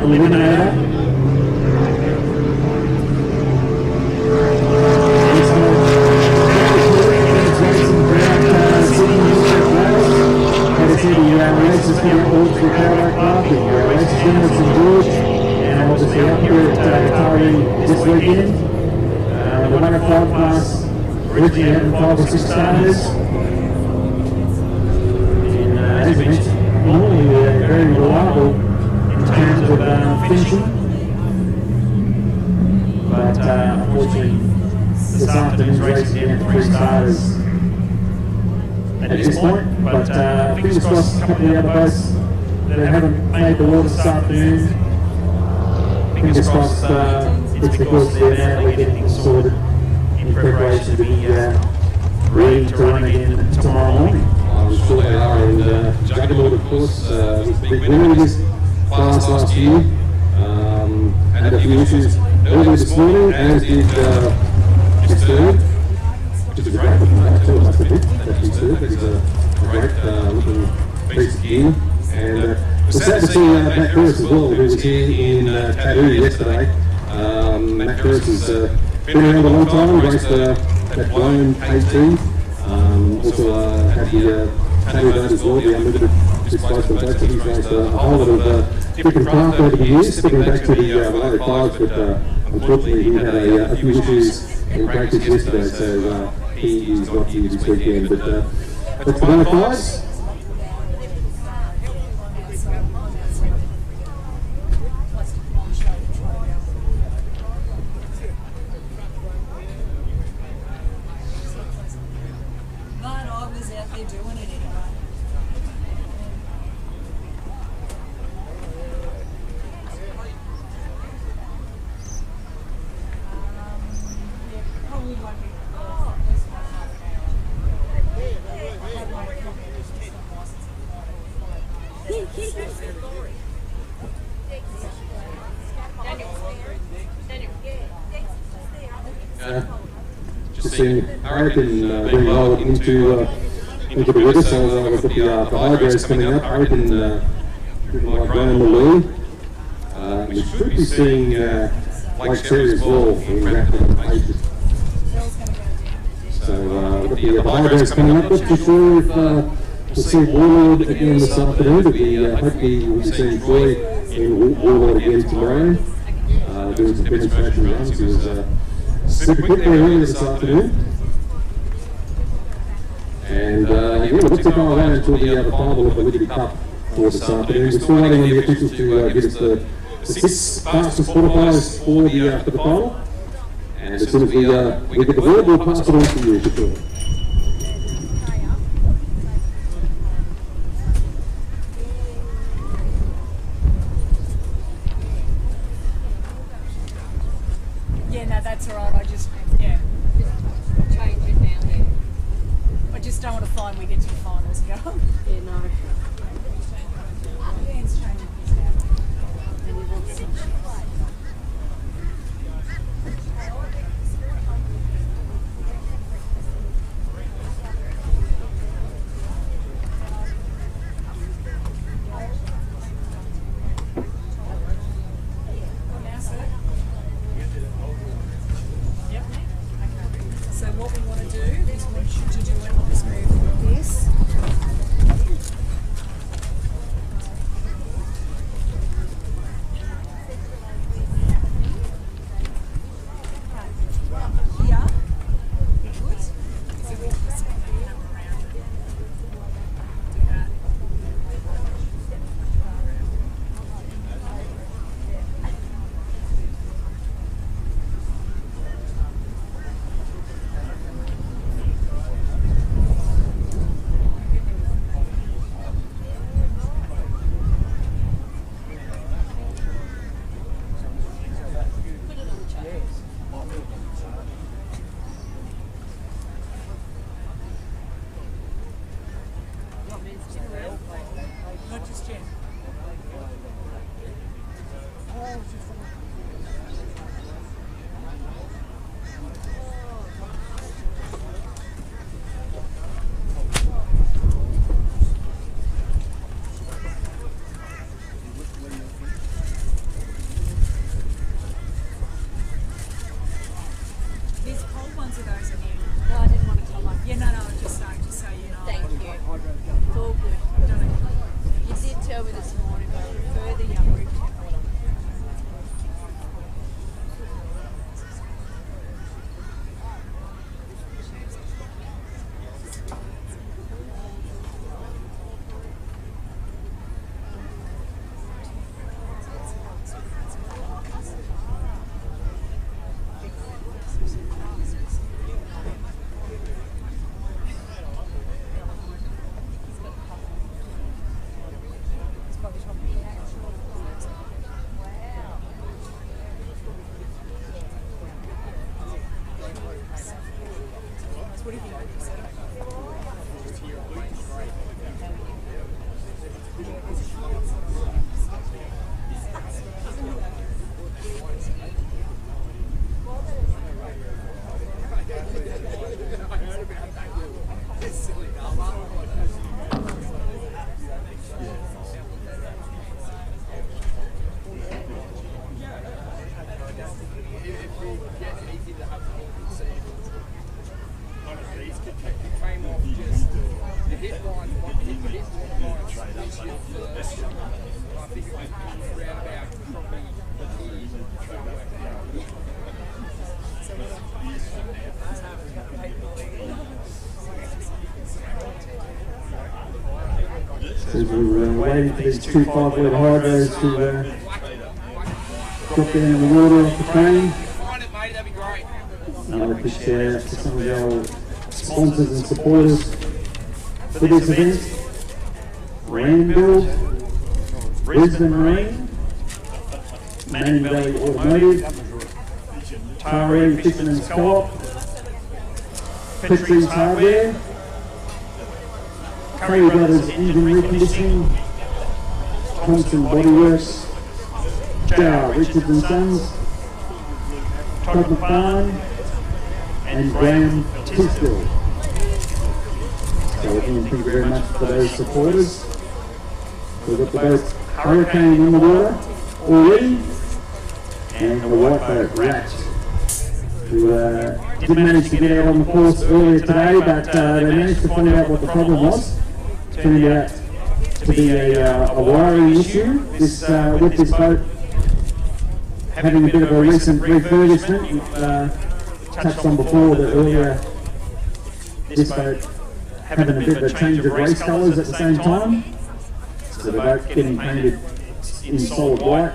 eliminator. Races here at Oldstreet Powerboat Club, the races down at St George, and obviously up here at Taree this weekend. The 105 class originally having 5 or 6 starters. And as I mentioned, normally very reliable in terms of finishing. But unfortunately, this afternoon's racing down to 3 starters at this point, but fingers crossed a couple of the other boats that haven't made the water this afternoon, fingers crossed it's because they're now getting things sorted in preparation to be ready to run again tomorrow morning. I'm sure they are, and Juggernaut, of course, was the big winner of this class last year. Had a few issues earlier this morning, as did this third. Just a great looking boat too, I must admit, that he's third. That is a great looking piece of gear. And it was sad to see Matt Curtis as well, who was here in Tattoo yesterday. Matt Curtis has been around a long time, raced that blown AT. Also had the Tattoo boat as well, the unlimited displacement boat. So he's raced a whole lot of different craft over the years, sticking back to the lower fives, but unfortunately he had a few issues in practice yesterday, so he is not here this weekend, but that's the lower fives. Just seeing Hurricane being lowered into the river, so we've got the hydros coming up. Hurricane driven by Graham Malou. We should be seeing Lake Cherry as well being wrapped in pages. So we've got the hydros coming up. Not too sure if we'll see Warlord again this afternoon, but we hopefully we'll be seeing Troy in Warlord again tomorrow. Doing some demonstration runs. He was super quick there earlier this afternoon. And yeah, we'll look to go around until the final of the Liberty Cup for this afternoon. We're still waiting on the officials to give us the 6 fastest qualifiers for the final. And as soon as we get the word, we'll pass it on to you, Shakur. Yeah, no, that's all right. I just, yeah. Change it now, yeah. I just don't want to find we get to the finals and go, yeah, no. Dan's changing his now. And he wants some shit. So what we want to do is we want you to do an honest move with this. So we're waiting for these two 5-litre hydros to drop down in the water off the crane. Another big shout out to some of our sponsors and supporters for this event. Rain Build, Brisbane Marine, Manning Valley Automotive, Taree Fisherman's Co-op, Prix Hardware, Curry Brothers Engine Reconditioning, Thompson Bodyworks, J.R. Richards and Sons, Todd McFarlane, and Graham Tisdale. So again, thank you very much for those supporters. We've got the boat Hurricane in the water already, and the white boat Rat, who did manage to get out on the course earlier today, but they managed to find out what the problem was. Turned out to be a wiring issue. With this boat having a bit of a recent refurbishment, touched on before that earlier, this boat having a bit of a change of race colours at the same time. So the boat getting painted in solid white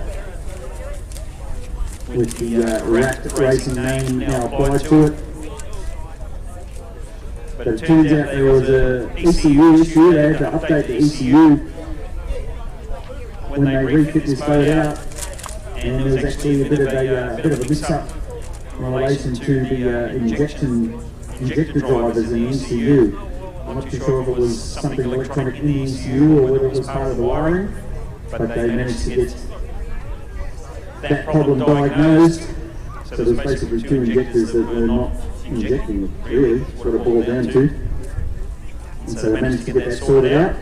with the Rat Racing name now applied to it. But it turns out there was a ECU issue. They had to update the ECU when they refit this boat out, and there was actually a bit of a mix-up in relation to the injector drivers in the ECU. I'm not too sure if it was something electronic in the ECU or whether it was part of the wiring, but they managed to get that problem diagnosed. So there's basically two injectors that were not injecting, really, is what it boiled down to. And so they managed to get that sorted out.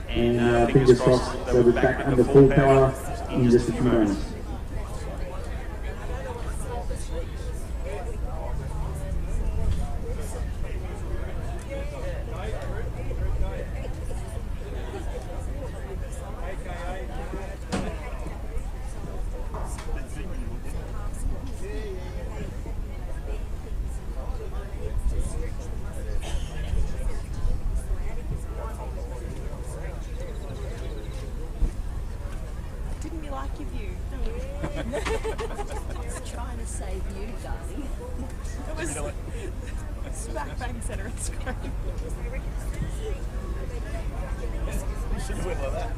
And fingers crossed they'll be back under full power in just a few moments. Trying to save you, darling. It was smack bang centre of screen. You should have went like that.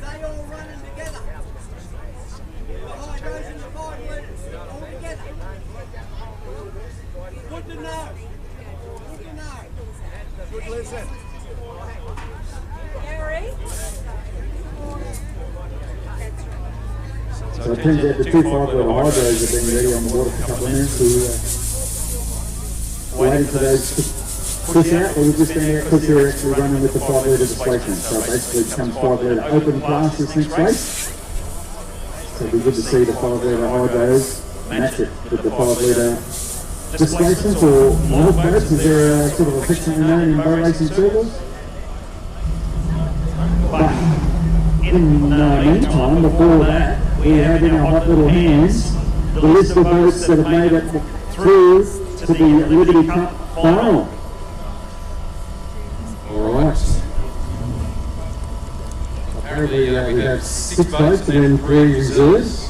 They all running together. The hydros and the 5 litres all together. Good to know. Good to know. Good listen. Gary? So it turns out the two 5-litre hydros have been ready on the water for a couple of minutes. We waiting for those to push out, but we've just found out because they're actually running with the 5-litre displacement. So it basically becomes 5-litre open class this next race. So it'll be good to see the 5-litre hydros match it with the 5-litre displacement or more boats. Is there a sort of affectionately known in boat racing circles? But in the meantime, before that, we have in our hot little hands the list of boats that have made it through to the Liberty Cup final. Alright. currently we have 6 boats and then 3 reserves.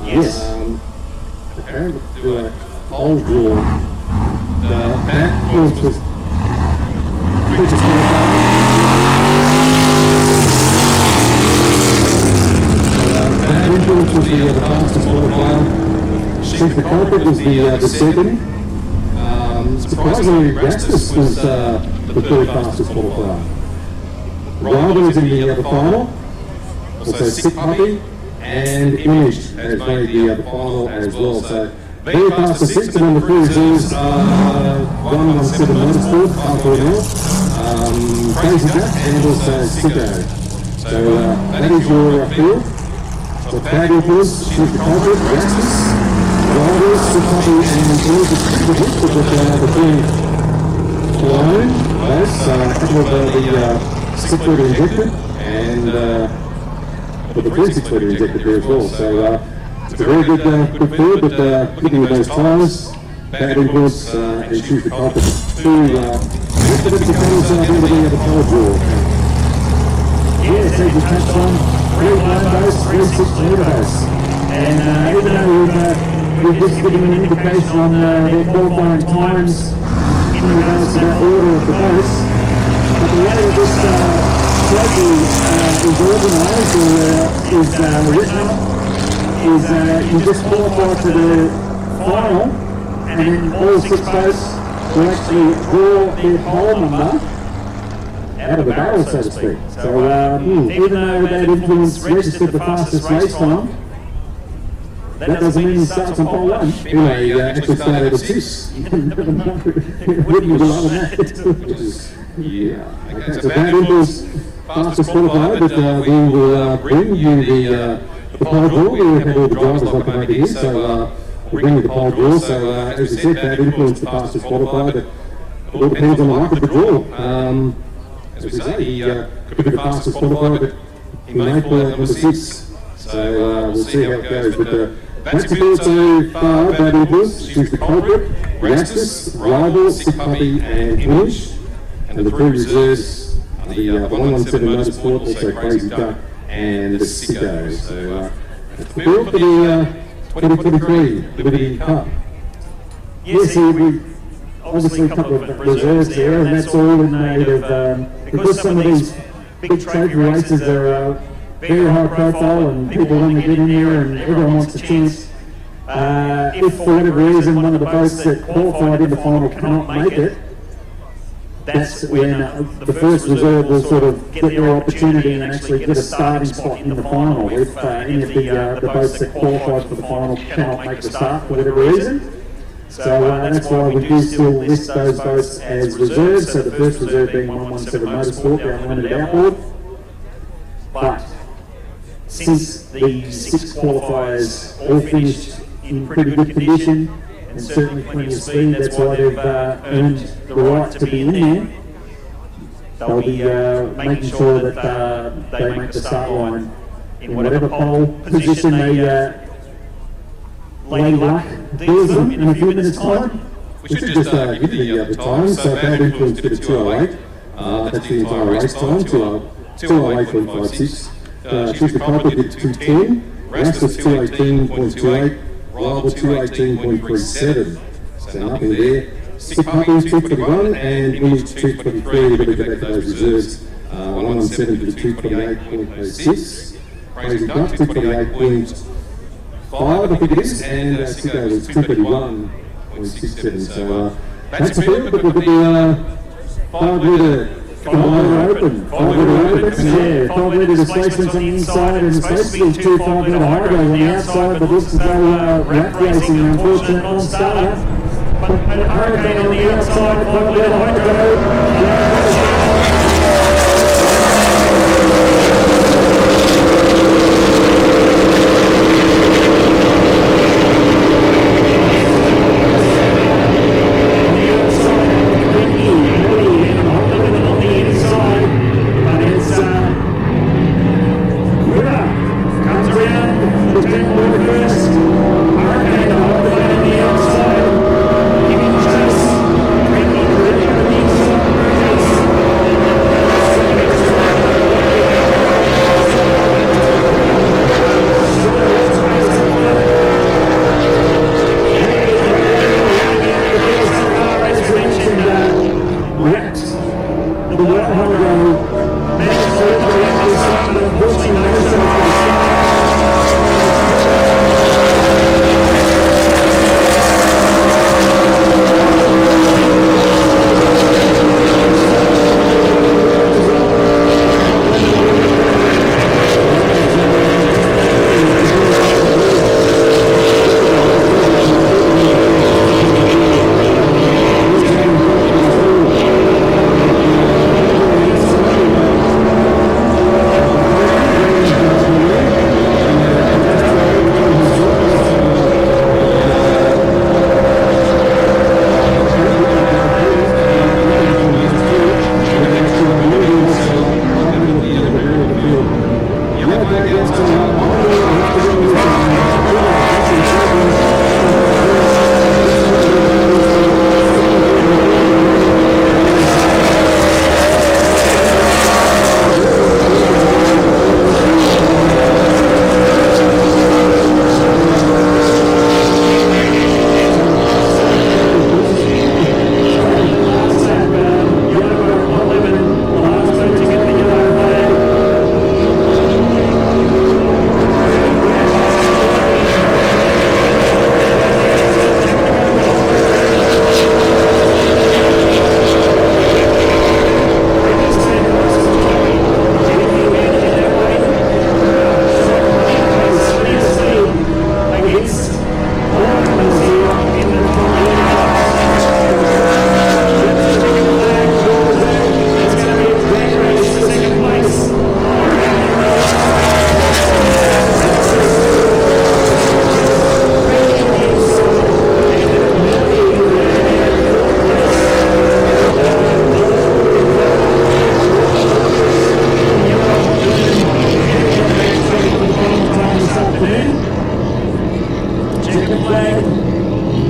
Yes. Okay, let's do a whole draw. That course was quickest that influence was the fastest qualifier. Sheep the Culprit was the second. Surprisingly, Rastus was the third fastest qualifier. Ryder was in the final, also Sick Puppy, and Image has made the final as well. So very fast to 6, and on the 3 reserves are 117 Motorsport, Outboard North, Crazy Jack, and also Sicko. So that is your field. So Proud Influence, Shoot the Culprit, Rastus, Ryder, Sick Puppy, and Image with the 3 alone. Those, a couple of the 6-litre injected, and with the 36-litre injected there as well. So it's a very good field, but looking at those tyres, Bad Influence, and Choose the Culprit. Two most of the competitors are going to be at the pole draw. Yes, as you touched on, 3 blind boats, 3 6-litre boats. And even though we've just given an indication on their qualifying times in regards to that order of the boats, but the way this trophy is organised or is written up is you just qualify to the final, and then all 6 boats will actually draw their pole number out of the barrel, so to speak. So even though that influence registered the fastest race time, that doesn't mean he starts on pole 1. Anyway, he actually started at 6. Wouldn't you love that? Yeah. Okay, so Bad Influence fastest qualifier, but we will bring you the pole draw. We have all the drivers like to make it here, so we'll bring you the pole draw. So as I said, Bad Influence the fastest qualifier, but it all depends on the luck of the draw. As we say, he could be the fastest qualifier, but he may pull out number 6. So we'll see how it goes. But that's the field so far. Bad Influence, Choose the Culprit, Rastus, Rival, Sick Puppy, and Image. And the 3 reserves are the 117 Motorsport, also Crazy Duck, and the Sicko. So that's the field for the 2023 Liberty Cup. Yes, we obviously a couple of reserves there, and that's all in aid of, because some of these big trophy races are very high profile and people want to get in there and everyone wants a chance. If for whatever reason one of the boats that qualified in the final cannot make it, that's when the first reserve will sort of get their opportunity and actually get a starting spot in the final. If any of the boats that qualified for the final cannot make the start for whatever reason. So that's why we do still list those boats as reserves. So the first reserve being 117 Motorsport, the unlimited outboard. But since the 6 qualifiers all finished in pretty good condition, and certainly plenty of speed, that's why they've earned the right to be in there. They'll be making sure that they make the start line in whatever pole position they Lady Luck deals them in a few minutes' time. We should just give you the time. So Bad Influence did a 2:08. That's the entire race time, 2:08.56. Choose the Culprit did 2:10. Rastus 2:18.28. Rival 2:18.37. So nothing there. Sick Puppies 2:21 and Image 2:23. We're going to go back to those reserves. 117 to the 2:28.06. Crazy Duck 2:28.5, I think it is, and Sicko was 2:31.67. So that's the field, but we've got the 5-litre open. 5-litre open, yeah. 5-litre displacements on the inside, and it's supposed to be 2 5-litre hydros on the outside, but looks as though rat racing, unfortunate non-starter. But Hurricane on the outside, 5-litre hydro.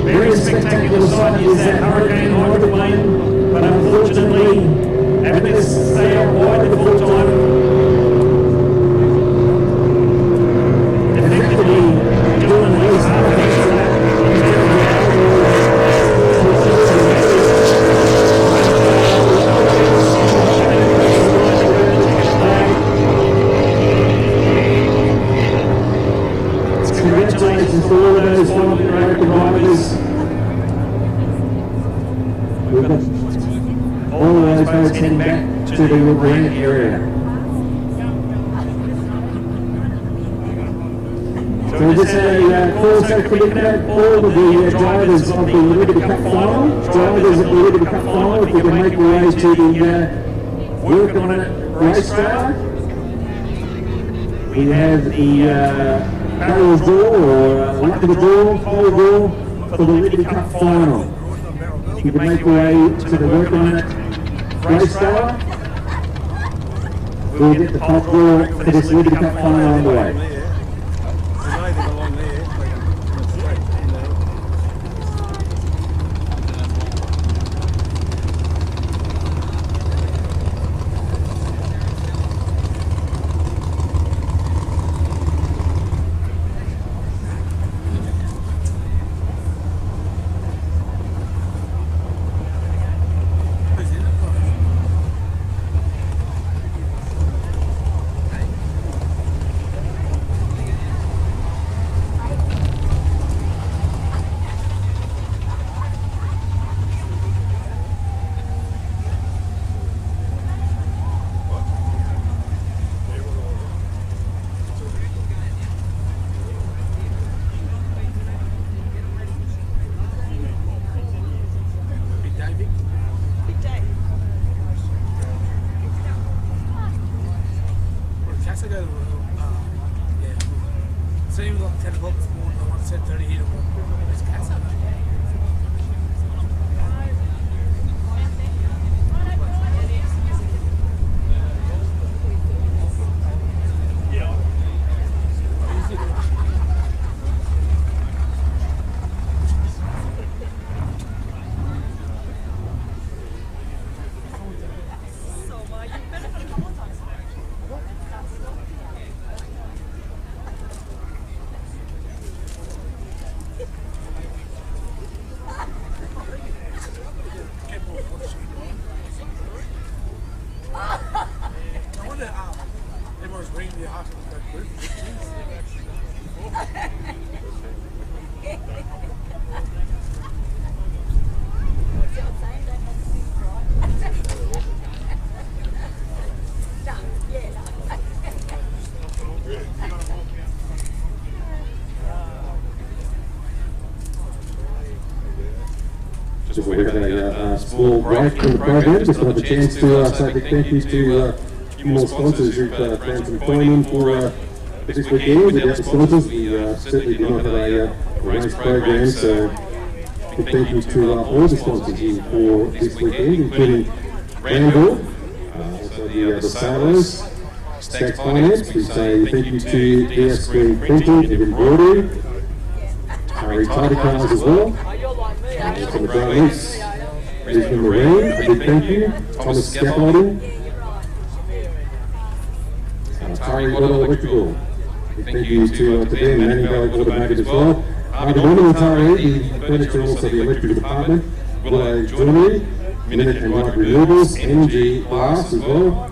Very spectacular sight is that hydroplane, but unfortunately, having to stay out wide the full time, effectively doing at least half an extra lap. Congratulations to all of those former American riders. We've got all of those boats heading back to the grant area. So we just had a call to collect all of the drivers of the Liberty Cup final. Drivers of the Liberty Cup final, if we can make our way to the work on it race car. We have the barrel draw or luck of the draw, pole draw for the Liberty Cup final. You can make your way to the work on it race car. We'll get the top draw for this Liberty Cup final on the way. Seems like 10 o'clock this morning, I want to set 30 here. There's cats up there. I wonder everyone's ringing the heart of that group. Just we have a small break from the program, just have a chance to say a big thank you to a few more sponsors who've found some time in for this weekend. Without the sponsors, we certainly do not have a race program, so big thank you to all the sponsors in for this weekend, including Randall, also the Sailors, Stacks Finance. We say thank you to DS Screen Printing and Embroidery, Harry Tidy Cars as well, also the Brown East, Brisbane Marine, a big thank you, Thomas Scaffolding, Atari Auto Electrical, thank you to Ben, Manning Valley Automated as well. The Women Atari, the furniture, also the electrical department, Willow Joinery, Minute and Light Renewables, Energy Glass as well.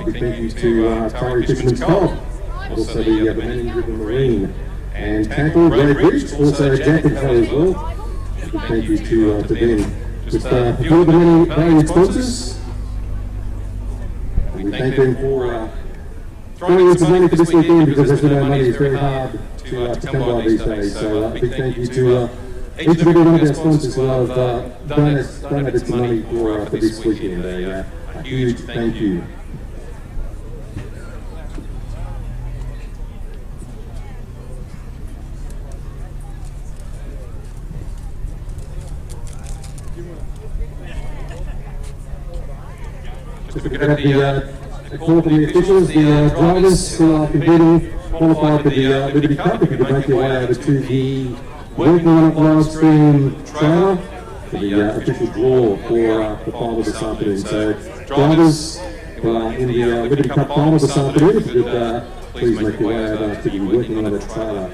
Big thank you to Atari Fisherman's Cove, also the Manning River Marine, and Tackle, Road Bridge, also Jack and Co as well. Big thank you to them. Just a few of the many valued sponsors. We thank them for throwing in some money for this weekend, because as we know, money is very hard to come by these days. So a big thank you to each and every one of our sponsors who have donated some money for this weekend. A huge thank you. Just looking at the call from the officials, the drivers who are competing qualified for the Liberty Cup. If you could make your way over to the working on it live stream trailer for the official draw for the final this afternoon. So drivers who are in the Liberty Cup final this afternoon, if you could please make your way over to the working on it trailer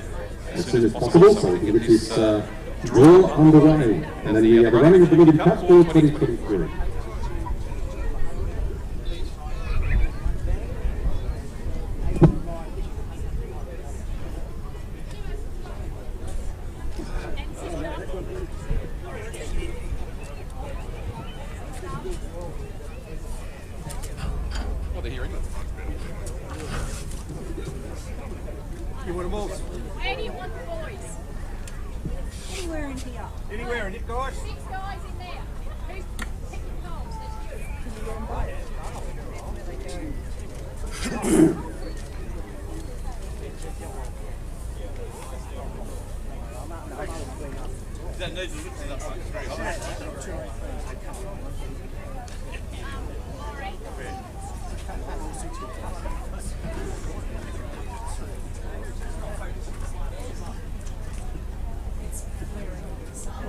as soon as possible, so we can get this draw underway. And then the running of the Liberty Cup for 2023. You want them all? How do you want the boys? Anywhere in here. Anywhere in it, guys? 6 guys in there. Who's picking poles? That's you. Can you get them both? That needs to lift it up very high.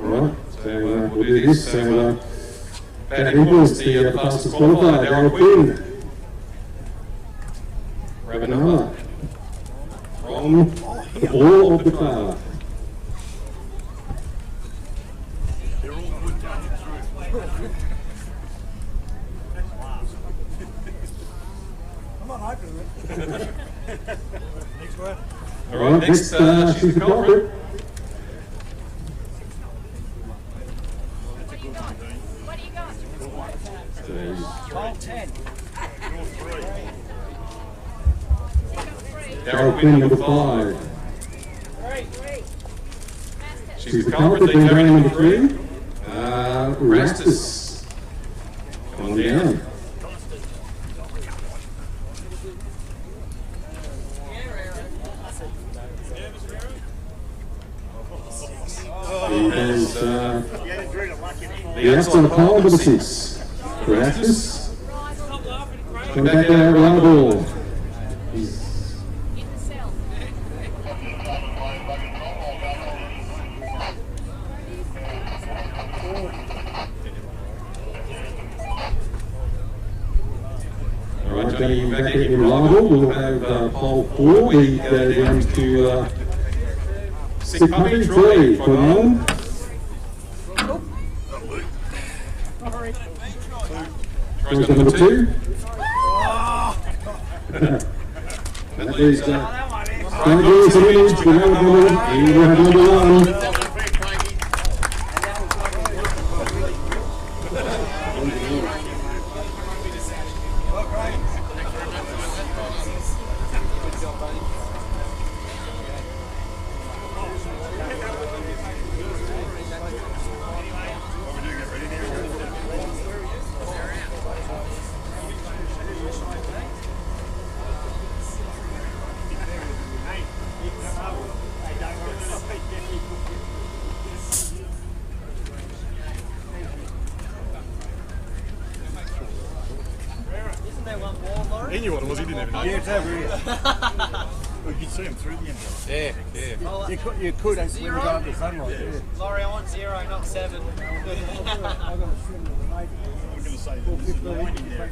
Alright, so we'll do this. So that equals the fastest qualifier, Darryl Quinn. Ravenala from the ball of the car. I'm not opening it. Next word. Alright, next she's the culprit. What do you got? Roll 10. Darryl Quinn, number 5. She's the culprit, then going number 3. Rastus. Come on down. He has the outside pole, number 6. Rastus. Come back out, Rival. Alright, Johnny, back in Rival. We'll have pole 4. We go down to Sick Puppy 3 for Nolan. Tries got number 2. That is don't give us an image, we have number 1. knew what it was, he didn't even know. Yeah, it's over here. We can see him through the envelope. Yeah, yeah. You could actually go up the sunlight. Yeah. Laurie, I want 0, not 7. I've got a swim with a mate. I'm going to say that this is winding there.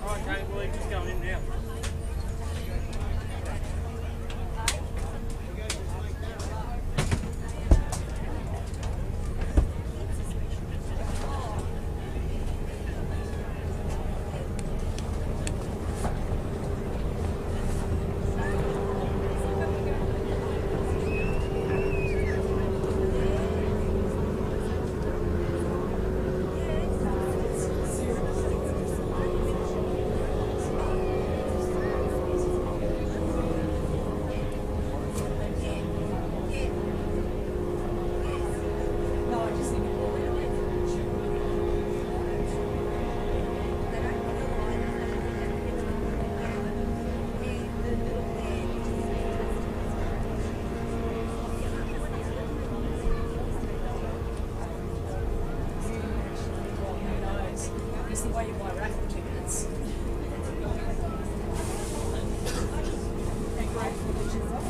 Okay, well, he's just going in now. It's the way you buy raffle tickets. And great for the children.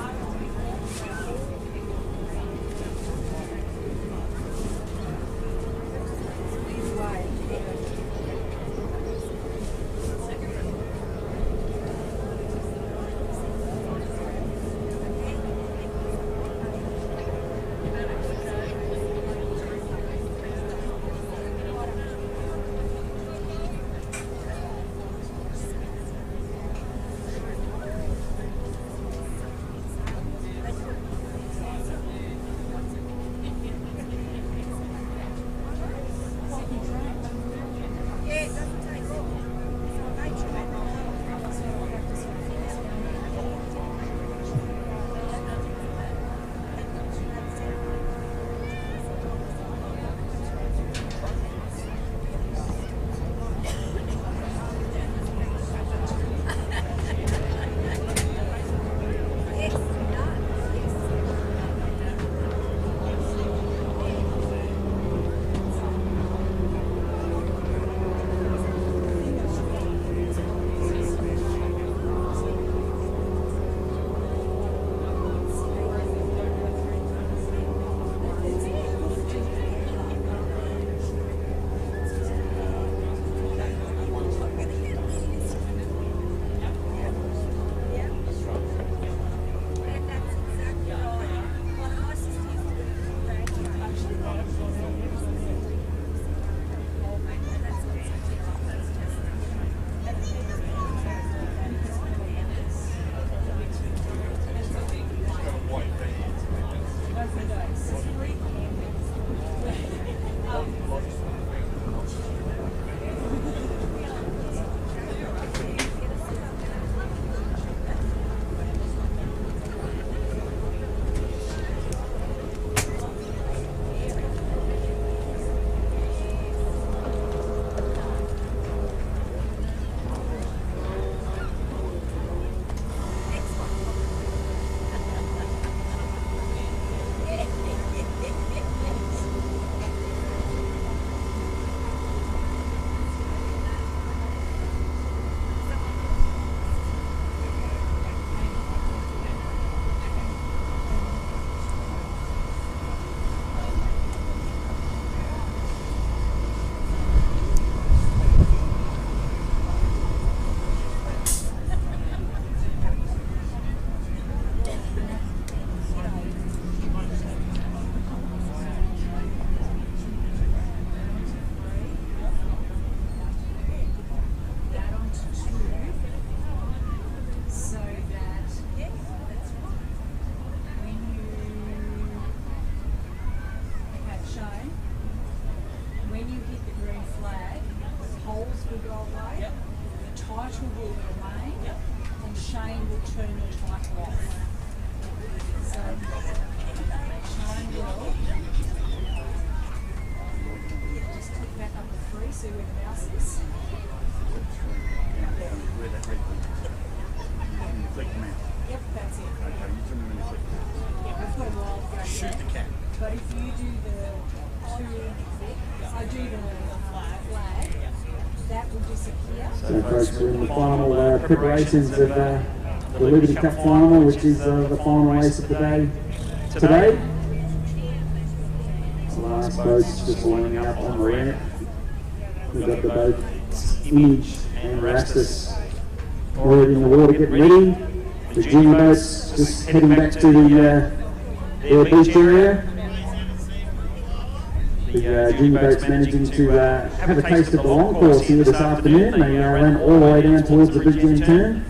So folks, we're in the final preparations of the Liberty Cup final, which is the final race of the day today. Last boats just lining up on the ramp. We've got the boats Image and Rastus already in the water getting ready. The junior boats just heading back to their beach area. The junior boats managing to have a taste of the long course here this afternoon. They ran all the way down towards the big end turn.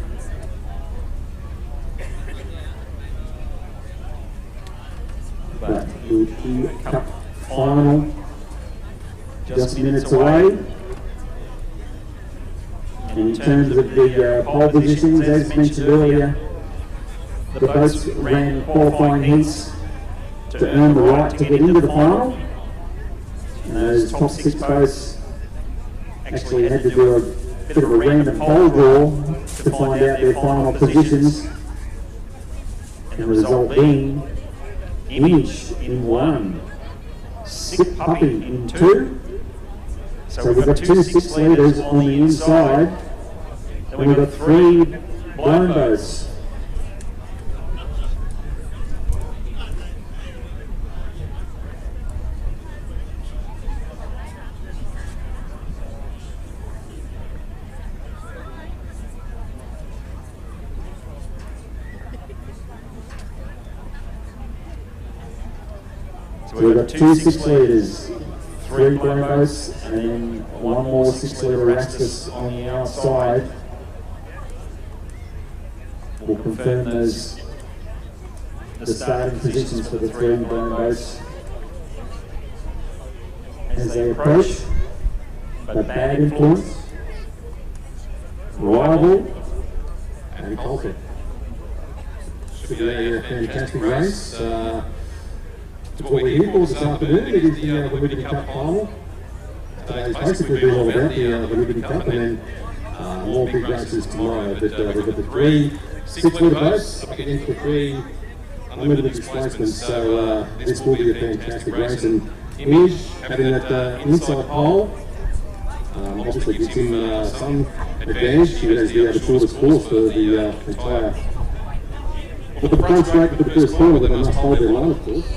But the Cup final just minutes away. And in terms of the pole positions, as mentioned earlier, the boats ran qualifying heats to earn the right to get into the final. And those top 6 boats actually had to do a bit of a random pole draw to find out their final positions. And the result being Image in 1, Sick Puppy in 2. So we've got 2 6 leaders on the inside, and we've got 3 blown boats. So we've got 2 6 leaders, 3 blown boats, and then 1 more 6 litre Rastus on the outside. We'll confirm the starting positions for the 3 blown boats as they approach. But Bad Influence, Rival, and Culture. Should be a fantastic race. What we're here for this afternoon, it is the Liberty Cup final. Today's basically been all about the Liberty Cup, and then more big races tomorrow. But we've got the 3 6 litre boats up against the 3 unlimited displacements, so this will be a fantastic race. And Image having that inside pole obviously gives him some advantage. He has the shortest course for the entire. But the front straight for the first corner, they must hold their line, of course.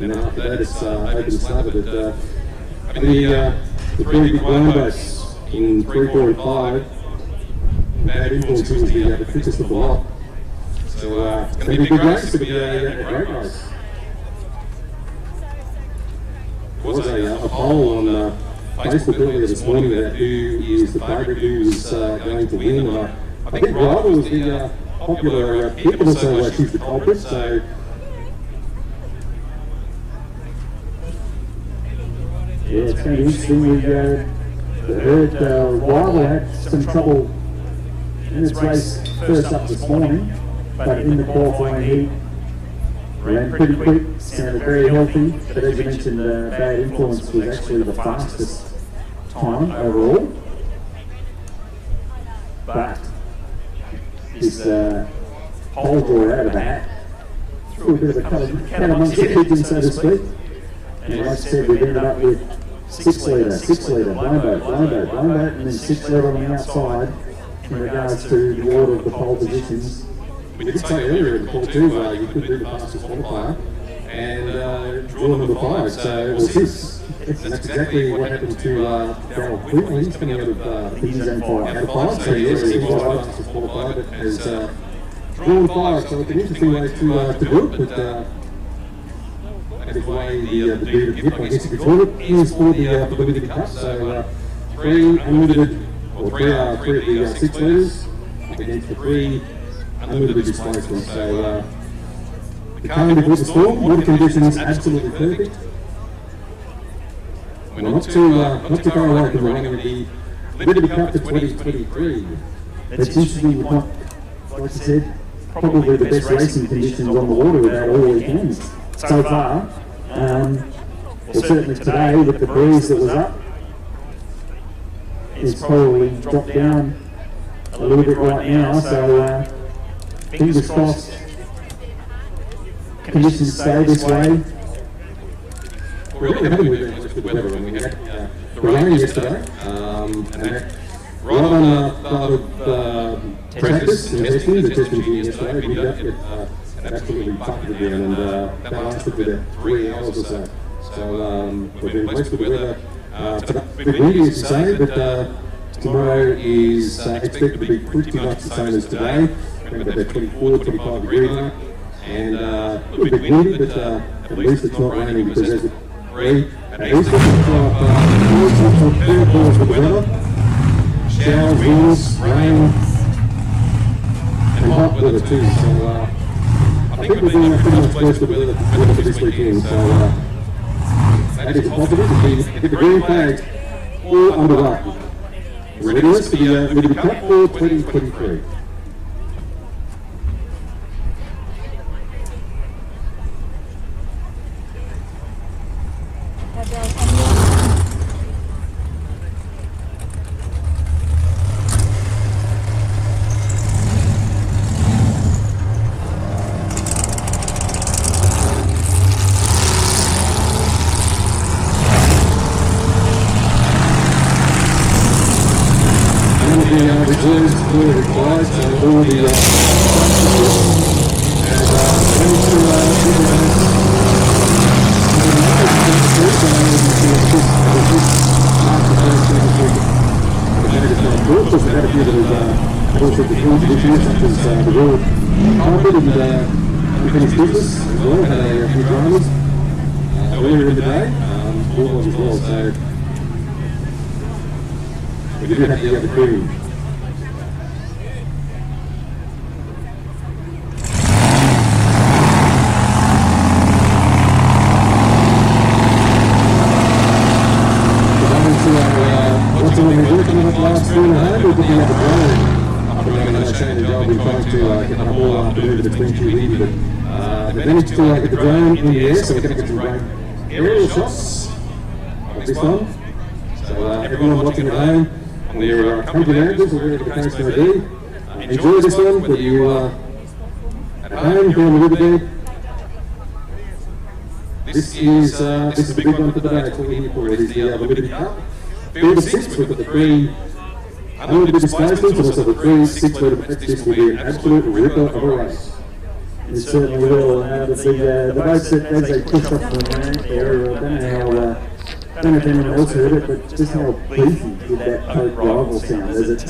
And then after that, it's open started. But the 3 big blown boats in 3, 4, and 5. Bad Influence is the quickest of the lot. So it's going to be a big race. It's going to be a great race. There was a poll on Facebook earlier this morning about who is the favourite, who is going to win. And I think Rival was the popular pick, but also she's the culprit. So. Yeah, it's going to be interesting. We heard Rival had some trouble in its race first up this morning, but in the qualifying heat ran pretty quick, sounded very healthy. But as you mentioned, Bad Influence was actually the fastest time overall. But this pole draw out of the hat threw a bit of a cat amongst the pigeons, so to speak. And like I said, we've ended up with 6 litre, blind boat, and then 6 litre on the outside in regards to the order of the pole positions. We did say earlier in the call too, you could do the fastest qualifier and draw number 5. So it was this. And that's exactly what happened to Darryl Quigley. He's coming out of his own 5 out of 5. So yes, he was the fastest qualifier, but has drawn 5. So it's an interesting way to do it. But the way the beat of the hip, I guess you could call it, is for the Liberty Cup. So 3 unlimited, or 3 of the 6 litres against the 3 unlimited displacement. So the calm before the storm, water conditions absolutely perfect. We're not too far away from the running of the Liberty Cup for 2023. It's interesting, like I said, probably the best racing conditions on the water without all weekends so far. Well, certainly today with the breeze that was up, it's probably dropped down a little bit right now, so fingers crossed conditions stay this way. We're really happy with good weather. When we had the rain yesterday, and that right on part of practice and testing, the testing team yesterday, we did get absolutely bucketed again, and that lasted for about 3 hours or so. So So we've been blessed with the weather. Today, a bit windy as you say, but tomorrow is expected to be pretty much the same as today, around about that 24, 25 degree mark. And a little bit windy, but at least it's not raining because there's a Prix at Easter. Very close with the weather. Showers, winds, rain, and hot weather too. So I think we've been pretty much blessed with the weather for this weekend. So that is positive. Get the green flags all underway. Readiness for the Liberty Cup for 2023. Reserves were required, so all the unfinished business as well, had a few dramas earlier in the day, all was as well, so we did have the other crew. What's on the working on last 4.5 or did we have a drone up and down the chain and I've been trying to get them all afternoon between two leads, but they managed to get the drone in the air, so we're going to get some great aerial shots of this one. So everyone watching at home, we're country managers or wherever the case may be, enjoy this one, whether you are at home, here on the riverbed. This is the big one for the day. It's what we're here for. It is the Liberty Cup. Field of 6, we've got the Prix unlimited displacement, and also the Prix 6-metre match. This will be an absolute ripper of a race. It certainly will. The boats that as they push off the ramp there, I don't know if anyone else heard it, but just how beefy did that Pope rival sound as it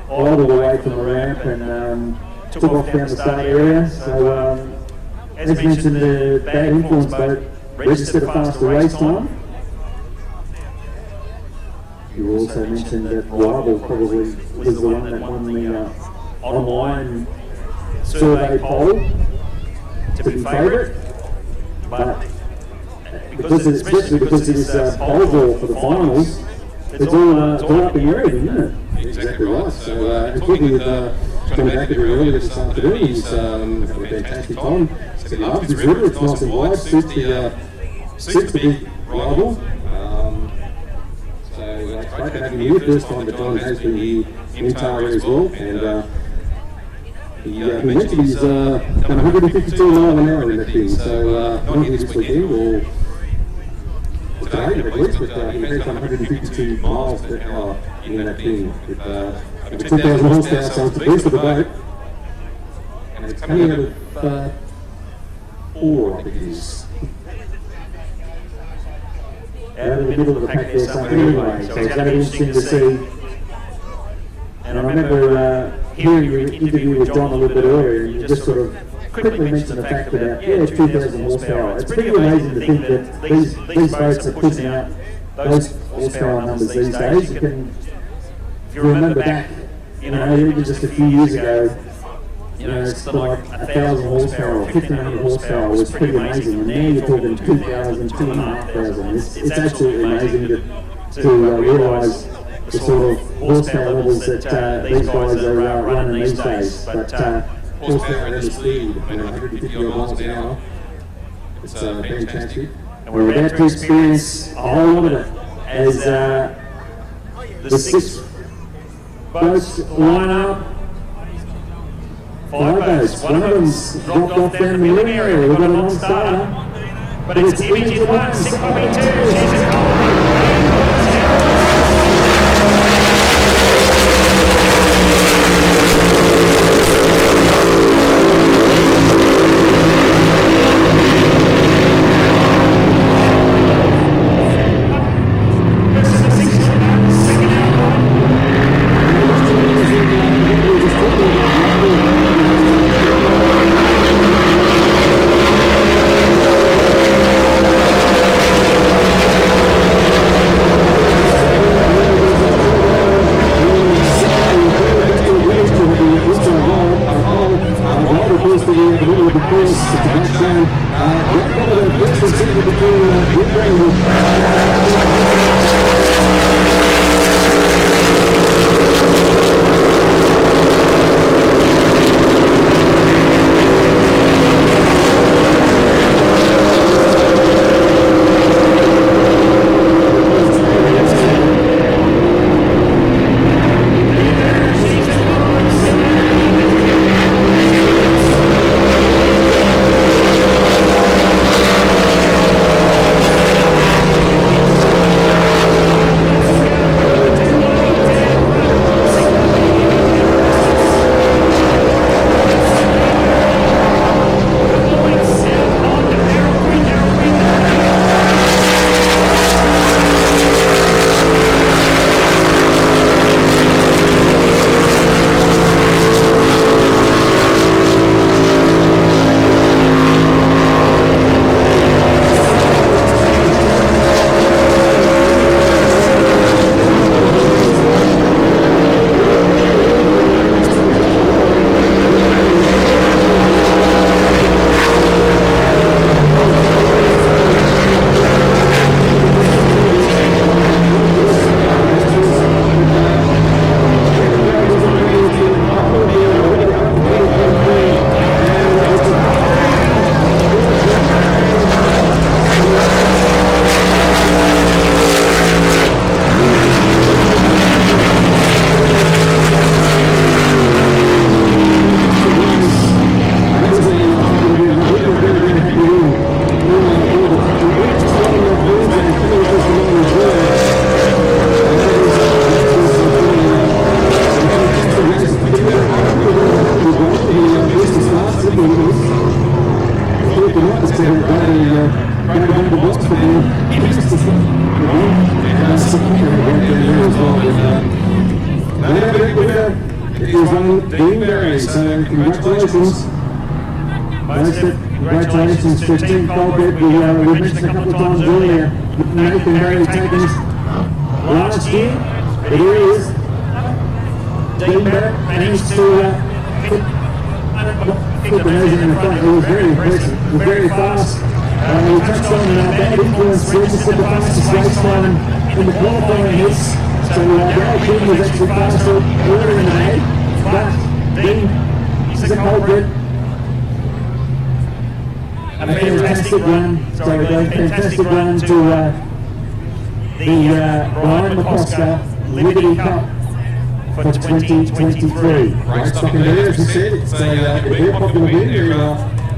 idled away from the ramp and took off down the start area. So, as mentioned, the Bad Influence boat registered a faster race time. You also mentioned that Rival probably was the one that won the online survey poll to be favourite, but especially because it is pole draw for the finals, it's all up in the air, isn't it? Exactly right. So, talking with John Dackett earlier this afternoon, he's had a fantastic time. He loves this river, it's nice and wide, suits the big Rival. So it's great to have him here. First time that John has been here in Taree as well, and he mentioned he's done 152 miles an hour in that thing, so not here this weekend or today at least, but he has done 152 miles per hour in that thing with over 2,000 horsepower, so it's the best of the boat, and it's coming out of 4, I think it is. Out in the middle of the pack there something anyway, so it's going to be interesting to see. And I remember hearing your interview with John a little bit earlier, and you just sort of quickly mentioned the fact that, it's 2,000 horsepower. It's pretty amazing to think that these boats are pushing out those horsepower numbers these days. You can, if you remember back, even just a few years ago, it's like 1,000 horsepower or 1,500 horsepower was pretty amazing, and now you're talking 2,000, 2,500. It's absolutely amazing to realise the sort of horsepower levels that these guys are running these days. But horsepower and speed, 150 miles an hour. It's fantastic. And we're about to experience a whole lot of it as the 6 boats line up. 5 boats. One of them's dropped off down the middle area. We've got a non-starter. But it's Image in 1, 6.2. She's a goal. So congratulations. Congratulations to Team Colbert. We mentioned a couple of times earlier, Nathan Barry taken last year, but here he is. Dean Barrett managed to put the nose in the front. It was very impressive. It was very fast. We touched on bad influence. Registered the fastest race time in the qualifying hits. So Barry King was actually faster earlier in the day, but Dean is a culprit. A fantastic run, fantastic run to the Brian McCosker Liberty Cup for 2023. Great stock in there, as you said. It's a very popular win.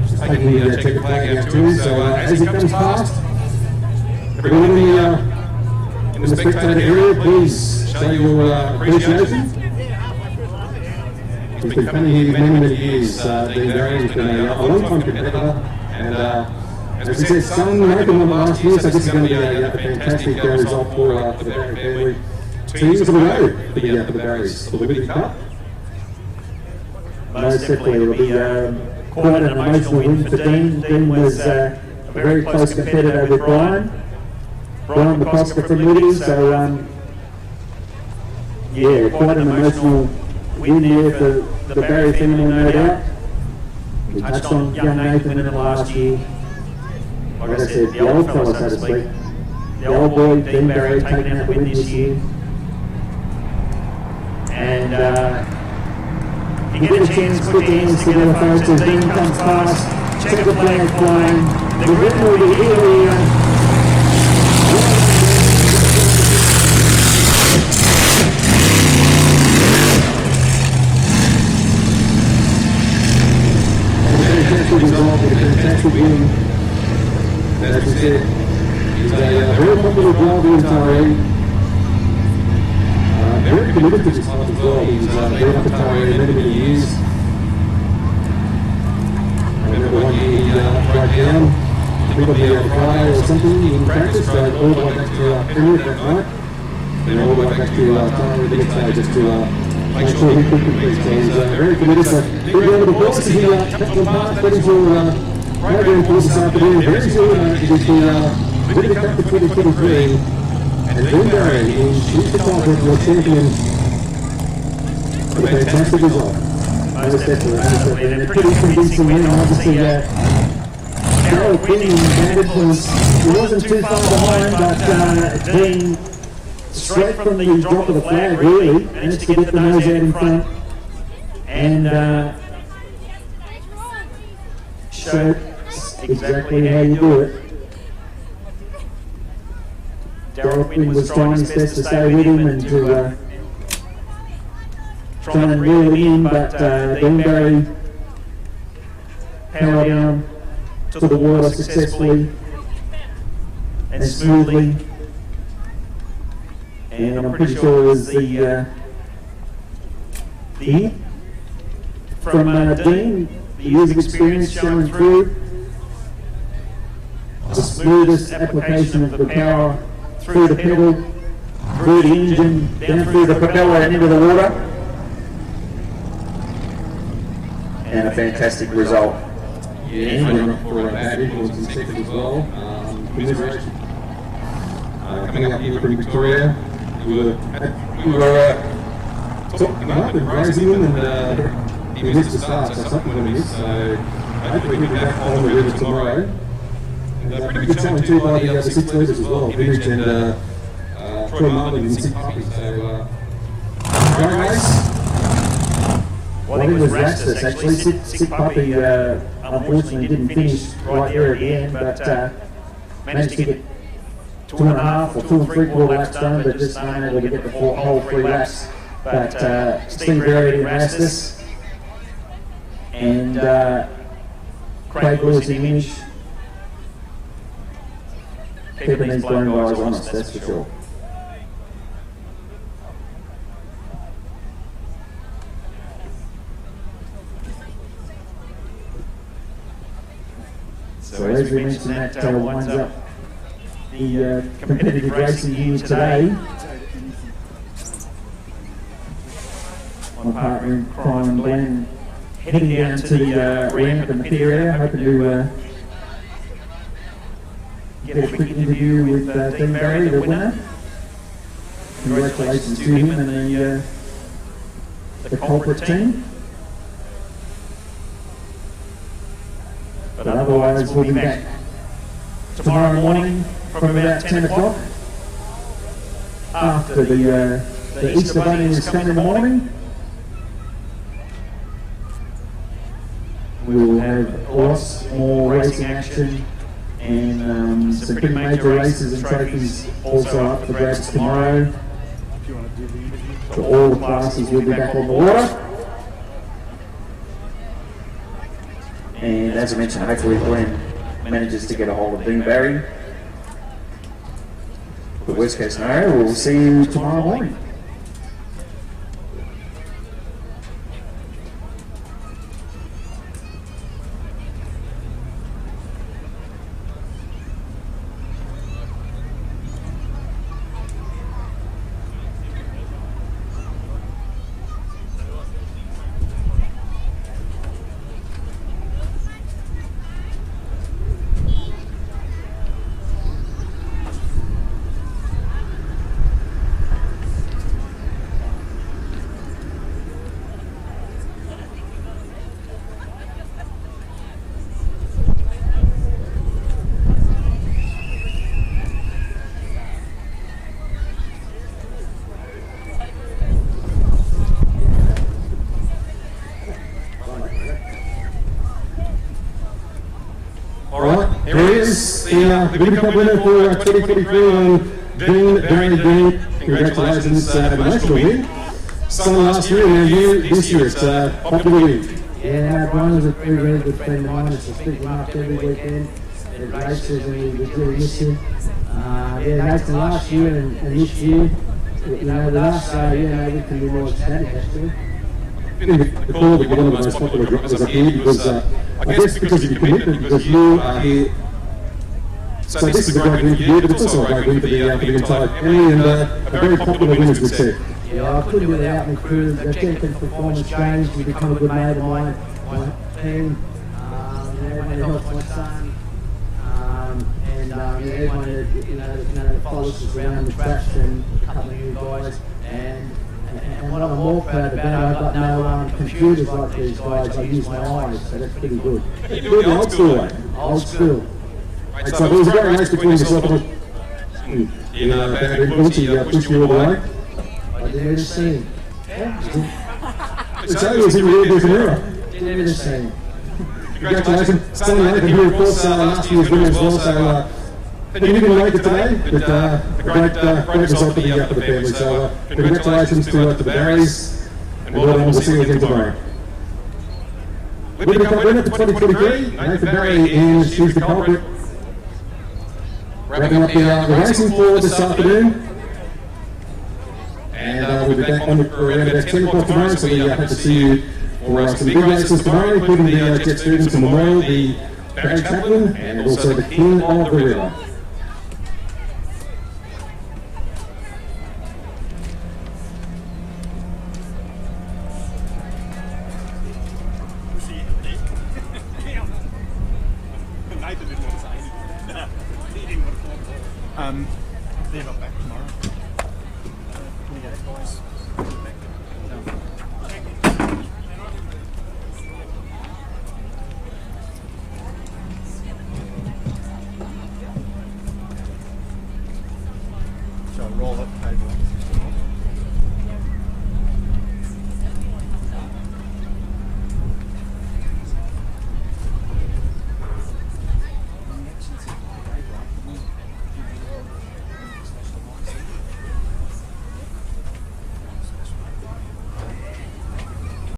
Just taking the checker flag out too. So as it comes past, everybody in the spectator area, please show your appreciation. He's been coming here many years. Dean Barry has been a long-time competitor. And as we said, Sun Nathan won last year, so this is going to be a fantastic result for the Barry family. 2 years in a row for the Barrys, for the Liberty Cup. Most definitely, it'll be quite an emotional win for Dean. Dean was a very close competitor with Brian McCosker from Liberty, so yeah, quite an emotional win there for the Barry family, no doubt. We touched on young Nathan in the last year. Like I said, the old fella, so to speak. The old boy, Dean Barry, taking out the win this year. And if you get a chance, put your hands together, folks, as Dean comes past, check the flag flying. The win will be here. Fantastic win. As we said, he's a very popular driver in Taree. Very committed to this sport as well. He's been up at Taree many years. I remember one year he broke down, probably a Friday or something in practice, so all the way back to Prix that night, and all the way back to Taree the next day just to make sure he could complete. So he's very committed. So we'll be able to box as he comes past, that is your program for this afternoon. Very soon it is the Liberty Cup for 2023, and Dean Barry is the top your champion with a fantastic result. Most definitely, and a pretty convincing win. Obviously, Carol Quinn he wasn't too far behind, but Dean, straight from the drop of the flag, really managed to get the nose out in front, and showed exactly how you do it. Darryl Quinn was trying his best to stay with him and to try and reel it in, but Dean Barry powered down to the water successfully and smoothly. And I'm pretty sure it was the hit from Dean, the years of experience showing through, the smoothest application of the power through the pedal, through the engine, down through the propeller and into the water. And a fantastic result. Yeah, and for a bad influence in second as well. Commiseration. Coming up here from Victoria, we were talking up and raising him, and he missed the start, so something went amiss. So hopefully he'll be back on the river tomorrow. And pretty good showing too by the 6 leaders as well. Vintage and Troy Martin and Sick Puppy. So great race. Well, I think it was Rastus actually. Sick Puppy unfortunately didn't finish right there at the end, but managed to get 2.5 or 2 3/4 laps done, but just unable to get the whole 3 laps. But Steve Barry and Rastus and Craig Lewis Image keeping these blown guys honest, that's for sure. So as we mentioned, that winds up the competitive racing here today. My partner in crime, Glenn, heading down to the ramp and the pit area, hoping to get a quick interview with Dean Barry, the winner. Congratulations to him and the culprit team. But otherwise, we'll be back tomorrow morning from about 10 o'clock after the Easter bunnies come in the morning. We will have lots more racing action and some pretty major races and trophies also up for grabs tomorrow. So all the classes will be back on the water. And as I mentioned, hopefully Glenn manages to get a hold of Dean Barry. The worst case scenario, we'll see you tomorrow morning. The Beauty Cup winner for 2023 and Dean Barry. Congratulations, the national win. Son last year and you this year. It's popular win. Yeah, Brian was a very good friend of mine. It's a speak him up every weekend. There's races and we really miss him. Nathan last year and this year, with us, we can be more ecstatic actually. The call that you're one of the most popular drivers up here because I guess because of your commitment, because you are here. So this is a great win for you, but it's also a great win for the entire family and a very popular win, as we said. Yeah, I couldn't do without my crew. The Jenkins performance changed. He's become a good mate of my team. Everyone helps my son. And everyone that follows us around the tracks and a couple of new guys. And what I'm more proud about, I've got no computers like these guys. I use my eyes, so that's pretty good. You do it the old school way. Old school. So there was a great race between yourself and in Bad Influence. He pushed you all the way. I didn't even see him. It's only as in the rear mirror. Didn't even see him. Congratulations. Sonny Nathan here, of course, last year's winner as well. So he didn't make it today, but a great result for the family. So congratulations to the Barrys, and well done. We'll see you again tomorrow. Liberty Cup winner for 2023, Nathan Barry, and she's the culprit. Wrapping up the racing for this afternoon. And we'll be back on around about 10 o'clock tomorrow, so we hope to see you for some big races tomorrow, including the Jet Stevens Memorial, the Barry Chaplain, and also the King of the River. They're not back tomorrow. Can we get it, boys? Shall I roll up the table?